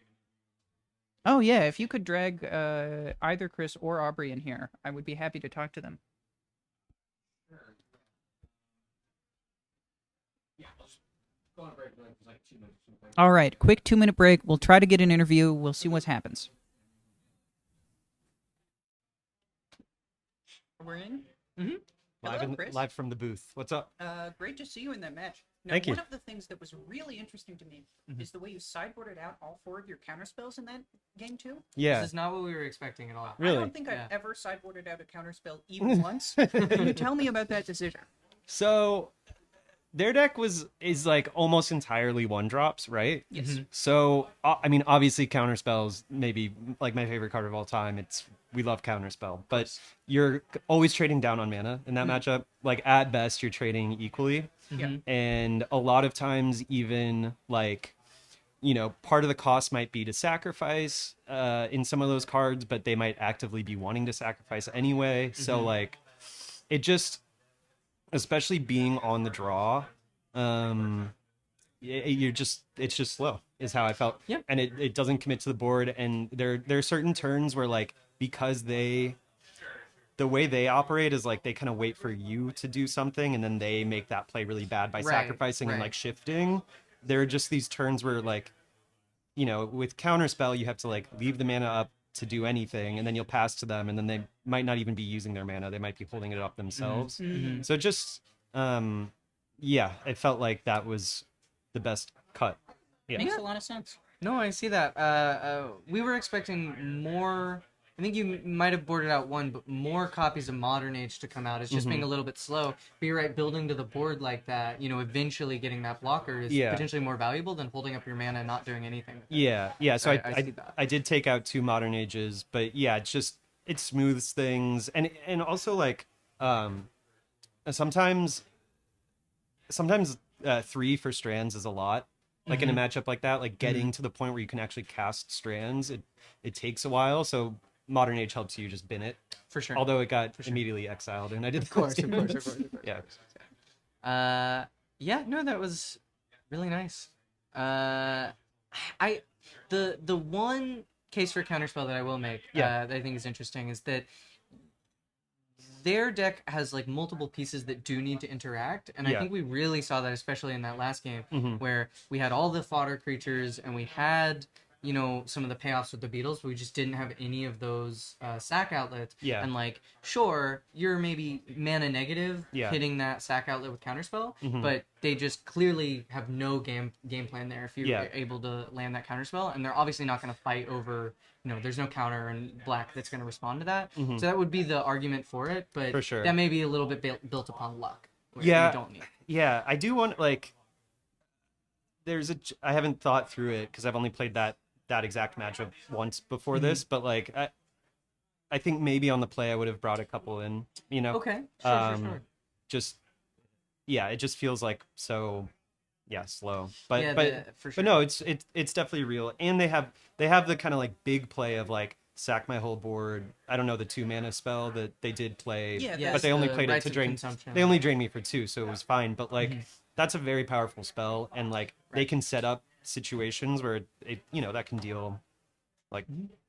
Oh, yeah, if you could drag either Chris or Aubrey in here, I would be happy to talk to them. All right, quick 2-minute break. We'll try to get an interview. We'll see what happens. We're in? Mm-hmm. Hello, Chris. live from the booth. What's up? Great to see you in that match. Now, Thank you. one of the things that was really interesting to me is the way you sideboarded out all 4 of your counterspells in that game too. Yeah, This is not what we were expecting at all. really. I don't think Yeah. I've ever sideboarded out a counterspell even once. Can you tell me about that decision? So their deck is like almost entirely 1-drops, right? Yes. So I mean, obviously, counterspells maybe like my favorite card of all time. We love counterspell, but you're always trading down on mana in that matchup. Like at best, you're trading equally, Yeah. and a lot of times, even like, part of the cost might be to sacrifice in some of those cards, but they might actively be wanting to sacrifice anyway. So like, it just, especially being on the draw, it's just slow is how I felt. Yep. And it doesn't commit to the board, and there are certain turns where like, because the way they operate is like they kind of wait for you to do something and then they make that play really bad by Right, sacrificing and right. like shifting. There are just these turns where like, with counterspell you have to like leave the mana up to do anything, and then you'll pass to them, and then they might not even be using their mana, they might be holding it up themselves. So just it felt like that was the best cut. Makes a lot of sense. No, I see that. We were expecting more. I think you might have boarded out 1, but more copies of Modern Age to come out. It's just being a little bit slow. But you're right, building to the board like that, eventually getting that blocker is potentially more valuable than holding up your mana and not doing anything. Yeah. So I see that. I did take out 2 Modern Ages, but yeah, it smooths things, and also like sometimes 3 for strands is a lot. Like in a matchup like that, like getting to the point where you can actually cast strands, it takes a while. So Modern Age helps you just bin it. For sure. Although it got immediately exiled, and I did. Of course. Yeah. No, that was really nice. The one case for counterspell that I will make that I think is interesting is that their deck has like multiple pieces that do need to interact, and I think we really saw that especially in that last game where we had all the fodder creatures and we had some of the payoffs with the beetles, but we just didn't have any of those sack outlets. And like, sure, you're maybe mana negative hitting that sack outlet with counterspell, but they just clearly have no game plan there if you're able to land that counterspell, and they're obviously not going to fight over. There's no counter in black that's going to respond to that. So that would be the argument for it, but For sure. that may be a little bit built upon luck. Where Yeah. you don't need. Yeah, I do want like. I haven't thought through it because I've only played that exact matchup once before this, but like I think maybe on the play I would have brought a couple in. Okay, sure. Just it just feels like so slow. But For sure. but no, it's definitely real, and they have the kind of like big play of like sack my whole board. I don't know the 2 mana spell that they did play, but they only played it to drain. They only drained me for 2, so it was fine. But like that's a very powerful spell, and like they can set up situations where it that can deal like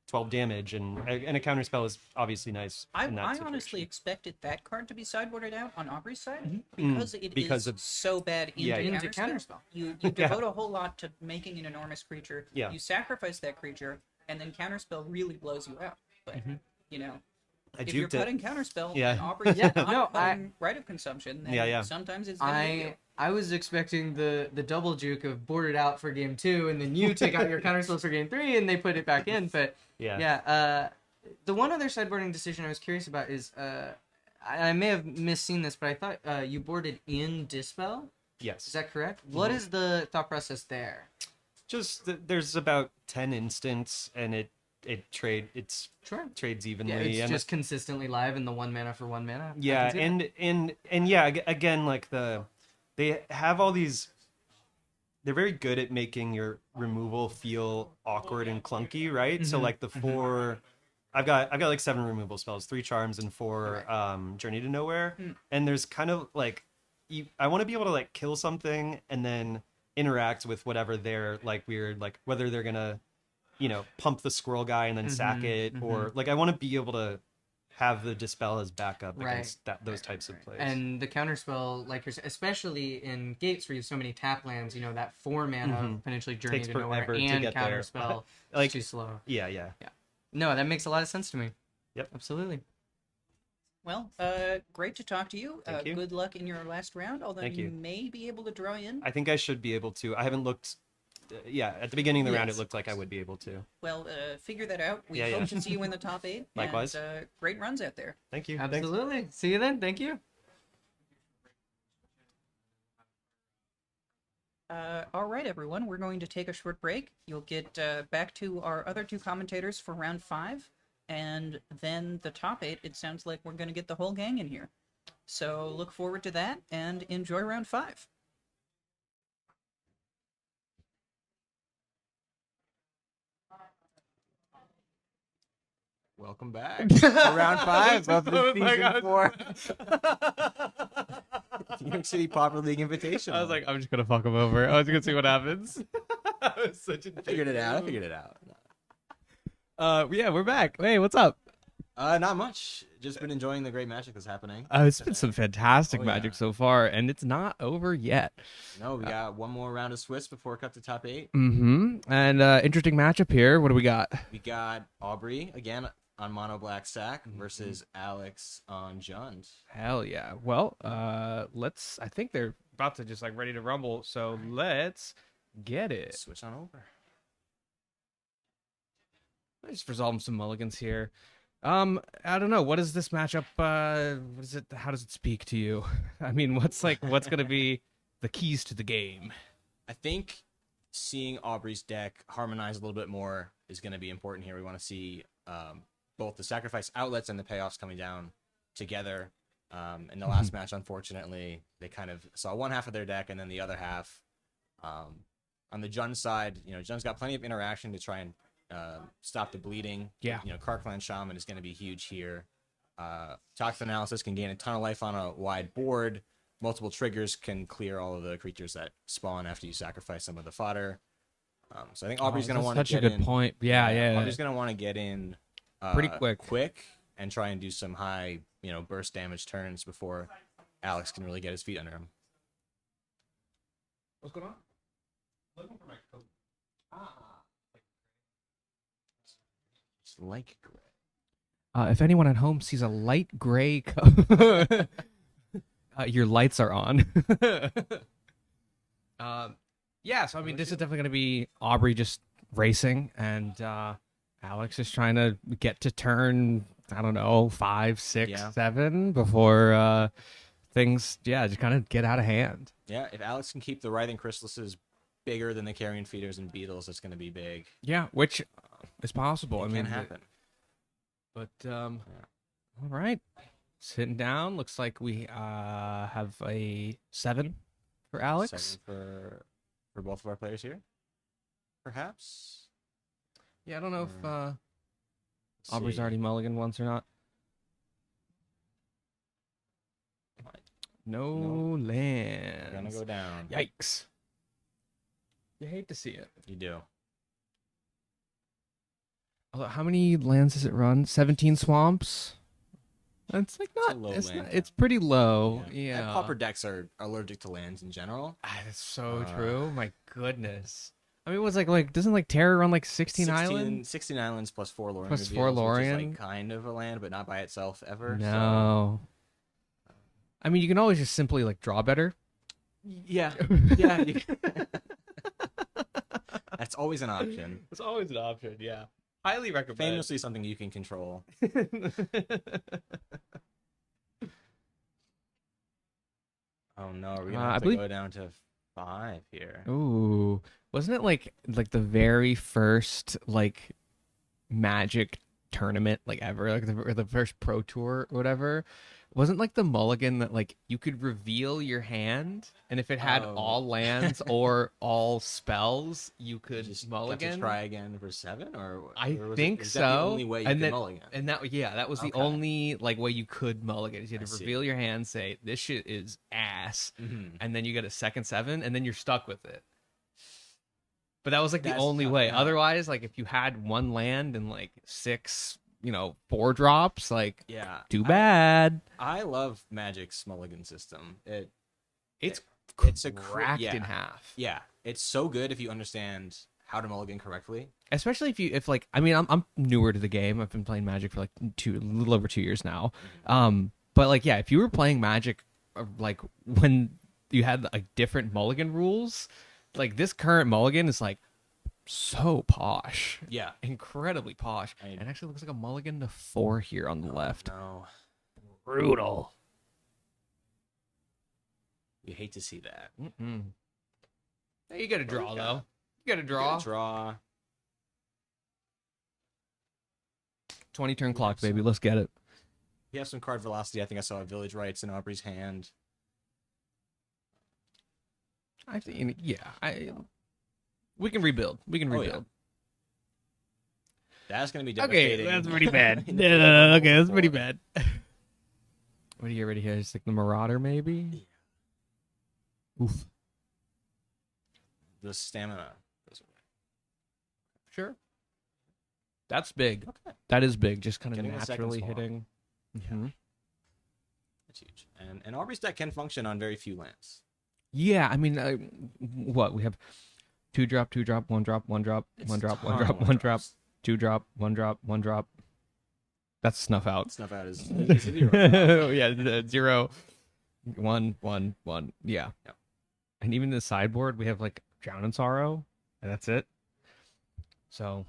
12 damage, and a counter spell is obviously nice. I in that situation. honestly expected that card to be sideboarded out on Aubrey's side because it Because is of- so bad into Into counterspell. You devote a whole lot to making an enormous creature. Yeah. You sacrifice that creature, and then counterspell really blows you out. But if you're juked it. cutting counterspell Yeah. and Aubrey's Yeah, not no, cutting right of consumption, then sometimes it's gonna be you. I was expecting the double juke of board it out for game 2, and then you take out your counterspells for game 3, and they put it back in. But the one other sideboarding decision I was curious about is I may have misseen this, but I thought you boarded in Dispel. Yes. Is that correct? What is the thought process there? Just there's about 10 instants, and it Sure. trades evenly. Yeah, it's and just consistently live in the 1 mana for 1 mana. I yeah, can see that. and again, like they have all these. They're very good at making your removal feel awkward and clunky, right? So like the 4, I've got like 7 removal spells, 3 charms and 4 Journey to Nowhere, and there's kind of like I want to be able to like kill something and then interact with whatever they're like weird, like whether they're gonna pump the squirrel guy and then sack it, or like I want to be able to have the Dispel as backup against those types of plays. And the counterspell, like especially in gates where you have so many tap lands, that 4 mana potentially Journey Takes to Nowhere forever to and get there. counterspell Like- is too slow. yeah. No, that makes a lot of sense to me. Yep. Absolutely. Well, great to talk to you. Thank you. Good luck in your last round, although Thank you you. may be able to draw in. I think I should be able to. I haven't looked. Yeah, at the beginning of the round, Yes. it looked like I would be able to. Well, figure that out. We Yeah, hope yeah. to see you in the top 8. Likewise. And, great runs out there. Thank you. Thanks. Absolutely. See you then. Thank you. All right, everyone. We're going to take a short break. You'll get back to our other 2 commentators for round 5. And then the top 8, it sounds like we're going to get the whole gang in here. So look forward to that and enjoy round 5. Welcome back to round 5 of the season 4 New York City Pauper League Invitational. I was like, I'm just gonna fuck him over. I was gonna see what happens. I was such a I figured it out. Yeah, we're back. Hey, what's up? Not much. Just been enjoying the great magic that's happening. It's been some fantastic Oh, magic yeah. so far, and it's not over yet. No, we got one more round of Swiss before we cut to top 8. Mm-hmm. And interesting matchup here. What do we got? We got Aubrey again on mono black stack versus Alex on Jund. Hell yeah. Well, let's. I think they're about to just like ready to rumble. So let's get it. Switch on over. Let's just resolve some mulligans here. I don't know. What is this matchup? What is it? How does it speak to you? I mean, what's gonna be the keys to the game? I think seeing Aubrey's deck harmonize a little bit more is going to be important here. We want to see both the sacrifice outlets and the payoffs coming down together. In the last match, unfortunately, they kind of saw one half of their deck and then the other half. On the Jund side, Jund's got plenty of interaction to try and stop the bleeding. Yeah. Karkland Shaman is going to be huge here. Toxic Analysis can gain a ton of life on a wide board. Multiple triggers can clear all of the creatures that spawn after you sacrifice some of the fodder. So I think Aubrey's going to want to Such get a good in. point. Yeah. Aubrey's going to want to get in Pretty quick. and try and do some high, burst damage turns before Alex can really get his feet under him. What's going on? Looking for my coat. It's like gray. If anyone at home sees a light gray coat, your lights are on. Yeah, so I mean, this is definitely going to be Aubrey just racing, and Alex is trying to get to turn, I don't know, 5, 6, Yeah. 7 before things, just kind of get out of hand. Yeah, if Alex can keep the Writhing Chrysalises bigger than the Carrion Feeders and Beetles, it's going to be big. Yeah, which is possible. It I mean, can happen. But all right, sitting down. Looks like we have a 7 for Alex. 7 for both of our players here, perhaps. Yeah, I don't know if Let's Aubrey's see. already mulligan once or not. No lands. We're gonna go down. Yikes. You hate to see it. You do. Although, how many lands does it run? 17 swamps? It's like a not. low It's, land not, it's pretty low. And Yeah. Pauper decks are allergic to lands in general. That's so Uh, true. My goodness. I mean, it was like doesn't like Terror run like 16 islands? 16 islands plus 4 Lorien Plus 4 reveals, which is Lorien. like kind of a land, but not by itself ever. No. I mean, you can always just simply like draw better. So. Yeah. Yeah. That's always an option. It's always an option. Yeah. Highly recommend. Famously something you can control. Oh no, are we gonna I have to believe- go down to 5 here? Ooh, wasn't it like the very first like Magic tournament like ever, like the first Pro Tour or whatever? Wasn't like the mulligan that like you could reveal your hand, and if it had Oh. all lands or all spells, you could Just got mulligan. to try again for 7, or I or was think is so. that the only way you and can then, mulligan? and that was the Okay. only like way you could mulligan. Is you had I to see. reveal your hand, say this shit is ass, Mhm. and then you get a second 7, and then you're stuck with it. But that was like the That's only tough way. now. Otherwise, like if you had one land and like 6, 4 drops, like Yeah. too bad. I love Magic's mulligan system. It's It's a cracked yeah. in half. Yeah, it's so good if you understand how to mulligan correctly. Especially if like I mean I'm newer to the game. I've been playing Magic for like a little over 2 years now. But like, yeah, if you were playing Magic, like when you had like different mulligan rules, like this current mulligan is like so posh, Yeah. incredibly posh, and actually looks like a mulligan to 4 here on the left. No. Brutal. You hate to see that. Hey, you got to draw though. You got to draw. Draw. 20 turn clock, baby. Let's get it. You have some card velocity. I think I saw a Village Rites in Aubrey's hand. I think, yeah, we can rebuild. We can Oh, rebuild. Yeah. That's going to be Okay, devastating. that's pretty bad. In No, the okay, that's pretty forward. bad. What do you get ready here? Just like the Marauder, maybe? Oof. The stamina. Sure. That's big. Okay. That is big. Just kind of Getting the second naturally swamp. hitting. Mhm. That's huge. And Aubrey's deck can function on very few lands. Yeah, I mean, what we have: 2-drop, 2-drop, 1-drop, 1-drop, It's 1-drop, ton of 1-drop, 1-drop, one-drops. 2-drop, 1-drop, 1-drop. That's snuff out. Snuff out is zero. Yeah, 0, 1, 1, 1. Yeah. Yep. And even the sideboard, we have like Drown in Sorrow, and that's it. So,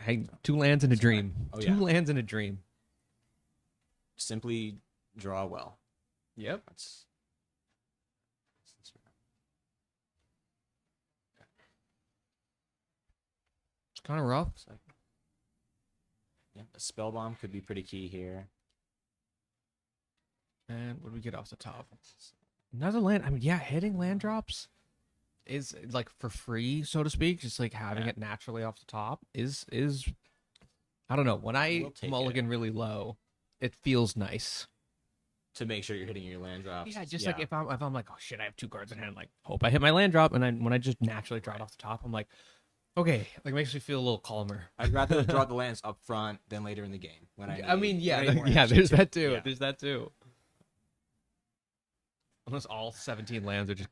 hey, 2 lands and a dream. Oh, 2 yeah. lands and a dream. Simply draw well. Yep. That's It's kind of rough. yeah. A spell bomb could be pretty key here. And what do we get off the top? Another land. I mean, yeah, hitting land drops is like for free, so to speak. Just like having Yeah. it naturally off the top is I don't know. When I We'll take mulligan really low, it feels nice. To make sure you're hitting your land drops. Yeah, just like if I'm like, oh shit, I have 2 cards in hand, like hope I hit my land drop, and then when I just naturally draw it off the top, I'm like, okay, like makes me feel a little calmer. I'd rather draw the lands up front than later in the game. When I mean, yeah, when I need more yeah. energy. There's that too. Yeah. There's that too. Almost all 17 lands are just.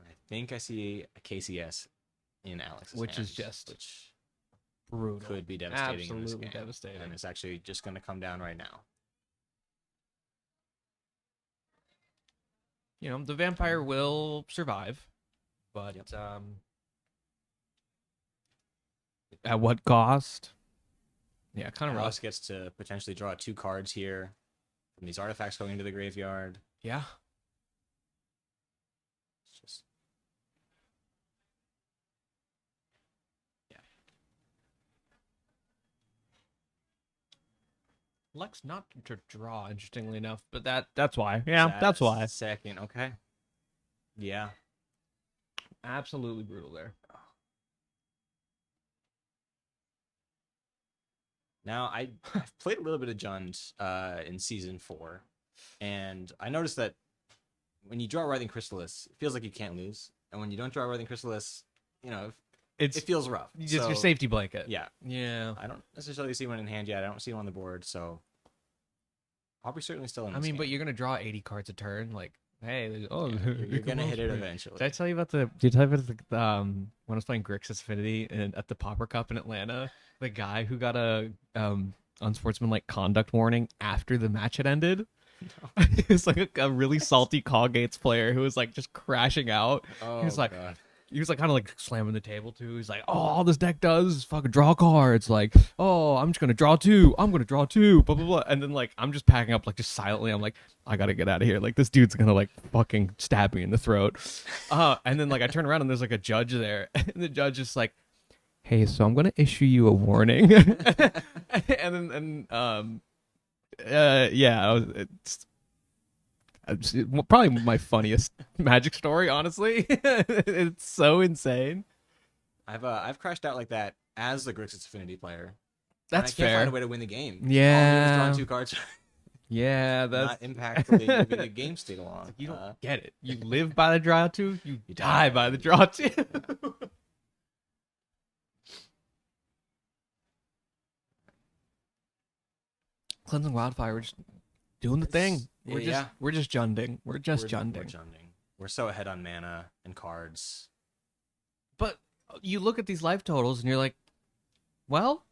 I think I see a KCS in Alex's Which is hands, just which Brutal. could be devastating in this Absolutely game. devastating. And it's actually just going to come down right now. You know, the vampire will survive, but Yep. At what cost? Yeah, kind of rough. Alex gets to potentially draw 2 cards here from these artifacts going into the graveyard. Yeah. It's just Lex not to draw, interestingly enough, but that's why. Yeah, Sad that's why. Second, okay. Yeah. Absolutely brutal there. Now I've played a little bit of Jund in season 4, and I noticed that when you draw Writhing Chrysalis, it feels like you can't lose, and when you don't draw Writhing Chrysalis, you know, It's it feels rough. just your So, safety blanket. Yeah, Yeah. I don't necessarily see one in hand yet. I don't see one on the board, so Aubrey's certainly still in. I This mean, but game. you're gonna draw 80 cards a turn. Like, hey, You're gonna hit it eventually. Did I tell you about the? Did I tell you about the when I was playing Grixis Affinity and at the Pauper Cup in Atlanta, the guy who got a unsportsmanlike conduct warning after the match had ended? It was like a really salty Call Gates player who was like just crashing out. Oh, he was like, God. he was like kind of like slamming the table too. He's like, oh, all this deck does is fucking draw cards. Like, oh, I'm just gonna draw 2. I'm gonna draw 2. Blah blah blah. And then like I'm just packing up like just silently. I'm like, I gotta get out of here. Like this dude's gonna like fucking stab me in the throat. And then like I turn around and there's like a judge there, and the judge is like, hey, so I'm gonna issue you a warning. and then yeah, it's probably my funniest Magic story, honestly. It's so insane. I've crashed out like that as the Grixis Affinity player. That's and I can't fair. find a way to win the game. Yeah. All I did was draw 2 cards. Yeah, that's Not impact the game state along. you don't get it. You live by the draw 2, you die die by the draw 2. Cleansing Wildfire, we're just doing the thing. We're yeah. just junding. We're just We're junding. junding. We're so ahead on mana and cards. But you look at these life totals and you're like, well,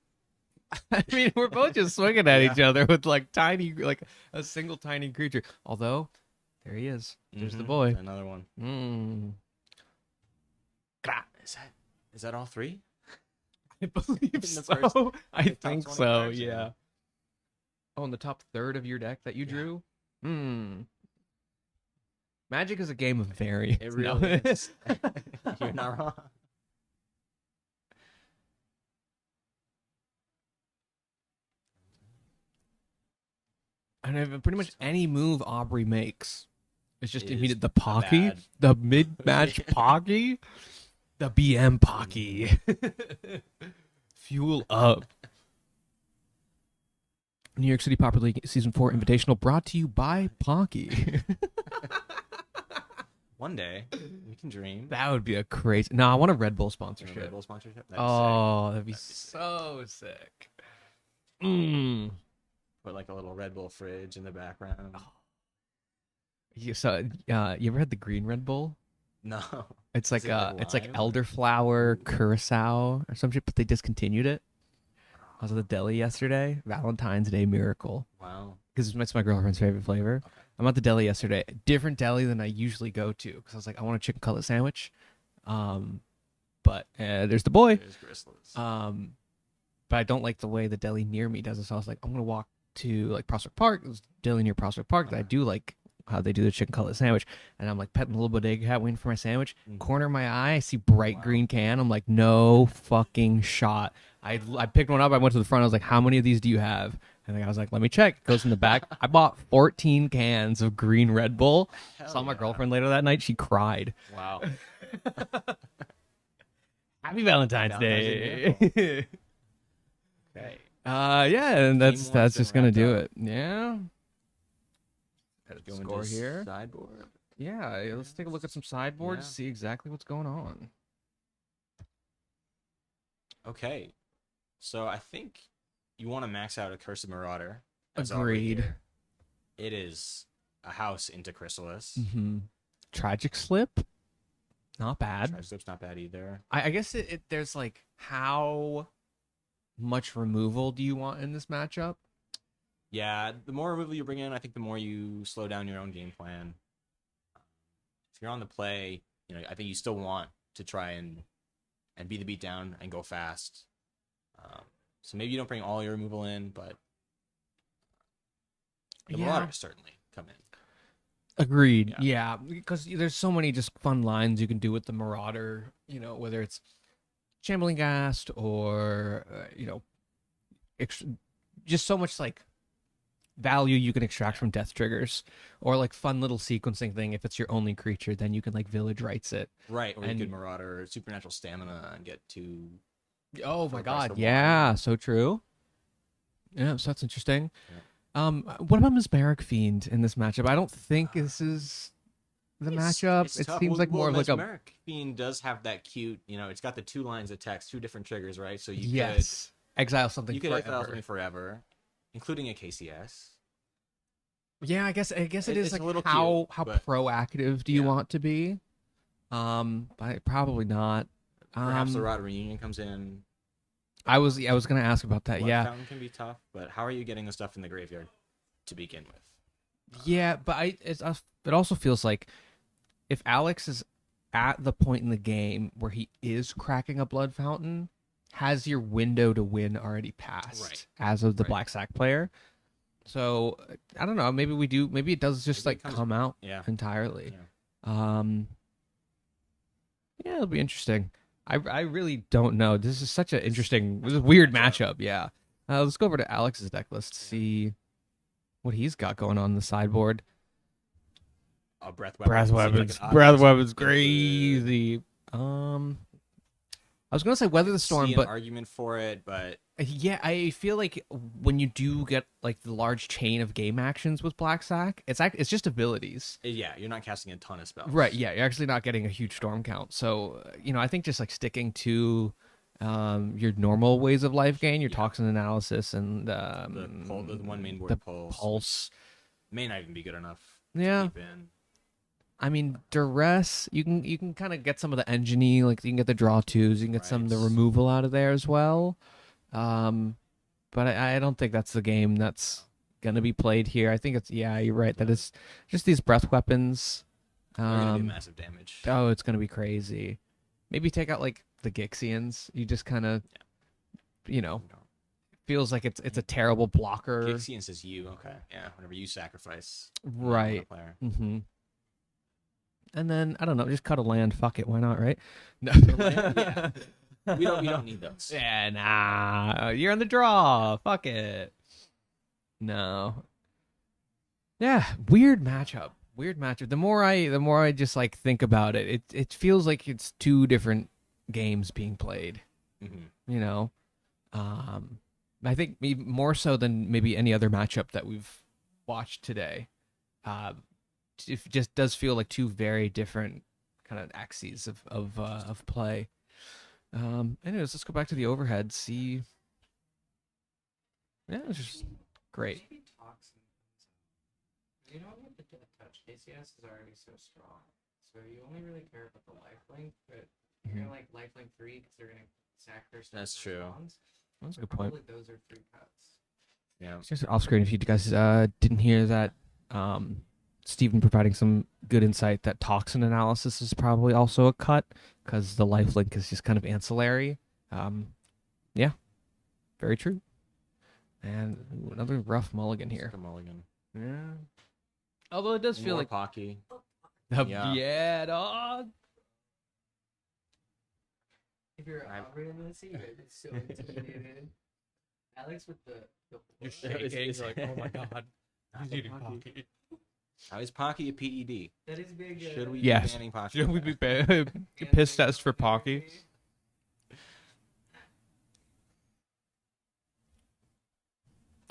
I mean, we're both just swinging at each other with like tiny, like a single tiny creature. Although, there he is. There's the boy. Another one. Mm. Is that all three? I believe the so. first- I the top think 20 so. cards, Yeah. Oh, in the top third of your deck that you drew. Hmm. Magic is a game of variance. It No. really is. You're not wrong. And if pretty much any move Aubrey makes, it's just Is immediate. The Pocky, bad. the mid-match Pocky, the BM Pocky. Fuel up. New York City Pauper League Season 4 Invitational brought to you by Pocky. One day we can dream. That would be a crazy. No, I want a Red Bull You know, sponsorship. Red Bull sponsorship. That'd be Oh, that'd be That'd be sick. so sick. Mm. sick. Put like a little Red Bull fridge in the background. You ever had the green Red Bull? No. It's like Is it like it's like lime? elderflower curacao or some shit, but they discontinued it. I was at the deli yesterday. Valentine's Day miracle. Wow. Because it's my girlfriend's favorite flavor. Okay. I'm at the deli yesterday. Different deli than I usually go to because I was like, I want a chicken cutlet sandwich. But there's the boy. There's Gristles. But I don't like the way the deli near me does it. So I was like, I'm gonna walk to like Prospect Park. There's a deli near Prospect Park that I do like how they do the chicken cutlet sandwich. And I'm like petting the little bodega cat, waiting for my sandwich. Corner of my eye, I see bright green can. I'm like, no fucking shot. I picked one up. I went to the front. I was like, how many of these do you have? And the guy was like, let me check. It goes in the back. I bought 14 cans of green Red Bull. Saw my girlfriend later that night. She cried. Wow. Happy Valentine's Day. Okay. Yeah, and that's Game one's just been gonna do wrapped it. Yeah. Go Score into here. Sideboard. Yeah, let's take a look at some sideboards, Yeah. see exactly what's going on. Okay. So I think you want to max out a Curse of Marauder. as already Agreed. here. It is a house into Chrysalis. Mm-hmm. Tragic Slip, not bad. Tri-Slip's not bad either. I guess there's like how much removal do you want in this matchup? Yeah, the more removal you bring in, I think the more you slow down your own game plan. If you're on the play, I think you still want to try and be the beatdown and go fast. So maybe you don't bring all your removal in, but the Marauders certainly come in. Agreed. Yeah, because there's so many just fun lines you can do with the Marauder. Whether it's Shambling Ghast or just so much like value you can extract from death triggers, or like fun little sequencing thing. If it's your only creature, then you can like Village Rites it. Right, or And- you could Marauder Supernatural Stamina and get to... Oh For my the price god! of Yeah, so true. Yeah, so that's interesting. Yeah. What about Mesmeric Fiend in this matchup? I don't think this is the matchup. It's It tough. seems like more of like a Mesmeric Fiend does have that cute, it's got the 2 lines of text, 2 different triggers, right? So you yes, exile something. could exile forever. something forever, including a KCS. Yeah, I guess it is It's like a little how cute, but- proactive do you Yeah. want to be? But probably not. Perhaps the Rod Reunion comes in. I was gonna ask about that. Blood Yeah, Fountain can be tough, but how are you getting the stuff in the graveyard to begin with? yeah, but it also feels like if Alex is at the point in the game where he is cracking a Blood Fountain, has your window to win already passed Right. as of the Right. Black Sack player. So I don't know. Maybe we do. Maybe it does just Maybe it like comes- come out Yeah. entirely. Yeah. Yeah, it'll be interesting. I really don't know. This is such an interesting, this is a weird matchup. Yeah. Let's go over to Alex's deck list to see what he's got going on the sideboard. Breath Weapon. Breath seems like Weapon's an Breath obvious Weapon's good crazy. I was gonna say Weather the Storm, see an but argument for it, but yeah, I feel like when you do get like the large chain of game actions with Black Sack, it's just abilities. yeah, you're not casting a ton of spells. Right, yeah, you're actually not getting a huge storm count. So, I think just like sticking to your normal ways of life gain, your toxin analysis and The one main board the pulse pulse. may not even be good enough Yeah. to keep in. I mean, duress, you can kind of get some of the engine-y, like you can get the draw twos, you can get some of the Right. removal out of there as well. but I don't think that's the game that's gonna be played here. I think it's you're right. That is just these breath weapons. They're gonna do massive damage. Oh, it's gonna be crazy. Maybe take out like the Gixians. You just kind of, feels like it's a terrible blocker. Gixian says you. Okay. Yeah. Whenever you sacrifice. Right. Player. Mm-hmm. And then I don't know, just cut a land. Fuck it, why not? Right? No. Yeah. We don't need those. Yeah, nah. You're on the draw. Fuck it. No. Yeah, weird matchup. The more I just like think about it, it feels like it's two different games being played. Mm-hmm. I think more so than maybe any other matchup that we've watched today. It just does feel like two very different kind of axes of play. Anyways, let's go back to the overhead. See, yeah, it's just great. MTG Toxin. You don't need the death touch. KCS is already so strong, so you only really care about the lifelink. But you're gonna like lifelink 3 because they're gonna sack their stuff. That's true. That's a good point. Probably those are 3 cuts. Yeah. Just off screen, if you guys didn't hear that, Stephen providing some good insight that toxin analysis is probably also a cut because the lifelink is just kind of ancillary. Yeah, very true. And another rough mulligan here. Mulligan. Yeah. Although it does feel like Pocky. Yeah, dog. If you're Aubrey in this scene, it's so intimidated. Alex with the You're shaking. You're like, oh my god. He's eating Pocky. How is Pocky a PED? that is big. Should we Yes. be banning Pocky? Should we be piss test for Pocky?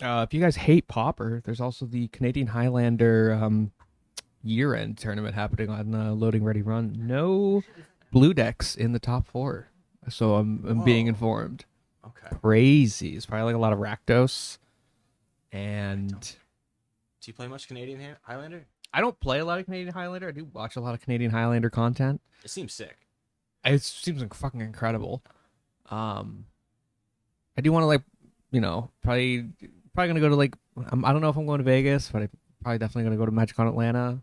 If you guys hate Pauper, there's also the Canadian Highlander year-end tournament happening on Loading Ready Run. No blue decks in the top 4, so I'm being informed. Okay. Crazy. It's probably like a lot of Rakdos. And Do you play much Canadian Highlander? I don't play a lot of Canadian Highlander. I do watch a lot of Canadian Highlander content. It seems sick. It seems like fucking incredible. I do want to probably gonna go to I don't know if I'm going to Vegas, but I'm probably definitely gonna go to MagicCon Atlanta.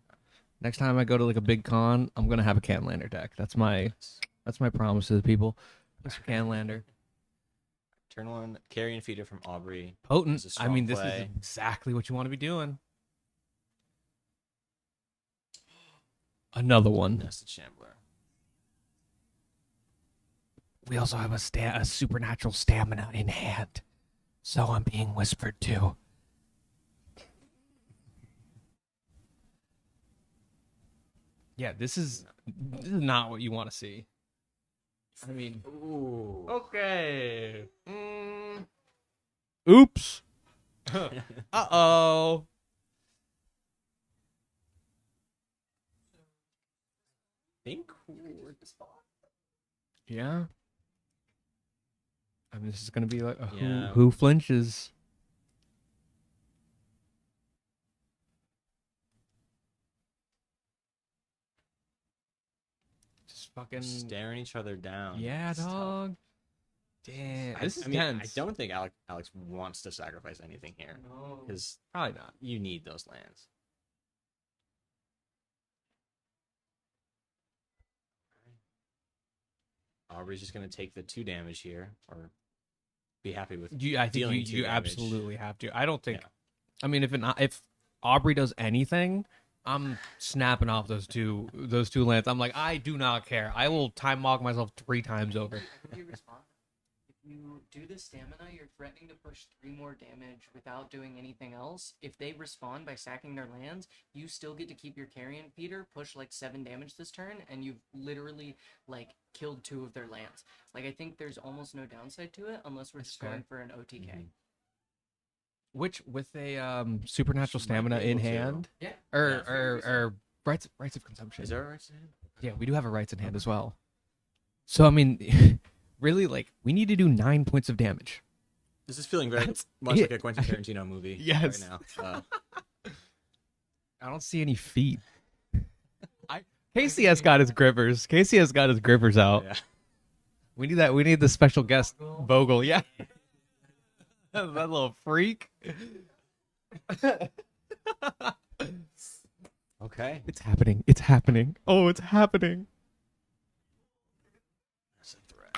Next time I go to like a big con, I'm gonna have a Canlander deck. That's my promise to the people. That's Canlander. Turn 1 carrion feeder from Aubrey. Potent. This is a I mean, strong this is play. exactly what you want to be doing. Another one. Nested Shambler. We also have a supernatural stamina in hand, so I'm being whispered to. Yeah, this is not what you want to see. I mean, Ooh. okay. Oops. Uh-oh. Think we're the spot. Yeah. I mean, this is gonna be like Yeah. who flinches. Just fucking Staring each other down. yeah, It's tough. dog. Damn, this is I mean, tense. I don't think Alex wants to sacrifice anything here No. because Probably not. you need those lands. Aubrey's just gonna take the 2 damage here, or be happy with. I think dealing 2 you damage. absolutely have to. I don't think. Yeah. I mean, if Aubrey does anything, I'm snapping off those two lands. I'm like, I do not care. I will time log myself 3 times over. If you respond, if you do the stamina, you're threatening to push 3 more damage without doing anything else. If they respond by sacking their lands, you still get to keep your carrion feeder, push like 7 damage this turn, and you've literally like killed 2 of their lands. Like I think there's almost no downside to it unless we're just going for an OTK. Mhm. Which with a supernatural She might stamina be in able to. hand, Yeah. or rights of consumption. Is there a rights in hand? Yeah, we do have a rights in hand as well. So I mean, really, like we need to do 9 points of damage. This is feeling very That's much it. like a Quentin Tarantino movie. Yes. Right now. I don't see any feet. Casey has got his grippers. Casey has got his grippers out. Yeah. We need that. We need the special guest Vogel. Yeah. That little freak. Okay. It's happening. It's happening. Oh, it's happening. That's a threat.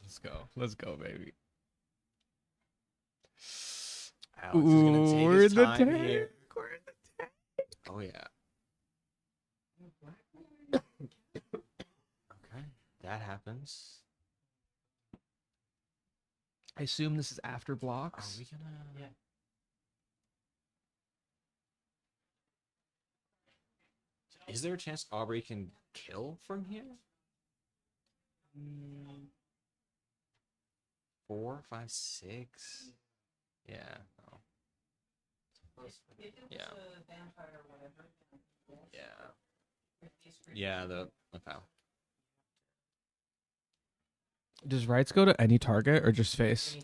Let's go. Let's go, baby. Alex is gonna take we're his in the time tank. here. We're in the tank. Oh yeah. Okay, that happens. I assume this is after Are blocks. we gonna? Yeah. Is there a chance Aubrey can kill from here? 4, 5, 6. Yeah. Oh. Yeah. Yeah. Yeah. Okay. Does rights go to any target or just face?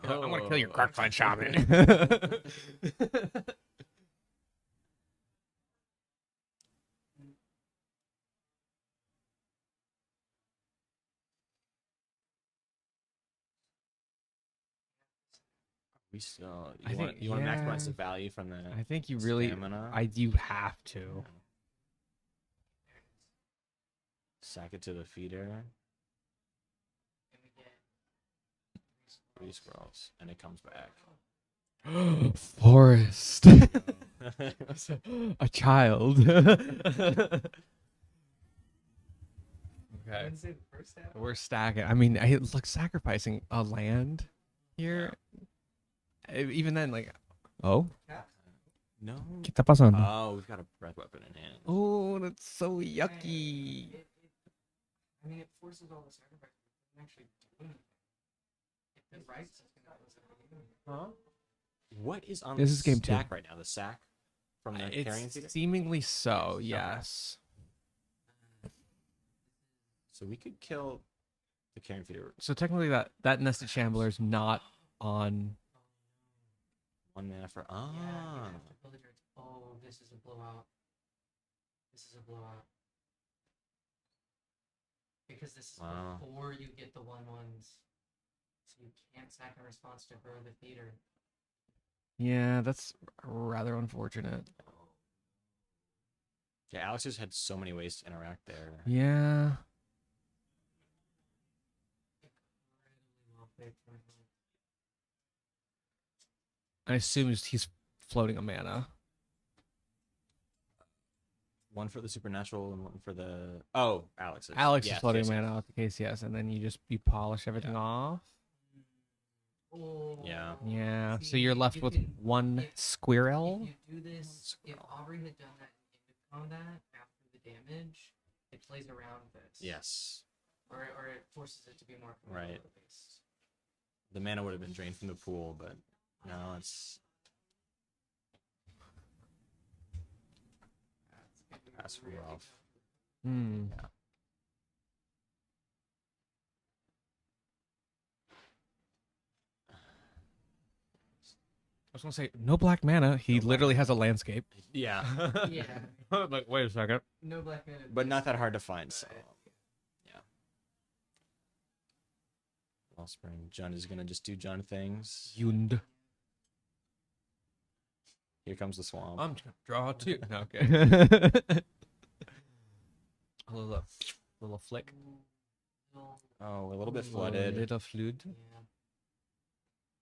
I'm gonna kill your Darkfine Shaman. We still. I You want think- you want to yeah. maximize the value from the I think you really, stamina? you have to. Sack it to the feeder. 3 scrolls, and it comes back. Forest. A child. Okay. Wednesday, the first half. We're stacking. I mean, I look sacrificing a land here. Even then, like, oh, No. ¿qué está pasando? Oh, we've got a breath weapon in hand. Oh, that's so yucky. I mean, it forces all the sacrifice. It doesn't actually do anything. If the rights is gonna do something. What is on This the is game 2. stack right now? The sack from the carrying feeder? It's seemingly so. Yes. So we could kill the carrying feeder. So technically, that nested shambler is not on. 1 mana for Yeah, you have to build your. Oh, this is a blowout. This is a blowout. Because this is Wow. before you get the 1/1s. So you can't sack a response to grow the feeder. Yeah, that's rather unfortunate. Yeah, Alex just had so many ways to interact there. Yeah. Incredibly well played from him. I assume he's floating a mana. 1 for the supernatural and 1 for the. Oh, Alex is. Alex Yes, is floating yes, mana yes. out the case, yes, and then you polish everything Yeah. off. Oh, Yeah. Yeah, so see, you're left you with can- one if- squirrel. If you do this, if Aubrey had done that in combat after the damage, it plays around this. Yes. Or it forces it to be more Right. combo based. The mana would have been drained from the pool, but no, it's. That's rough. Hmm. Yeah. I was gonna say no black mana. He literally has a landscape. Yeah. Yeah. Like, wait a second. No black mana. But not that hard to find, so. Yeah. Wellspring. Jund is gonna just do Jund things. Yund. Here comes the swamp. I'm just gonna draw 2. No, okay. a little flick. Oh, a little bit flooded. Little flood. Yeah.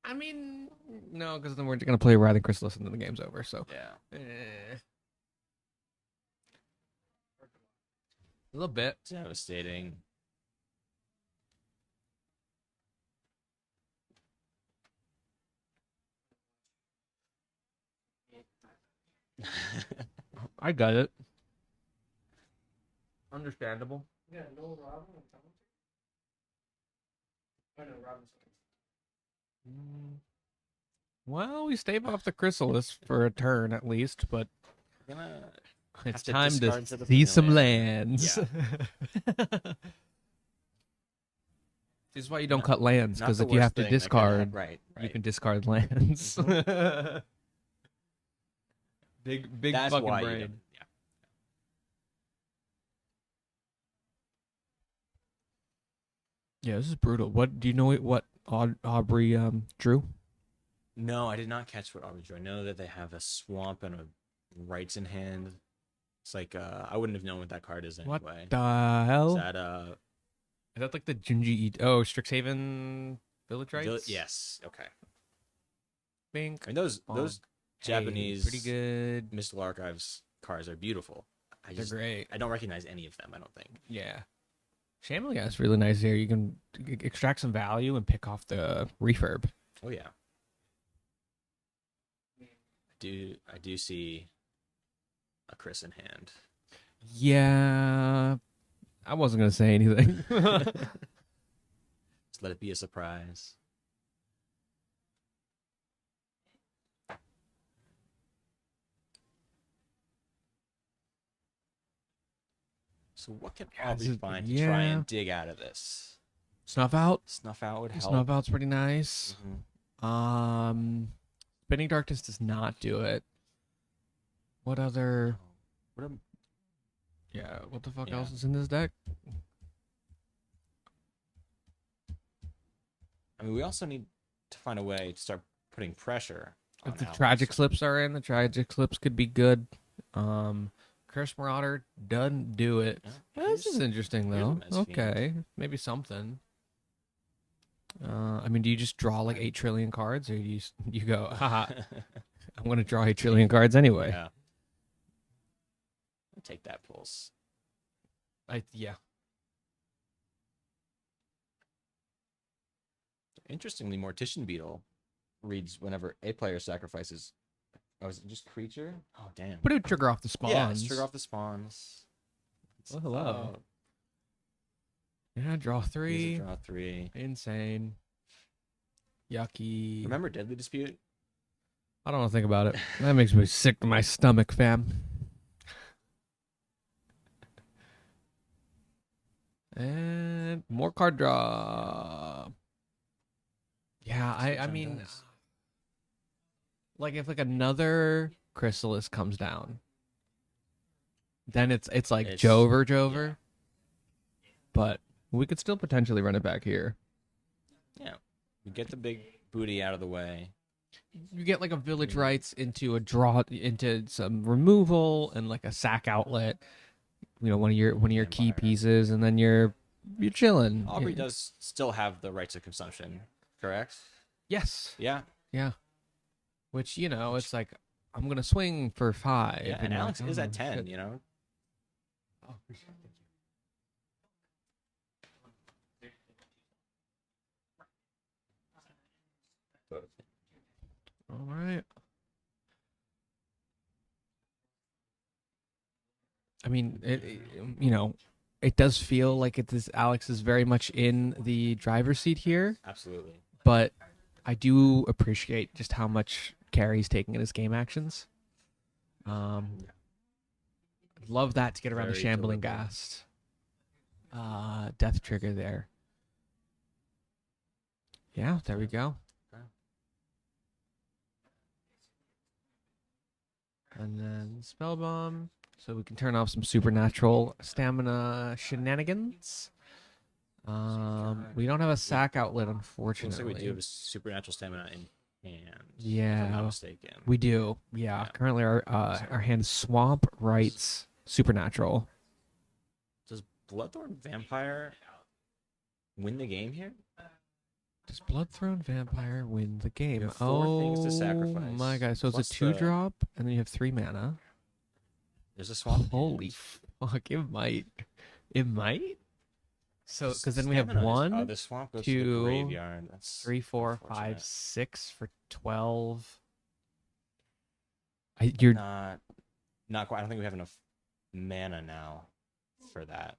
I mean, no, because then we're gonna play Writhing Chrysalis and then the game's over. So. Yeah. A little bit. Devastating. I got it. Understandable. You got no Robin on commentary? Oh no, Robin's Well, we stave off the Chrysalis for a turn at least, but We're gonna it's to time to discard to the see some pavilion. lands. Yeah. This is why you don't Not- cut lands, Not because the if you have worst to thing that could discard, happen. Right. you can discard lands. big That's fucking why you brain. don't- Yeah, this is brutal. What do you know? What Aubrey drew? No, I did not catch what Aubrey drew. I know that they have a swamp and a rights in hand. It's like I wouldn't have known what that card is What anyway. the Is hell? that Like the Junji? Oh, Strixhaven Village Rights. yes. Okay. Bink. I mean those Bonk. Japanese Pretty good. Mystical Archives cards are beautiful. They're great. I don't recognize any of them. I don't think. Yeah. Shambling is really nice here. You can extract some value and pick off the refurb. Oh yeah. I do see a Chris in hand. Yeah. I wasn't gonna say anything. Just let it be a surprise. So what can Aubrey find to try and dig out of this? Snuff out. Snuff out would help. Snuff out's pretty nice. Mhm. Spinning Darkness does not do it. What other? What Yeah. What the fuck Yeah. else is in this deck? I mean, we also need to find a way to start putting pressure on If the Alex. Tragic Slips are in, the Tragic Slips could be good. Curse Marauder doesn't do it. Yeah, This is interesting here's a though. Mess Fiend. Okay, maybe something. I mean, do you just draw like 8 trillion cards, or do you go, haha, I'm gonna draw 8 trillion cards anyway? Yeah. I'll take that pulse. Yeah. Interestingly, Mortician Beetle reads whenever a player sacrifices. Oh, is it just creature? Oh, damn. But it would trigger off the spawns. Yeah, it's trigger off the spawns. Oh, hello. Yeah, draw Here's a 3. draw 3. Insane. Yucky. Remember Deadly Dispute? I don't want to think about it. That makes me sick to my stomach, fam. And more card draw. Yeah, I John mean, does. like if like another Chrysalis comes down, then it's like It's- Jover. yeah. But we could still potentially run it back here. Yeah. We get the big booty out of the way. You get like a Village Rights into a draw into some removal and like a sack outlet. You know, one of your key Vampire. pieces, and then you're chilling. Aubrey Yeah. does still have the rights of consumption, correct? Yes. Yeah. Yeah. Which, you know, it's like I'm gonna swing for 5. Yeah, and you're Alex like, is "Oh, at 10, shit." you know? All right. I mean, you know, it does feel like Alex is very much in the driver's seat here, Absolutely. but I do appreciate just how much care he's taking in his game actions. I'd love that to get around the Very Shambling deliberate. Ghast. Death trigger there. Yeah, there we go. Okay. And then Spell Bomb, so we can turn off some supernatural stamina shenanigans. We don't have a sack outlet, Looks unfortunately. like we do have a supernatural stamina in hand. If I'm Yeah, not mistaken. we do. Yeah, Yeah. currently our hand is Swamp Rights Supernatural. Does Bloodthorn Vampire win the game here? Does Bloodthrone Vampire win the game? have 4 things to sacrifice, My God! So it's plus a 2 the- drop, and then you have 3 mana. There's a swamp. Holy fuck! It might. It might. So because then we have Stamina is- 1, Oh, the swamp goes to 2, the graveyard. That's 3, 4, 5, unfortunate. 6 for 12. You're Not quite. I don't think we have enough mana now for that.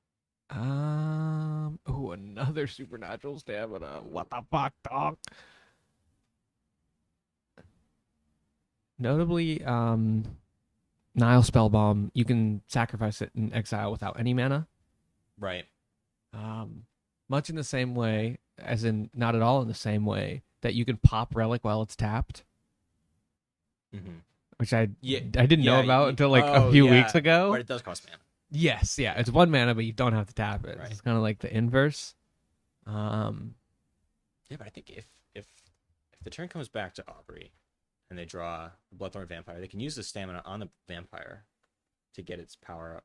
Ooh, another supernatural stamina. What the fuck, dog? Notably, Nile Spellbomb, you can sacrifice it in exile without any mana. Right. Much in the same way, as in not at all in the same way, that you can pop Relic while it's tapped, Mm-hmm. which I Yeah, didn't know yeah, about you- until like oh, a few yeah, weeks ago. But it does cost mana. Yes, yeah, it's 1 mana, but you don't have to tap it. Right. It's kind of like the inverse. Yeah, but I think if the turn comes back to Aubrey and they draw the Bloodthorn Vampire, they can use the stamina on the vampire to get its power up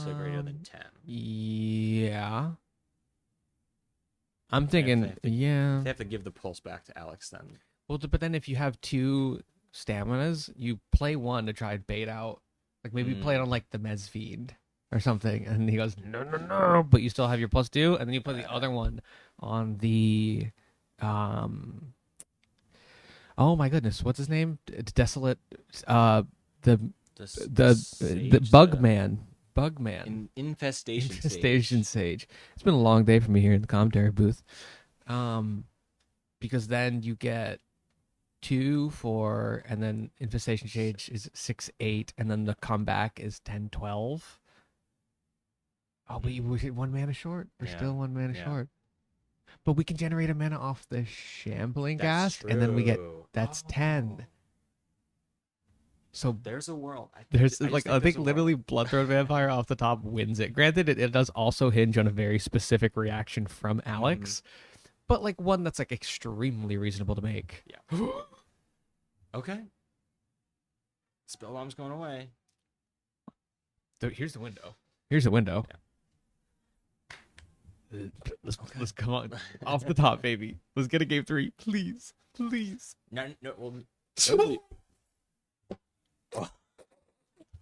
so greater than 10. Yeah. I'm If thinking, they have to- yeah. They have to give the pulse back to Alex then. Well, but then if you have 2 staminas, you play one to try and bait out. Like maybe play it on like the Mez feed or something, and he goes no, but you still have your +2, and then you play the other one on the, oh my goodness, what's his name? Desolate, the Bugman. Infestation Sage. It's been a long day for me here in the commentary booth. Because then you get 2, 4, and then Infestation Sage is 6, 8, and then the comeback is 10, 12. Oh, but we're 1 mana short. We're still 1 mana short. But we can generate a mana off the Shambling Ghast, and then we get that's 10. So there's a world. I think literally Bloodthorn Vampire off the top wins it. Granted, it does also hinge on a very specific reaction from Alex, but like one that's like extremely reasonable to make. Yeah. Okay. Spellbomb's going away. So here's the window. Here's the window. Yeah. Let's come on off the top, baby. Let's get a game 3, please. No. Well,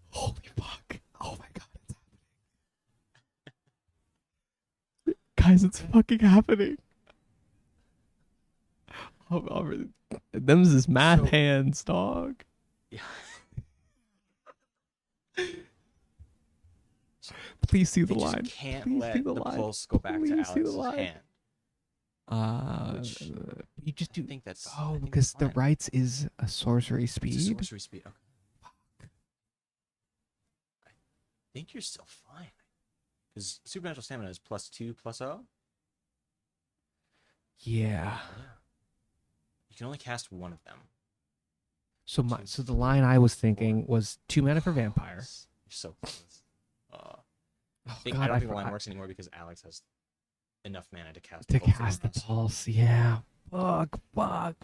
holy fuck! Oh my god, it's happening, guys! It's fucking happening. Oh, them's his math hands, dog. Yeah. Please see the They line. just can't Please let see the line. pulse go back Please to see the Alex's line. hand. You just do. I think that's. I Oh, think because that's the fine. rights is a sorcery It's speed. a sorcery speed. Okay. I think you're still fine. Because supernatural stamina is +2 +0. Yeah. You can only cast one of them. So the line I was thinking was 2 mana for vampire. You're so close. I Oh, think God, I don't think the line forgot works anymore because Alex has enough mana to cast to both of cast the them. pulse. Yeah. Fuck. One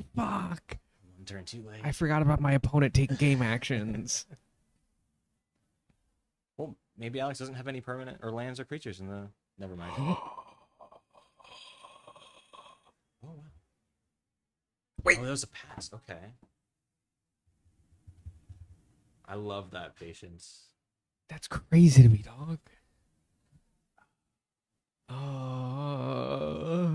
turn too late. I forgot about my opponent taking game actions. Well, maybe Alex doesn't have any permanent or lands or creatures in the. Never mind. Oh wow. Wait. Oh, that was a pass. Okay. I love that patience. That's crazy to me, dog. Oh.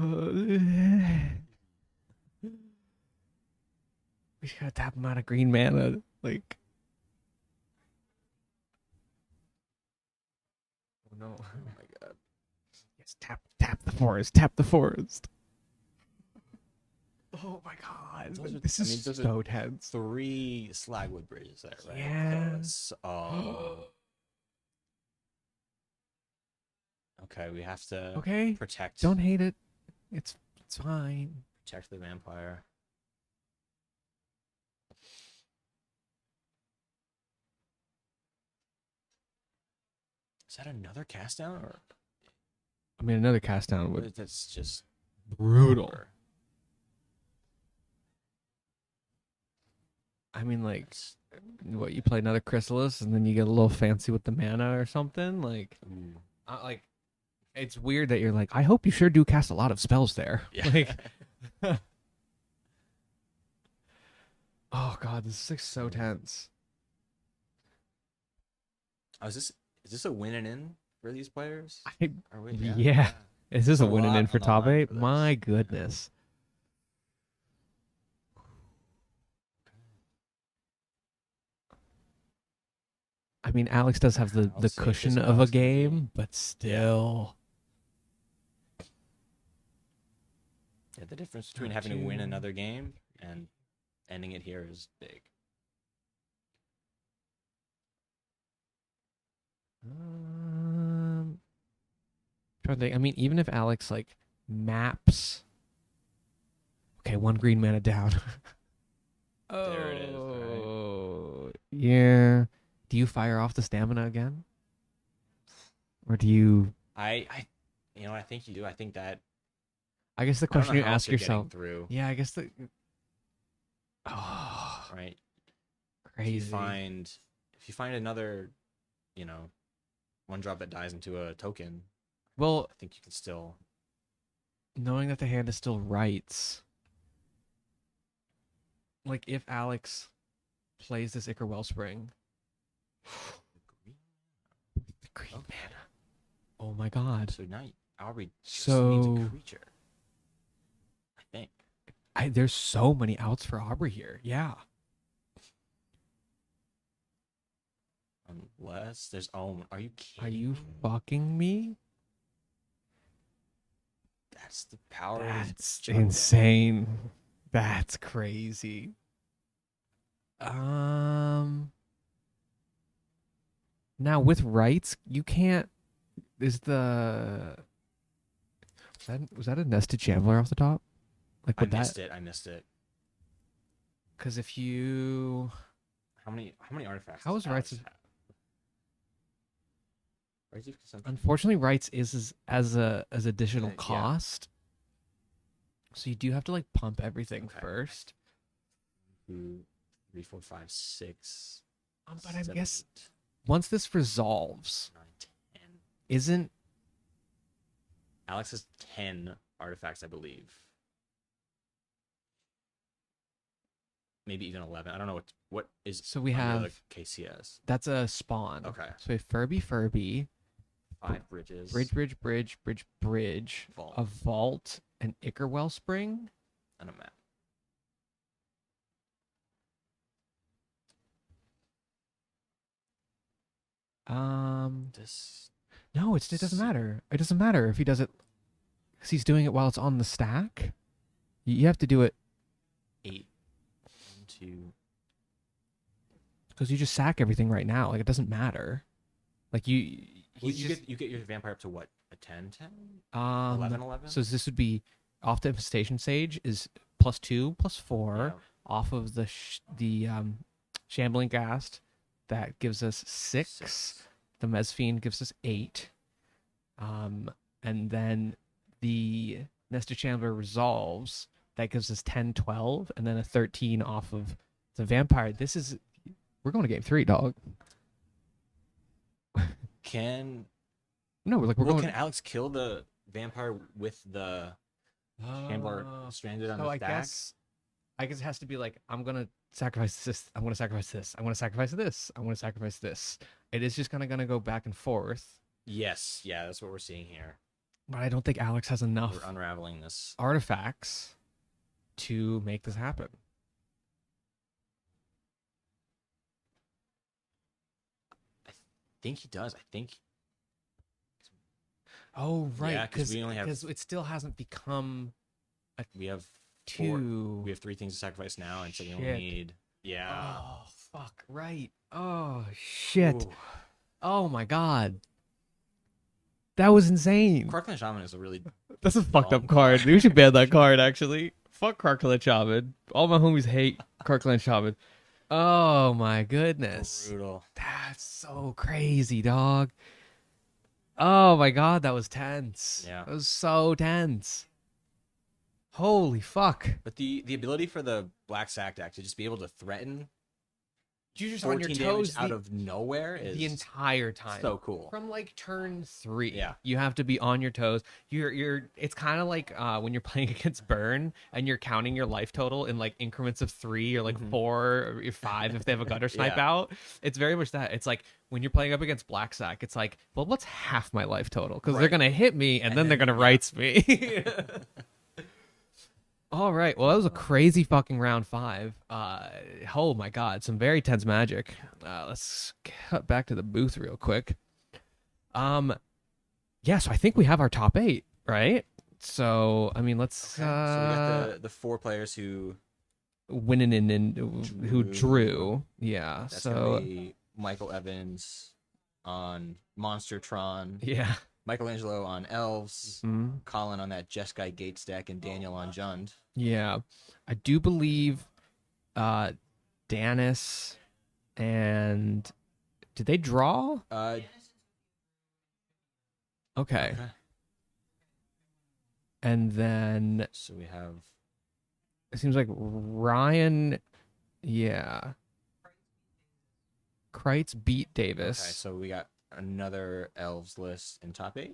We just gotta tap him out of green mana. Like. Oh no. Oh my god. Yes, tap the forest. Tap the forest. Oh my god. Those are- This I is mean, those are so tense. 3 Slagwood bridges there, right? Yeah. Oh. Okay, we have to Okay. protect Don't hate it. It's fine. protect the vampire. Is that another cast down or I mean, another cast down would that's just brutal. over? I mean, like, what, you play another Chrysalis and then you get a little fancy with the mana or something? Like, Ooh. like, it's weird that you're like, I hope you sure do cast a lot of spells there. Yeah. Like, oh god, this is like so tense. Oh, is this a win and in for these players? Are we, Yeah. Is this a A winning lot in for on the top line 8? for this. My goodness. I mean, Alex does have the I'll say cushion this of a Alex can do. game, but still. Yeah, the difference between having to win another game and ending it here is big. Trying to think. I mean, even if Alex like maps. Okay, 1 green mana down. There it is, Oh, yeah. Do you fire off the stamina again, or do you? I You know, I think you do. I think that. I guess the I don't know question you how else ask you're getting yourself. through, Yeah, I guess the. Oh, right? crazy. If you find another, you know, one drop that dies into a token, Well, I think you can still. knowing that the hand is still rights. Like if Alex plays this Ichor Wellspring, the green Okay. mana. Oh my god. So now Aubrey just needs So a creature. I think. there's so many outs for Aubrey here. Yeah. Unless there's are you kidding? Are you me? fucking me? That's the power of his That's jungle. insane. That's crazy. Now with rights, you can't. Was that a nested Chandler off the top? Like I would that? missed it. I missed it. Because if you, How many artifacts? How does is rights- Alex have? Rights of consumption. unfortunately, rights is as additional Okay, yeah. cost. So you do have to like pump everything Okay. first. 2, 3, 4, 5, 6. But I 7, guess 8, once this resolves, 9, 10. isn't Alex has 10 artifacts, I believe. Maybe even 11. I don't know what is. so we under have the KCS. that's a spawn. Okay. So we have Furby, 5 bridges. Bridge, Vault. a vault, an Ichor Wellspring. And a map. This. No, it doesn't matter. It doesn't matter if he does it because he's doing it while it's on the stack. You have to do it 8. 1, 2. because you just sack everything right now. Like it doesn't matter. Like you, Well, he's you just, get your vampire up to what? A 10, 10? 11. 11? So this would be off the infestation sage is +2, +4 Yeah. off of the shambling ghast. That gives us 6. The Mesfiend gives us 8. And then the Nestor Chandler resolves. That gives us 10, 12, and then a 13 off of the vampire. We're going to game 3, dog. Can No, we're well, going. can Alex kill the vampire with the Shambler stranded on So the I stack? guess it has to be like I'm gonna sacrifice this. I'm gonna sacrifice this. I'm gonna sacrifice this. I'm gonna sacrifice this. It is just gonna go back and forth. Yes, yeah, that's what we're seeing here. But I don't think Alex has enough We're unraveling this. artifacts to make this happen. I think he does. I think Oh right, Yeah, 'cause we only have- because it still hasn't become we have 4. 2. We have 3 things to sacrifice now, and so we only Shit. need. Yeah. Oh fuck! Right. Oh shit! Ooh. Oh my god. That was insane. Karkland Shaman is a really. That's a fucked up Dumb card. We should ban that card, actually. Fuck Karkland Shaman. All my homies hate Karkland Shaman. Oh my goodness. Brutal. That's so crazy, dog. Oh my god, that was tense. Yeah. That was so tense. Holy fuck. But the ability for the Black Sack deck to just be able to threaten You're just on 14 your toes damage out of nowhere is the entire time. so cool. From like turn 3, Yeah. you have to be on your toes. You're. It's kind of like when you're playing against Burn and you're counting your life total in like increments of 3 or like 4 or 5 if they have a gutter snipe Yeah. out. It's very much that. It's like when you're playing up against Black Sack, it's like, well, what's half my life total? Because they're Right. gonna hit me and then they're gonna rights me. All right. Well, that was a crazy fucking round 5. Oh my god, some very tense magic. Let's cut back to the booth real quick. Yeah, so I think we have our top 8, right? So I mean, let's Okay, so we got the 4 players who. winning in who Drew. drew. Yeah. That's So gonna be Michael Evans on Monstertron, yeah. Michelangelo on Elves, Mhm. Colin on that Jeskai Gates deck, and Daniel on Jund. Yeah. I do believe Danis and did they draw? Uh, Okay. okay. And then So we have it seems like Ryan, yeah. Kreitz beat Davis. okay. So we got another elves list in top 8,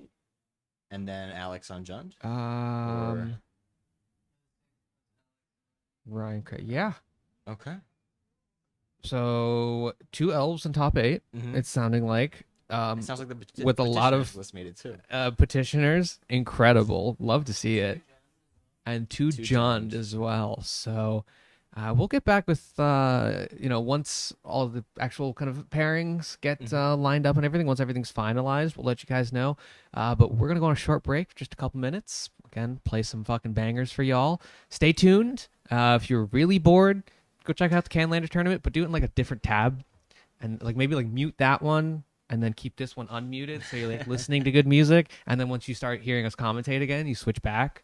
and then Alex on Jund. Ryan Kreitz, yeah. Okay. So 2 elves in top 8. Mhm. It's sounding like. It sounds like the with a lot of petitioners list made it too. Petitioners, incredible. Love to see it. And 2 Two Jund Jund. as well. So we'll get back with once all of the actual kind of pairings get lined up and everything. Once everything's finalized, we'll let you guys know. But we're gonna go on a short break for just a couple minutes. Again, play some fucking bangers for y'all. Stay tuned. If you're really bored, go check out the Canlander tournament, but do it in like a different tab, and like maybe like mute that one. And then keep this one unmuted so you're like listening to good music. And then once you start hearing us commentate again, you switch back.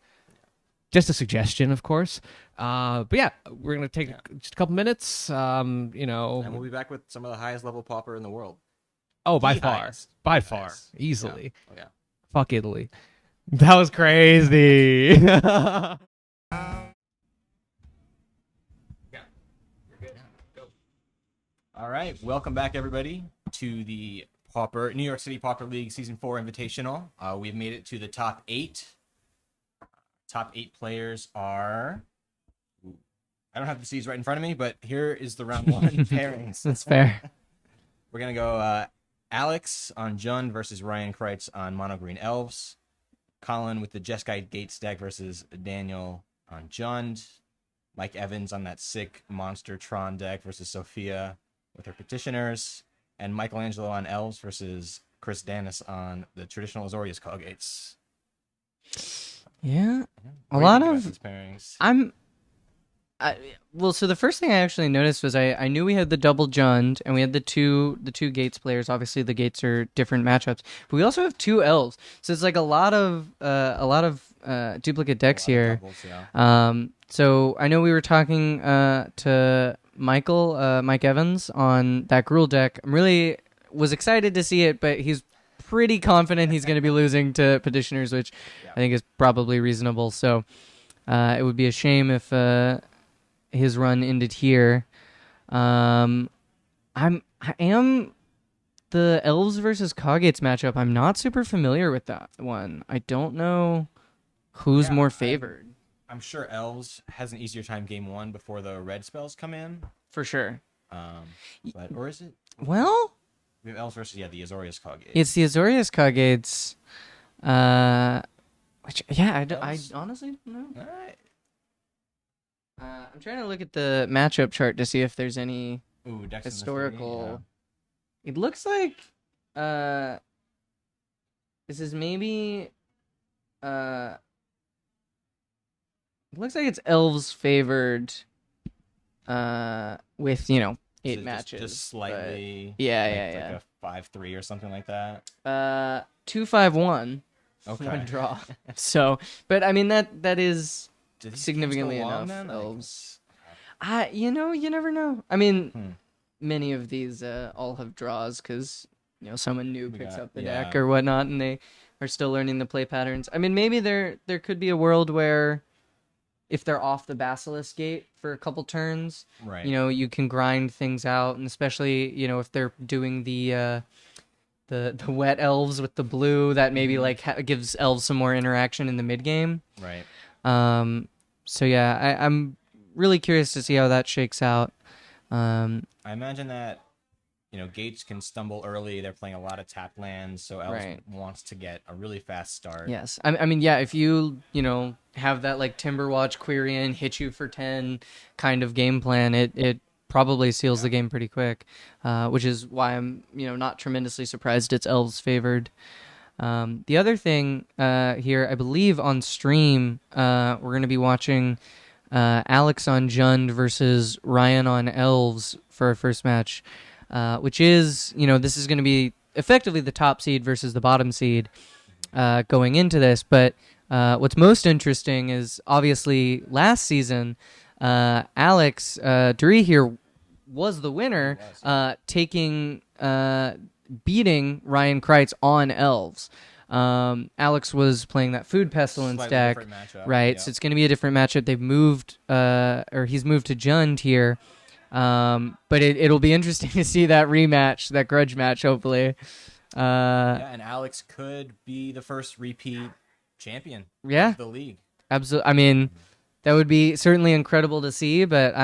Just a suggestion, of course. But yeah, we're gonna take just a couple minutes. And we'll be back with some of the highest level Pauper in the world. Oh, by The far, highest. by The far, highest. easily. Yeah. Oh yeah. Fuck Italy. That was crazy. All right, welcome back everybody to the New York City Pauper League Season 4 Invitational. We've made it to the top 8. Top 8 players are... I don't have the seeds right in front of me, but here is the round 1 pairings. That's fair. We're going to go Alex on Jund versus Ryan Kreitz on Mono Green Elves. Colin with the Jeskai Gates deck versus Daniel on Jund. Mike Evans on that sick Monster Tron deck versus Sophia with her Petitioners. And Michelangelo on Elves versus Chris Danis on the traditional Azorius Coggates. Yeah. What A do you lot think about of these pairings? well, so the first thing I actually noticed was I knew we had the double Jund and we had the two Gates players. Obviously, the Gates are different matchups, but we also have 2 elves. So it's like a lot of duplicate decks A lot of here. doubles, yeah. So I know we were talking to Mike Evans on that Gruul deck. I'm really was excited to see it, but he's pretty confident he's going to be losing to Petitioners, which I think is probably reasonable. So it would be a shame if his run ended here. I am the Elves versus Coggates matchup. I'm not super familiar with that one. I don't know who's more favored. I'm sure Elves has an easier time game 1 before the red spells come in. For sure. Or is it? Well, We have Elves versus the Azorius Coggates. it's the Azorius Coggates. Which I honestly don't know. All right. I'm trying to look at the matchup chart to see if there's any Ooh, Dex in the historical. It looks like this is maybe it looks like it's Elves favored with 8 matches. Just slightly. but- yeah. Like a 5-3 or something like that. 2-5-1. Okay. One draw. So, but I mean that is Do these games significantly go long enough then? Elves. You never know. I mean, Hmm. many of these all have draws because someone new We picks got- up the yeah. deck or whatnot, and they are still learning the play patterns. I mean, maybe there could be a world where if they're off the Basilisk Gate for a couple turns, Right. you can grind things out, and especially if they're doing the wet elves with the blue, that maybe gives elves some more interaction in the mid game. Right. So yeah, I'm really curious to see how that shakes out. I imagine that Gates can stumble early. They're playing a lot of tap lands, so Elves Right. wants to get a really fast start. Yes, I mean, yeah, if you have that Timberwatch Quirion hit you for 10 kind of game plan, it probably seals the game pretty quick, which is why I'm not tremendously surprised it's Elves favored. The other thing here, I believe on stream, we're going to be watching Alex on Jund versus Ryan on Elves for our first match, which is, this is going to be effectively the top seed versus the bottom seed going into this. But what's most interesting is obviously last season, Alex Dury here was the winner, beating Ryan Kreitz on Elves. Alex was playing that Food Pestilence Slightly deck, different matchup, right? yeah. So it's going to be a different matchup. They've moved, or he's moved to Jund here. But it'll be interesting to see that rematch, that grudge match, hopefully. Yeah, and Alex could be the first repeat champion Yeah. of the league. Absolutely. I mean, that would be certainly incredible to see, but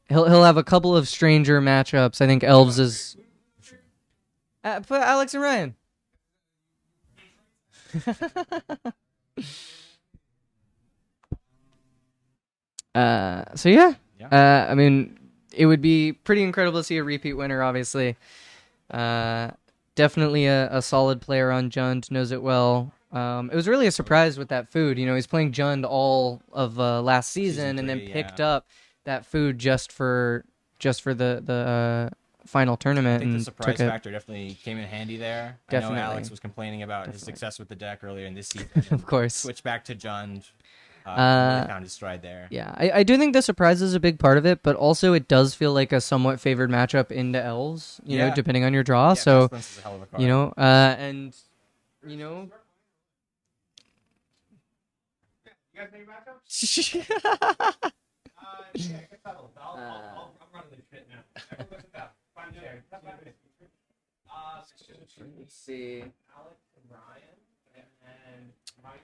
he'll have a couple of stranger matchups. I think Elves is put Alex and Ryan. So yeah. I mean, it would be pretty incredible to see a repeat winner, obviously. Definitely a solid player on Jund, knows it well. It was really a surprise with that Food. He's playing Jund all of last season and then Season 3, picked up that Food just for the final tournament. I think the and surprise took it. factor definitely came in handy there. Definitely. I know Alex was complaining about his success with the deck earlier in this season. Of course. Switched back to Jund. Really found his stride there. Yeah, I do think the surprise is a big part of it, but also it does feel like a somewhat favored matchup into Elves, Yeah. depending on your draw. Yeah, So, Pestilence is a hell of a card. and, let's see. Alex and Ryan, and Mike.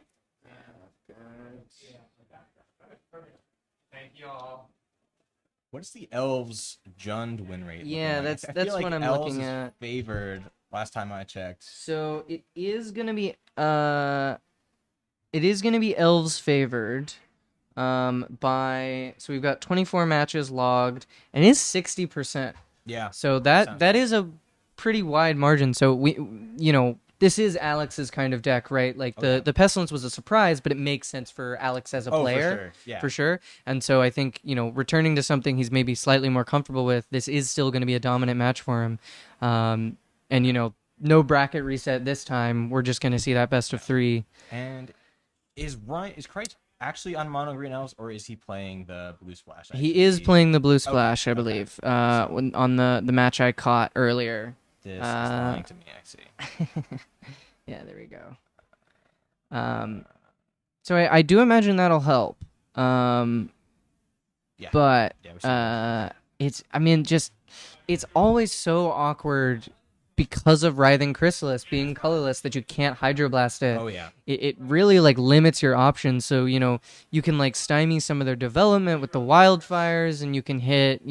Thank you all. What's the Elves Jund win rate? looking Yeah, like? that's- I that's feel like what I'm Elves looking is at. Favored last time I checked. So it is gonna be Elves favored by, so we've got 24 matches logged and it's 60%. Yeah. So sounds that is a pretty wide margin. So this is Alex's kind of deck, right? Like the Pestilence was a surprise, but it makes sense for Alex as a player. For sure. Yeah. For sure. And so I think, returning to something he's maybe slightly more comfortable with, this is still going to be a dominant match for him. And no bracket reset this time. We're just going to see that best of 3. And is Kreitz actually on mono green elves, or is he playing the blue splash? He is playing the blue splash, I believe, on the match I caught earlier. This is lying to me, I see. Yeah, there we go. So I do imagine that'll help. Yeah. But Yeah, we should. it's always so awkward because of Writhing Chrysalis being colorless that you can't Hydroblast it. Oh yeah. It really limits your options. So you can stymie some of their development with the wildfires, and you can hit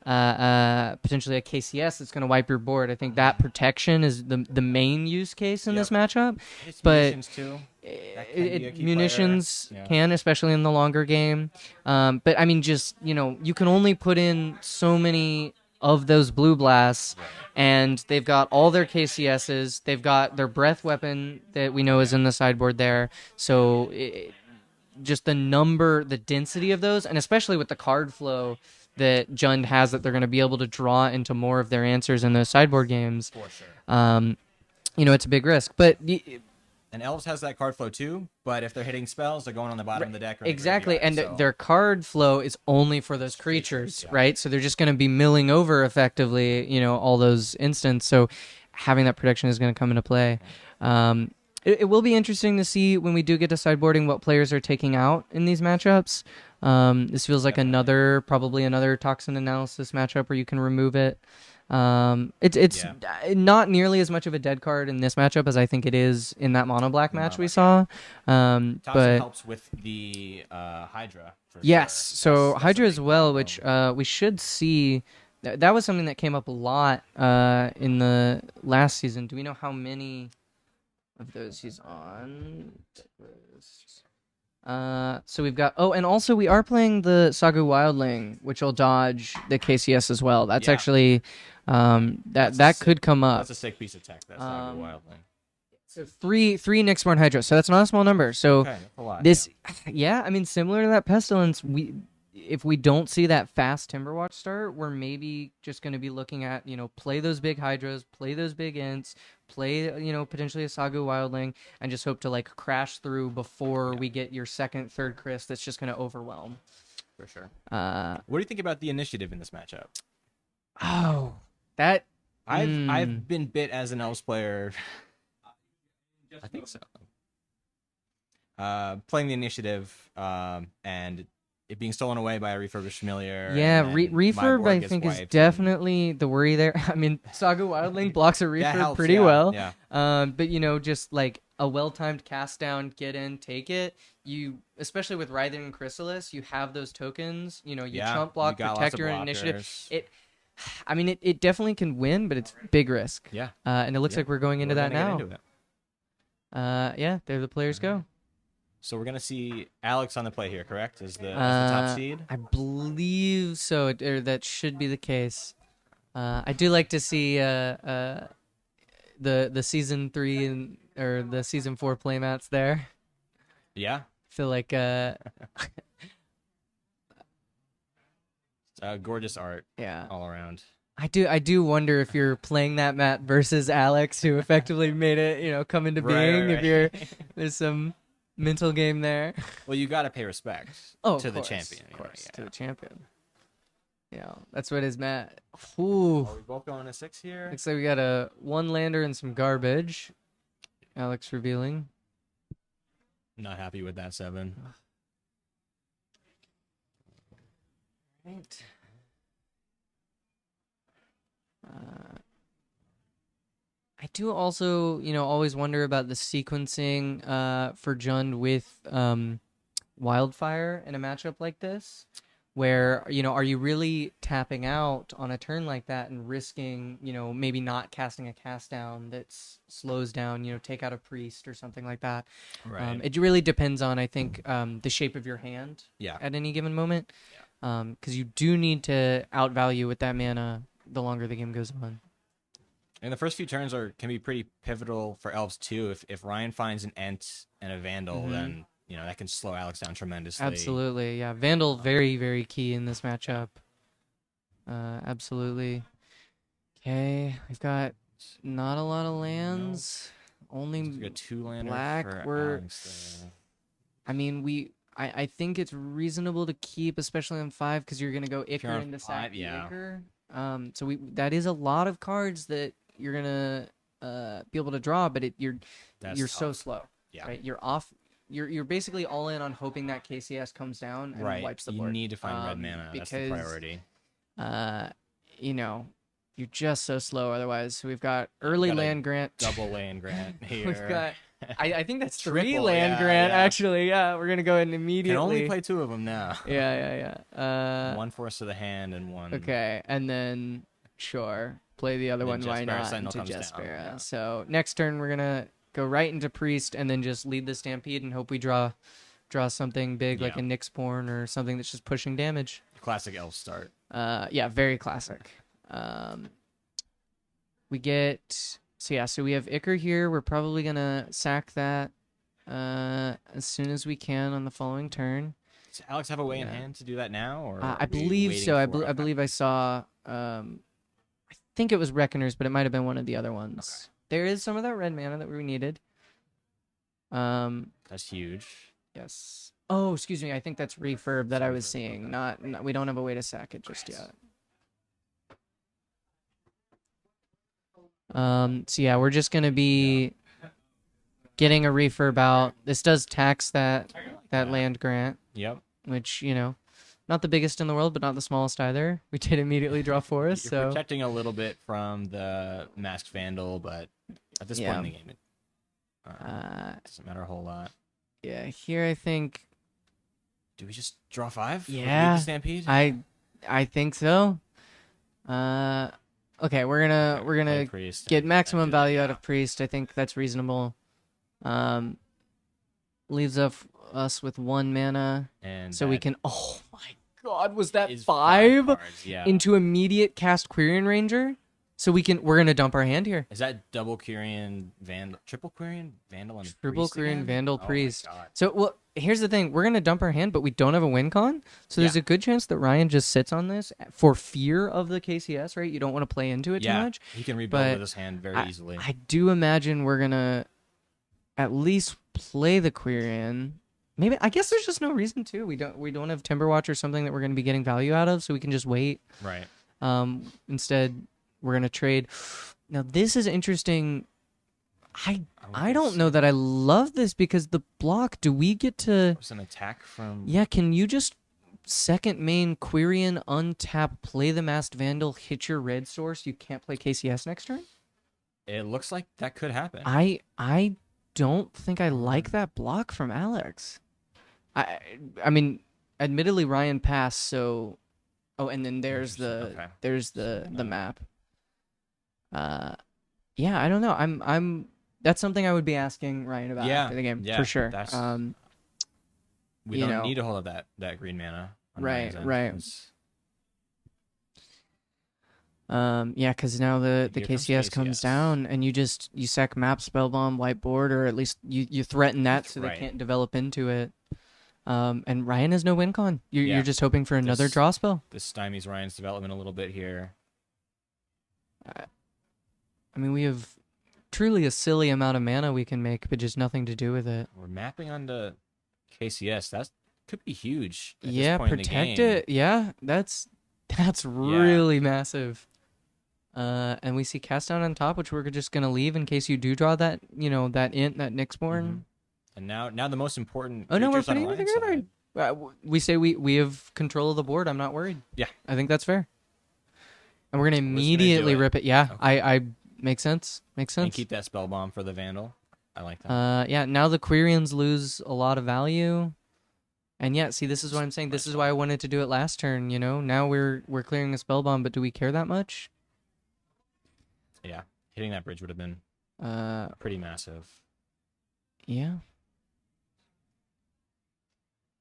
potentially a KCS that's going to wipe your board. I think that protection is the main use case in this matchup. It's But munitions too. That can be a key munitions player. Yeah. can, especially in the longer game. But I mean, just you can only put in so many of those blue blasts, and they've got all their KCSs. They've got their breath weapon that we know is in the sideboard there. So just the density of those, and especially with the card flow that Jund has, that they're going to be able to draw into more of their answers in those sideboard games. For sure. It's a big risk, but. And Elves has that card flow too, but if they're hitting spells, they're going on the bottom of the deck. Or Exactly, the graveyard, and their card flow is only for those creatures, right? So they're just going to be milling over effectively, all those instants. So having that protection is going to come into play. It will be interesting to see when we do get to sideboarding what players are taking out in these matchups. This feels like probably another toxin analysis matchup where you can remove it. It's not nearly as much of a dead card in this matchup as I think it is in that mono black match we saw. Toxin But helps with the Hydra. For yes, sure. so That's Hydra a as big well, combo. which we should see. That was something that came up a lot in the last season. Do we know how many of those he's on? So we've got. Oh, and also we are playing the Sagu Wildling, which will dodge the KCS as well. That's actually that could come up. That's a sick piece of tech. That's not a wildling. So three Nyxborn Hydra. So that's not a small number. So Okay, that's a lot. this, I mean, similar to that Pestilence, if we don't see that fast Timberwatch start, we're maybe just going to be looking at, play those big Hydras, play those big Ints, play, potentially a Sagu Wildling, and just hope to, crash through before we get your second, third Chris that's just going to overwhelm. For sure. What do you think about the initiative in this matchup? Oh, that... I've been bit as an Elves player I think so. Playing the initiative, and it being stolen away by a refurbished familiar. Yeah, and then my refurb board I gets think is wiped and- definitely the worry there. I mean, Saga Wildling blocks a That refurb helps, pretty yeah, well. Yeah. But just like a well-timed cast down, get in, take it. You, especially with Writhing and Chrysalis, you have those tokens. You Yeah, chump block, you got lots of protector, and initiative. blockers. It definitely can win, but it's big risk. Yeah. And it looks Yeah. like we're going into We're that gonna now. get into it. Yeah, there the players go. So we're gonna see Alex on the play here, correct? As the top seed. I believe so, or that should be the case. I do like to see the season 3 or the season 4 playmats there. Yeah. Feel like Gorgeous art yeah. all around. I do wonder if you're playing that mat versus Alex, who effectively made it, come into being. If there's some mental game there. Well, you gotta pay respect Oh, to of the course, champion. of course, Yeah. to the champion. Yeah, that's what his mat. Ooh, Are we both going to 6 here? looks like we got a 1 lander and some garbage. Alex revealing. Not happy with that 7. Right. I do also, always wonder about the sequencing for Jund with Wildfire in a matchup like this, where, are you really tapping out on a turn like that and risking, maybe not casting a cast down that slows down, take out a priest or something like that. Right. It really depends on, I think, the shape of your hand Yeah. at any given moment. Because you do need to outvalue with that mana the longer the game goes on. And the first few turns can be pretty pivotal for elves too. If Ryan finds an Ent and a Vandal, then that can slow Alex down tremendously. Absolutely, yeah. Vandal very, very key in this matchup. Absolutely. Okay, we've got not a lot of lands. Only We got 2 lander black. for Alex there. I mean, I think it's reasonable to keep, especially on 5, because you're gonna go you're Ichor on into 5, sack the yeah. Ichor. So that is a lot of cards that you're gonna be able to draw, but you're so tough. slow. Yeah. Right. You're off. You're basically all in on hoping that KCS comes down and Right. wipes the You board. need to find red mana. That's the because, priority. You're just so slow otherwise. So we've got early Got a land grant. Double land grant here. We've got. I think that's 3 Triple, land yeah, grant yeah. actually. Yeah, we're gonna go in Can immediately. only play 2 of them now. Yeah. 1 force to the hand and 1. Okay, and then sure, play the other Then one. Why Jespera not? Sentinel Into comes down, Jespera. yeah. So next turn we're gonna go right into Priest and then just lead the Stampede and hope we draw something big like Yeah. a Nyxborn or something that's just pushing damage. Classic elf start. Yeah, very classic. We get so we have Ichor here. We're probably gonna sack that as soon as we can on the following turn. Does Alex have a way in Yeah. hand to do that now, or I are we believe waiting so. I for- believe I saw. I think it was Reckoners, but it might have been one of the other ones. There is some of that red mana that we needed. That's huge. Yes. Oh, excuse me. I think that's refurb that I was refurb, seeing. okay. Not. We don't have a way to sack it just Nice. yet. So yeah, we're just gonna be getting a refurb out. This does tax that land grant, Yep. which not the biggest in the world, but not the smallest either. We did immediately draw forest, You're so protecting a little bit from the masked vandal, but at this Yeah. point in the game, it doesn't matter a whole lot. yeah. Here I think Do we just draw 5? Yeah. The Stampede. I think so. Okay, we're gonna Play Priest get and maximum do- value out yeah. of Priest. I think that's reasonable. Leaves us with 1 mana, And so we that can. Oh my God, was that is 5 cards, yeah. into immediate cast Quirion Ranger? So we're gonna dump our hand here. Is that double Quirion Vandal, triple Quirion Vandal, and Triple Priest Quirion again? Vandal Oh my Priest. God. So well, here's the thing: we're gonna dump our hand, but we don't have a win con. So there's Yeah. a good chance that Ryan just sits on this for fear of the KCS. Right? You don't want to play into it too Yeah, much. he can rebuild but with his hand very easily. I do imagine we're gonna at least play the Quirion. Maybe I guess there's just no reason to. We don't have Timberwatch or something that we're gonna be getting value out of, so we can just wait. Right. Instead, we're gonna trade. Now this is interesting. I don't know that I love this because the block. Do we get to? Was an attack from? Yeah, can you just second main Quirion, untap, play the Masked Vandal, hit your red source? You can't play KCS next turn. It looks like that could happen. I don't think I like that block from Alex. I mean, admittedly Ryan passed, so and then there's the map. Yeah, I don't know. I'm that's something I would be asking Ryan about after the game for sure. We don't need to hold up that green mana. Right. Yeah, because now the KCS comes down, and you sack map, spellbomb, whiteboard, or at least you threaten that so they can't develop into it. And Ryan has no win con. You're just hoping for another draw spell. This stymies Ryan's development a little bit here. I mean, we have truly a silly amount of mana we can make, but just nothing to do with it. We're mapping onto KCS. That could be huge. At Yeah, this point protect in the game. it. Yeah, that's really massive. And we see cast down on top, which we're just gonna leave in case you do draw that, that int, that Nyxborn. And now the most important. Oh no, we're creatures on putting it Ryan's together. side. We say we have control of the board. I'm not worried. Yeah, I think that's fair. And we're gonna immediately rip it. Yeah, okay. I makes sense. And keep that spell bomb for the Vandal. I like that. Yeah. Now the Quirions lose a lot of value. And yeah, see, this is what I'm saying. This is why I wanted to do it last turn. Now we're clearing a spell bomb, but do we care that much? Yeah, hitting that bridge would have been pretty massive. Yeah.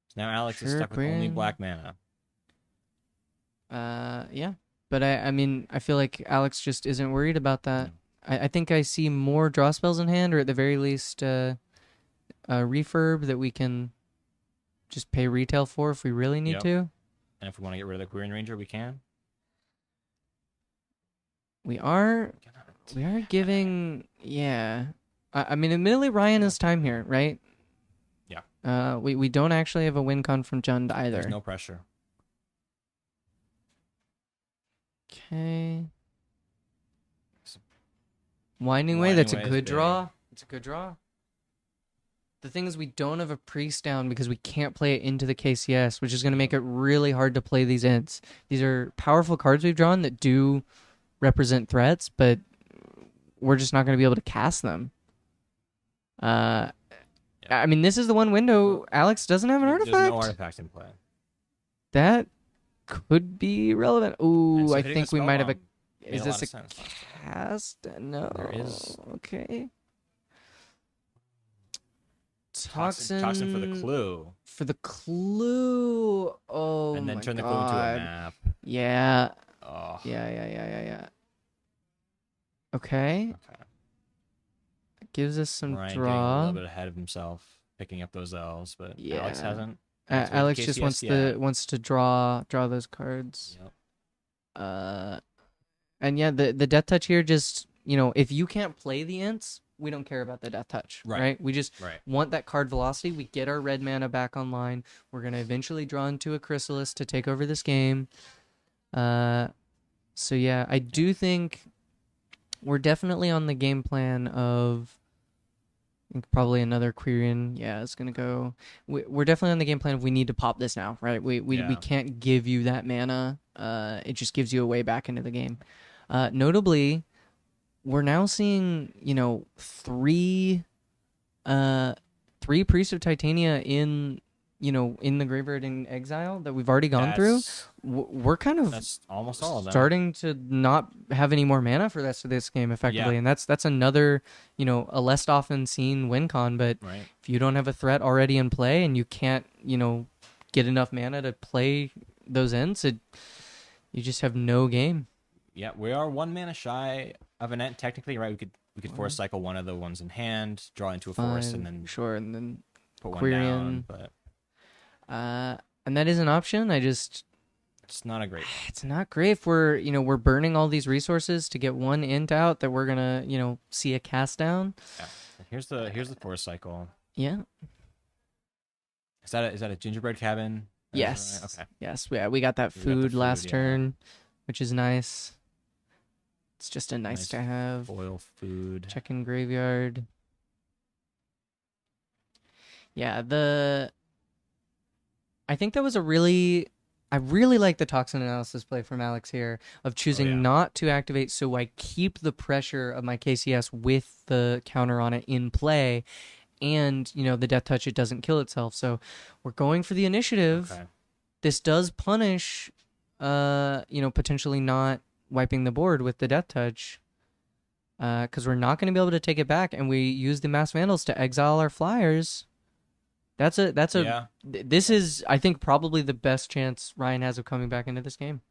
So now Alex is stuck with only black mana. Yeah. But I mean, I feel like Alex just isn't worried about that. I think I see more draw spells in hand, or at the very least, a refurb that we can just pay retail for if we really need to. And if we want to get rid of the Quirion Ranger, we can. We are giving, yeah. I mean, admittedly, Ryan has time here, right? Yeah. We don't actually have a win con from Jund either. There's no pressure. Okay. Winding Way, that's a good draw. It's a good draw. The thing is, we don't have a priest down because we can't play it into the KCS, which is going to make it really hard to play these ints. These are powerful cards we've drawn that do represent threats, but we're just not going to be able to cast them. I mean, this is the one window Alex doesn't have an artifact. There's no artifact in play. That could be relevant. Ooh, So I hitting think the we might have a... spell bomb made Is a this lot a of sense. cast? No. There is. Okay. Toxin for the clue. For the clue. Oh, And then my turn the clue God. into a map. Yeah. Oh. Yeah. Okay. It gives us some Ryan getting a draw. little bit ahead of himself, picking up those L's, but Yeah. Alex hasn't. Alex just KCS, wants to draw those cards. Yep. And yeah, the death touch here just, if you can't play the ints, we don't care about the death touch, right? We just want that card velocity. We get our red mana back online. We're going to eventually draw into a Chrysalis to take over this game. So yeah, I do think we're definitely on the game plan of probably another Quirion. Yeah, it's going to go. We're definitely on the game plan of we need to pop this now, right? We can't give you that mana. It just gives you a way back into the game. Notably, we're now seeing, three Priests of Titania in the Graveyard in Exile that we've already gone through. We're kind of That's almost all of them. starting to not have any more mana for the rest of this game effectively, and that's another, a less often seen win con. But if you don't have a threat already in play and you can't, get enough mana to play those ends, you just have no game. Yeah, we are 1 mana shy of an end technically, right? We could force cycle one of the ones in hand, draw into a forest, and then and then put Quirion. one down. But and that is an option. it's not a great. It's not great if we're burning all these resources to get one int out that we're gonna see a cast down. Yeah. Here's the forest cycle. Yeah. Is that a gingerbread cabin? Yes. Okay. Yes. Yeah, we got that We got the food food, last yeah. turn, which is nice. It's just a nice Nice to have. Foil food. Check in graveyard. Yeah, I think that was I really like the toxin analysis play from Alex here of choosing yeah. not to activate, so I keep the pressure of my KCS with the counter on it in play, and the death touch, it doesn't kill itself. So we're going for the initiative. Okay. This does punish, potentially not wiping the board with the death touch, because we're not going to be able to take it back, and we use the mass vandals to exile our flyers. Yeah. This is, I think, probably the best chance Ryan has of coming back into this game.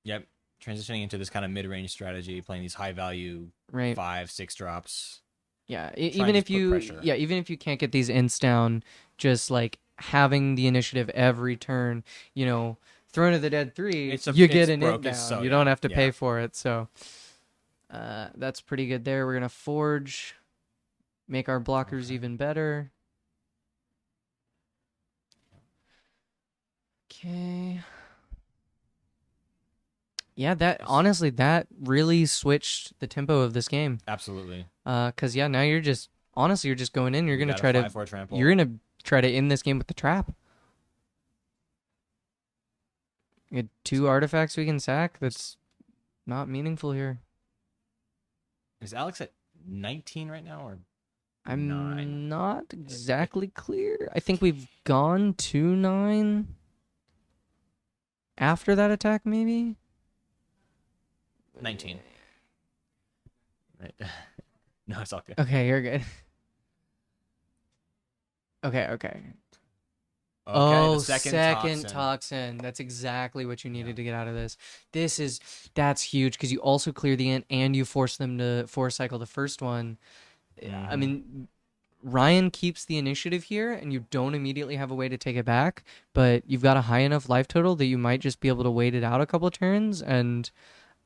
Yep. Transitioning into this kind of mid-range strategy, playing these high-value Right. 5-6 drops. Yeah. Trying Even to if put you, pressure. even if you can't get these ints down, just like having the initiative every turn, Throne of the Dead 3, you get an int broke, down. so, You don't have to pay yeah. for it. So that's pretty good there. We're gonna forge, make our blockers Okay. even better. Okay. Yeah, that really switched the tempo of this game. Absolutely. Cause now you're just going in. You're We gonna got a try to 5-4 trample. end this game with the trap. You had 2 artifacts we can sack. That's not meaningful here. Is Alex at 19 right now, or I'm 9? not exactly clear. I think we've gone to 9 after that attack, maybe. 19. Right. No, it's all good. Okay, you're good. Okay. Okay, Oh, the second toxin. That's exactly what you needed to get out of this. That's huge because you also clear the int and you force them to force cycle the first one. I mean, Ryan keeps the initiative here and you don't immediately have a way to take it back, but you've got a high enough life total that you might just be able to wait it out a couple of turns, and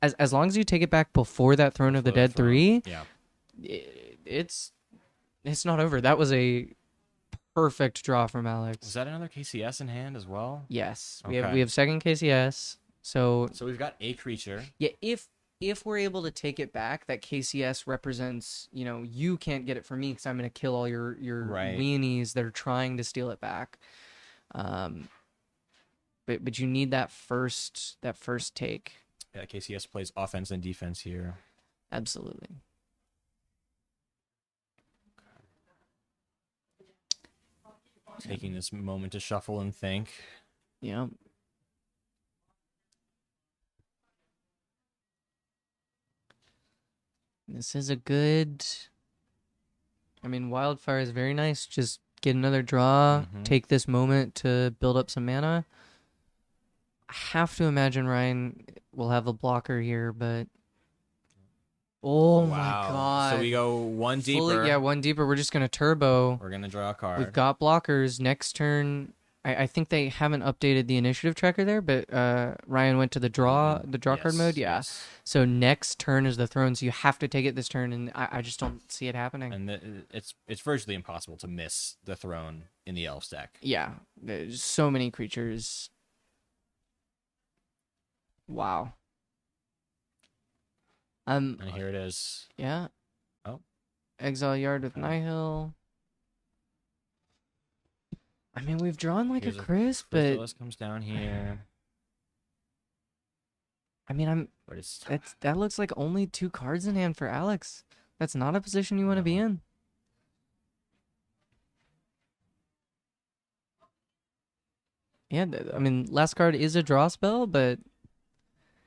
as long as you take it back before that Throne of the Dead 3, Yeah. it's not over. That was a perfect draw from Alex. Was that another KCS in hand as well? Yes, Okay. we have second KCS. So we've got a creature. yeah, if we're able to take it back, that KCS represents, you can't get it from me because I'm going to kill all your Right. weenies that are trying to steal it back. But you need that first take. Yeah, KCS plays offense and defense here. Absolutely. Taking this moment to shuffle and think. Yeah. This is a good. I mean, Wildfire is very nice. Just get another draw, take this moment to build up some mana. I have to imagine Ryan will have a blocker here, but. Oh my god. So we go one deeper. One deeper. We're just going to turbo. We're going to draw a card. We've got blockers. Next turn, I think they haven't updated the initiative tracker there, but Ryan went to the draw card mode. Yeah. Yes. So next turn is the throne, so you have to take it this turn, and I just don't see it happening. And it's virtually impossible to miss the throne in the elf deck. Yeah. There's so many creatures. Wow. And here it is. Yeah. Oh. Exile Yard with Nihil. I mean, we've drawn like Here's a crisp, but Chrysalis comes down here. I mean, But it's that looks like only 2 cards in hand for Alex. That's not a position you want to be in. Yeah, I mean, last card is a draw spell, but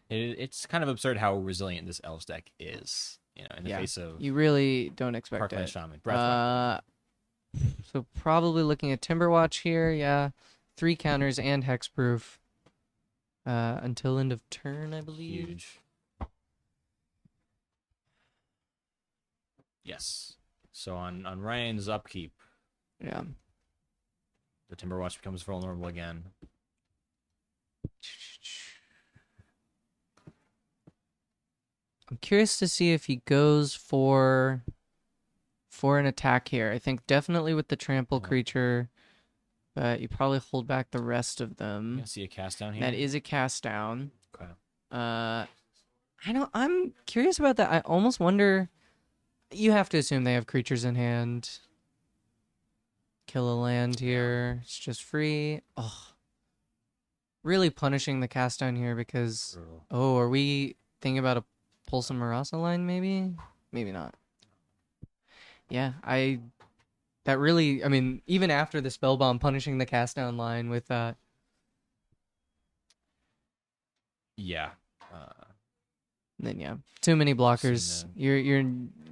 it's kind of absurd how resilient this elves deck is. In the face of you really don't expect Parkland it. Shaman. Breath So probably looking at Timberwatch here. Yeah, 3 counters and hexproof. Until end of turn, I believe. Huge. Yes. So on Ryan's upkeep, Yeah. the Timberwatch becomes vulnerable again. I'm curious to see if he goes for an attack here. I think definitely with the trample creature, but you probably hold back the rest of them. You see a cast down here? That is a cast down. Okay. I'm curious about that. I almost wonder. You have to assume they have creatures in hand. Kill a land here. It's just free. Oh, really punishing the cast down here because. Oh, are we thinking about a Pulsum Marasa line? Maybe. Maybe not. Yeah, that really. I mean, even after the spell bomb, punishing the cast down line with that. Yeah. Then yeah, too many blockers. Seen You're.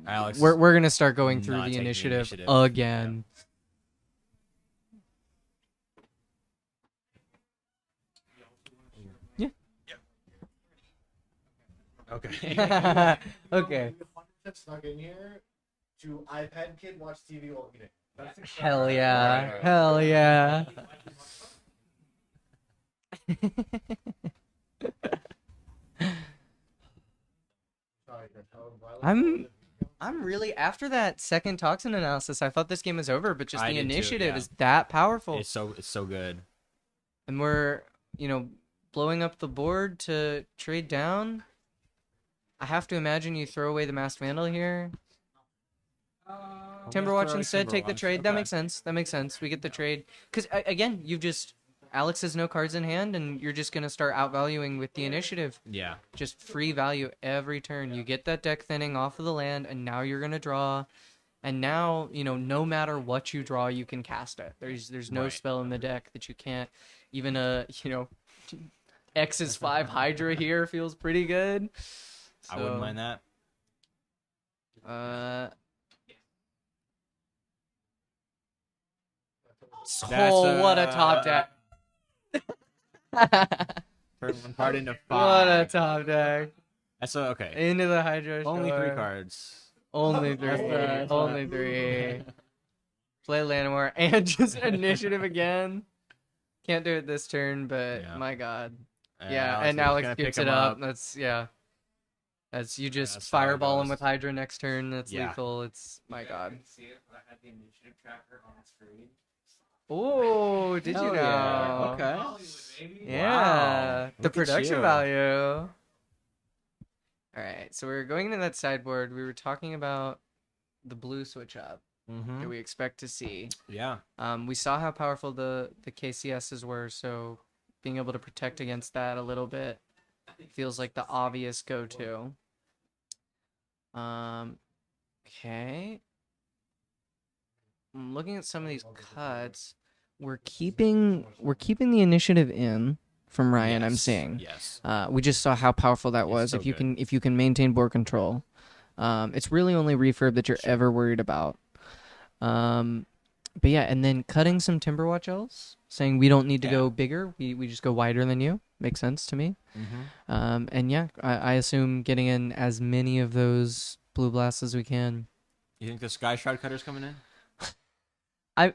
Alex We're gonna start going through not the taking the initiative initiative. again. Yeah. Okay. Okay. Snuck in here to iPad kid watch TV while eating. That's Hell yeah. Hell yeah. I'm really after that second toxin analysis. I thought this game was over, but just I the did too, initiative yeah. is that powerful, It's so good. and we're blowing up the board to trade down. I have to imagine you throw away the Masked Vandal here. Timberwatch instead, take the trade. That makes sense. That makes sense. We get the trade because again, Alex has no cards in hand, and you're just gonna start outvaluing with the initiative. Yeah. Just free value every turn. You get that deck thinning off of the land, and now you're gonna draw. And now, no matter what you draw, you can cast it. There's no Right. spell in the deck that you can't. Even X's 5 Hydra here feels pretty good. I wouldn't mind that. What a top deck. Turn one card into What a 5. top deck. That's okay. Into the Hydra. Only 3 Shore. cards. Only 3. That's Only 3. Play Llanowar and just initiative again. Can't do it this turn, but Yeah. my god. And Yeah, Alex and is Alex gonna picks pick it him up. That's you just that's how it fireball him goes. with Hydra next turn. That's Yeah. lethal. It's my god. See it, but I had the initiative tracker on the screen. Oh, did you Hell know? yeah. Okay. Hollywood, baby. Yeah, Wow. the Look at production you. value. All right, so we were going into that sideboard. We were talking about the blue switch up Mm-hmm. that we expect to see. Yeah. We saw how powerful the KCSs were, so being able to protect against that a little bit feels like the obvious go-to. Okay. I'm looking at some of these cuts. We're keeping the initiative in from Ryan. I'm Yes. seeing. Yes. We just saw how powerful that It's was. so If you can maintain board control, it's really only refurb that you're ever worried about. But yeah, and then cutting some Timberwatch elves, saying we don't need to go bigger. We just go wider than you. Makes sense to me. Mm-hmm. And yeah, I assume getting in as many of those blue blasts as we can. You think the Sky Shroud Cutter's coming in? I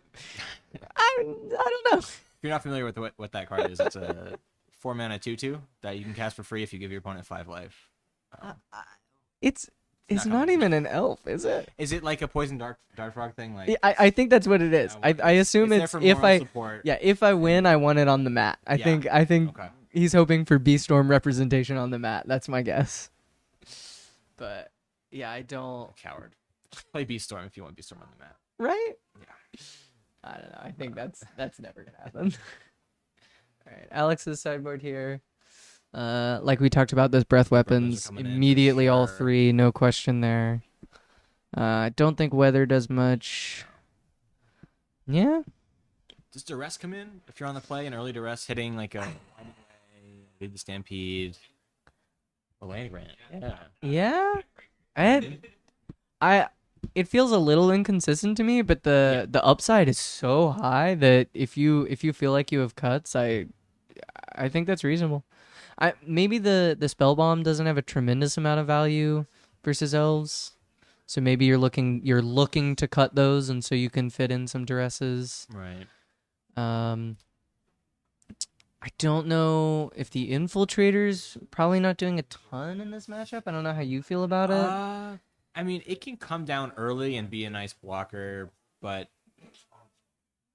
don't know. If you're not familiar with what that card is, it's a 4-mana 2/2 that you can cast for free if you give your opponent 5 life. It's not not coming. even an elf, is it? Is it like a poison dart frog thing? Like I think that's what it is. I assume there it's for if moral I support. if I win, I want it on the mat. I Yeah. think Okay. he's hoping for Beastorm representation on the mat. That's my guess. But yeah, I don't. Coward. Play Beastorm if you want Beastorm on the mat. Right? Yeah. I don't know. I think that's never gonna happen. All right, Alex's sideboard here. Like we talked about, those breath weapons coming in for immediately all sure. 3, no question there. I don't think weather does much. Yeah, Does Duress come in if you're on the play? An early Duress hitting like a lead the Stampede. A land grant. Yeah. yeah. It feels a little inconsistent to me, but the upside is so high that if you feel like you have cuts, I think that's reasonable. Maybe the spell bomb doesn't have a tremendous amount of value versus elves, so maybe you're looking to cut those, and so you can fit in some duresses. Right. I don't know if the Infiltrator's probably not doing a ton in this matchup. I don't know how you feel about it. I mean, it can come down early and be a nice blocker, but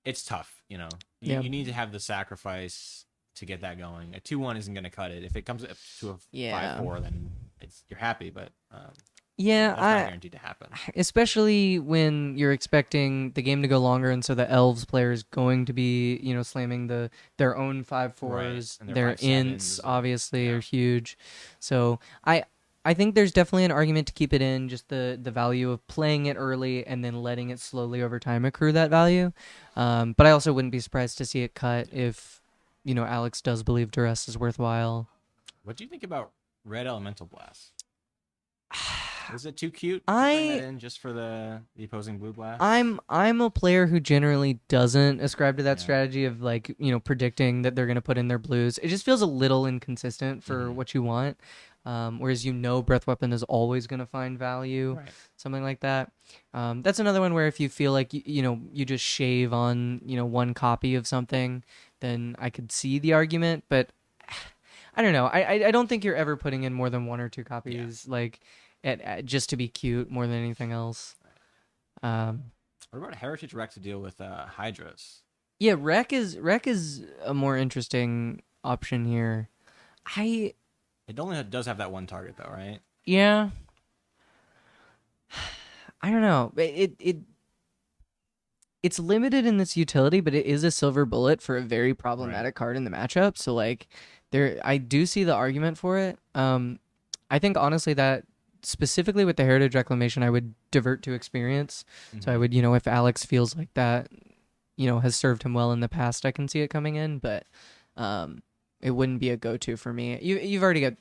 it's tough, you know. Yeah. You need to have the sacrifice to get that going. A 2/1 isn't going to cut it. If it comes up to a Yeah. 5/4, then you're happy, but Yeah, that's not guaranteed to happen. especially when you're expecting the game to go longer, and so the elves player is going to be, slamming their own 5/4s, and their their 5/7s, ints obviously yeah. are huge. So I think there's definitely an argument to keep it in, just the value of playing it early and then letting it slowly over time accrue that value. But I also wouldn't be surprised to see it cut if, Alex does believe duress is worthwhile. What do you think about Red Elemental Blast? Is it too cute? I- To bring that in just for the opposing blue blast. I'm a player who generally doesn't ascribe to that Yeah. strategy of like, predicting that they're going to put in their blues. It just feels a little inconsistent for what you want. Whereas breath weapon is always going to find value, Right. something like that. That's another one where if you feel like you just shave on one copy of something, then I could see the argument. But I don't know. I don't think you're ever putting in more than one or two copies, like at just to be cute more than anything else. What about a Heritage Wreck to deal with Hydras? Yeah, Wreck is a more interesting option here. It only does have that one target, though, right? Yeah. I don't know. It's limited in its utility, but it is a silver bullet for a very problematic card in the matchup. So like I do see the argument for it. I think honestly that specifically with the Heritage Reclamation, I would divert to experience. So I would, if Alex feels like that, has served him well in the past, I can see it coming in, but it wouldn't be a go-to for me. You've already got,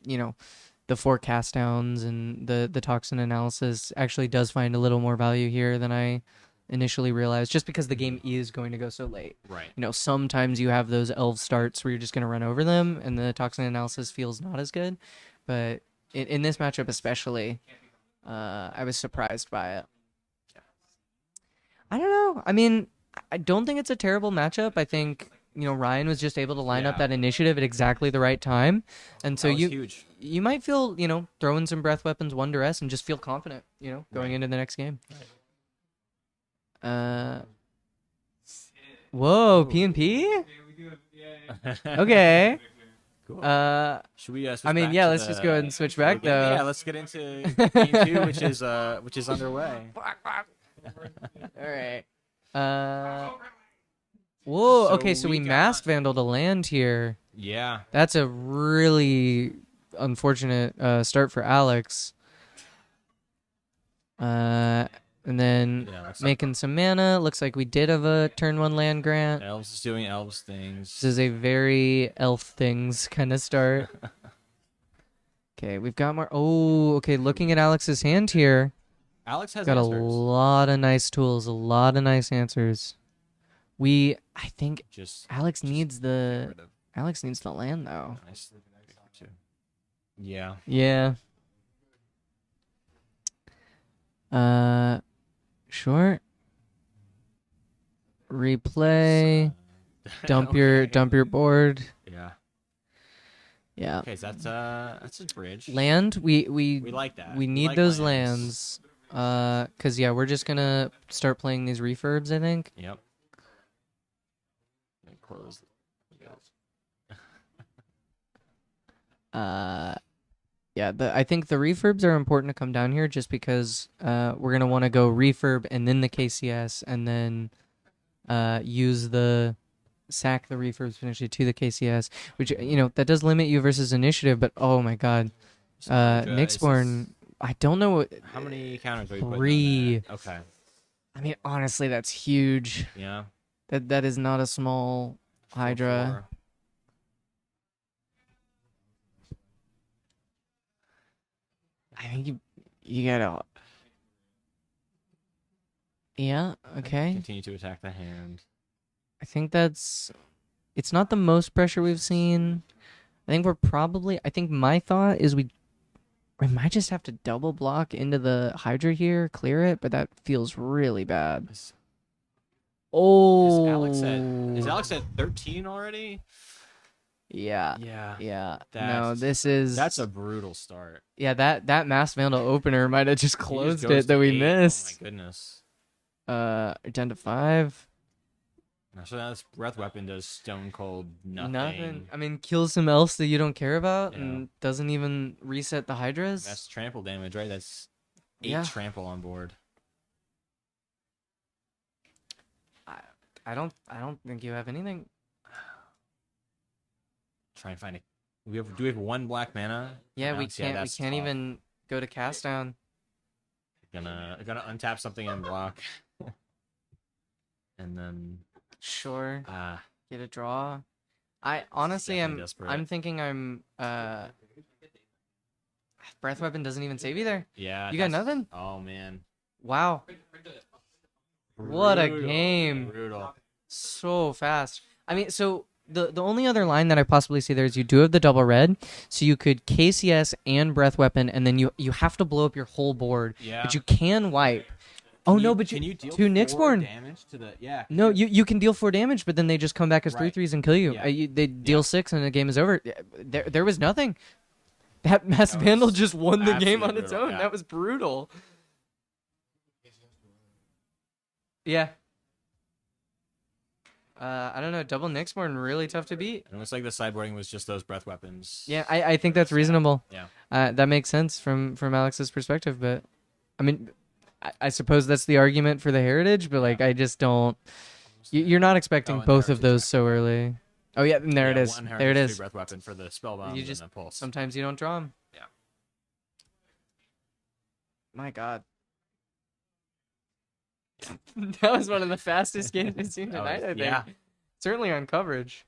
the 4 cast downs, and the toxin analysis actually does find a little more value here than I initially realized, just because the game is going to go so late. Right. Sometimes you have those elf starts where you're just going to run over them, and the toxin analysis feels not as good. But in this matchup especially, I was surprised by it. I don't know. I mean, I don't think it's a terrible matchup. I think Ryan was just able to line up that initiative at exactly the right time, and so huge. You might feel throwing some breath weapons, one duress, and just feel confident going into the next game. Whoa, PnP? Okay. Cool. Should we? I mean, yeah. Let's just go ahead and switch back, though. Yeah, let's get into game 2, which is underway. All right. Whoa. So Okay, so we got- masked Vandal to land here. Yeah. That's a really unfortunate start for Alex. And then making some mana. Looks like we did have a turn 1 land grant. Elves is doing elves things. This is a very elf things kind of start. Okay, we've got more. Oh, okay. Looking at Alex's hand here, Alex has got answers. a lot of nice tools, a lot of nice answers. I think Alex needs the land though. Nice. Yeah. Yeah. Sure. Replay. Dump your board. Yeah. Yeah. Okay, so that's a bridge. Land. We like that. We need like those lands. Cause we're just gonna start playing these refurbs, I think. Yep. Close. I think the refurbs are important to come down here just because we're gonna want to go refurb and then the KCS and then use the sack the refurbs potentially to the KCS, which that does limit you versus initiative. But oh my god, Nyxborn, I don't know what. How many counters are you putting 3. on that? Okay. I mean, honestly, that's huge. Yeah. That is not a small Hydra. 4/4. I think you gotta. Yeah. Okay. Continue to attack the hand. I think it's not the most pressure we've seen. I think my thought is we might just have to double block into the Hydra here, clear it, but that feels really bad. Is Oh. Alex at 13 already? Yeah. Yeah. Yeah. That's- That's a brutal start. Yeah, that Mass Vandal opener might have just He closed goes it that to we 8. missed. Oh my goodness. 10 to 5. So now this breath weapon does stone cold nothing. Nothing. I mean, kills some else that you don't care about Yeah. and doesn't even reset the hydras. That's trample damage, right? That's 8 Yeah. trample on board. I don't think you have anything. Try and find it. Do we have 1 black mana? Yeah, we Alex? can't. We that's can't tough. even go to cast down. Gonna untap something and block. And then Sure. ah, Get a draw. I honestly am. definitely desperate. I'm thinking I'm. Breath weapon doesn't even save either. yeah. You got that's- nothing? Oh man. Wow. What a Brutal, game. Brutal. So fast. I mean, so the only other line that I possibly see there is you do have the double red, so you could KCS and breath weapon, and then you have to blow up your whole board. Yeah. But you can wipe. Oh no, but can you deal to 4 Nyxborn. damage to the No, you can deal 4 damage, but then they just come back as Right. 3/3s and kill you. Yeah. They deal 6 and the game is over. There was nothing. That Mass That Vandal was just won the game on absolutely its brutal, own. yeah. That was brutal. Yeah. I don't know. Double Nyxborn really tough to beat. And it looks like the sideboarding was just those breath weapons. Yeah, I think that's reasonable. Yeah. That makes sense from Alex's perspective, but I mean, I suppose that's the argument for the heritage, but like I just don't. You're not expecting and both there of it is, those so early. Oh yeah, and there it Yeah, is. 1 There it heritage, 3 is. breath weapon for the spellbound You just and the pulse. sometimes you don't draw them. Yeah. My God. That was one of the fastest games we've seen That tonight. was- I think. yeah. Certainly on coverage.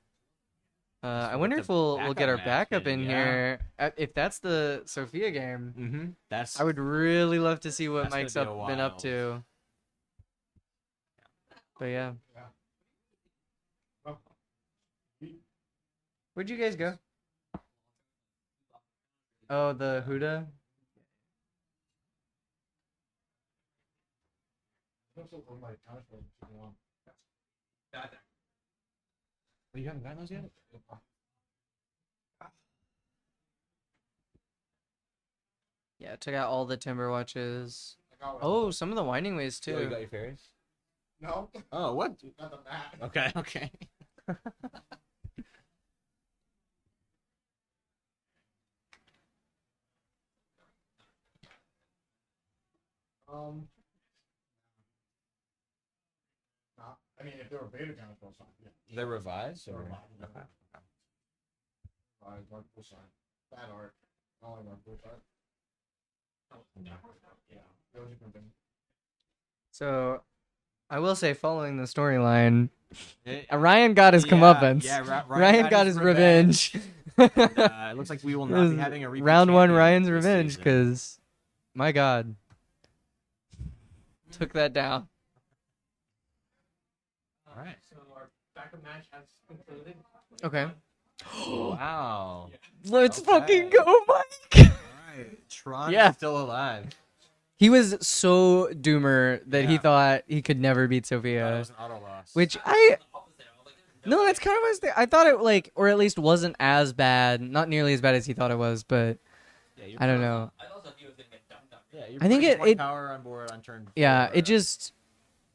I with wonder the if we'll get our backup match backup in in, here. If that's the Sophia game, Mm-hmm. That's I would really love to see what That's gonna Mike's be a been up while. to. But yeah. Where'd you guys go? Oh, the Huda? you haven't gotten those yet? Yeah, took out all the Timber Watches. Oh, some of the Winding Ways Oh, you too. got your fairies? No, Oh, what? not the map. Okay, okay. Um, nah, I mean, if they were beta counterspells, fine. Yeah. They're revised? They're Or? revised, yeah. Okay. Mark full sign. Bad art. I only mark full sign. Yeah. Those are different things. So, I will say, following the storyline, It, Ryan got his comeuppance. Yeah, Ryan got his revenge. It looks like we will not be having a repeat Round 1, champion Ryan's this revenge, season. because, my God. Took that down. All right. So our backup match has concluded. Okay. Wow. Let's Okay. fucking go, Mike! All right. Tron Yeah. is still alive. He was so doomer that he Yeah. thought he could never beat That Sophia. was an auto loss. Which No, that's kind of what I was I thought it, like, or at least wasn't as bad. Not nearly as bad as he thought it was, but yeah, you're I don't pretty- know. Yeah, you're I think putting 20 it- power on board on turn. Yeah, 4. it just.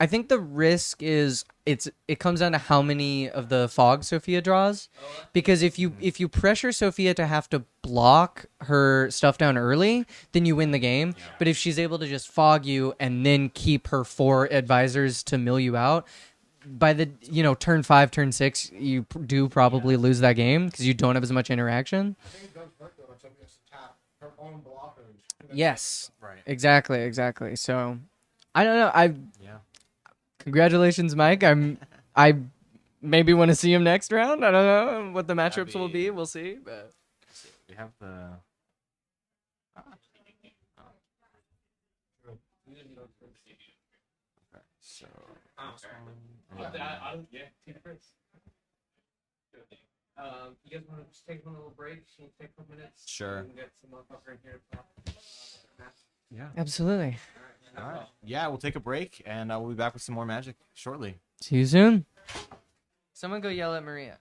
I think the risk is it comes down to how many of the fog Sophia draws, because if you pressure Sophia to have to block her stuff down early, then you win the game. But if she's able to just fog you and then keep her 4 advisors to mill you out, by the turn 5, turn 6, you do probably lose that game because you don't have as much interaction. I think it does work though. Like somebody has to tap her own blockers. Yes, Right. exactly. So I don't know. Yeah. Congratulations, Mike. I maybe want to see him next round. I don't know what the matchups will be. We'll see. But We have the. Okay, so. You guys want to just take one little break? Should we take a couple minutes? Sure. We can get some motherfucker in here to talk. Yeah. absolutely. All right. Yeah, we'll take a break and we'll be back with some more magic shortly. See you soon. Someone go yell at Maria.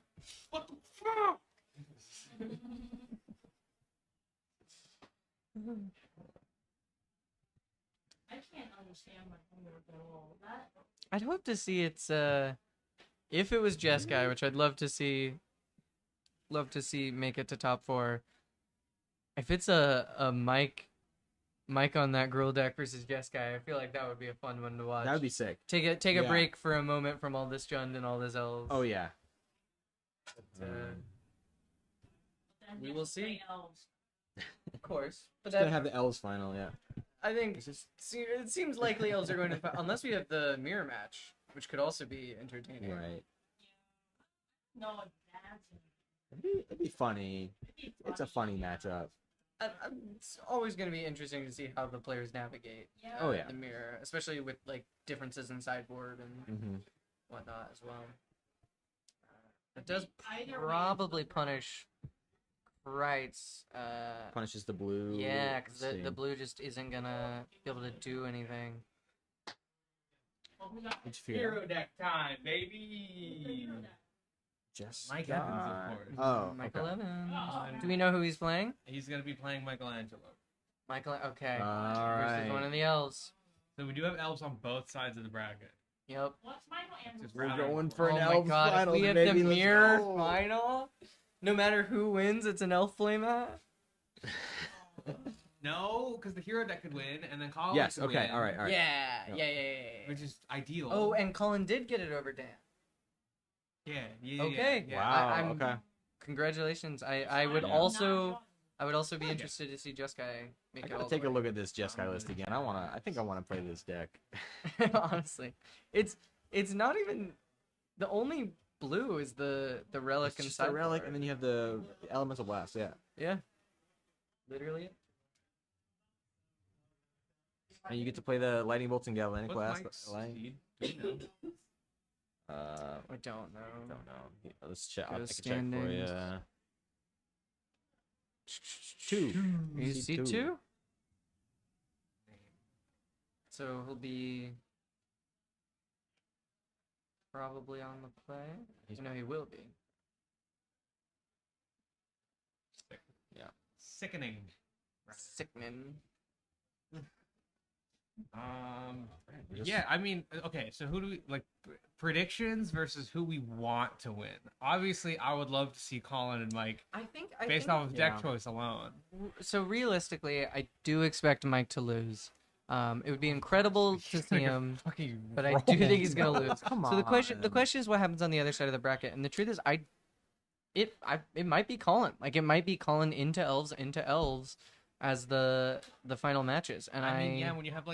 I can't understand my homework at all. That I'd hope to see its if it was Jeskai, which I'd love to see make it to top 4. If it's a Mike on that Gruul deck versus Jeskai, I feel like that would be a fun one to watch. That would be sick. Take a Yeah. break for a moment from all this Jund and all this elves. Oh yeah. We will see. Of course, but Gonna that, have the elves final. Yeah. I think it seems likely elves are going to unless we have the mirror match, which could also be entertaining. Right. No, It'd be funny. It's a funny matchup. It's always going to be interesting to see how the players navigate Oh yeah. the mirror, especially with like differences in sideboard and Mm-hmm. whatnot as well. It does probably punish Wright's. Punishes the blue. Yeah, because Let's see. the blue just isn't gonna be able to do anything. What'd you figure out? Hero deck time, baby. Just Mike Evans, of course. Oh, Michael okay. Evans. Do we know who he's playing? He's gonna be playing Michelangelo. Okay. All Versus one right. of the elves. So we do have elves on both sides of the bracket. Yep. What's Michael Andrews? Just We're round going and for Oh an my elves god, final. if we have baby. the Let's mirror go. final, no matter who wins, it's an elf playmat. No, because the hero deck could win, and then Colin Yes. could Okay. win, All right. All right. Yeah. which is ideal. Oh, and Colin did get it over Dan. yeah. Okay. Yeah. Wow. I'm- Okay. Congratulations. I would Yeah. also be interested to see Jeskai make I it all gotta the take a way. look at this Jeskai list again. I think I wanna play this deck. Honestly, it's not even the only blue is the relic It's and just a relic, and then you have the elemental blast. Yeah. yeah, literally. And you get to play the lightning bolts and galvanic What's blast. Mike's Light- speed? Do we know? I don't know. I don't know. Let's check. Go I can check for you. standings. 2. You see C2. two? So he'll be probably on the play. He will be. Sickening. Sickening. Yeah, I mean, okay, so who do we like predictions versus who we want to win? Obviously, I would love to see Colin and Mike I think based off of deck choice alone. So realistically, I do expect Mike to lose. It would be incredible to see him, but I do think he's gonna lose. Come So the on. question is what happens on the other side of the bracket, and the truth is, it might be Colin. Like it might be Colin into elves as the final matches, and I mean, yeah, when you have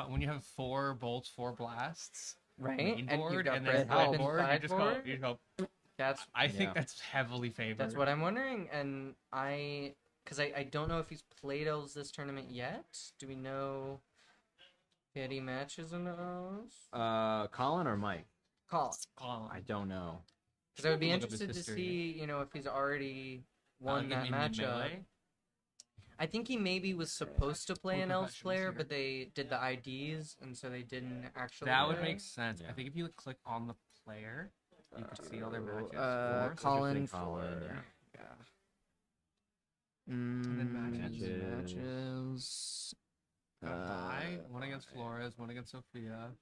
when you have 4 bolts, 4 blasts, right, main and board, you've got and then red top and board, you just go, sideboard. That's I think Yeah. that's heavily favored. That's what I'm wondering, and because I don't know if he's played elves this tournament yet. Do we know if any matches in those? Colin or Mike? Colin, Colin. I don't know. because I would be Look up his interested to history. see, if he's already won that in matchup. melee? I think he maybe was supposed to play More an elves professionals player, here. but they did the IDs, and so they didn't actually. That would play. make sense. Yeah. I think if you click on the player, you could see all their matches. Colin Interesting, for Colin, yeah. then matches. Matches. One against Flores, one against Sophia.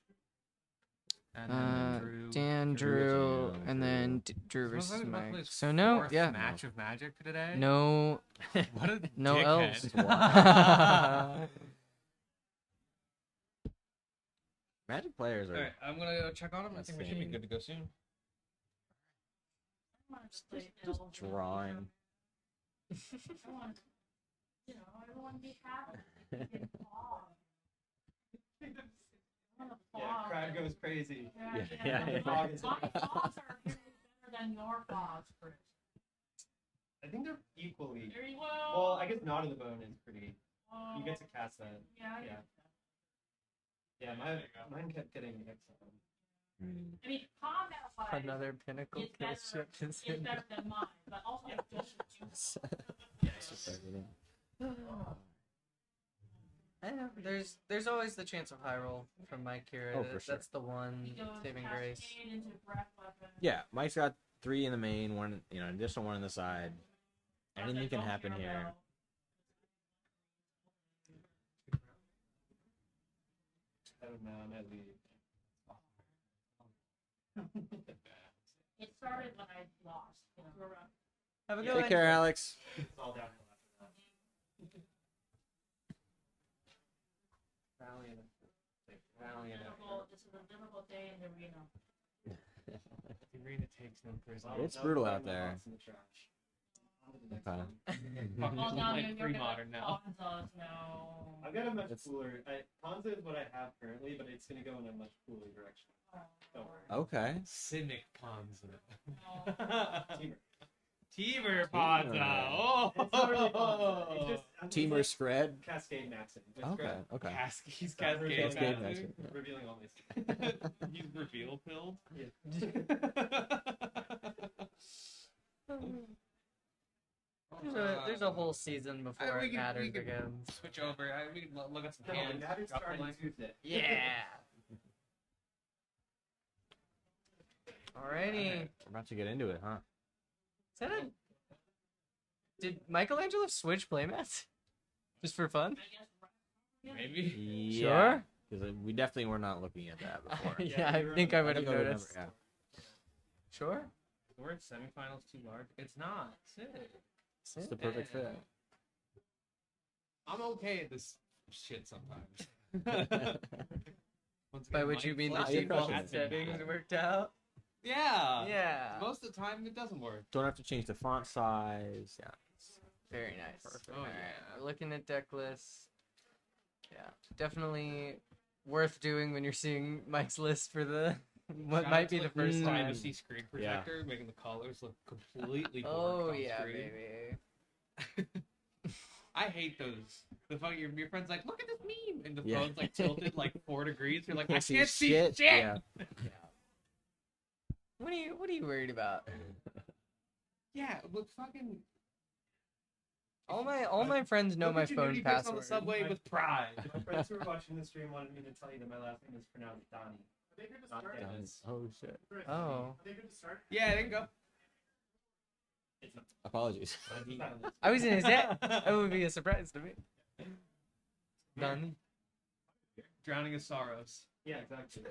And Drew. Dan, Drew, and then Drew So versus looks like Mike. his So no, fourth yeah, match of Magic today. no, What a no dickhead. elves. Magic players are. All right, I'm gonna go check on him. I Let's think we should be see. good to go soon. I want to play Just elves. drawing. I want, everyone be happy. Get fog. I want a fog. Crowd goes crazy. Yeah. My fogs are better than your fogs, Chris. I think they're equally. There you go. Well, I guess not in the bone is pretty. You get to cast that. Yeah, I Yeah. get Yeah, mine kept getting mixed up. that. I mean, combat wise, Another pinnacle it's kill better, ship it's is in better than mine, but also I know. There's always the chance of high roll from Mike here. Oh, for sure. That's the one he goes saving grace. cascade into breath weapon. Yeah, Mike's got 3 in the main, one, an additional 1 on the side. Anything can happen here. I don't know, I might leave. when I lost. You know. Have a good Take one. care, Alex. It's all downhill after that. This is a difficult day in the arena. Arena takes no prisoners. It's brutal out there. Okay. Well, now like you're pre-modern now. Ponzos now. I've got a much It's- cooler. Ponza is what I have currently, but it's going to go in a much cooler direction. Don't worry. Okay. Cynic Ponza. Teamer. Teamer Ponza. Oh, It's not really Ponza. It's just, I'm just Teamer like spread. Cascade maxing. Just Okay. grab- Okay. He's Cascade cascade maxing. maxing. Revealing all this. He's reveal pilled. There's a whole season before it matters again. Switch over. We can look at some No, hands. that is drop starting one. Tuesday. Yeah. Alrighty. We're about to get into it, huh? Is that a... Did Michelangelo switch playmats? Just for fun? Maybe. Yeah. Because we definitely were not looking at that before. Yeah, I think I would have think I would noticed. yeah. Sure. The word semifinals too large. It's not. It's the perfect fit. I'm okay at this shit sometimes. Once By again, which you Mike mean the Flash you're default crushing it. settings worked out? Yeah. Yeah. Most of the time it doesn't work. Don't have to change the font size. Yeah. Very nice. Perfect. All Oh, right, yeah. we're looking at deck lists. Yeah, definitely worth doing when you're seeing Mike's list for the what Shout might out be to, the like, first time. privacy screen protector, making the colors look completely Oh boring yeah, cross-screen. baby. I hate those. The fuck, your friend's like, look at this meme, and the Yeah. phone's like tilted like 4 degrees. You're like, I Can't see can't see shit. shit. Yeah. What are you worried about? Yeah, but fucking. All my friends know Look my at you phone nudie pics on password. the subway with pride. My friends who are watching the stream wanted me to tell you that my last name is pronounced Donnie. Not Dennis. Oh shit. Oh, Yeah, I didn't go. It's not. Apologies. I was gonna say that would be a surprise to me. Done Drowning in sorrows. Yeah, exactly.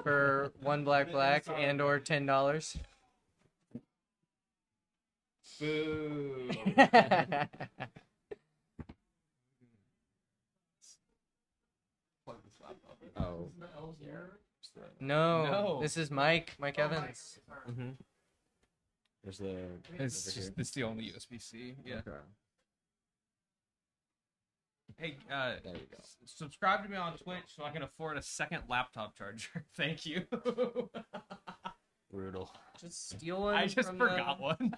for one black and or $10. Boo. Plug this laptop in. Oh. No, No. this is Mike Evans. Mm-hmm. There's the. It's over just here. it's the only USB-C. Yeah. Okay. Hey, There you go. subscribe to me on Twitch so I can afford a second laptop charger. Thank you. Brutal. Just steal one. I just from forgot the, one.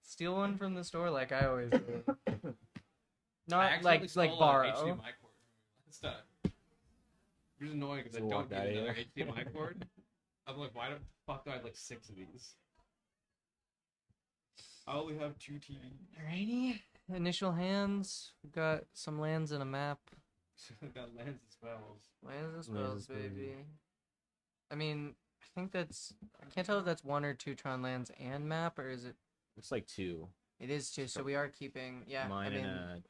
Steal one from the store like I always do. I Not accidentally like stole a borrow. HDMI cord. It's done. It's annoying because I Just don't walked get outta another here. HDMI cord. I'm like, why the fuck do I have like 6 of these? I only have 2 TVs. Alrighty. Initial hands. We've got some lands and a map. I've got lands and spells. Lands and Lands spells, and spells. baby. I mean, I think that's. I can't tell if that's 1 or 2 Tron lands and map, or is it? Looks like 2. It is 2. So we are keeping. Yeah. Mine I mean, and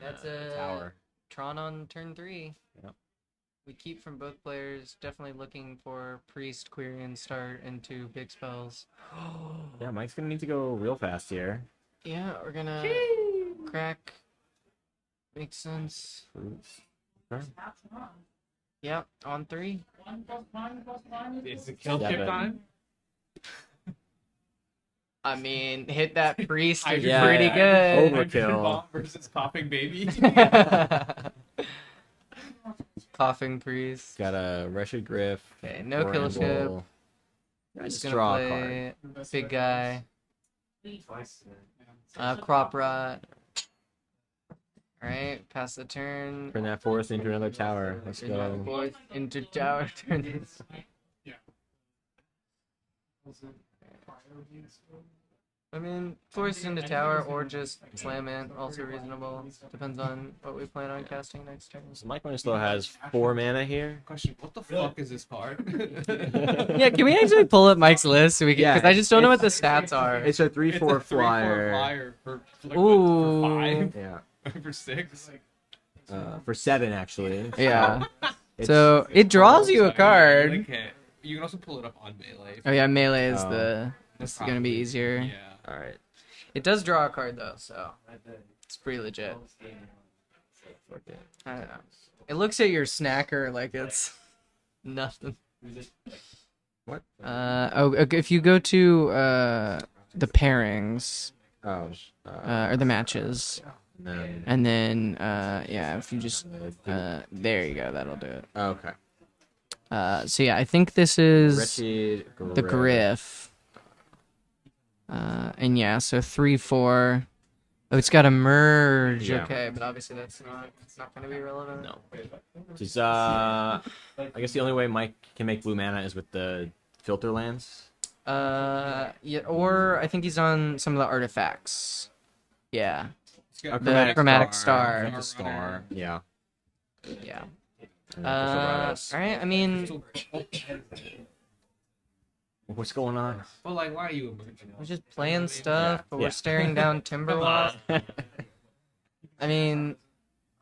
that's a a tower. Tron on turn 3. Yep. We keep from both players. Definitely looking for Priest, Quirion, start into big spells. Yeah, Mike's gonna need to go real fast here. Yeah, we're gonna crack. Makes sense. Fruits. That's one. Yep, on 3. 1 + 1 + 1 It's a kill chip 7. time. I mean, hit that Priest is Hydrogen- pretty good. Hydrogen Overkill. bomb versus coughing baby. Coughing Priest. Got a Wretched Griff. Okay, no kill chip. Bramble. Just Just gonna draw a play card. big guy. Twice. Crop rot. Alright, pass the turn. Turn that forest into another tower. Let's Turn that go. forth into tower. Turn this. I mean, force into tower or just slam in, also reasonable. Depends on what we plan on casting next turn. So Mike Winslow has 4 mana here. Question: what the fuck is this card? Yeah, can we actually pull up Mike's list so we can? Yeah, Because I just don't know what the it's- stats are. It's a 3/4 It's a 3/4 flyer. flyer for like, Ooh. what, for 5 Yeah. for 6. For 7 actually. Yeah. It's- So it draws you a card. Okay. You can also pull it up on Melee. Oh yeah, melee is Oh. it's gonna be easier. Yeah. All right. It does draw a card though, so it's pretty legit. I don't know. It looks at your snacker like it's nothing. What? If you go to the pairings Oh. or the matches, and then yeah, if you just there you go, that'll do it. Okay. So yeah, I think this is Wretched the Griff. And yeah, so 3/4. Oh, it's got to merge. Yeah. Okay, but obviously it's not going to be relevant. No. Just I guess the only way Mike can make blue mana is with the filter lands. Yeah, or I think he's on some of the artifacts. Yeah. A The chromatic star. The star. Yeah. Yeah. And then All Chrysoprasus. right. I mean, What's going on? Well, like, why are you emerging? we're just playing stuff, but Yeah. we're staring down Timberwatch. I mean,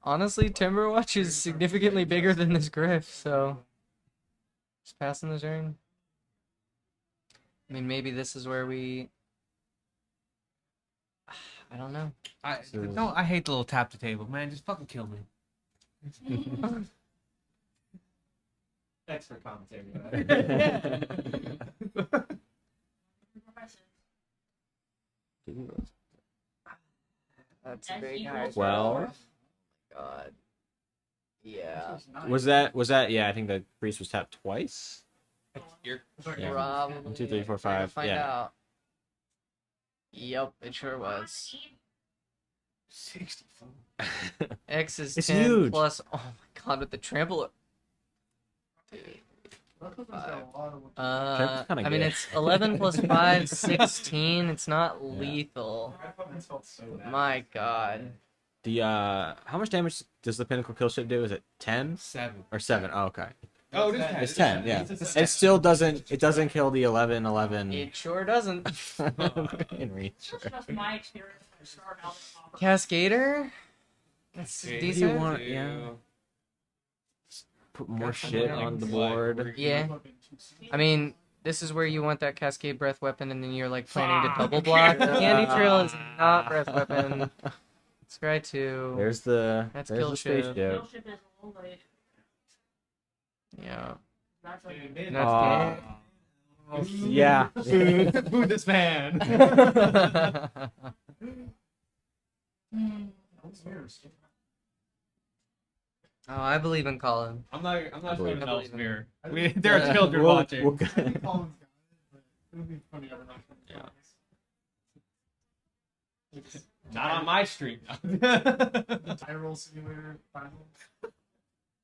honestly, Timberwatch is significantly bigger than this Griff, so just passing the turn. I mean, maybe this is where we. I don't know. I hate the little tap the table, man. Just fucking kill me. Thanks for commentary. That's a very high. 12. God. Yeah. Was that? Yeah, I think the priest was tapped twice. Yeah. Probably. 1, 2, 3, 4, We're gonna 5. Find Yeah. out. Yep, it sure was. 64. X is It's 10 huge. plus. Oh my god, with the trample. Dude. Trample's kinda I mean, good. it's 11 plus 5, 16. It's not lethal. My god. The how much damage does the pinnacle kill ship do? Is it 10 7. or 7? Oh, okay. Oh, it is 10. It's 10. Yeah. It still doesn't. It doesn't kill the 11. It sure doesn't. In reach. That's just my experience when I started out with Pauper. Cascader? That's Okay, decent. want- yeah. Put more shit on the board. Yeah. I mean, this is where you want that Cascade Breath Weapon, and then you're like planning to double block. Candy Trail is not Breath Weapon. Scry 2. There's the. That's there's kill the ship. spaceship. Fellowship is a little late. Yeah. That's like That's Yeah. Boo this man. Oh, I believe in Colin. I'm not believe showing it. Elsmere. There are children We'll- watching. we'll- Not on my stream. Tyrol Simulator final.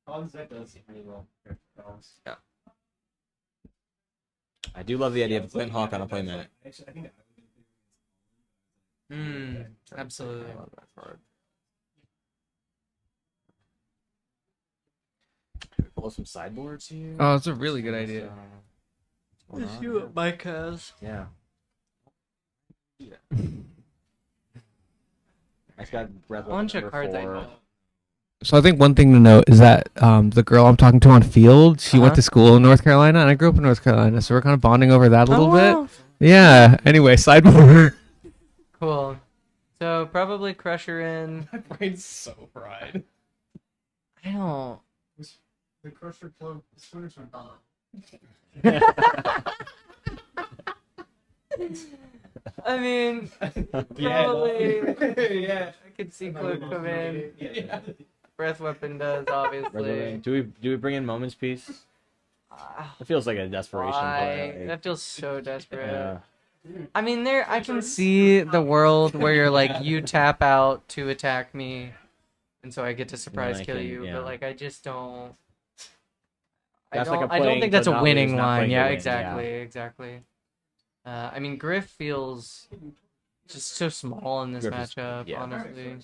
Colin's deck does pretty well. I do love the idea of a Flint Hawk on a play minute. Actually, I think Absolutely. Pull up some sideboards here. Oh, it's a really good idea. What's going on See here? what Mike has. Yeah. I got breath. Bunch of cards I four. know. So I think one thing to note is that the girl I'm talking to on Field, she went Uh-huh. to school in North Carolina, and I grew up in North Carolina, so we're kind of bonding over that a little wow. bit. Yeah. Anyway, sideboard. Cool. So probably Crusher in. My brain's so fried. I don't. the Crusher Club swimmers are gone. I mean, probably. Yeah, I could see Clip come in. Yeah. Breath Weapon does, obviously. Do we bring in Moments Piece? It feels like a desperation Why? play. That feels so desperate. Yeah. I mean, I can see the world where you're like, you tap out to attack me, and so I get to surprise I kill can- you. yeah. But like, I just don't. That's I like don't, a I don't playing think that's to a not winning lose, not line. playing to Yeah, win, exactly, exactly. I mean, Griff feels just so small in this Griff is- matchup. yeah. Honestly,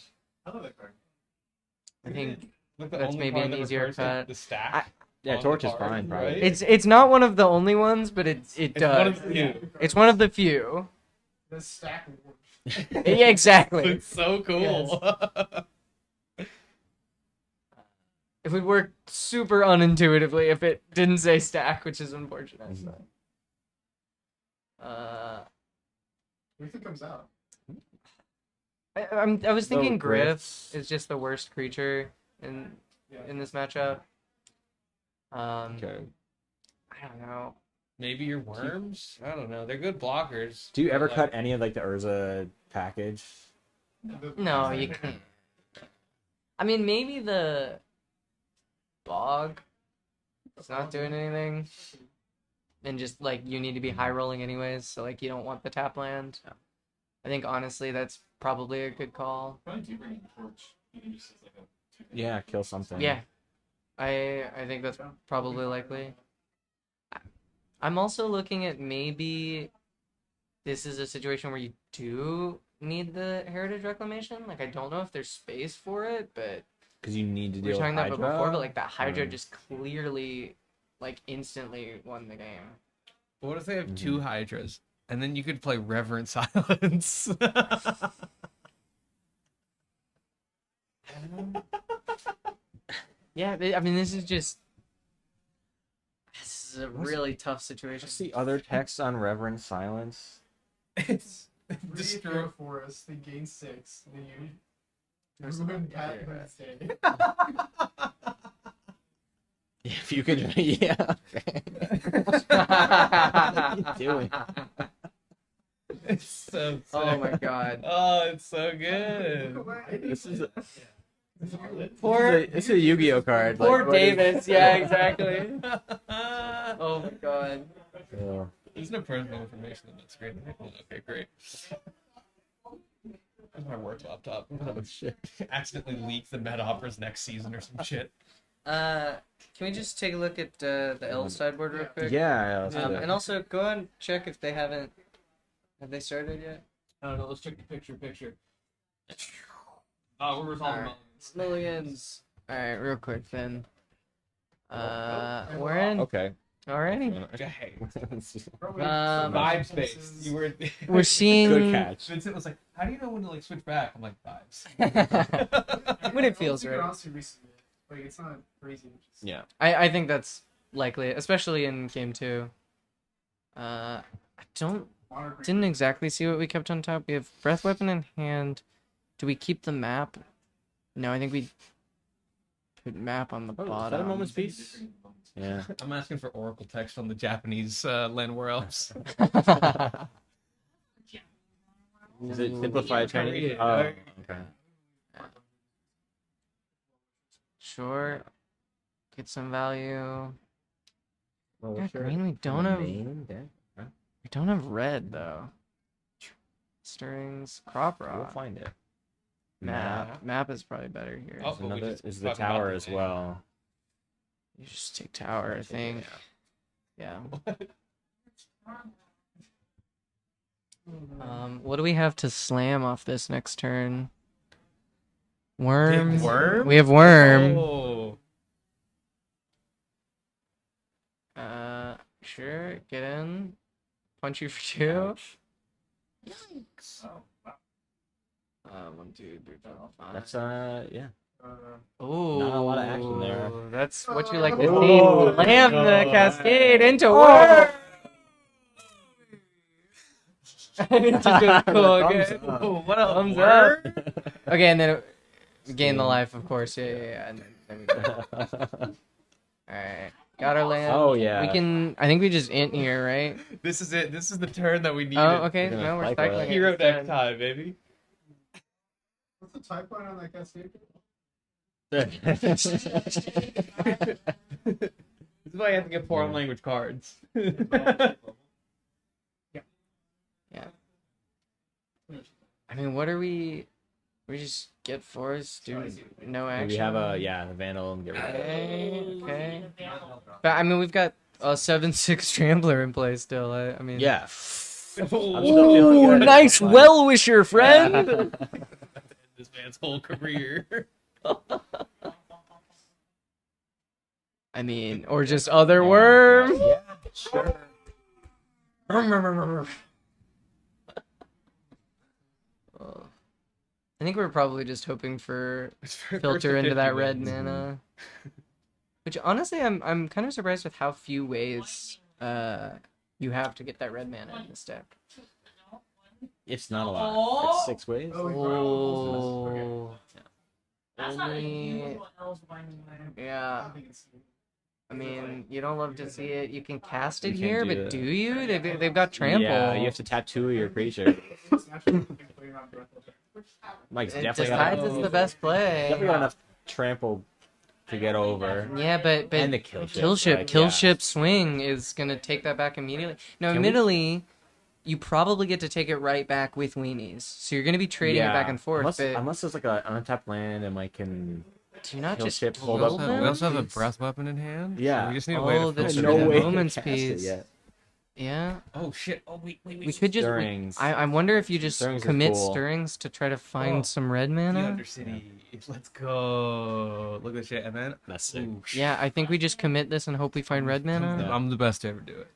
I love that card. I think Like the That's only maybe card an that easier refers to cut. The stack. Yeah, on Torch the is card, fine, probably. right? it's not one of the only ones, but it It's does. one of the few. It's one of the few. The stack works. Yeah, exactly. It's so cool. It would work super unintuitively if it didn't say stack, which is unfortunate. What do you think comes out? I was thinking So Griff is just the worst creature in Yeah. this matchup. Okay. I don't know. Maybe your worms? I don't know. They're good blockers. Do you but, ever like, cut any of like the Urza package? No, you can't. I mean, maybe the bog. It's not doing anything. And just like you need to be high rolling anyways, so like you don't want the tap land. I think honestly that's probably a good call. Probably do bring the torch. You can use it like a Yeah, kill something. Yeah. I think that's probably likely. I'm also looking at maybe this is a situation where you do need the heritage reclamation. Like I don't know if there's space for it, but Because you need to we were deal with talking about it Hydra. before, but like that Hydra Mm. just clearly like instantly won the game. What if they have two Hydras? And then you could play Reverent Silence. Yeah, I mean this is a really tough situation. What's the other text on Reverend Silence? It's destroy a forest, they gain 6, then you ruin that Wednesday. If you could, yeah. What are you doing? It's so Oh my god. Oh, it's so good. This is a, Poor it's a Yu-Gi-Oh card. poor what is- Davis, yeah, exactly. Oh my god. Yeah. There's no personal information on that screen. Okay, great. That's my work laptop. Oh shit. Accidentally leak the Met Operas next season or some shit. Can we just take a look at the L sideboard real quick? Yeah. Let's do And that. also go and check if they have they started yet? I don't know. Let's check the picture. Oh, we're resolving. Alright. Mulligans. Alright, real quick then. We're in. Okay. Alrighty. Okay. Vibes based. You were. We're seeing Good catch. Vincent was like, "How do you know when to like switch back?" I'm like, "Vibes." when it feels You can right. also resubmit. Like, it's not crazy. Just... Yeah. I think that's likely, especially in game 2. I didn't exactly see what we kept on top. We have Breath Weapon in hand. Do we keep the map? No, I think we put map on the Oh, is bottom. that a moment's peace? Yeah. I'm asking for Oracle text on the Japanese Landware Elves. Is it simplified Chinese? Korean. Oh, okay. Sure. Get some value. Well, Yeah, sure. green, we don't have Main deck? Huh? we don't have red though. Stirrings, crop We'll rock. find it. Map is probably better here. Oh. Is but we another just is the talked about tower the as name. well. You just take tower, I think. Yeah. What do we have to slam off this next turn? Worm. Worm? We have worm. Oh. Sure. Get in. Punch you for 2. Ouch. Oh, wow. 1, 2, 3, 4, 5. That's yeah. Ooh, Not a lot of action there. That's what you like to see. Ooh. Slam the cascade into worm. It's just cool. Okay. Thumbs up. Ooh, what a thumbs up. Okay, and then we gain the life, of course. Yeah. And then we go. All right, got our land. Oh yeah. We can. I think we just int here, right? This is it. This is the turn that we needed. Oh, okay. We're gonna No, we're cycle cycling it. it Hero deck instead. time, baby. What's the type line on that cascade? This is why you have to get foreign language cards. I mean, what are we? We just get force, do no action. we have the vandal and get rid of it. Okay. But I mean, we've got a 7/6 Trampler in play still. I mean. Yeah. I'm still feeling Ooh, good. nice well wisher, friend. This man's whole career. I mean, or just other worm. Yeah, sure. I think we're probably just hoping for filter into that red mana. Which honestly, I'm kind of surprised with how few ways you have to get that red mana in this deck. It's not a lot. It's 6 ways. Oh. That's not a Only- huge what else binding land. Yeah. I mean, you don't love to see it. You can cast it You can't here, do but that. do you? They've got trample. Yeah, you have to tap 2 of your creature. Mike's It definitely decides got, it's the best play. definitely got enough trample to get over. Yeah, but And the kill ship, kill ship, like, kill yeah. ship swing is gonna take that back immediately. Now, Can we- admittedly, you probably get to take it right back with weenies, so you're gonna be trading it back and forth. Unless, but unless there's like an untapped land and Mike can. do you not kill just ship, kill hold We up. also, them? we also have a breath weapon in hand. Yeah. So we just need a way Oh, to that's filter true. it No in. way. Moments to cast it piece. yet. Yeah, Oh shit! Oh wait. we could just. Stirrings. I wonder if you just Stirrings is commit cool. stirrings to try to find Oh, some red The mana. Undercity. Let's go. Look at this shit, and then That's sick. ooh, Yeah, I think we just commit this and hope we find red mana. Yeah. I'm the best to ever do it.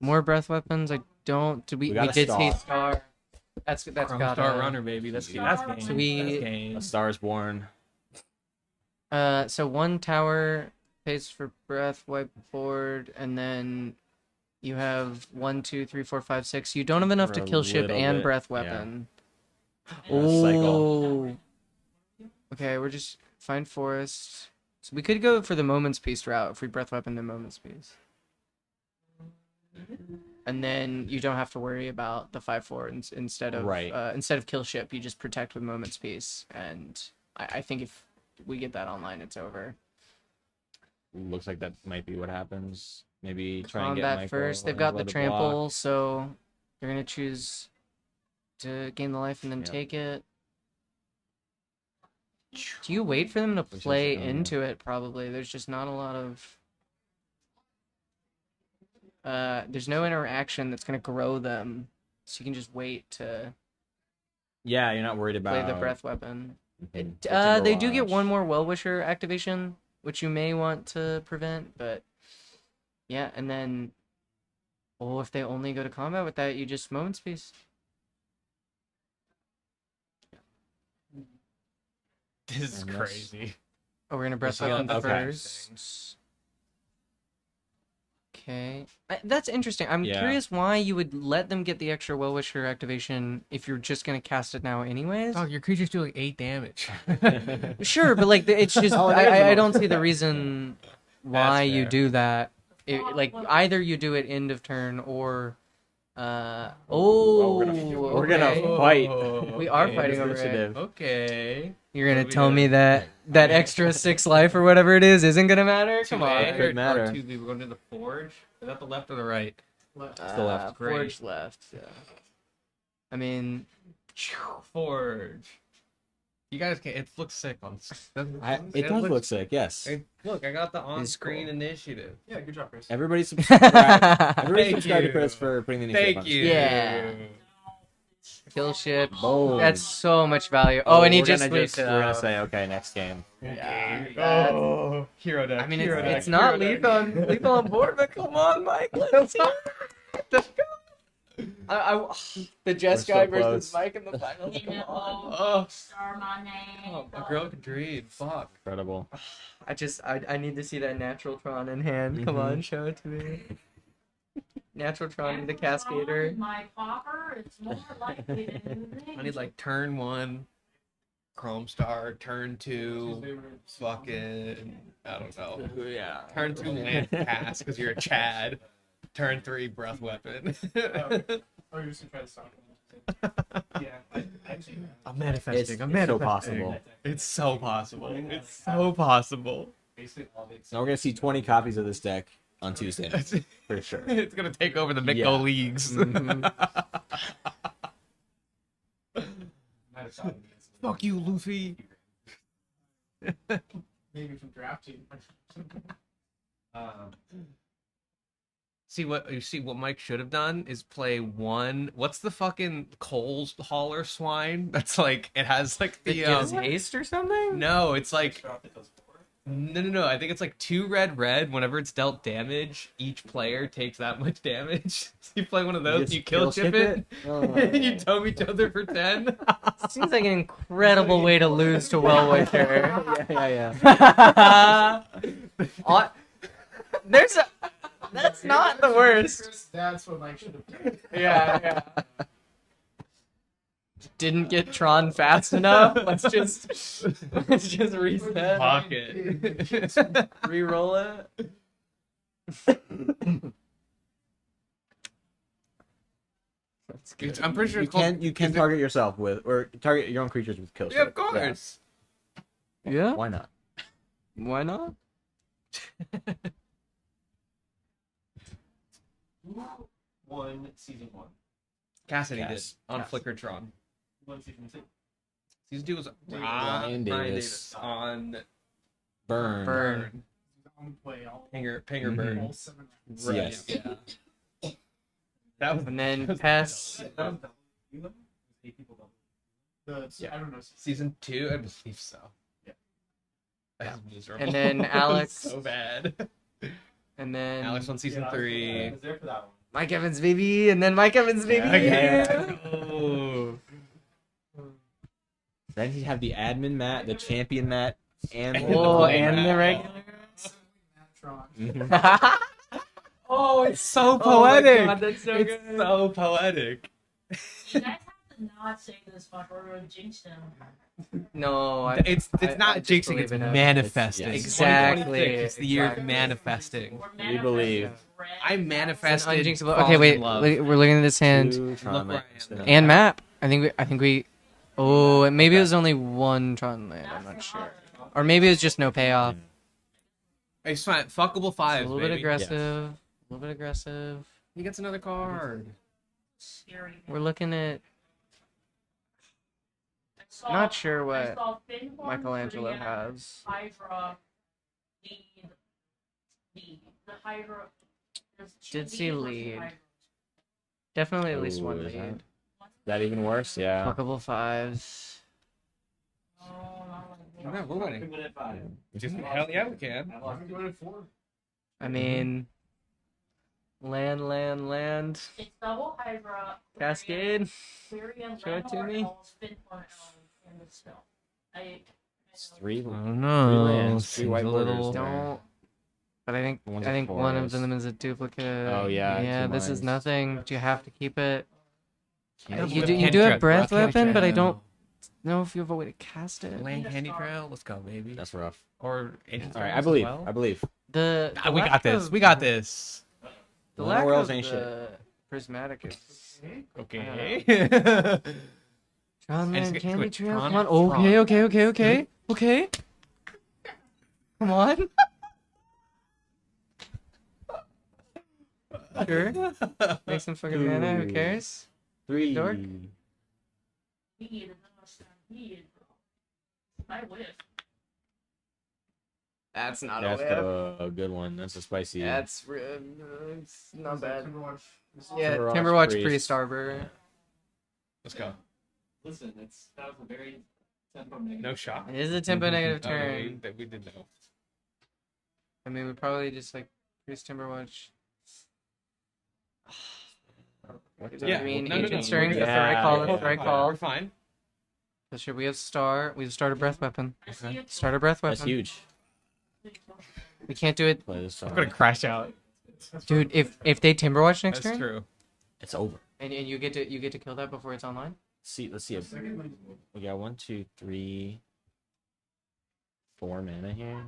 More breath weapons. I don't. Did we? We got We a did say star. star. That's Chrome got Star Runner, baby. That's game. So That's we- game. A Star is Born. So one tower pays for breath, whiteboard, and then you have 1, 2, 3, 4, 5, 6. You don't have enough For to a kill ship little and bit, breath yeah. weapon. Yeah, cycle. Oh. Okay, we're just find forest. So we could go for the moments piece route if we breath weapon the moments piece. And then you don't have to worry about the 5/4 instead of Right. instead of kill ship. You just protect with moments piece, and I think if we get that online, it's over. Looks like that might be what happens. Maybe try and get Combat Michael first. They've as got well the to trample, block. so they're gonna choose to gain the life and then Yep. take it. Do you wait for them to Wish I play should've known into it? Probably. There's just not a lot of. There's no interaction that's gonna grow them, so you can just wait to Yeah, you're not worried about play the breath weapon. Mhm. They do get Timberwatch. one more Well Wisher activation, which you may want to prevent, but yeah, and then if they only go to combat with that, you just moments piece. This is And that's- crazy. Oh, we're gonna breath see weapon on okay. first. Okay, that's interesting. I'm Yeah. curious why you would let them get the extra Well Wisher activation if you're just gonna cast it now anyways. Dog, your creature's doing 8 damage. Sure, but like it's just Oh, there's I no- don't see the reason why you fair. do that. Like either you do it end of turn or we're gonna okay. fight. We are Okay. fighting over it. Initiative. Okay. You're gonna What do we tell do? me that extra 6 life or whatever it is isn't gonna matter? Come 2A on. Could or matter. 2B? We're going to the forge. Is that the left or the right? It's the left. Great. Forge left. Yeah. I mean, Forge. You guys can't. It looks sick on. It does look sick. Yes. Look, I got the It's on-screen cool. initiative. Yeah, good job, Chris. Everybody subscribe. Everybody Thank subscribe to you. Chris for putting the initiative on Thank his you. screen. Yeah. kill ship. Boom. That's so much value. Oh, and he we're just gonna leaked it We're gonna out. say okay, next game. Yeah. Oh, hero deck. I mean, hero deck, it's not hero deck. lethal on board, but come on, Mike. Let's see. Let's go. The Jess We're guy so versus close. Mike in the finals. Come on. Oh, Star my name. a girl can dream. Fuck. Incredible. I need to see that natural Tron in hand. Come on, show it to me. Natural Tron, the Cascader. My Pauper, it's more likely to do I need like turn 1, Chrome Star, turn 2, fucking, I don't know. Yeah. Turn 2 land pass because you're a Chad. Turn 3 breath weapon. Oh, you're just gonna try to stop it. Yeah, I actually. I'm manifesting. It's I'm so manifesting. possible. It's so possible. It's so possible. Basically, all the So we're gonna see 20 copies of this deck on Tuesday for sure. It's gonna take over the Mikko Yeah. leagues. Fuck you, Luffy. maybe from drafting. See what Mike should have done is play one. What's the fucking coal hauler swine? That's like it has like It the gives haste or something? no, it's like Drop it does 4. No. I think it's like 2 red. Whenever it's dealt damage, each player takes that much damage. So you play one of those, just you kill ship it, you tome each other for 10. Seems like an incredible way to lose to Wellwisher. yeah. There's a. That's not the worst. That's what Mike should have done. Yeah. Didn't get Tron fast enough. Let's just reset. Fuck it. Re-roll it. That's good. I'm pretty sure You can target yourself with, or target your own creatures with kill. Yeah, of course. Yeah. Why not? Why not? Who won season 1? Cassidy did Cass. on Cass. Flickertron. Who won season 2? Season 2 was Ryan Ryan Davis. Davis on Burn. Burn. On play all Pinger Mhm. Burn. all 7 rounds. Right, Yes. yeah. That was And then Pest. That was double. You know? 8 people double. I don't know. season 2, I believe so. Yeah. That was miserable. And then It was Alex. so bad. And then Alex on season Yeah, I 3. was there for that one. Mike Evans, baby. And then Mike Evans, baby. Yeah. Oh. Then you have the admin mat, the champion mat, and Oh, the and the mat. regular. Tron. Mhm. Oh, it's so Oh my poetic. God, that's so it's good. so poetic. You guys have to not say this much or we'll jinx them. No, It's I not just jinxing, believe it's in it. manifesting. Yes. Exactly, 2026, It's the year of exactly. manifesting. Or We believe. red. I It's manifested. an unjinxable. falling Okay, wait. in love. We're looking at this hand. 2 Tron Look where mats, I am. And map. I think we. Oh, maybe it was only one Tron land. I'm not sure. Or maybe it was just no payoff. It's fine. Fuckable It's 5. a little bit aggressive. A little bit aggressive. He gets another card. Scary. We're looking at. I saw- Not sure I what saw Finhorn, Michelangelo Brienne, has. Hydra, the Hydra. There's 2 Did see lead versus lead. Hydra. Definitely at least Ooh, one is that- lead. That even worse? Yeah. Fuckable 5s. Oh, not like No, that. we're We winning. win at 5. Hell yeah, we can. I lost it at 4. I mean. Land. It's double Hydra. Cascade. Quirion, Show it to Landlord, me. Elves, Finhorn, Elves, and the spell. It's 3. don't lands, 3 white Seems a borders. little. Don't. But I One's think a one of forest. them is a duplicate. Oh, yeah, Yeah, two this is mines. nothing. But you have to keep it. Can't You do do it. you do have breath weapon, but I don't know if you have a way to cast it. Land Candy Trail. Let's go, baby. That's rough. Or Agent All right, Thrones I as believe. well. I believe. The We lack got this. of- We got this. The One lack Orioles of ain't shit. the prismatic is. Okay. Tron I just Land get Candy quick. Trail. Tron, Come on. Okay. Come on. Sure. Make some fucking mana. Who 2. cares? 3. Dork? He is I whiff. That's not That's a whip. a good one. That's a spicy. That's it's not bad. Timberwatch. Yeah, Timberwatch Timberwatch Priest. Priest Arbor. Let's go. Listen, that was a very tempo negative. No shot. It is a tempo negative Oh, turn. we did know. I mean, we probably just like Priest Timberwatch. Yeah. I mean, no, no, Ancient no. Stirrings, We're that's the right call. That's the good. right We're call. fine. So sure, we have Star. We have Starter Breath Weapon. I see it. Starter Breath Weapon. That's huge. We can't do it, Play this song. I'm gonna crash out. dude. If they Timberwatch next That's turn, true. It's over. and you get to kill that before it's online. See, let's see. We got 1, 2, 3, 4 mana here.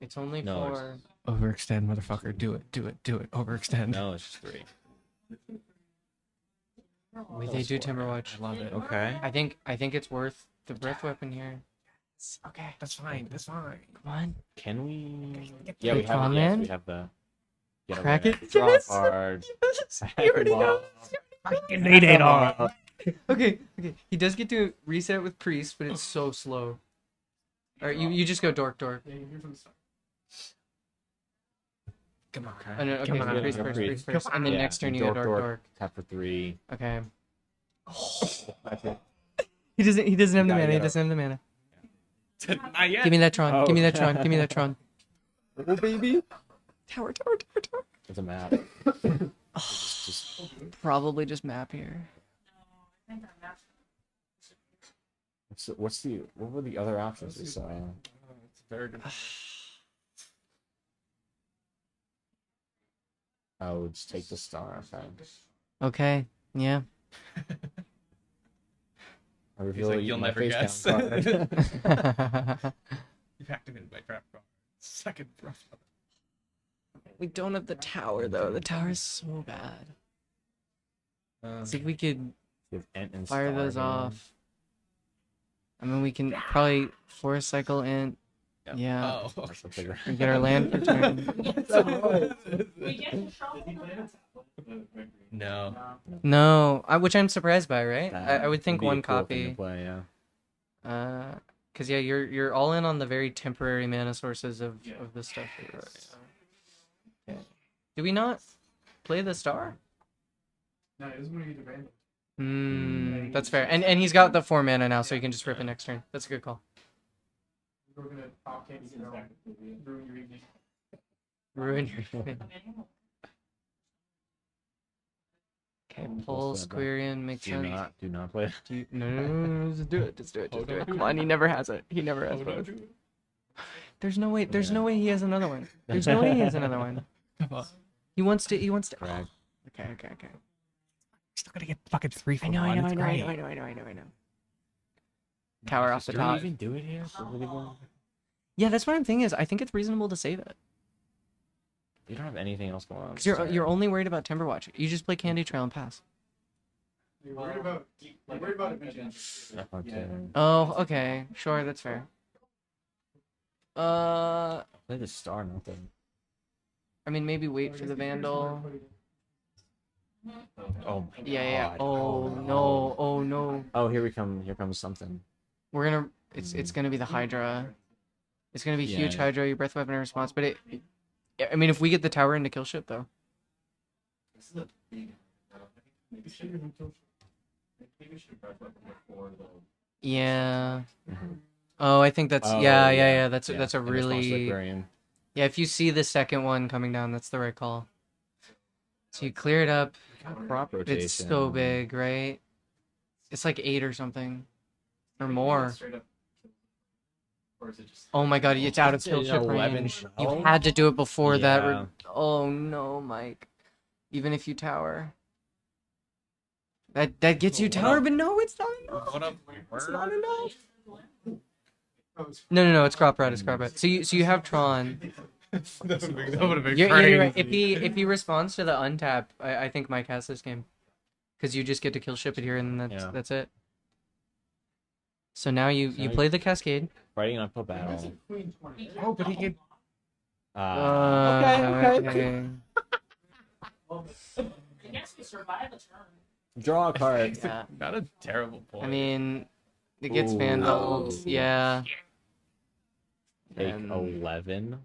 It's only No, for. Overextend, motherfucker. Do it. Overextend. No, it's just 3. Wait, they do Timberwatch. I love it. Okay. I think it's worth the Breath Weapon here. Okay, That's fine. come on. Can we? Get Yeah, we the have. Tron Yes, land? we have the. Get Crack away. it. Draw Yes. a card. He already knows. Fucking need it all. Okay. He does get to reset with Priest, but it's so slow. Alright, you just go Dork. Yeah, you're here from the start. Come on. Oh, no, okay, Come on. Priest Go first, Priest. Priest first. And then Yeah, next turn you go Dork. Tap for 3. Okay. That's it. He doesn't have the gotta mana. He get doesn't have the mana. Not yet. Give me that Tron. Oh. Give me that Tron. Give me that Tron. Oh, baby. Tower. It's a map. Probably just map here. What were the other options we saw? It's very good. Oh, just take the star. Okay. Okay. Yeah. I He's reveal like, you'll my never face guess. down card. You've activated my trap card. Second rough. We don't have the tower though. The tower is so bad. See if we could You have Ent and fire Star those here. off. I mean, we can probably force cycle in. Yeah. Oh. That's the bigger- We get our land per turn. We get to shuffle No. No, which I'm surprised by, right? That I would think would be a one cool thing to copy. play, yeah. Cause yeah, you're all in on the very temporary mana sources of the stuff. Okay. Do we not play the star? No, it doesn't want to get abandoned. That's fair. And he's got the 4 mana now, so you can just rip it next turn. That's a good call. We're gonna pop candy, ruin your evening. Ruin your evening. Okay, pull Squarian makes sense. Do not play. No, just do it. Just do it. Come on, he never has it. He never has both. There's no way. There's no way he has another one. There's no way he has another one. Come on. He wants to. Drag. Okay. Still gotta get fucking 3 for I know. one. It's great. Tower off the Do we top. even do it here? Yeah, that's what I'm thinking. Is I think it's reasonable to save it You don't have anything else going on. because you're only worried about Timberwatch. You just play Candy Trail and pass. You're worried about Invitational. Okay. Oh, okay. Sure, that's fair. Play the star, nothing. I mean, maybe wait for the Vandal. Oh my Yeah. god. Oh no. Oh no. Oh, here comes something. We're gonna. It's gonna be the Hydra. It's gonna be Yeah, huge yeah. Hydra. Your breath weapon in response, but I mean, if we get the tower into kill ship though. Maybe should have killed. Maybe we should have pressed weapon before the. Yeah. Mhm. Oh, I think that's Oh, yeah. That's a In response to really Aquarian. yeah. If you see the second one coming down, that's the right call. So you clear it up. Crop rotation. It's so big, right? It's like 8 or something, or more. Straight up. Or is it just? Oh my god, it's out of It's kill an ship 11 range. You shell? had to do it before that. Yeah. Oh no, Mike. Even if you tower. That gets you tower, but no, it's not enough. What up? It's not enough. Oh, it's No, it's crop rat, it's crop rat. So you have Tron. That would have been You're crazy. right. If he responds to the untap, I think Mike has this game. Because you just get to kill ship it here and that's it. So now you play the Cascade. Fighting an uphill battle. Queen 20. Oh, but he could. Okay. I guess we survive a turn. Draw a card. Yeah. Not a terrible point. I mean, it gets Ooh. vandaled. Oh. Yeah. Take And- 11.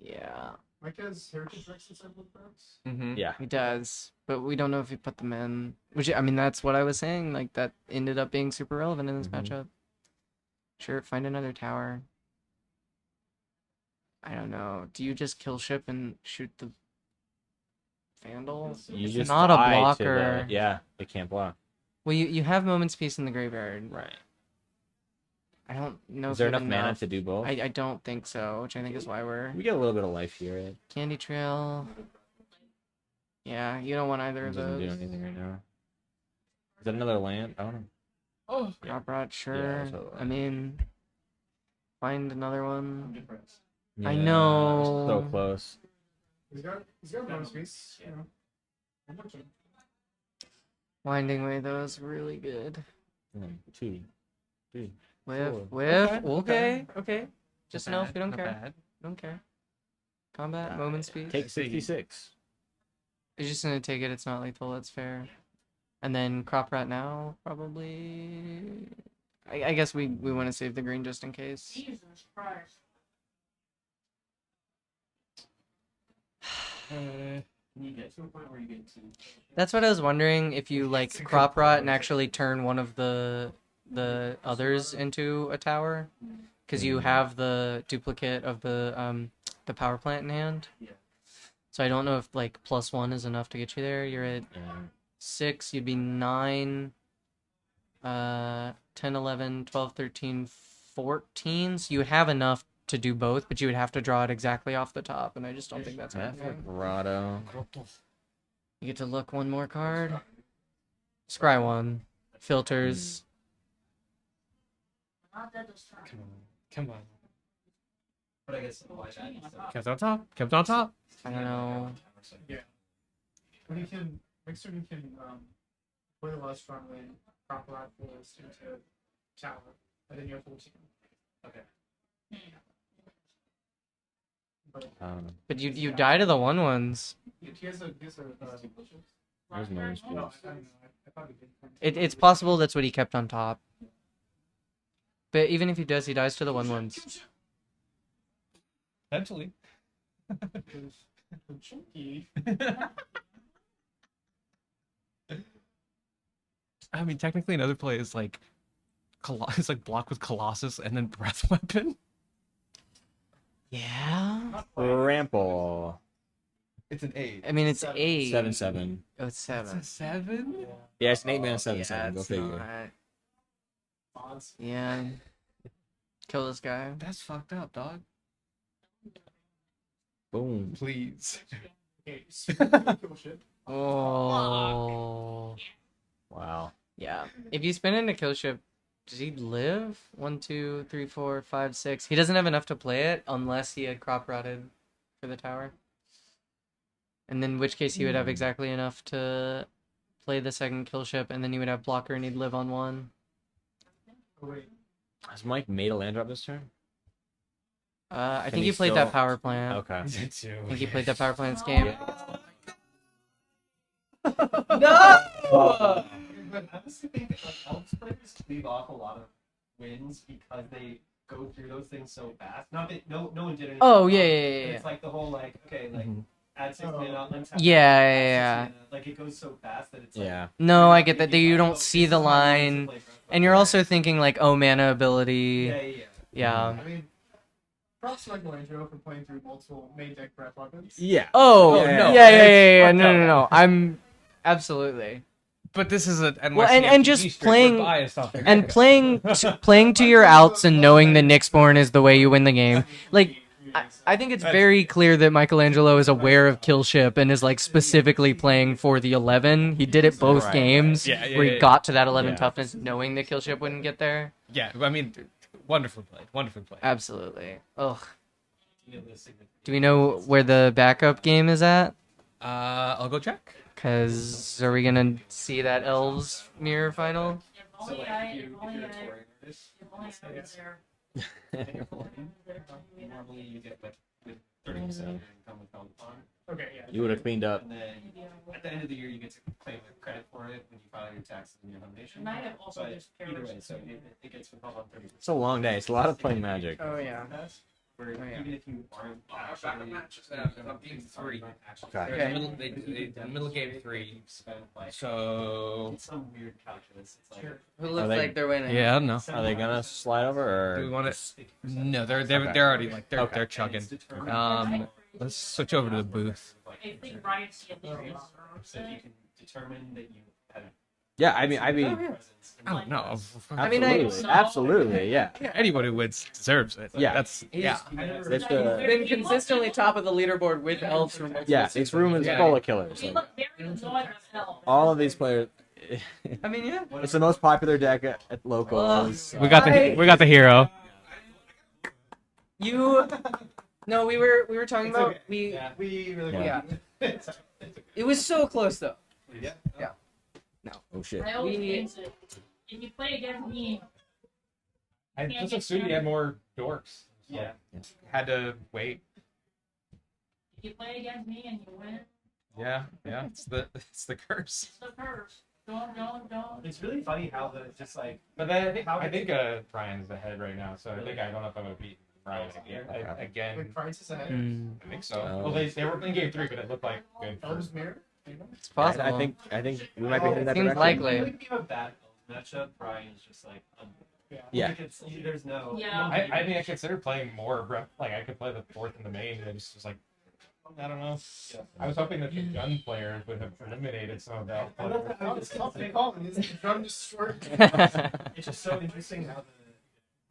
Yeah. Mike has Heritage Rex inside Blood Crabs. Mm-hmm. Yeah. He does, but we don't know if he put them in. Which I mean, that's what I was saying. Like that ended up being super relevant in this Mhm. matchup. Sure, find another tower. I don't know. Do you just kill ship and shoot the Vandal? You It's just not a die to the- blocker. Yeah, it can't block. Well, you have Moment's Peace in the graveyard. Right. I don't know. Is if there you have enough mana to do both? I don't think so, which I think is why we're We get a little bit of life here. Candy Trail. Yeah, you don't want either It of doesn't do those. anything right now. Is that another land? I don't know. Oh, Drop Rot, sure. so, I mean, find another one. Difference. I Yeah, know. So close. He's got one space. You know. One more turn. Winding Way, though, is really good. 1, 2, 3. Whiff, Four. whiff. Okay, Okay. Just not know bad, if you don't not care. bad. Don't care. Combat, Moment Speed. Take 66. It's just gonna take it. It's not lethal. That's fair. And then Crop Rat now, probably. I guess we want to save the green just in case. Jesus Christ. Can you get to a point where you get to? That's what I was wondering. If you like Crop Rot and actually turn one of the the others into a tower, because you have the duplicate of the power plant in hand. Yeah. So I don't know if like +1 is enough to get you there. You're at 6. You'd be 9, 10, 11, 12, 13, 14. So you have enough to do both, but you would have to draw it exactly off the top, and I just don't think that's happening. Grotto. You get to look one more card. Scry 1. Filters. Not dead this turn. Come on. But I guess why that? Kept on top. Kept on top. I don't know. When you can, next turn you can play a lot of strong lane, proper out force into tower, and then you have 14. Okay. But you die to the 1/1s. He has a There's no no, response. I don't know. I thought he did. It's possible that's what he kept on top. But even if he does, he dies to the 1/1s. Eventually. Chunky. I mean, technically, another play is like, it's like block with Colossus and then Breath Weapon. Yeah. Trample. It's an 8. I mean, it's 8. 7/7. Oh, it's 7. 7? Yeah, it's an 8-mana 7/7. Yeah, Go it's figure. not. Yeah. Kill this guy. That's fucked up, dog. Boom. Please. Okay, cool shit. Oh. Wow. Yeah. If you spin into kill ship, does he live? 1, 2, 3, 4, 5, 6. He doesn't have enough to play it unless he had crop rotted for the tower. And in which case he would have exactly enough to play the second kill ship, and then he would have blocker and he'd live on 1. Oh, wait. Has Mike made a land drop this turn? I Can think he he played that still- power plant. Okay. I think he played that power plant this game. But I honestly think that Elves players leave off a lot of wins because they go through those things so fast. Not that no one did anything. Oh, wrong, yeah, but yeah. It's like the whole like okay like add 6 mana, untap. Yeah, add yeah. 6 mana. Like it goes so fast that it's like, Yeah. No, I get that. You don't oh, see this the is my way to line, play Breath and you're Weapon. also thinking like, oh, mana ability. Yeah. Yeah. I mean, props to Michelangelo for playing through multiple main deck breath weapons. Yeah. Oh, Yeah, no. yeah, Yeah. fucked No. up. I'm absolutely. But this is a NYC Well, and MTG just stream. We're playing- biased off the And get-go. playing to your outs and knowing the Nyxborn is the way you win the game. Like, I think it's very clear that Michelangelo is aware of kill ship and is like specifically playing for the 11. He did it both Right. games Yeah, where he yeah. got to that 11 Yeah. toughness knowing the kill ship wouldn't get there. Yeah, I mean, wonderfully played. Wonderfully played. Absolutely. Ugh. You know, the significant- Do we know where the backup game is at? I'll go check. Because are we going to see that Elves mirror final? If So only like I, if if you're only a I, touring artist, if only I was there. and you're playing, normally you get like with 30% income with Peloton. Okay, yeah. You would have cleaned up. And then at the end of the year, you get to claim credit for it when you file your taxes and your nomination. And I have also But just either way, parents. so it gets withheld on 30%. It's a long day. It's a lot of playing Magic. Oh, yeah. Where yeah. even if you aren't backup actually matches, game 3. Okay. They're in the middle of game 3. spent like So it's some weird calculus. It's like Who Are looks they- like they're winning? yeah, I don't know. Are they gonna slide over Do we or? want to? 60%. No, they're Okay. already like they're Okay. chugging. It's determined Let's switch over to the booth. They think riots get legal. So if you can determine that you had Yeah, I mean, presence. I don't know. I mean, I- absolutely, yeah. Yeah, anybody who wins deserves it. Yeah. That's yeah. It's the Been consistently top of the leaderboard with Elves for multiple yeah. This room is Yeah. full of killers. We Like, look very annoyed ourselves. all of these players. I mean, yeah. It's the most popular deck at locals. We got the hero. You. No, we were talking about okay. we. Yeah, we really Yeah. It's It was so close though. yeah. Oh shit. I always We- think that if you play against me, I Can't just get assumed you had more dorks. Yeah. Had to wait. if you play against me and you win, Yeah. It's the curse. it's the curse. Don't. It's really funny how the just like But then I think Brian's ahead right now, so I think I don't know if I'm gonna beat Brian again. Wait, Price is ahead. I think so. Oh. Well, they were in game 3, but it looked like good. Elves mirror. It's possible. I think we might be heading that Seems direction. likely. I feel like if you have a bad matchup, Brian's just like Yeah. like there's no Yeah. I think I considered playing more. Like I could play the fourth in the main, and I just was like, I don't know. Yeah. I was hoping that the gun players would have eliminated some of that. Drum destroyed. It's just so interesting how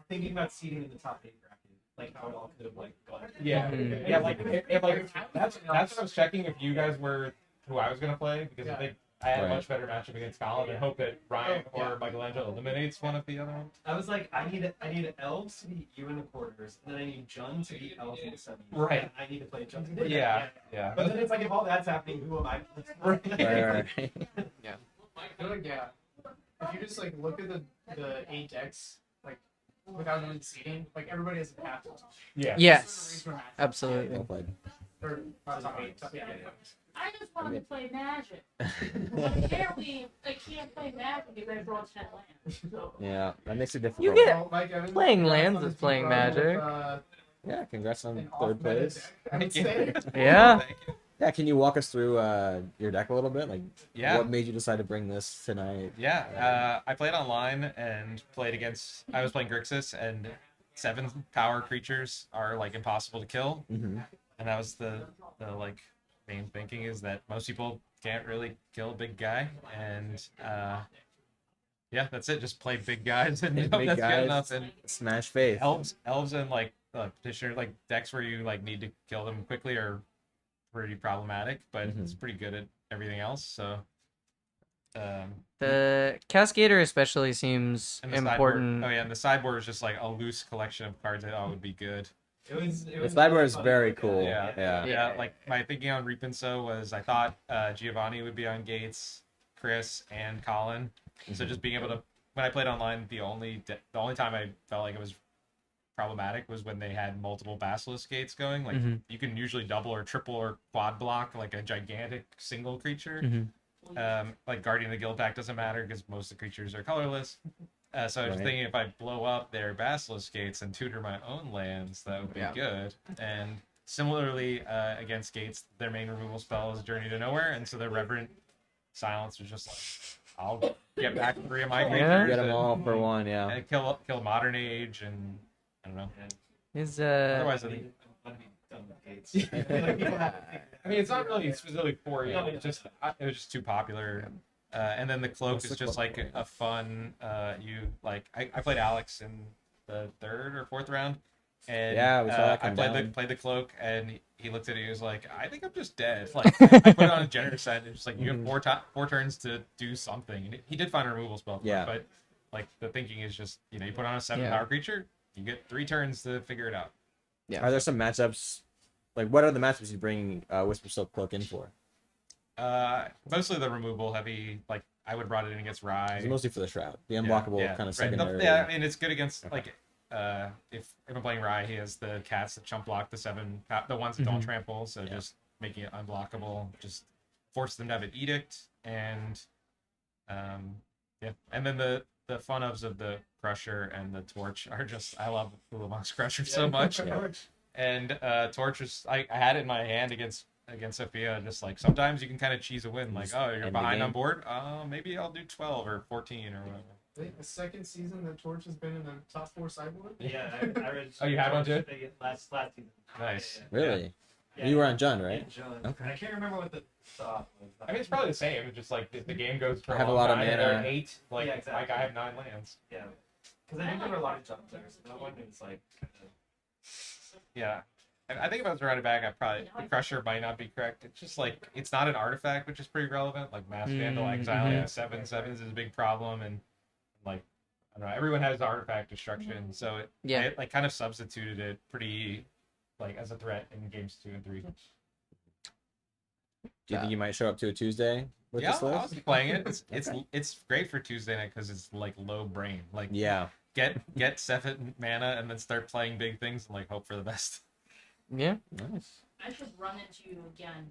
thinking about seeding in the top 8 bracket, like how it all could have like gone. Yeah, yeah. Like, that's what I was checking if you guys were who I was gonna play because I think I had a much better matchup against Colin and hope that Ryan or Michelangelo eliminates one of the other ones. I was like, I need elves to beat you in the quarters, and then I need Jun to beat elves in the semis. Right. I need to play Jun. Yeah. But then it's like if all that's happening, who am I? Right. I feel like, yeah. If you just like look at the 8 decks, like without knowing seeding, like everybody has a path. Yeah. Yes, absolutely. Well played. Or top 8. Yeah. I just wanted to play Magic. But apparently, I can't play Magic if I draw 10 lands. So. Yeah, that makes it difficult. You get Well, Mike Evans, playing congrats lands on is his playing team run Magic. with, Yeah, congrats on an 3rd off-meta place. deck, I would say. Yeah. Yeah, can you walk us through your deck a little bit? Like, Yeah. what made you decide to bring this tonight? Yeah, I played online and played against. I was playing Grixis, and 7 power creatures are like impossible to kill, Mm-hmm. and that was the like main thinking is that most people can't really kill a big guy, and yeah, that's it. Just play big guys, and Big that's good guys. enough. And Smash face. elves and like petitioner like decks where you like need to kill them quickly are pretty problematic, but Mhm. it's pretty good at everything else. So. The Cascader especially seems And the important. Sideboard, oh yeah, and the sideboard is just like a loose collection of cards I thought would be good. The sideboard is very cool. Yeah, Yeah. Like my thinking on Repinso was I thought Giovanni would be on Gates, Chris, and Colin. So just being able to, when I played online, the only time I felt like it was problematic was when they had multiple Basilisk Gates going. Like you can usually double or triple or quad block like a gigantic single creature. Like Guardian of the Guild Pack doesn't matter because most of the creatures are colorless. So I was Right. thinking if I blow up their Basilisk Gates and tutor my own lands, that would be Yeah. good. And similarly, against Gates, their main removal spell is Journey to Nowhere, and so their Reverent Silence was just like, I'll get back 3 of my Yeah. creatures Get them and- all for one, yeah. and kill Modern Age, and I don't know. Is Otherwise, I think I mean, it's not really specifically for you. It's just it was just too popular. And then the cloak What's is the just cloak? like a fun. You like I played Alex in the 3rd or 4th round, and Yeah, we saw that I come played down. the cloak, and he looked at it. He was like, "I think I'm just dead." Like I put it on a generous set, and it's just like you have 4 turns to do something. And he did find a removal spell, Yeah. but like the thinking is just you put on a 7 Yeah. power creature, you get 3 turns to figure it out. Yeah. Are there some matchups? Like, what are the matchups you bring Whisper Silk Cloak in for? Mostly the removal heavy. Like I would have brought it in against Rye. It's mostly for the Shroud. The unblockable kind of Right. secondary. Yeah, I mean it's good against like if I'm playing Rye, he has the cats that chump block the ones that don't trample, so just making it unblockable, just force them to have an edict, and and then the fun ofs of the Crusher and the Torch are just I love Ulamog's Crusher so much, and Torch is I had it in my hand against Sophia, just like sometimes you can kind of cheese a win, like oh you're end the behind on game. board, maybe I'll do 12 or 14 or whatever. I think the second season that Torch has been in the top 4 sideboard. Yeah, I read. Oh, you had one too? Last season. Nice. Really? Yeah. You were on Jun, right? And Jun. Okay. I can't remember what the thought was. I mean, it's probably the same. It's just like the game goes for I have a long lot of time, and there are mana. 8. Like, Yeah, exactly. like I have 9 lands. Yeah, because I think there were a lot of jump players. No one is like. Yeah. And I think if I was running back, the Crusher might not be correct. It's just like it's not an artifact, which is pretty relevant. Like Mass Vandal exiling 7/7s is a big problem, and like I don't know, everyone has artifact destruction, so it like kind of substituted it pretty like as a threat in games 2 and 3. Do you think you might show up to a Tuesday with Yeah, this I'll list? be playing it. It's great for Tuesday night because it's like low brain. Like Yeah. get 7 mana and then start playing big things and like hope for the best. Yeah. Nice. I should run into you again.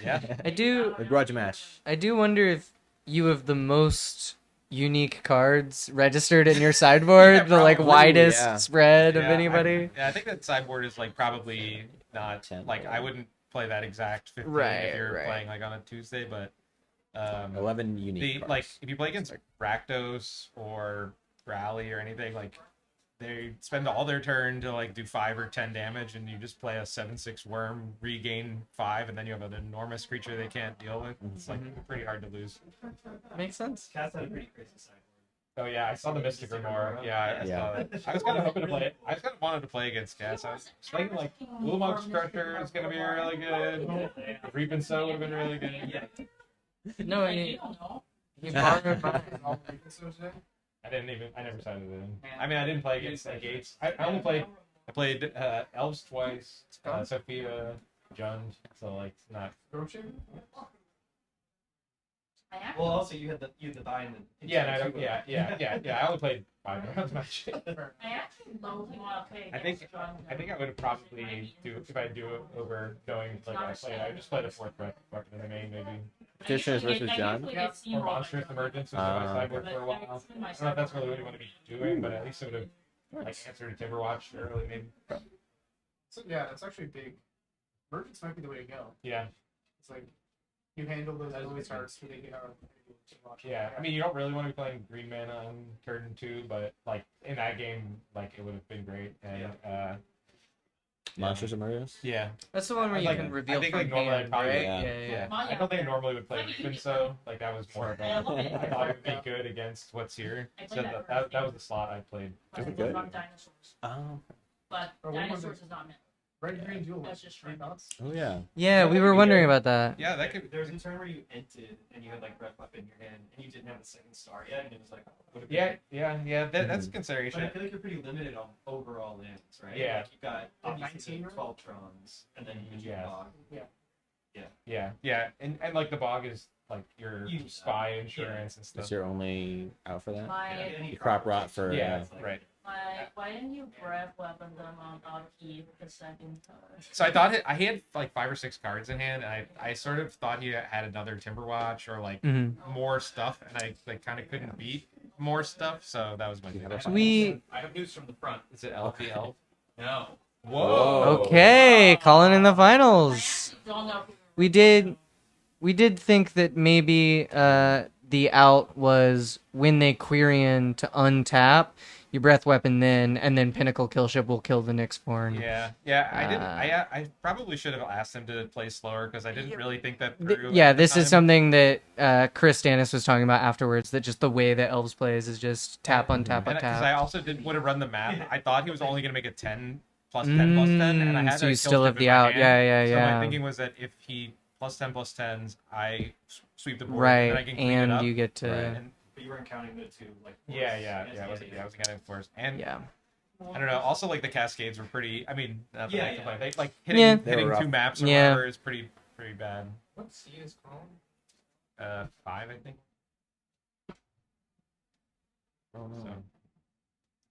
Yeah. I do. A grudge match. I do wonder if you have the most unique cards registered in your sideboard, the like probably, widest yeah. spread of Yeah, anybody. I think that sideboard is like probably not 10. like I wouldn't play that exact 15 Right, if you're right. playing like on a Tuesday, but 11 unique like cards. if you play against Rakdos or Rally or anything, like they spend all their turn to like do 5 or 10 damage, and you just play a 7/6 worm, regain 5, and then you have an enormous creature they can't deal with. It's like pretty hard to lose. Makes sense. Cats had a pretty crazy sideboard. Oh yeah, I saw the Mystic Remora. Yeah, I saw that. I was kind of hoping to play it. I kind of wanted to play against Cats. I was thinking like Ulamog's Crusher is gonna be really good. Reap So would have been really good. No, You don't know. he borrowed mine. I never signed it in. I mean, I didn't play against Gates. I played Elves twice, Sophia, Jund, so like not. Well, also you had the buy in the Yeah, and I don't. Yeah. I only played 5 rounds of my shit. I actually low-key want to play I think I would have probably if I do it over knowing like I played. I would just play the 4th weapon in the main maybe. Petitioners versus John. Or Monstrous Emergence, which is my sideboard for a while. I don't know if that's really what you want to be doing, but at least it would have like answered a Timberwatch early maybe. So, yeah, that's actually big. Merchants might be the way to go. Yeah. It's like you handle those early cards so they get out. Yeah, I mean, you don't really want to be playing green mana on turn 2, but like in that game, like it would have been great. And Monsters Emergence? Yeah. That's the one where you Like, can reveal I think from like normally I'd hand, probably, right? yeah. I don't think I normally would play Reapin' So. Like that was more of a, I thought it would be good against what's here. So that was the slot I played. But That's it good. was on dinosaurs. Oh. But Or what was dinosaurs it? is not meant. Red green duel. That's just right. Oh yeah. Yeah, we were wondering about that. Yeah, that could. There was a turn where you entered and you had like red weapon in your hand and you didn't have the second star yet, and it was like, would it be Yeah. That's a But consideration. I feel like you're pretty limited on overall lands, right? Yeah. Like you've got obviously 19, the right? 12 Trons, and then you Yeah. bog. Yeah, and like the bog is like your You- spy insurance and stuff. Is your only out for that? My, You crop rot for Yeah, right. why didn't you breath weapon them on Auto-Key the second time? So I thought I had like 5 or 6 cards in hand, and I sort of thought he had another Timberwatch or like more stuff, and I like kind of couldn't beat more stuff, so that was my thing. We I have news from the front. Is it LPL? No. Whoa. okay, Colin in the finals. Don't know. We did think that maybe the out was when they Quirion to untap, you breath weapon then, and then Pinnacle Killship will kill the Nyxborn. Yeah. I didn't. I probably should have asked him to play slower because I didn't really think that through. Yeah, at the this is time. something that Chris Stannis was talking about afterwards. That just the way that Elves plays is just tap, untap, And because I untap. also would have run the math. I thought he was only going to make a 10 plus 10 plus 10, and I had so a you still Killship have in the my out. hand. Yeah. So my thinking was that if he plus 10 plus 10s, I sweep the board, Right, and then I can clean it up. you get to. And But you weren't counting the two, like. yeah. I wasn't counting force. And Yeah. I don't know. Also, like the Cascades were pretty. I mean, Yeah. They, like Yeah. hitting, They were rough. 2 maps or Yeah. whatever is pretty bad. What C is called? 5, I think. Oh no. So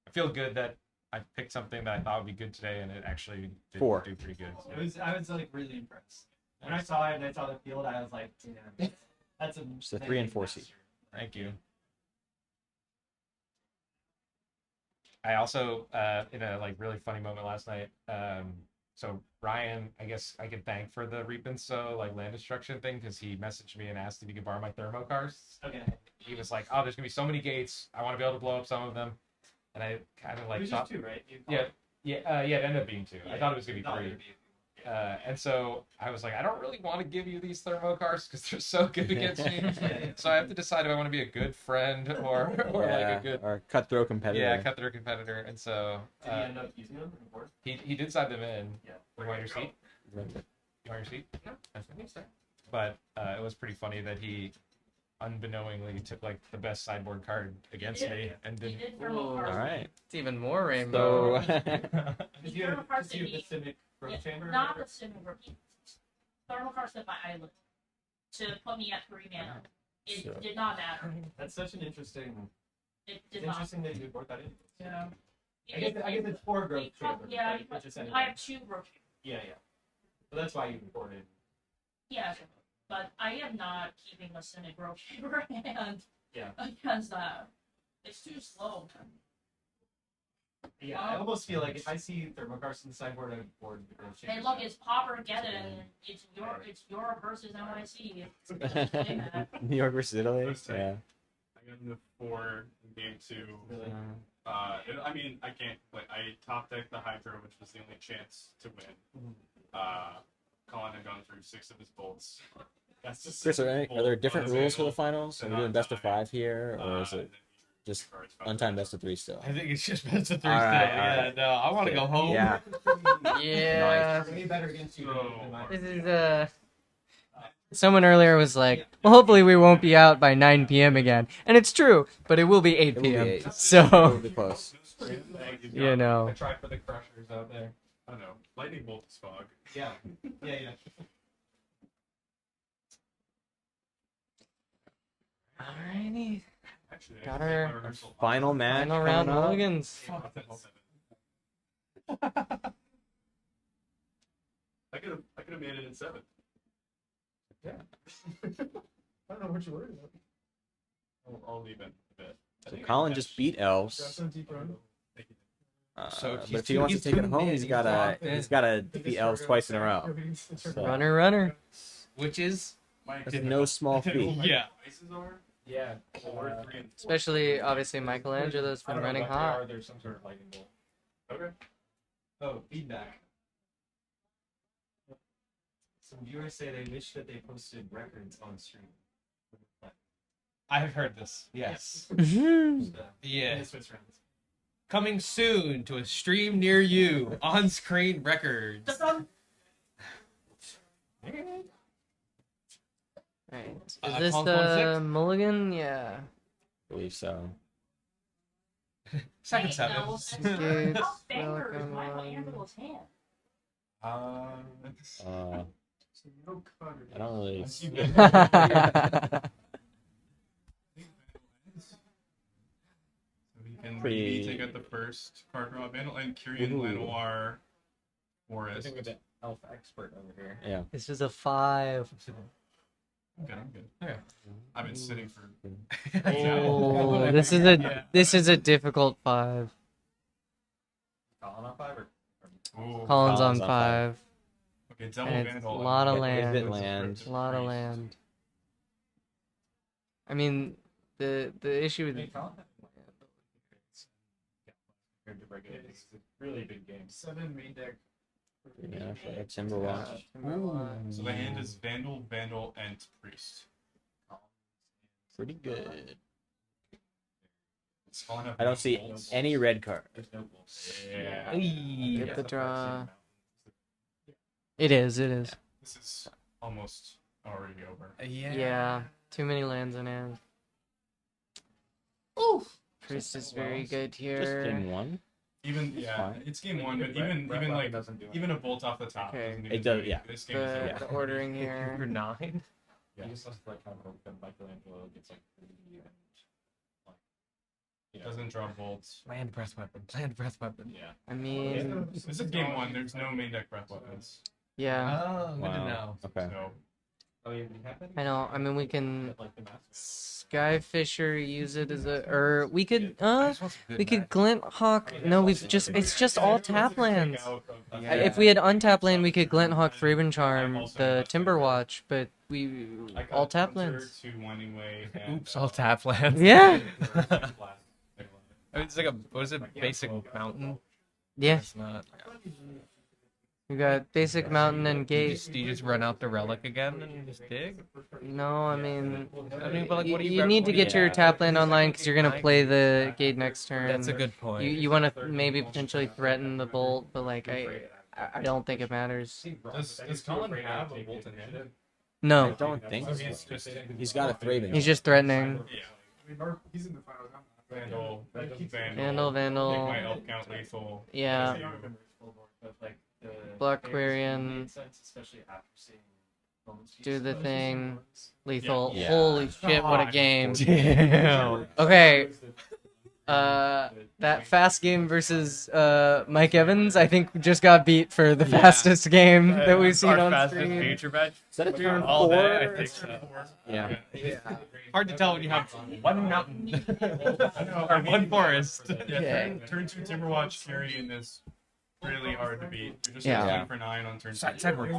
I feel good that I picked something that I thought would be good today, and it actually did 4. do pretty good. I was like really impressed. When I saw it and I saw the field, I was like, damn, that's a. It's a 3 and 4 seed. Thank you. I also, in a like really funny moment last night, so Ryan, I guess I could thank for the Reapin' So like land destruction thing because he messaged me and asked if he could borrow my thermo cars. Okay. He was like, "Oh, there's gonna be so many gates. I want to be able to blow up some of them," and I kind of It like was thought, just 2, right? yeah, it ended up being 2. I thought it was gonna be Thought 3. it would be- And so I was like, I don't really want to give you these thermo cars because they're so good against me. So I have to decide if I want to be a good friend or like a good or cutthroat competitor. cutthroat competitor. And so Did he end up using them in the board? he did side them in. Yeah. You want your seat? You want your seat? No. But it was pretty funny that he unbeknowingly took like the best sideboard card against me and He didn't. did thermal Ooh. cards. All right. It's even more rainbow. So Did you have the Civic growth Yeah, chamber? not the Civic thermal cards at my island to put me at 3 mana. It So- did not matter. That's such an interesting. It It's did not. interesting that you would brought that in. Yeah. I guess it's 4 growth chamber. Yeah, but just anyway. I have 2 rotations. Yeah. So that's why you imported. Yeah, but I am not keeping a Cynic Rope Chamber and Yeah. because it's too slow. Yeah, I almost feel like if I see Thermokarst on the sideboard, I'm bored. Hey, look, it's Pauper, get it, and it's your versus NYC. Play that. New York versus Italy. Yeah. I got into 4 in game 2. I mean, I can't. Like, I top decked the Hydra, which was the only chance to win. Colin had gone through 6 of his bolts. That's just Chris, are there different rules for the finals? Are we doing best of 5 here, or is it just untimed best of 3 still? I think it's just best of 3 All still. right, Yeah, all right. no, I want to go home. Yeah. Yeah. Way better against you than mine. This is someone earlier was like, well, hopefully we won't be out by 9 p.m. again. And it's true, but it will be 8 It will be p.m. 8. So, It'll be close. you know. I tried for the crushers out there. I don't know. Lightning bolt is fog. Yeah. Yeah. Alrighty. Actually, Got I our my rehearsal. Final match. Final round coming up. mulligans. I could have made it in 7. Yeah. I don't know what you're worried about. I'll leave it a bit. So Colin just beat Elves. Got some deep run. So But if he wants to take it home, he's gotta defeat Elves twice in a row. So, Runner. Which is that's no small feat. Yeah. Ices are Yeah. 4, 3, and 4. Especially, obviously, Michelangelo's I been don't know running what they are. hot. There's some sort of lightning bolt. Okay. Oh, feedback. Some viewers say they wish that they posted records on stream. I have heard this. Yes. Yeah. Swiss rounds. coming soon to a stream near you. On-screen records. Right. Is Uh, this Colin the 26? mulligan? Yeah. I believe so. Second Hey, seven. no, Gates, How banger is welcome Michelangelo's hand? I don't really. We can Pretty- maybe take out the first card draw Vandal and Kyrian Lenoir Forest. I think with the elf expert over here. Yeah. This is a 5. I'm good. Okay. I've been sitting for. Oh, this is a difficult 5. Colin on 5 or Ooh. Collins on Collins on 5. Okay, double And it's Vandal. a lot of Hit land. land. A lot of land. I mean, the issue with compared to regular days. It's a really big game. 7 main deck. Yeah, for a Timberwatch. So the hand is Vandal, and Priest. Pretty good. It's falling up I don't see bolts. any red card. There's no bolts. Yeah. get the draw. It is. This is almost already over. Yeah. Too many lands in hand. Priest is very good Just here. in one. Even fine. it's game 1, but Red even weapon like doesn't do even a bolt off the top. Okay. Doesn't It even does, do yeah. This game The, is the ordering here. For 9. Yeah. You just have to like have hope that Michelangelo gets like 3 and like It doesn't draw bolts. Land breath weapon. Land breath weapon. Yeah. I mean, This is game 1. There's no main deck breath weapons. yeah. Oh, good to Wow. know. Okay. So oh yeah, we have it. I know. I mean, we can Like the master. Skyfisher use it as a, or we could, I just want some good we could back. Glint Hawk. No, it's just all tap lands. Yeah. If we had untapped land, we could Glint Hawk Thraben Charm the Timberwatch, but we I got all tap counter lands. to one anyway. And, Oops, all tap lands. Yeah. It's like a, what is it, basic mountain? Yeah, It's not. we got basic mountain and Do you gate. just, do you just run out the relic again and just dig? No, I mean, I mean, but like, what do you you need to get your tap land online because you're gonna play the gate next turn. That's a good point. You want to maybe potentially threaten the bolt, but like I don't think it matters. Does Colin have a bolt in hand? I No, don't think So so. he's just He's got a Thraben. he's just threatening. yeah. I mean, he's in the finals. I'm not. Vandal. Vandal, Make my elf count lethal. Yeah. I don't remember his full board, but like the Black pairs Quarian. made sense, especially after seeing Bones Feast. Do the thing. Lethal. Yeah. Holy shit! What a game. Damn. Okay. that fast game versus Mike Evans, I think just got beat for the fastest game that we've seen on stream. Feature match. Is that a turn All 4? day, I think so. Yeah. Hard to tell when you have one mountain or one forest. Yeah. Turn 2 Timberwatch carrying is really hard to beat. You're just Yeah. 10 for 9 on turn 2. Sideboard.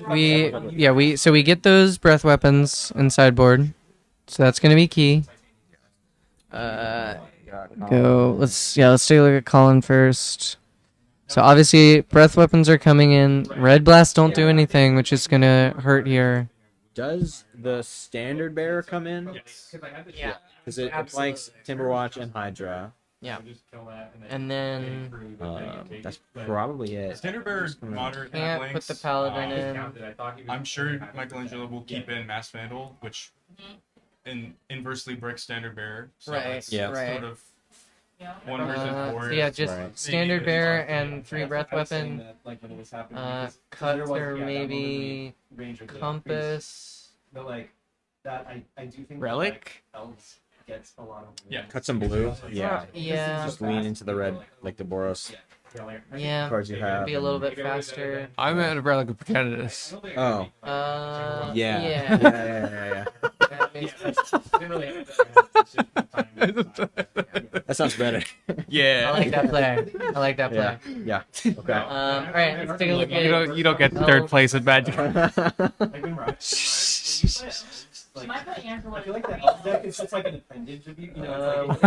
We get those breath weapons in sideboard, so that's gonna be key. Let's take a look at Colin first. So obviously breath weapons are coming in. Red blast don't do anything, which is gonna hurt here. Does the standard bearer come in? Yes. Yeah. Because it flanks Timberwatch and Hydra. Yeah. And then That's probably it. Standard Bearer is moderate can't put flanks. the paladin in. I'm sure Michelangelo will keep in Mass Vandal, which inversely breaks Standard Bearer. So Right, it's yeah. sort of 1 versus 4. So yeah, just Right. standard bearer and 3 breath weapon. Like when it was happening. Cutter maybe compass. But like that, I do think Relic? that, like, elves gets a lot of. Yeah. Cut some blue. Yeah. Yeah. Just lean into the red, like the Boros Yeah. cards you have. Be a little bit faster. I'm at a relic of Pretendus. Oh. Yeah. Yeah. That sounds better. Yeah. I like that play. I like that play. Yeah. Okay. All right, let's take a look at You don't get third place at Magic. She might put Angela. I feel like the elf deck is just like an appendage of you. You know, it's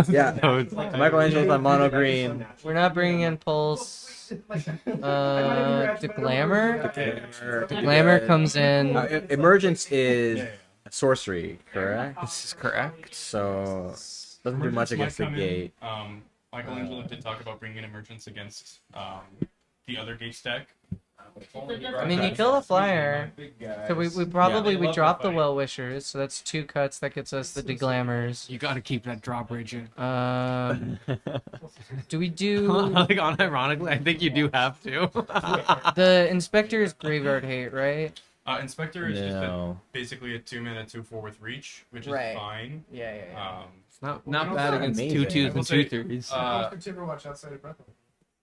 like Yeah. Michelangelo's on mono green. We're not bringing in Pulse. The Glamour. The Glamour comes in. Emergence is sorcery, correct? This is correct. So doesn't do much against the gate. Michelangelo did talk about bringing Emergence against the other gates deck. I mean, you kill a flyer, so we probably we drop the Well Wishers, so that's 2 cuts. That gets us the Deglammers. You got to keep that drawbridge in. Do we do Like, unironically, I think you do have to. the Inspector's Graveyard Hate, right? Inspector is just No. basically a 2-mana 2/4 with reach, which is Right. fine. Yeah. It's not bad against amazing. 2/2s and 2/3s. Timberwatch outside of Breath.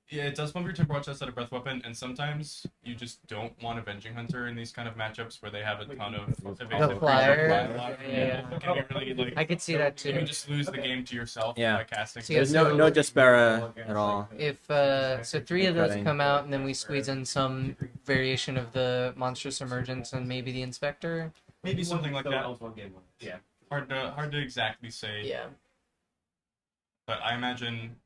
Yeah, it does bump your Timberwatch outside of Breath Weapon, and sometimes you just don't want Avenging Hunter in these kind of matchups where they have a ton of evasive flyer. creatures. Yeah. It can be really, like, I could see that you can too. just lose the game to yourself Yeah. by casting. So, yeah, There's no Despera at all. If so 3 of those Cutting. come out, and then we squeeze in some variation of the Monstrous Emergence and maybe the Inspector. Maybe something like that. Elves won't get one. Yeah. Hard to exactly say. Yeah. But I imagine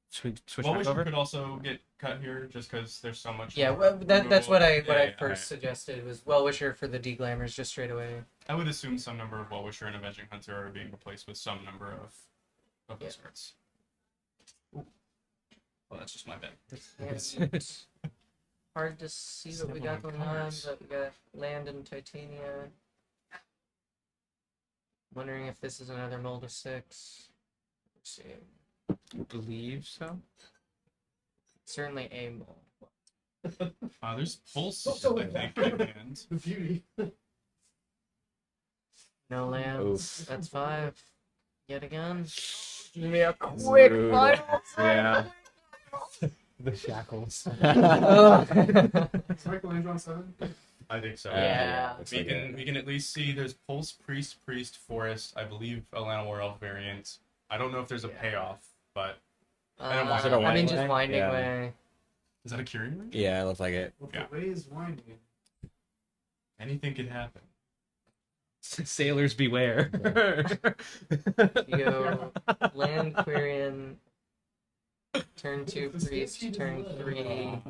Switch Well back Wisher over. could also get cut here just because there's so much. Yeah, well, that's what I Yeah, first suggested was Well Wisher for the Deglammers just straight away. I would assume some number of Well Wisher and Avenging Hunter are being replaced with some number of those cards. Ooh. Well, that's just my bet. It's hard to see what we got going on, but we got land and Titania. Wondering if this is another mold of 6. Let's see. I believe so. Certainly a mold. There's Pulse, I think, in hand. The beauty. No lands. Oof. That's 5. Yet again. Give me a quick final. Yeah. The shackles. Is Michelangelo on 7? I think so. Yeah. We can at least see there's Pulse, Priest, Forest. I believe Alana War Elf variant. I don't know if there's a payoff, but And Is it a I mean, winding just way? winding Yeah. way. is that a Curing Ring? Yeah, it looks like it. Well, Yeah. the way is winding. Anything could happen. Sailors beware. You go land Quirion, turn 2 priest, turn 3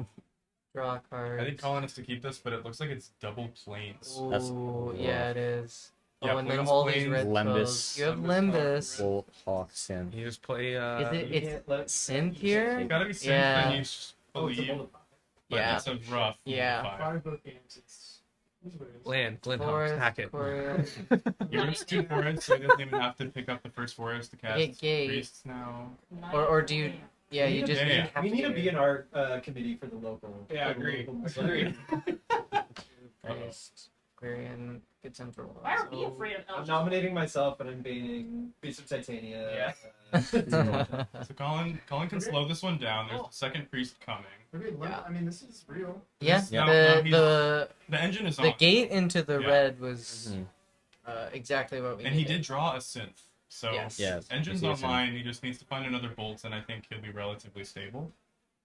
draw cards. I think Colin has to keep this, but it looks like it's double planes. That's- Ooh, yeah, it is. Yeah, Oh, and then Plains, all these Plains, red Limbus. spells. You have Limbus. Limbus. Bolt, Hawk, Sin. You just play. Is it's synth here? It's gotta be safe, Yeah. then you just believe. But Yeah. it's a rough. Yeah. 5 both games. It's what it is. land, Glenhawk, Forest, hack it. Quirion. You're just 2 forests, so he doesn't even have to pick up the first forest to cast Get gate. priests now. Or do you? Yeah, you just. Yeah. have We need to to be in our committee for the local. Yeah, for the agreed. local- Agreed. Priest. Aquarian gets in for a Why while. are we afraid of I'm Elgin? nominating myself, but I'm banning Beast of Titania. So Colin can slow this one down. There's the second priest coming. Okay, I mean, this is real. Yeah, No, the the engine is the on. gate into the Yeah. red was exactly what we And needed. he did draw a synth. So Yes. Yes, engine's I see a synth. online. He just needs to find another bolt, and I think he'll be relatively stable.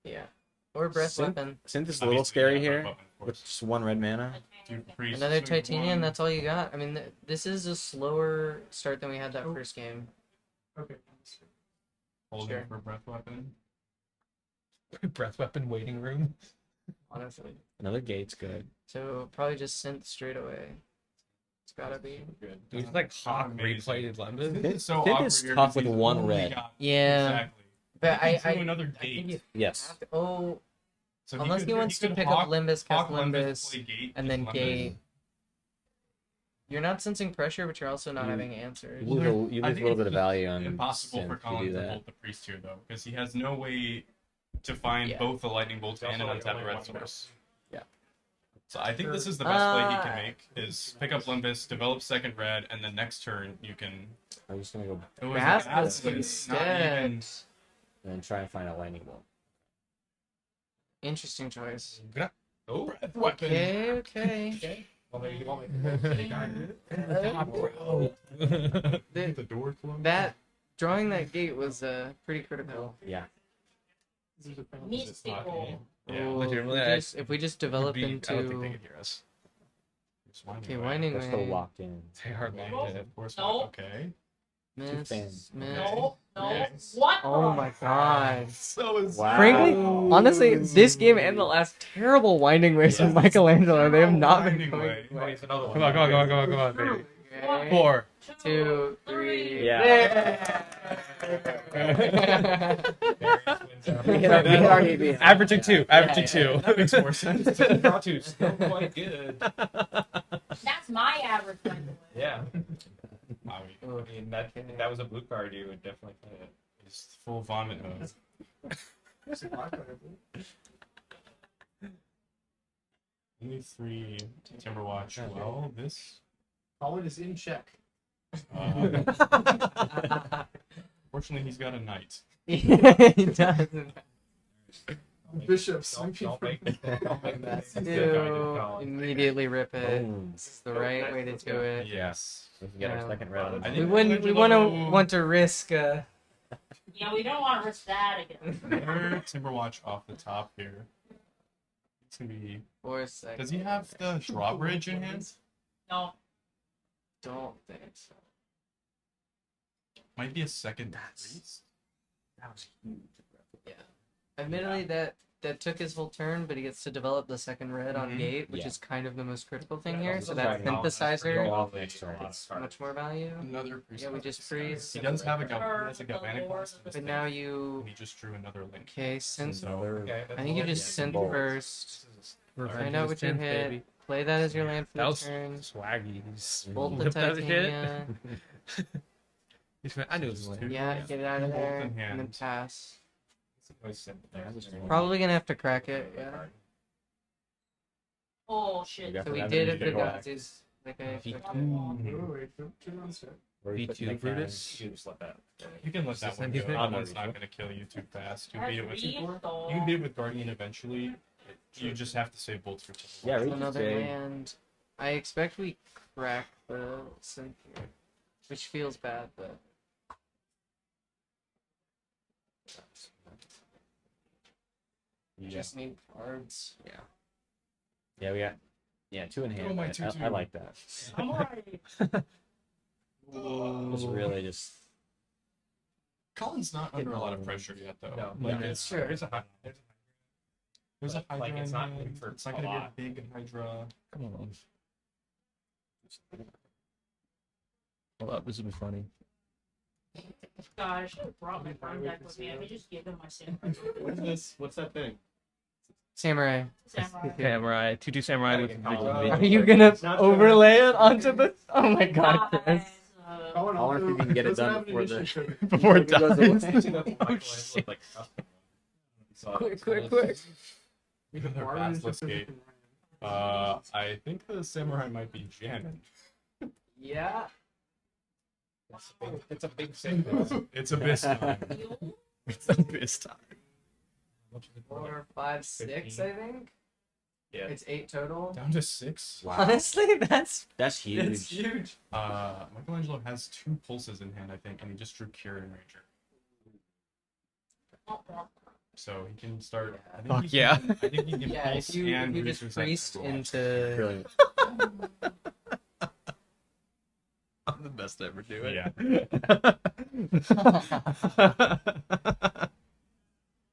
Yeah. Or breath weapon. Synth is a Obviously, little scary yeah, here weapon, of with course. just one red mana. Two priests, Another so titanium. one- That's all you got. I mean, this is a slower start than we had that first game. Okay. Holding Sure. for breath weapon. Breath weapon waiting room. Honestly. Another gate's good. So probably just synth straight away. It's gotta be. Good. Dude, it's like hawk Amazing. replayed London. This is so Synth awkward is here tough because with he's one only red. got- Yeah. Exactly. But He I can do another think gate. you Yes. have to, oh, So unless he wants to could pick hawk- up Limbus, hawk cast Limbus, play gate, and just then Limbus. gate. You're not sensing pressure, but you're also not having answers. You lose I a little think bit of it's value on impossible for synth if you Colin do to that. bolt the priest here though, because he has no way to find Yeah. both the lightning bolt and an also untapped only red one source. Yeah. So I think this is the best play he Ah. can make is pick up Limbus, develop second red, and then next turn you can. I'm just gonna go It was Grasp like, this not instead. even- and try and find a lightning bolt. Interesting choice. Oh, Breath weapon. Okay. well, maybe you want me The door closed. That drawing that gate was pretty critical. Yeah. Neat staple. Yeah. Oh, legitimately, if we just develop I don't think they into could hear us. okay, winding They're still way. locked in. They are Yeah, locked in. of course. No. Okay. Miss, fans. miss. No, no. Yes. What? Oh the- my god. Wow. Frankly, honestly, this game and the last terrible winding ways from Michelangelo, they have not been Winding going. way. Wait, another one. Come on, come on, baby. Okay. 4. 2, 3. Yeah. Averaging 2. Averaging 2. That makes more sense. Draw two, still quite good. That's my average, by the way. Yeah. Wow, I mean, if that was a blue card, you would definitely play it. it's full vomit mode. Only 3 Timberwatch. Well, this. Colin is in check. Fortunately, he's got a knight. He doesn't. Bishops. Don't make that. Do immediately rip it. Boom. This is the right way to do it. Yes. We can get our second red. I We think wouldn't. We want to risk. Yeah, we don't want to risk that again. Another Timberwatch off the top here. It's gonna be. 4 seconds. Does he have the drawbridge in hand? No. Don't think so. Might be a second priest. That was huge. Admittedly, that took his whole turn, but he gets to develop the second red on Mhm. gate, which Yeah. is kind of the most critical thing Yeah, here. also So that right now, synthesizer Go off next turn. gets much more value. Another priest. Yeah, we just freeze. He does have a he has a galvanic blast in his But deck, now you. and he just drew another link. Okay, synth. Okay, I think you just synth Bolt. first. Revenge Find of out the what you 10th, hit. baby. Play that as your land for That the was turn. swaggy. Bolt the Whip that shit. Titania. I knew it was lame. Yeah, get it out of Bolt there, in and then hand. pass. Always synth. Probably gonna have to crack it. Yeah. Oh shit. got So we that did many it for to go back. God's. Like I. Wait, turn on set. Where you put V2 the Brutus. You just let that. You can let that one Just go. anything? That one's not going to kill you too fast. You That's beat it with. You lethal. can beat it with Guardian eventually. You just have to save bolts for. Yeah, So Reach another say- land. I expect we crack the synth here, which feels bad, but we Yeah. just need cards. Yeah, we got. Yeah, 2 in hand. Oh, my I 2/2. like that. Samurai. It's really just. Colin's not under a lot of pressure yet, though. No. Like Yeah. it's Sure. there's a Hydra. Like, it's in not hand. for It's not a going to lot. be a big Hydra. Come on. Well, that was gonna be funny. God, I should have brought my farm deck with me. I could just give him my samurai. What is this? What's that thing? Samurai. Samurai. Samurai, 2/2 samurai Gotta with get big Colin. mid- Are you gonna It's not overlay it onto the? Oh my god, Chris. Guys, I wonder if we can get it Doesn't done have an before the. initiative. before it Goes away. dies. Quick. Even their basilisk gate. I think the samurai might be jamming. Yeah. It's a big thing. It's abyss time. It's abyss time. 4, 5, 6, I think. Yeah. It's 8 total. Down to 6. Wow. Honestly, that's huge. it's huge. Michelangelo has 2 pulses in hand, I think, and he just drew Cure and Ranger. So he can start. I think Fuck he yeah. Can, I think he can Yeah, pulse if you and just reduce that priest tempo. into Brilliant. I'm the best to ever do it. Yeah.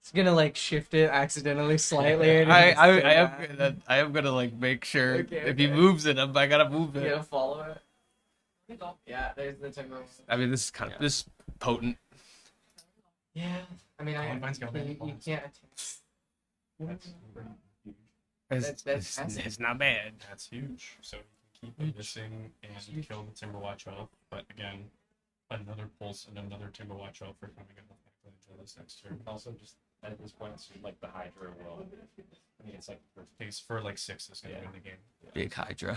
It's gonna like shift it accidentally slightly. And I it's so am bad. gonna like make sure Okay, if he okay. moves it, I gotta move You it. gotta follow it. Yeah, there's the timber. I mean, this is kind of this is potent. Yeah, I mean, Columbines got many you points. can't. That's pretty huge. That's massive. It's not bad. That's huge. So he can keep missing and kill the Timberwatch elf. But again, another pulse and another Timberwatch elf are coming up into this next turn. Also, just at this point, it's like the Hydra will. I mean, it's like Takes for like 6 is gonna win the game. Big Hydra.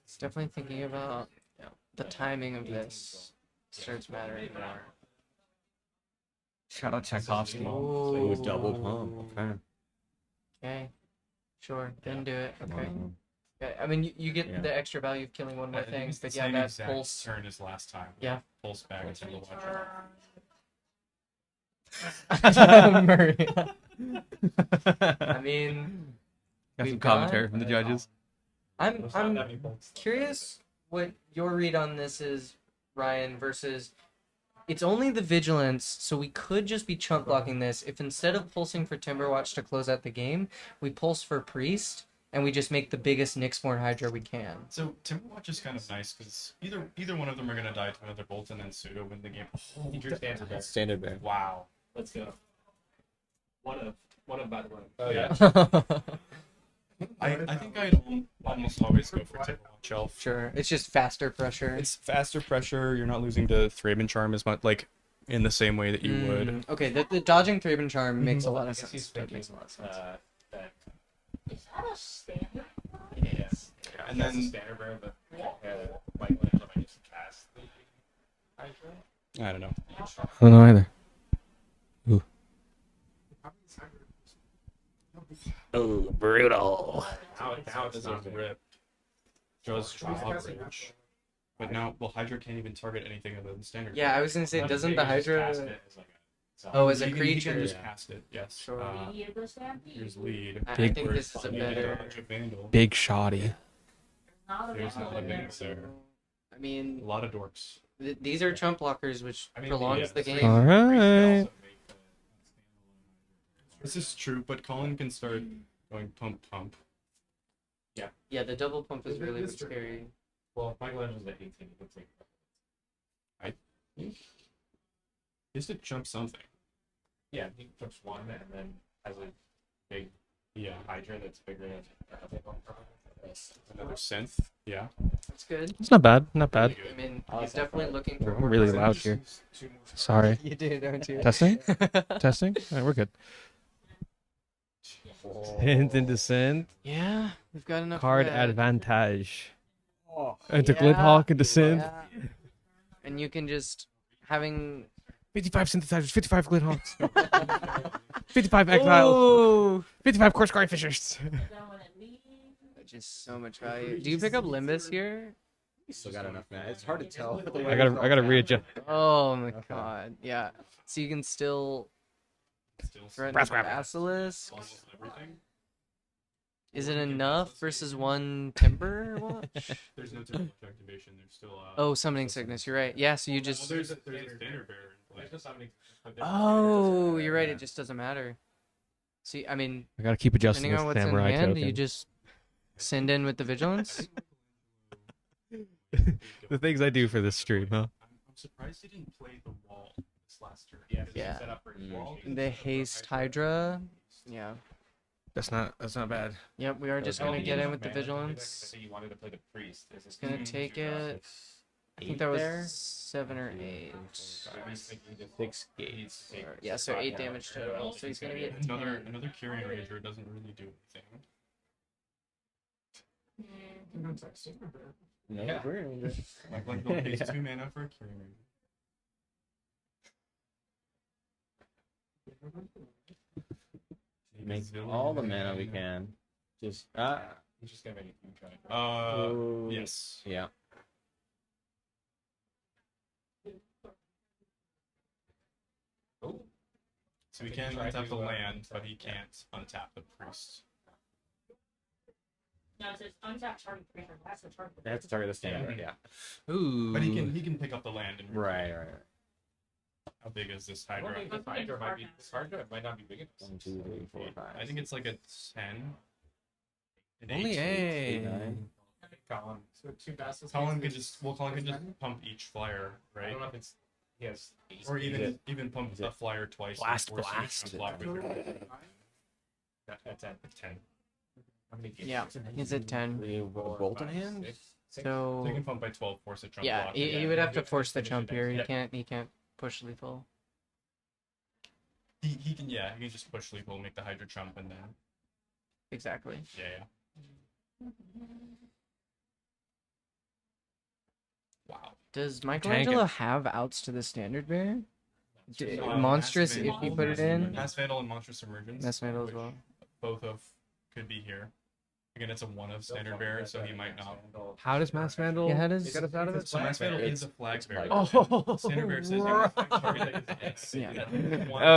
It's definitely thinking about the timing of this starts mattering more. Shout out Tchaikovsky. Ooh, double pump. Okay. Okay. Sure. Didn't do it. Okay. Wow. Yeah, I mean, you get Yeah. the extra value of killing one more I think thing, it's the but yeah, same that exact pulse. turn as last time. Yeah. Pulse back and Timberwatch elf. Maria. I mean, Got some we've commentary got- from the judges. I'm curious what your read on this is, Ryan, versus it's only the vigilance, so we could just be chunk blocking this if instead of pulsing for Timberwatch to close out the game, we pulse for Priest and we just make the biggest Nyxborn Hydra we can. So Timberwatch is kind of nice because either one of them are gonna die to another bolt and then pseudo win the game. He drew standard bear. Standard bear. Wow. Let's go. One of by the way. Oh yeah. I think I'd almost always go for Timberwatch elf. Sure, it's just faster pressure. It's faster pressure. You're not losing to Thraben Charm as much, like in the same way that you would. Okay, the dodging Thraben Charm makes a lot I of guess sense. he's That thinking makes a lot of sense. that Is that a standard? yes. And That's a then standard bear, but Michelangelo might just cast the Hydra. I don't know. I don't know either. Oh, brutal. Now it doesn't rip. Just drawbridge. But now, well, Hydra can't even target anything other than standard. Yeah, I was gonna say, But doesn't you the can just cast Hydra? it as like a- Oh, as a You can creature. just cast it. Yes. Sure. Lead the stampede. Here's lead. I Big think this is a You can better. dodge a Vandal. Big shoddy. Not a There's not a big there. I A mean, lot of dorks. these are chump blockers, which prolongs the game. All right. This is true, but Colin can start going pump pump. Yeah, the double pump is really It's true. scary. Well, if Michelangelo's at 18, he can take He has to jump something. Yeah, he jumps one and then has a big Yeah. Hydra that's bigger than Another synth. Yeah. That's good. It's not bad. Not bad. I mean, he's definitely looking for I'm more. really power. loud here. Sorry. You do, don't you? Testing? Testing? All right, we're good. Hint and descent. Yeah, we've got enough. Card red. advantage. Enter Yeah, Glidhawk and descent. yeah. And you can just having 55 synthesizers, 55 Glidhawks, 55 exiles, Ooh, 55 Course Guard Fishers. which is so much value. Do you pick up Limbus here? Still got enough, man. It's hard to tell. I gotta readjust. Oh my god, yeah. So you can still threaten Brass the wrap. Basilisk. Almost everything. Is it enough versus one Timber Watch? There's no Timberwatch activation. There's still Oh, Summoning Sickness. You're right. Yeah. So you Well, just. there's a standard bear in play. Oh, you're right. It just doesn't matter. See, I mean, I gotta keep adjusting depending this on what's in samurai hand, token. you just send in with the vigilance. The things I do for this stream, huh? I'm surprised he didn't play the wall this last turn. Yeah. set up for his wall. The haste Hydra. Yeah. That's not bad. Yep. We are just gonna get in with the vigilance. So you wanted to play the priest. Is this Gonna take it. I think that was 7 or 8. 6 gates. Yeah, so 8 damage total. So he's gonna get 10. Another Curing Rager doesn't really do anything. No, Yeah. Like they'll pay 2 mana for a Curing Rager. Make all the mana we can. Just He's just gonna make a huge try. Yes. yeah. So he can untap the land, but he can't untap the priest. No, it says untap target creature. That's the target. They have to target the standard. Yeah. Ooh. But he can pick up the land and Right. How big is this I Hydra? don't think this Hydra might be. This Hydra might not be big enough. 1, 2, 3, 4, 5. I think it's like a 10. An Only 8. 8. Colin. So 2 bastards. Colin can just pump each flyer, I right? don't know if it's. Yes. Or even pump a flyer twice. and Blast, force you to blast. block with your That's at 10. How many games? Yeah, he's at 10. We have a bolt in hand. So So you can pump by 12, force a jump yeah, block. he would have to force the finish jump it here. He next. can't push lethal. He can just push lethal, make the Hydra jump, and then Exactly. yeah. Wow. Does Michelangelo have outs to the standard bear? Monstrous if you put it in. Mass Vandal and Monstrous Emergence. Mass Vandal as which well. Both of could be here. Again, it's a 1 of standard bearer, so he might not. How does Mass Vandal Yeah, how does- get us out of it? So Mass Vandal is a flag bearer. Oh, Standard bearer says Yeah.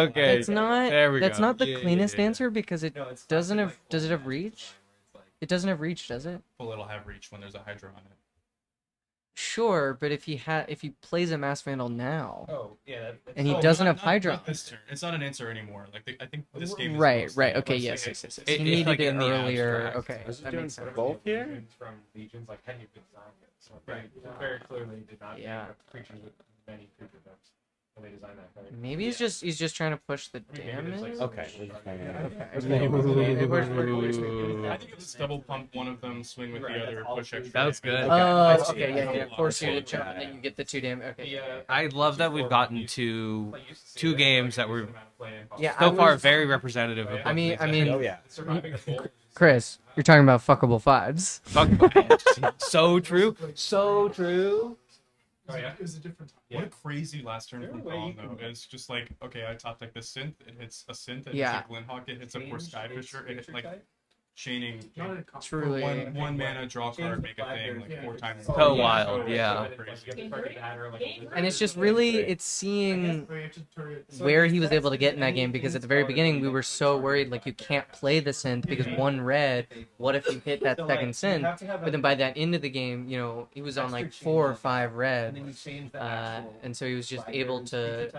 Okay. It's not. There we That's go. not the Yeah, cleanest yeah, yeah. answer because it doesn't have. Does it have reach? It doesn't have reach, does it? Well, it'll have reach when there's a Hydra on it. Sure, but if he plays a Mass Vandal now, Oh, yeah. and he doesn't have Hydra. Not this turn. It's not an answer anymore. Like I think this game is Right. mostly- Okay. mostly Yes. a- Yes. It- He needed like it in the earlier. abstract. Okay, Is it that doing makes sense. both here? From Legions, like had you designed it. So very clearly did not Yeah. make creatures with many creature types when they designed that card. Maybe he's just trying to push the I mean, maybe there's, damage. like, Okay. We're just hanging out. I think you'll just double pump one of them, swing with the other, push extra. That's good. Oh, okay, yeah. Force you to jump, and then you get the 2 damage. Okay. I love that we've gotten to 2 games that were Yeah. so far very representative of. I mean, Oh yeah. Surviving a bolt. Chris, you're talking about fuckable 5s. Fuck. So true. So true. Oh yeah, it was a different time. What a crazy last turn from Colin, though. It's just like, okay, I top deck the synth, it hits a synth, it Yeah. hits a Glenhawk, it hits a Force Skyfisher, it hits like chaining Not in comp- Truly. one mana, draw card, make a thing, like 4 times. So wild, yeah. Crazy. And it's just really, it's seeing where he was able to get in that game because at the very beginning we were so worried like you can't play the synth because 1 red, what if you hit that second synth? But then by that end of the game, you know, he was on like 4 or 5 red, and so he was just able to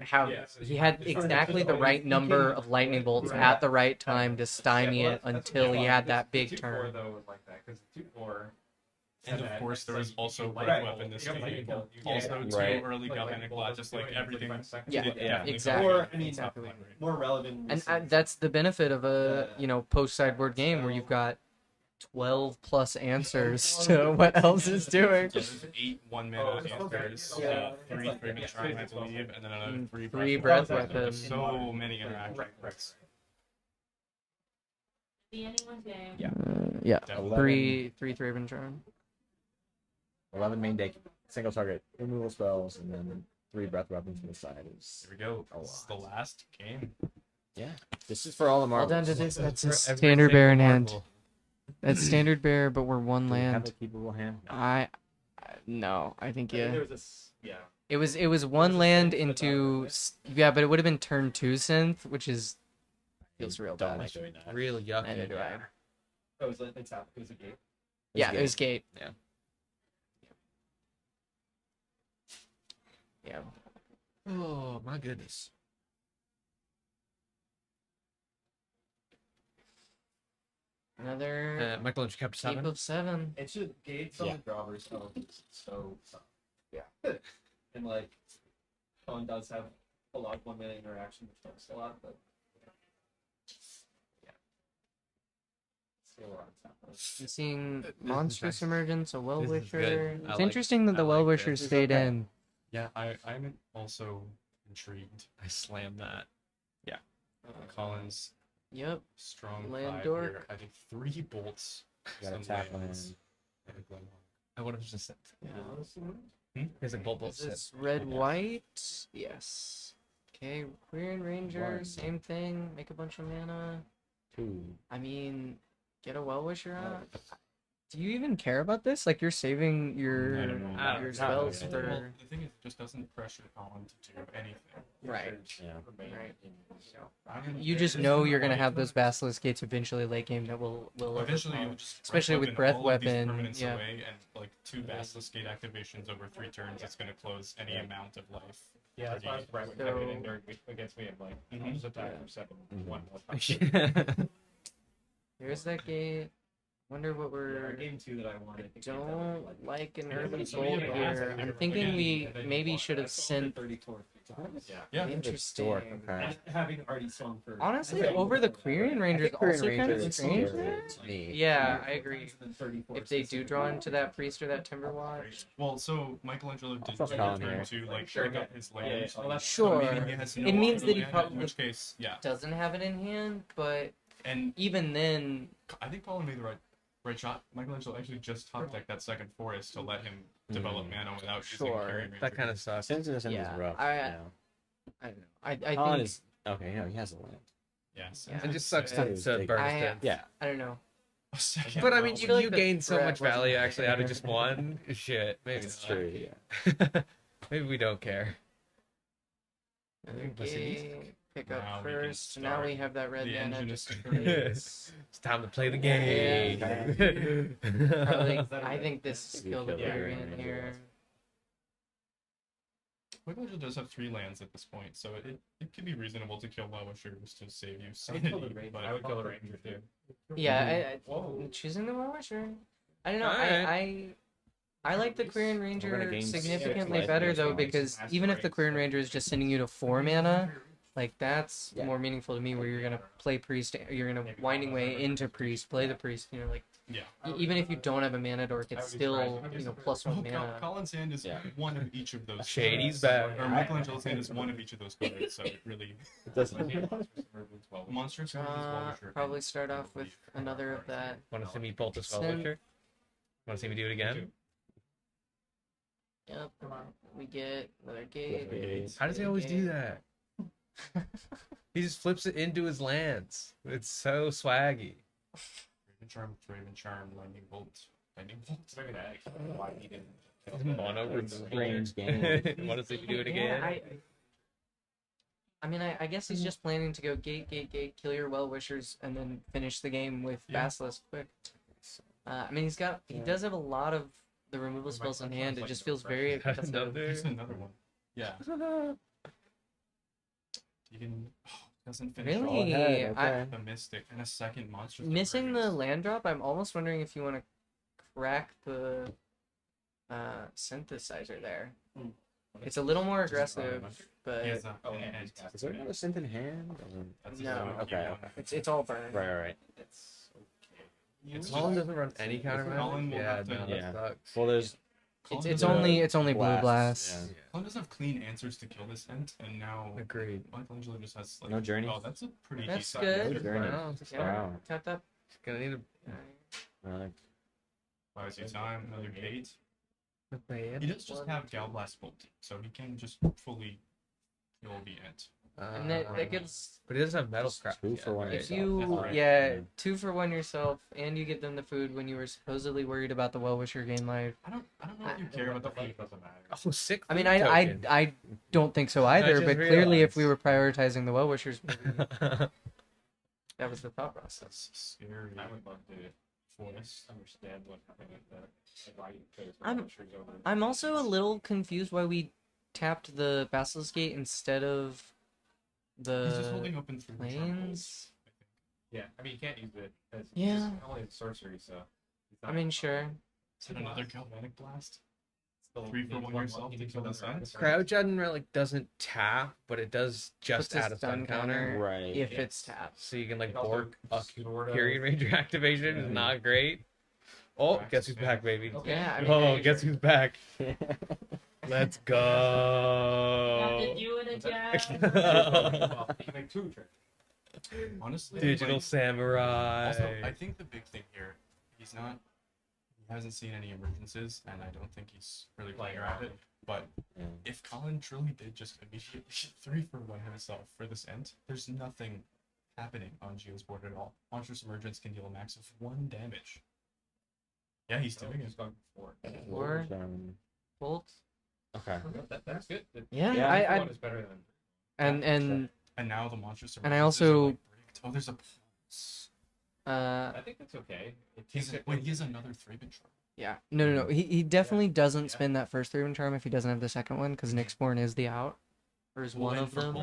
have, he had exactly the right number of lightning bolts at the right time to stymie it until he had that big turn. And of course, there was also Breath Weapon this game. Also, too Right. early Galvanic Blast, just like everything. Yeah, did definitely exactly. come Or, I mean, Exactly. more relevant. And that's the benefit of a post sideboard game where you've got 12 plus answers to what else is doing. There's 8 1-mana answers, 3 Fragrant Shrine, I believe, and then another 3 3 breath Weapon. weapon. There's so many interactions. Be anyone's game. Yeah. Yeah, Definitely. 3 Thraben Charm. 11 main deck, single target removal spells, and then 3 breath weapons from the side. Is Here we go. a This is the lot. last game. Yeah. This is for all the All marbles. down to this. That's a For every standard bear in single hand. marble. That's standard bear, but we're 1 Do we have land. a keepable hand? No. No, I think There yeah. was this, yeah. It was 1 land into yeah, but it would have been turn 2 synth, which is feels real Don't bad. like doing that. Real yucky. Neither do I. Oh, it was out. It was a gate. Yeah, it was gate. Yeah. Yeah. Oh my goodness. Another Michelangelo kept keep 7. of 7. It should gates on Yeah. the drawers. So yeah. And like, Colin does have a lot of 1-mana interaction, which helps a lot, but I'm seeing Monstrous Emergence, a Well-Wisher. good. I It's like- interesting that I the like Well-Wisher this. stayed in. Yeah, I'm also intrigued. I slammed that. Collins Yep. strong Land 5 dork. here. I think 3 bolts. Gotta some tap lands, land. and a Glenmore. I would have just said. Yeah. Here's a bolt Is this red-white? Yes. Okay, Quirion Ranger, One. same thing. Make a bunch of mana. 2. I mean, get a Well-Wisher out. Do you even care about this? Like, you're saving your I don't know. I don't your know. spells Well, for... The thing is, it just doesn't pressure Colin to do anything. Right. Yeah. Right. You just know you're gonna have those Basilisk Gates eventually late game that will Eventually, overpower. you'll just Especially with Breath all of these Weapon, permanents yeah. away, and like 2 Basilisk Gate activations over 3 turns. It's going to close any amount of life. Yeah, that's why I was surprised when So- Kevin in there against me. I'm like, I'll just attack for 7. Mhm. 1. Here's that gate. Wonder what we're... game 2 that I wanted. Don't like an Yeah, urban but soul somebody had asked here. if I'm they thinking were we again, maybe should have sent... Yeah. Interesting. Dork, okay. Having already swung for. Honestly, over the Quirion Rangers also kind of strange. to me. Yeah, I agree. If they do draw into that priest or that Timber Watch. Well, so Michelangelo did fuck take Colin turn here. to like break up his land. well, that's- Sure. So maybe he has no It means that he land, probably in which case, yeah. doesn't have it in hand, but And even then, I think Colin made the right shot. Michelangelo actually just top decked that second forest to let him develop mana without using Sure. Carrion Ranger. That kind of sucks. Since this Yeah, is rough. I don't know. I Colin think is okay. Yeah, he has a land. Yes. Yeah. It just sucks Yeah. to burn I- it. Yeah. I don't know. A second But I mean, well, you, feel like you the gain so threat much wasn't value there. actually out of just one. Shit, maybe That's not. true. Yeah. Maybe we don't care. Another Basilisk. gate, pick Now up we can first. Now we start. have that red The mana engine just is in case. It's time to play the game. Probably, I think this is kill the Yeah. Quirion here. Michelangelo does have 3 lands at this point, so it can be reasonable to kill Well-Wishers to save you I would kill the sanity. Ranger. But I would kill the Ranger too. Yeah, Whoa. I'm choosing the Well-Wisher. I don't know. Alright. I like the Quirion We're Ranger gonna gain significantly six better life though, points. because even if the Quirion Ranger is just sending you to 4 mana, like that's Yeah. more meaningful to me. Where you're gonna play priest, you're gonna winding way into priest, play the priest. You know, like yeah. even if you don't have a mana dork, it's still plus 1 Oh, mana. Colin's hand is Yeah. one of each of those. Shady's colors. back. Or Michelangelo's hand is one of each of those colors, so it really. It doesn't. Monstrous Well-Wisher. Probably start off with another of that. Want to see me bolt this Send- Well-Wisher? Want to see me do it again? Yep. We get another gate. Gates. How does he always do that? He just flips it into his lands. It's so swaggy. Raven Charm, Lightning Bolt. Lightning Bolt. Maybe that explains why he didn't. Mono Range game. Want to see me do it again? Yeah, I mean, I guess he's just planning to go gate, kill your Well-Wishers, and then finish the game with Yeah. Basilisk quick. I mean, he does have a lot of the removal spells in hand. It just feels very aggressive. Here's another one. Yeah. You can. Oh, doesn't finish Really? all ahead, I- okay. the Mystic and a second monster. Missing the land drop, I'm almost wondering if you want to crack the synthesizer there. It's a little more aggressive, but He has a, Oh, an yeah. edge. Is there another synth in hand? That's No. Okay. it's all burned. Right. Right. It's okay. It's Colin just, doesn't run any counter Colin will Yeah, have to- no, Yeah. that sucks. Well, there's Colin It's doesn't- only blue blast. Yeah. Colin doesn't have clean answers to kill this ent, and now Agreed. Michelangelo just has like No journey? Oh, that's a pretty That's decent good. No journey. Wow. Yeah, Wow. tap that. Gonna need Buys you time, another gate. a play He does just have Gal Blast Bolt, so he can just fully kill the ent. And that gives But he doesn't have metal scrap. 2 yet, for 1 right? if yourself. you That's right. yeah 2 for 1 yourself, and you get them the food when you were supposedly worried about the Well-Wisher gain life. I don't know if you care about the food. Doesn't matter. Oh, sick. I mean, food token. I don't think so either. just But clearly, if realized. we were prioritizing the Well-Wishers, maybe that was the thought process. That's scary. I would love to Forest. understand what happened with that. Like why you chose I'm- Publishers over. I'm also a little confused why we tapped the Basilisk Gate instead of He's just the holding open through the charm planes. Yeah, I mean you can't use it as Yeah. it's only a sorcery, so. it's I not- mean, sure. Is it another Galvanic Blast? 3 for 1 yourself to kill this end. Crowd General doesn't tap, but it does just Puts a add a stun counter. Right. If it's tapped. So you can like It also bork a sort of- period ranger activation is not great. Oh, guess who's back, baby? Yeah, I mean, Oh, guess who's back? Let's Got go. to do it again. Well, you can make 2 turns. Honestly, Digital like, Samurai. also, I think the big thing here, he hasn't seen any emergences, and I don't think he's really playing around it. But if Colin truly did just immediately 3 for 1 himself for this end, there's nothing happening on Gio's board at all. Monstrous Emergence can deal a max of 1 damage. Yeah, he's doing it. 4 bolts. Okay. That's good. Yeah, Yeah, I One is better than. And now the Monstrous Emergences And I are, also- like, bricked. Oh, there's a pulse. I think that's okay. He has another 3-bit charm. Yeah. No. He definitely doesn't spin that first 3-win charm if he doesn't have the second one, because Nyxborn is the out. Or is one of them.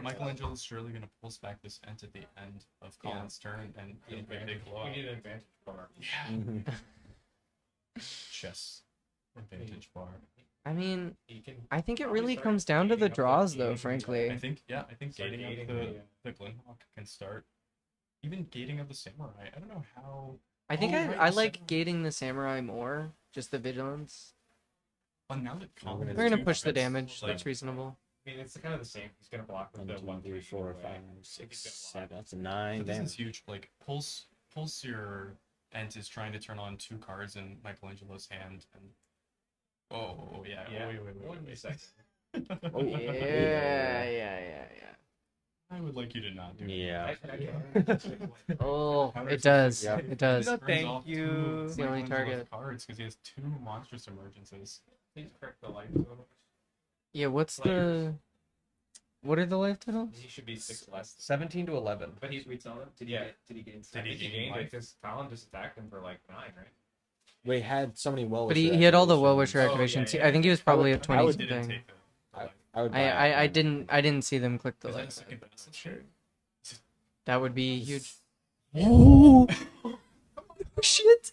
Michelangelo's surely going to pulse back this end at the end of Colin's turn and We it'll be a big blowout. need an advantage bar. Yeah. Chess. Advantage bar. I mean, He can I think it probably really start comes down to the gating up draws, the though, gating frankly. I think Start gating gating of the, the Glenhawk can start. Even gating of the Samurai. I don't know how. I think Oh, right, I the like Samurai. gating the Samurai more, just the vigilance. Well, now that Colin has We're gonna two push the weapons, damage, like, that's reasonable. I mean, it's kind of the same. He's gonna block with 1, the 2, 1, 3, 4, 5, 6, 7. That's a 9 So this damage. is huge. Like pulse your Ent is trying to turn on 2 cards in Michelangelo's hand, and oh yeah, Yeah. wait. 1 second. Oh, Yeah. I would like you to not do it. Yeah. Oh, How it does- does. Yeah. It does. No, Turns thank off you. two It's the only Michelangelo's target. cards because he has 2 monstrous emergences. Please correct the life total. Yeah, what are the life totals? He should be 6 less. 17 to 11. But he's we saw him. Did he Yeah. get? Did he gain? Did he I think he gain gained life? because Colin just attacked him for like 9, right? We had so many well. But he had all the well-wisher Oh, activations. yeah. I think he was probably at I 20 didn't something. take the life. I would. I didn't see them click the Is that a life. second Battle Shirt? That would be huge. Oh shit!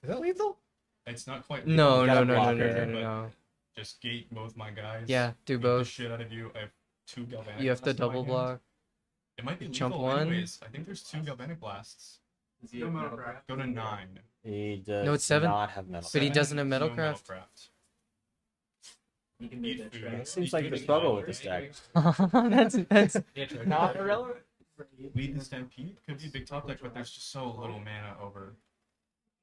Is that lethal? It's not quite. No. but Just gate both my guys. Yeah, do beat the both. shit out of you. I have 2 galvanic. You have to blasts in my double hand. block. It might be Chump lethal one. anyways. I think there's 2 galvanic blasts. Is he a metal craft? Go to 9. He does No, it's 7. not have metal. But he 7 doesn't have no Metalcraft. Metalcraft. He can Eat make that food. trade. It seems like the struggle with this deck. that's Yeah, not irrelevant. Lead the Stampede could be a big top deck, but there's just so little mana over.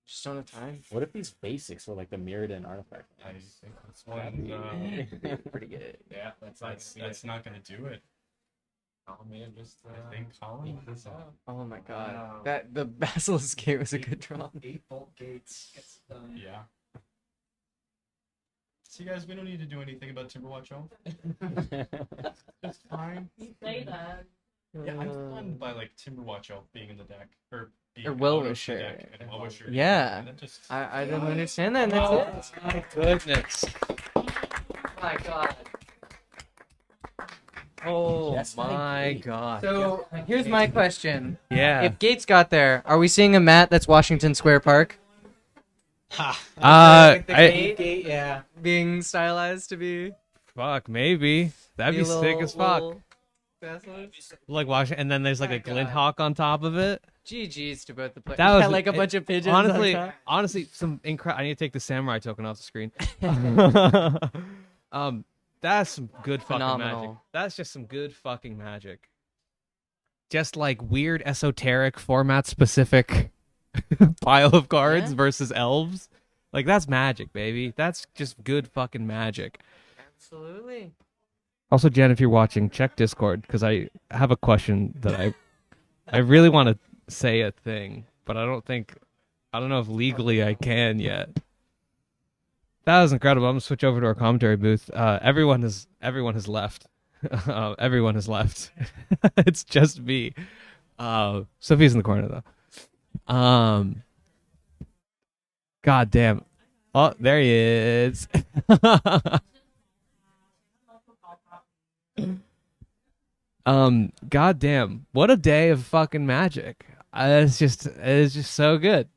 Just don't have time. What if these basics were like the Mirrodin artifact? I think that's one. Pretty good. Yeah, That's not gonna do it. Colin may have just. I think Colin is out. Oh my god. Wow. That the Basilisk gate was a good draw. 8 bolt gates. Gets done. Yeah. See, guys, we don't need to do anything about Timberwatch Elf. It's fine. You say that. Yeah, I'm stunned by like Timberwatch Elf being in the deck or being Or out of the Well-Wisher. deck and Well-Wisher. Yeah. That just I didn't understand that. And that's it. My goodness. Oh my god. Oh Yes, my indeed. god. So here's my question. Yeah. If Gates got there, are we seeing a mat that's Washington Square Park? I Being stylized to be. fuck maybe that'd be sick as fuck. Basilisk? Like watch, and then there's like My a God. glint hawk on top of it. GG's to both the players. That was Yeah, like a bunch of pigeons. Honestly, on top. honestly, some incredible. I need to take the samurai token off the screen. That's some good fucking magic. Phenomenal. That's just some good fucking magic. Just like weird, esoteric, format specific pile of cards Yeah. versus elves. Like that's magic, baby. That's just good fucking magic. Absolutely. Also, Jen, if you're watching, check Discord because I have a question that I really want to say a thing, but I don't know if legally I can yet. That was incredible. I'm gonna switch over to our commentary booth. Everyone has left. Everyone has left. It's just me. Sophie's in the corner though. God damn. Oh, there he is. God damn. What a day of fucking magic. It's just so good.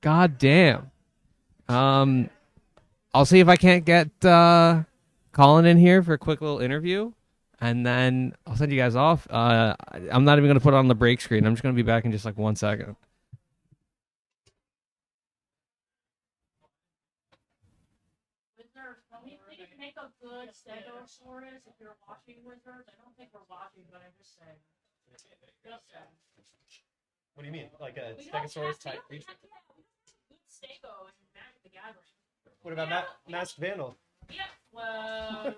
God damn. I'll see if I can't get Colin in here for a quick little interview, and then I'll send you guys off. I'm not even gonna put it on the break screen. I'm just gonna be back in just like 1 second. Wizards, when we make a good Stegosaurus, if you're watching Wizards, I don't think we're watching, but I'm just saying. Just saying. What do you mean? Like a We don't have- Stegosaurus we type don't creature? have- yeah, we don't have good Stego in Magic the Gathering. What about Masked Vandal? Yeah, well,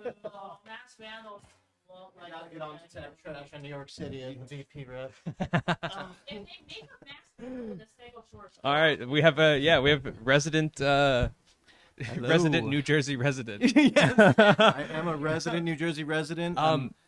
Mass Vandals look like. Gotta get on to trash in New York City as the VP rep. If they make a Mass Vandal with a Stegosaurus. All right, we have resident resident New Jersey resident. Yes, I am a resident New Jersey resident.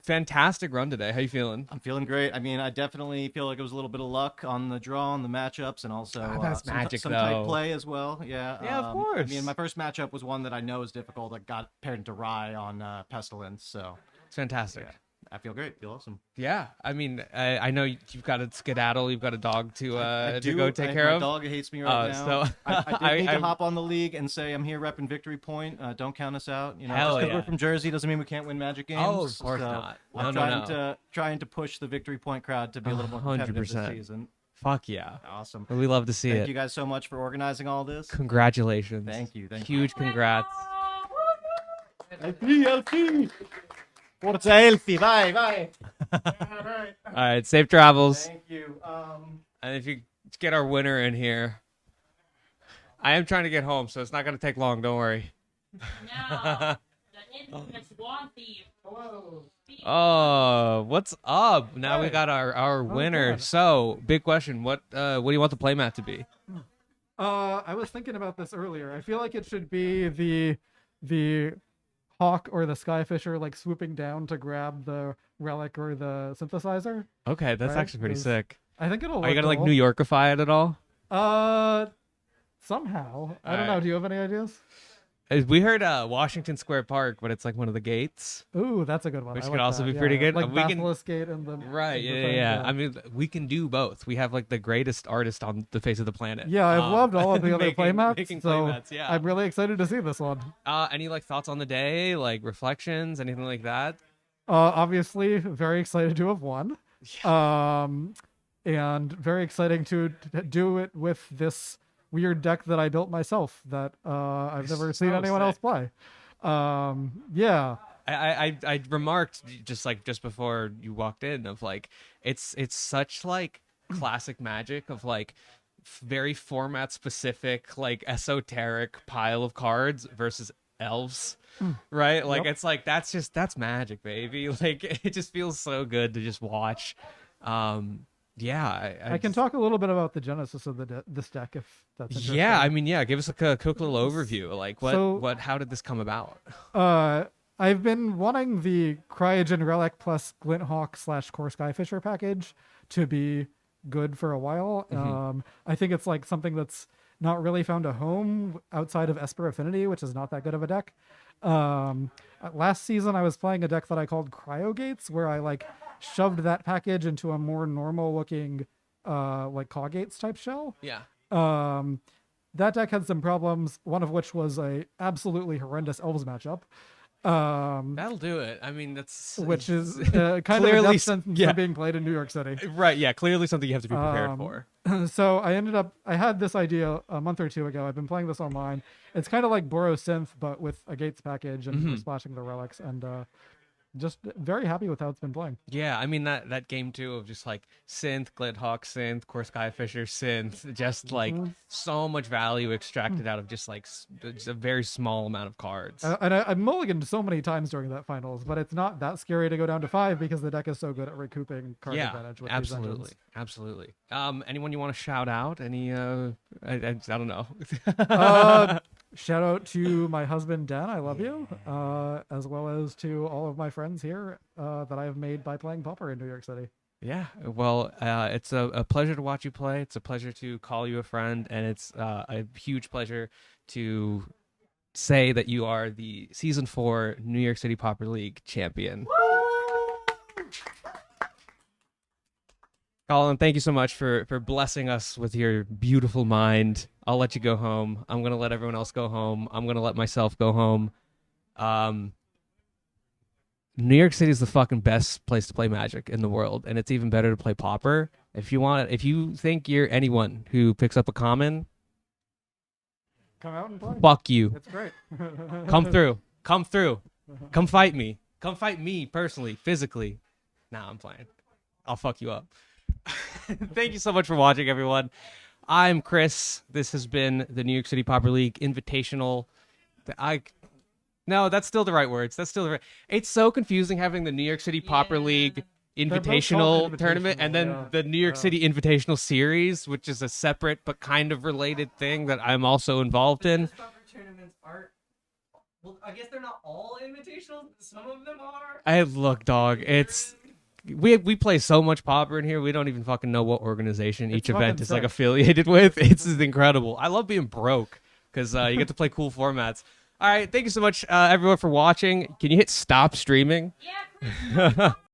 Fantastic run today. How you feeling? I'm feeling great. I mean, I definitely feel like it was a little bit of luck on the draw, on the matchups, and also that's Magic, some though. tight play as well. Yeah, Yeah, of I course. mean, my first matchup was one that I know is difficult. I got paired into Rye on Pestilence, so It's fantastic. yeah, I feel great. Feel awesome. Yeah, I mean, I know you've got to skedaddle. You've got a dog to I to do. go take care my of. dog hates me right now. So I did need to hop on the league and say I'm here repping Victory Point. Don't count us out. You know, Hell just because yeah. we're from Jersey doesn't mean we can't win Magic games. Oh, of course So not. I'm No. trying to push the Victory Point crowd to be a little more competitive this 100%. season. Fuck yeah. Awesome. We love to see Thank it. you guys so much for organizing all this. Congratulations. Thank you. Huge congrats. LP. Forza Elfi, vai, vai. All right, safe travels. Thank you. And if you get our winner in here, I am trying to get home, so it's not going to take long. Don't worry. Now, the infamous Wand Thief. Hello. Oh, what's up? Now we Hey. got our winner. God. So, big question. What do you want the playmat to be? I was thinking about this earlier. I feel like it should be the hawk or the skyfisher like swooping down to grab the relic or the synthesizer. Okay, that's Right, actually pretty 'cause sick. I think it'll. Are you look gonna like cool. New Yorkify it at all? Somehow. I don't Alright. know. Do you have any ideas? We heard Washington Square Park, but it's like one of the gates. Ooh, that's a good one. Which I could like also that, be pretty yeah. good. Like We can- Basilisk Gate and the Right, the yeah, thing, yeah. I mean, we can do both. We have like the greatest artist on the face of the planet. Yeah, I've loved all of the other playmats. Making so playmats, yeah. I'm really excited to see this one. Any like thoughts on the day, like reflections, anything like that? Obviously, very excited to have won. And very exciting to do it with this weird deck that I built myself that I've never seen so anyone sick. else play. Yeah. I remarked just before you walked in of like it's such like classic Magic of like very format specific like esoteric pile of cards versus elves, right? Like Yep. it's like that's Magic, baby. Like it just feels so good to just watch. Yeah, I can talk a little bit about the genesis of this deck if that's interesting. Yeah, I mean, yeah. Give us a quick little overview. Like, So- how did this come about? I've been wanting the Cryogen Relic plus Glinthawk / Core Skyfisher package to be good for a while. I think it's like something that's not really found a home outside of Esper Affinity, which is not that good of a deck. Last season, I was playing a deck that I called Cryogates, where I like shoved that package into a more normal looking like Cawgates type shell. Yeah. That deck had some problems, one of which was a absolutely horrendous Elves matchup. That'll do it. I mean, that's Which is kind of a Clearly death sentence yeah. for being played in New York City. right. Yeah, clearly something you have to be prepared for. So I had this idea a month or two ago. I've been playing this online. It's kind of like Boros Synth, but with a Gates package, and we're splashing the relics, and just very happy with how it's been playing. Yeah, I mean that game too of just like Synth, Glinthawk, Synth, Core Skyfisher, Synth, just like so much value extracted out of just like just a very small amount of cards. And I mulliganed so many times during that finals, but it's not that scary to go down to 5 because the deck is so good at recouping card advantage with these engines. Absolutely. Anyone you want to shout out? Any? I don't know. Shout out to my husband Dan, I love you, as well as to all of my friends here that I have made by playing Pauper in New York City. Yeah, well, it's a pleasure to watch you play. It's a pleasure to call you a friend, and it's a huge pleasure to say that you are the Season 4 New York City Pauper League champion. Colin, thank you so much for blessing us with your beautiful mind. I'll let you go home. I'm gonna let everyone else go home. I'm gonna let myself go home. New York City is the fucking best place to play Magic in the world, and it's even better to play Pauper. If you think you're anyone who picks up a common, Come out and play. fuck you. It's great. Come through. Come through. Come fight me. Come fight me personally, physically. Nah, I'm playing. I'll fuck you up. Thank you so much for watching, everyone. I'm Chris. This has been the New York City Pauper League Invitational. No, that's still the right words. That's still the right. It's so confusing having the New York City Pauper League Invitational tournament and then the New York City Invitational Series, which is a separate but kind of related thing that I'm also involved in. Tournaments aren't. Well, I guess they're not all invitational. Some of them are. Look, dog. It's we play so much Pauper in here. We don't even fucking know what organization each event is like affiliated with. It's incredible. I love being broke because you get to play cool formats. All right, thank you so much, everyone, for watching. Can you hit stop streaming? Yeah, Chris.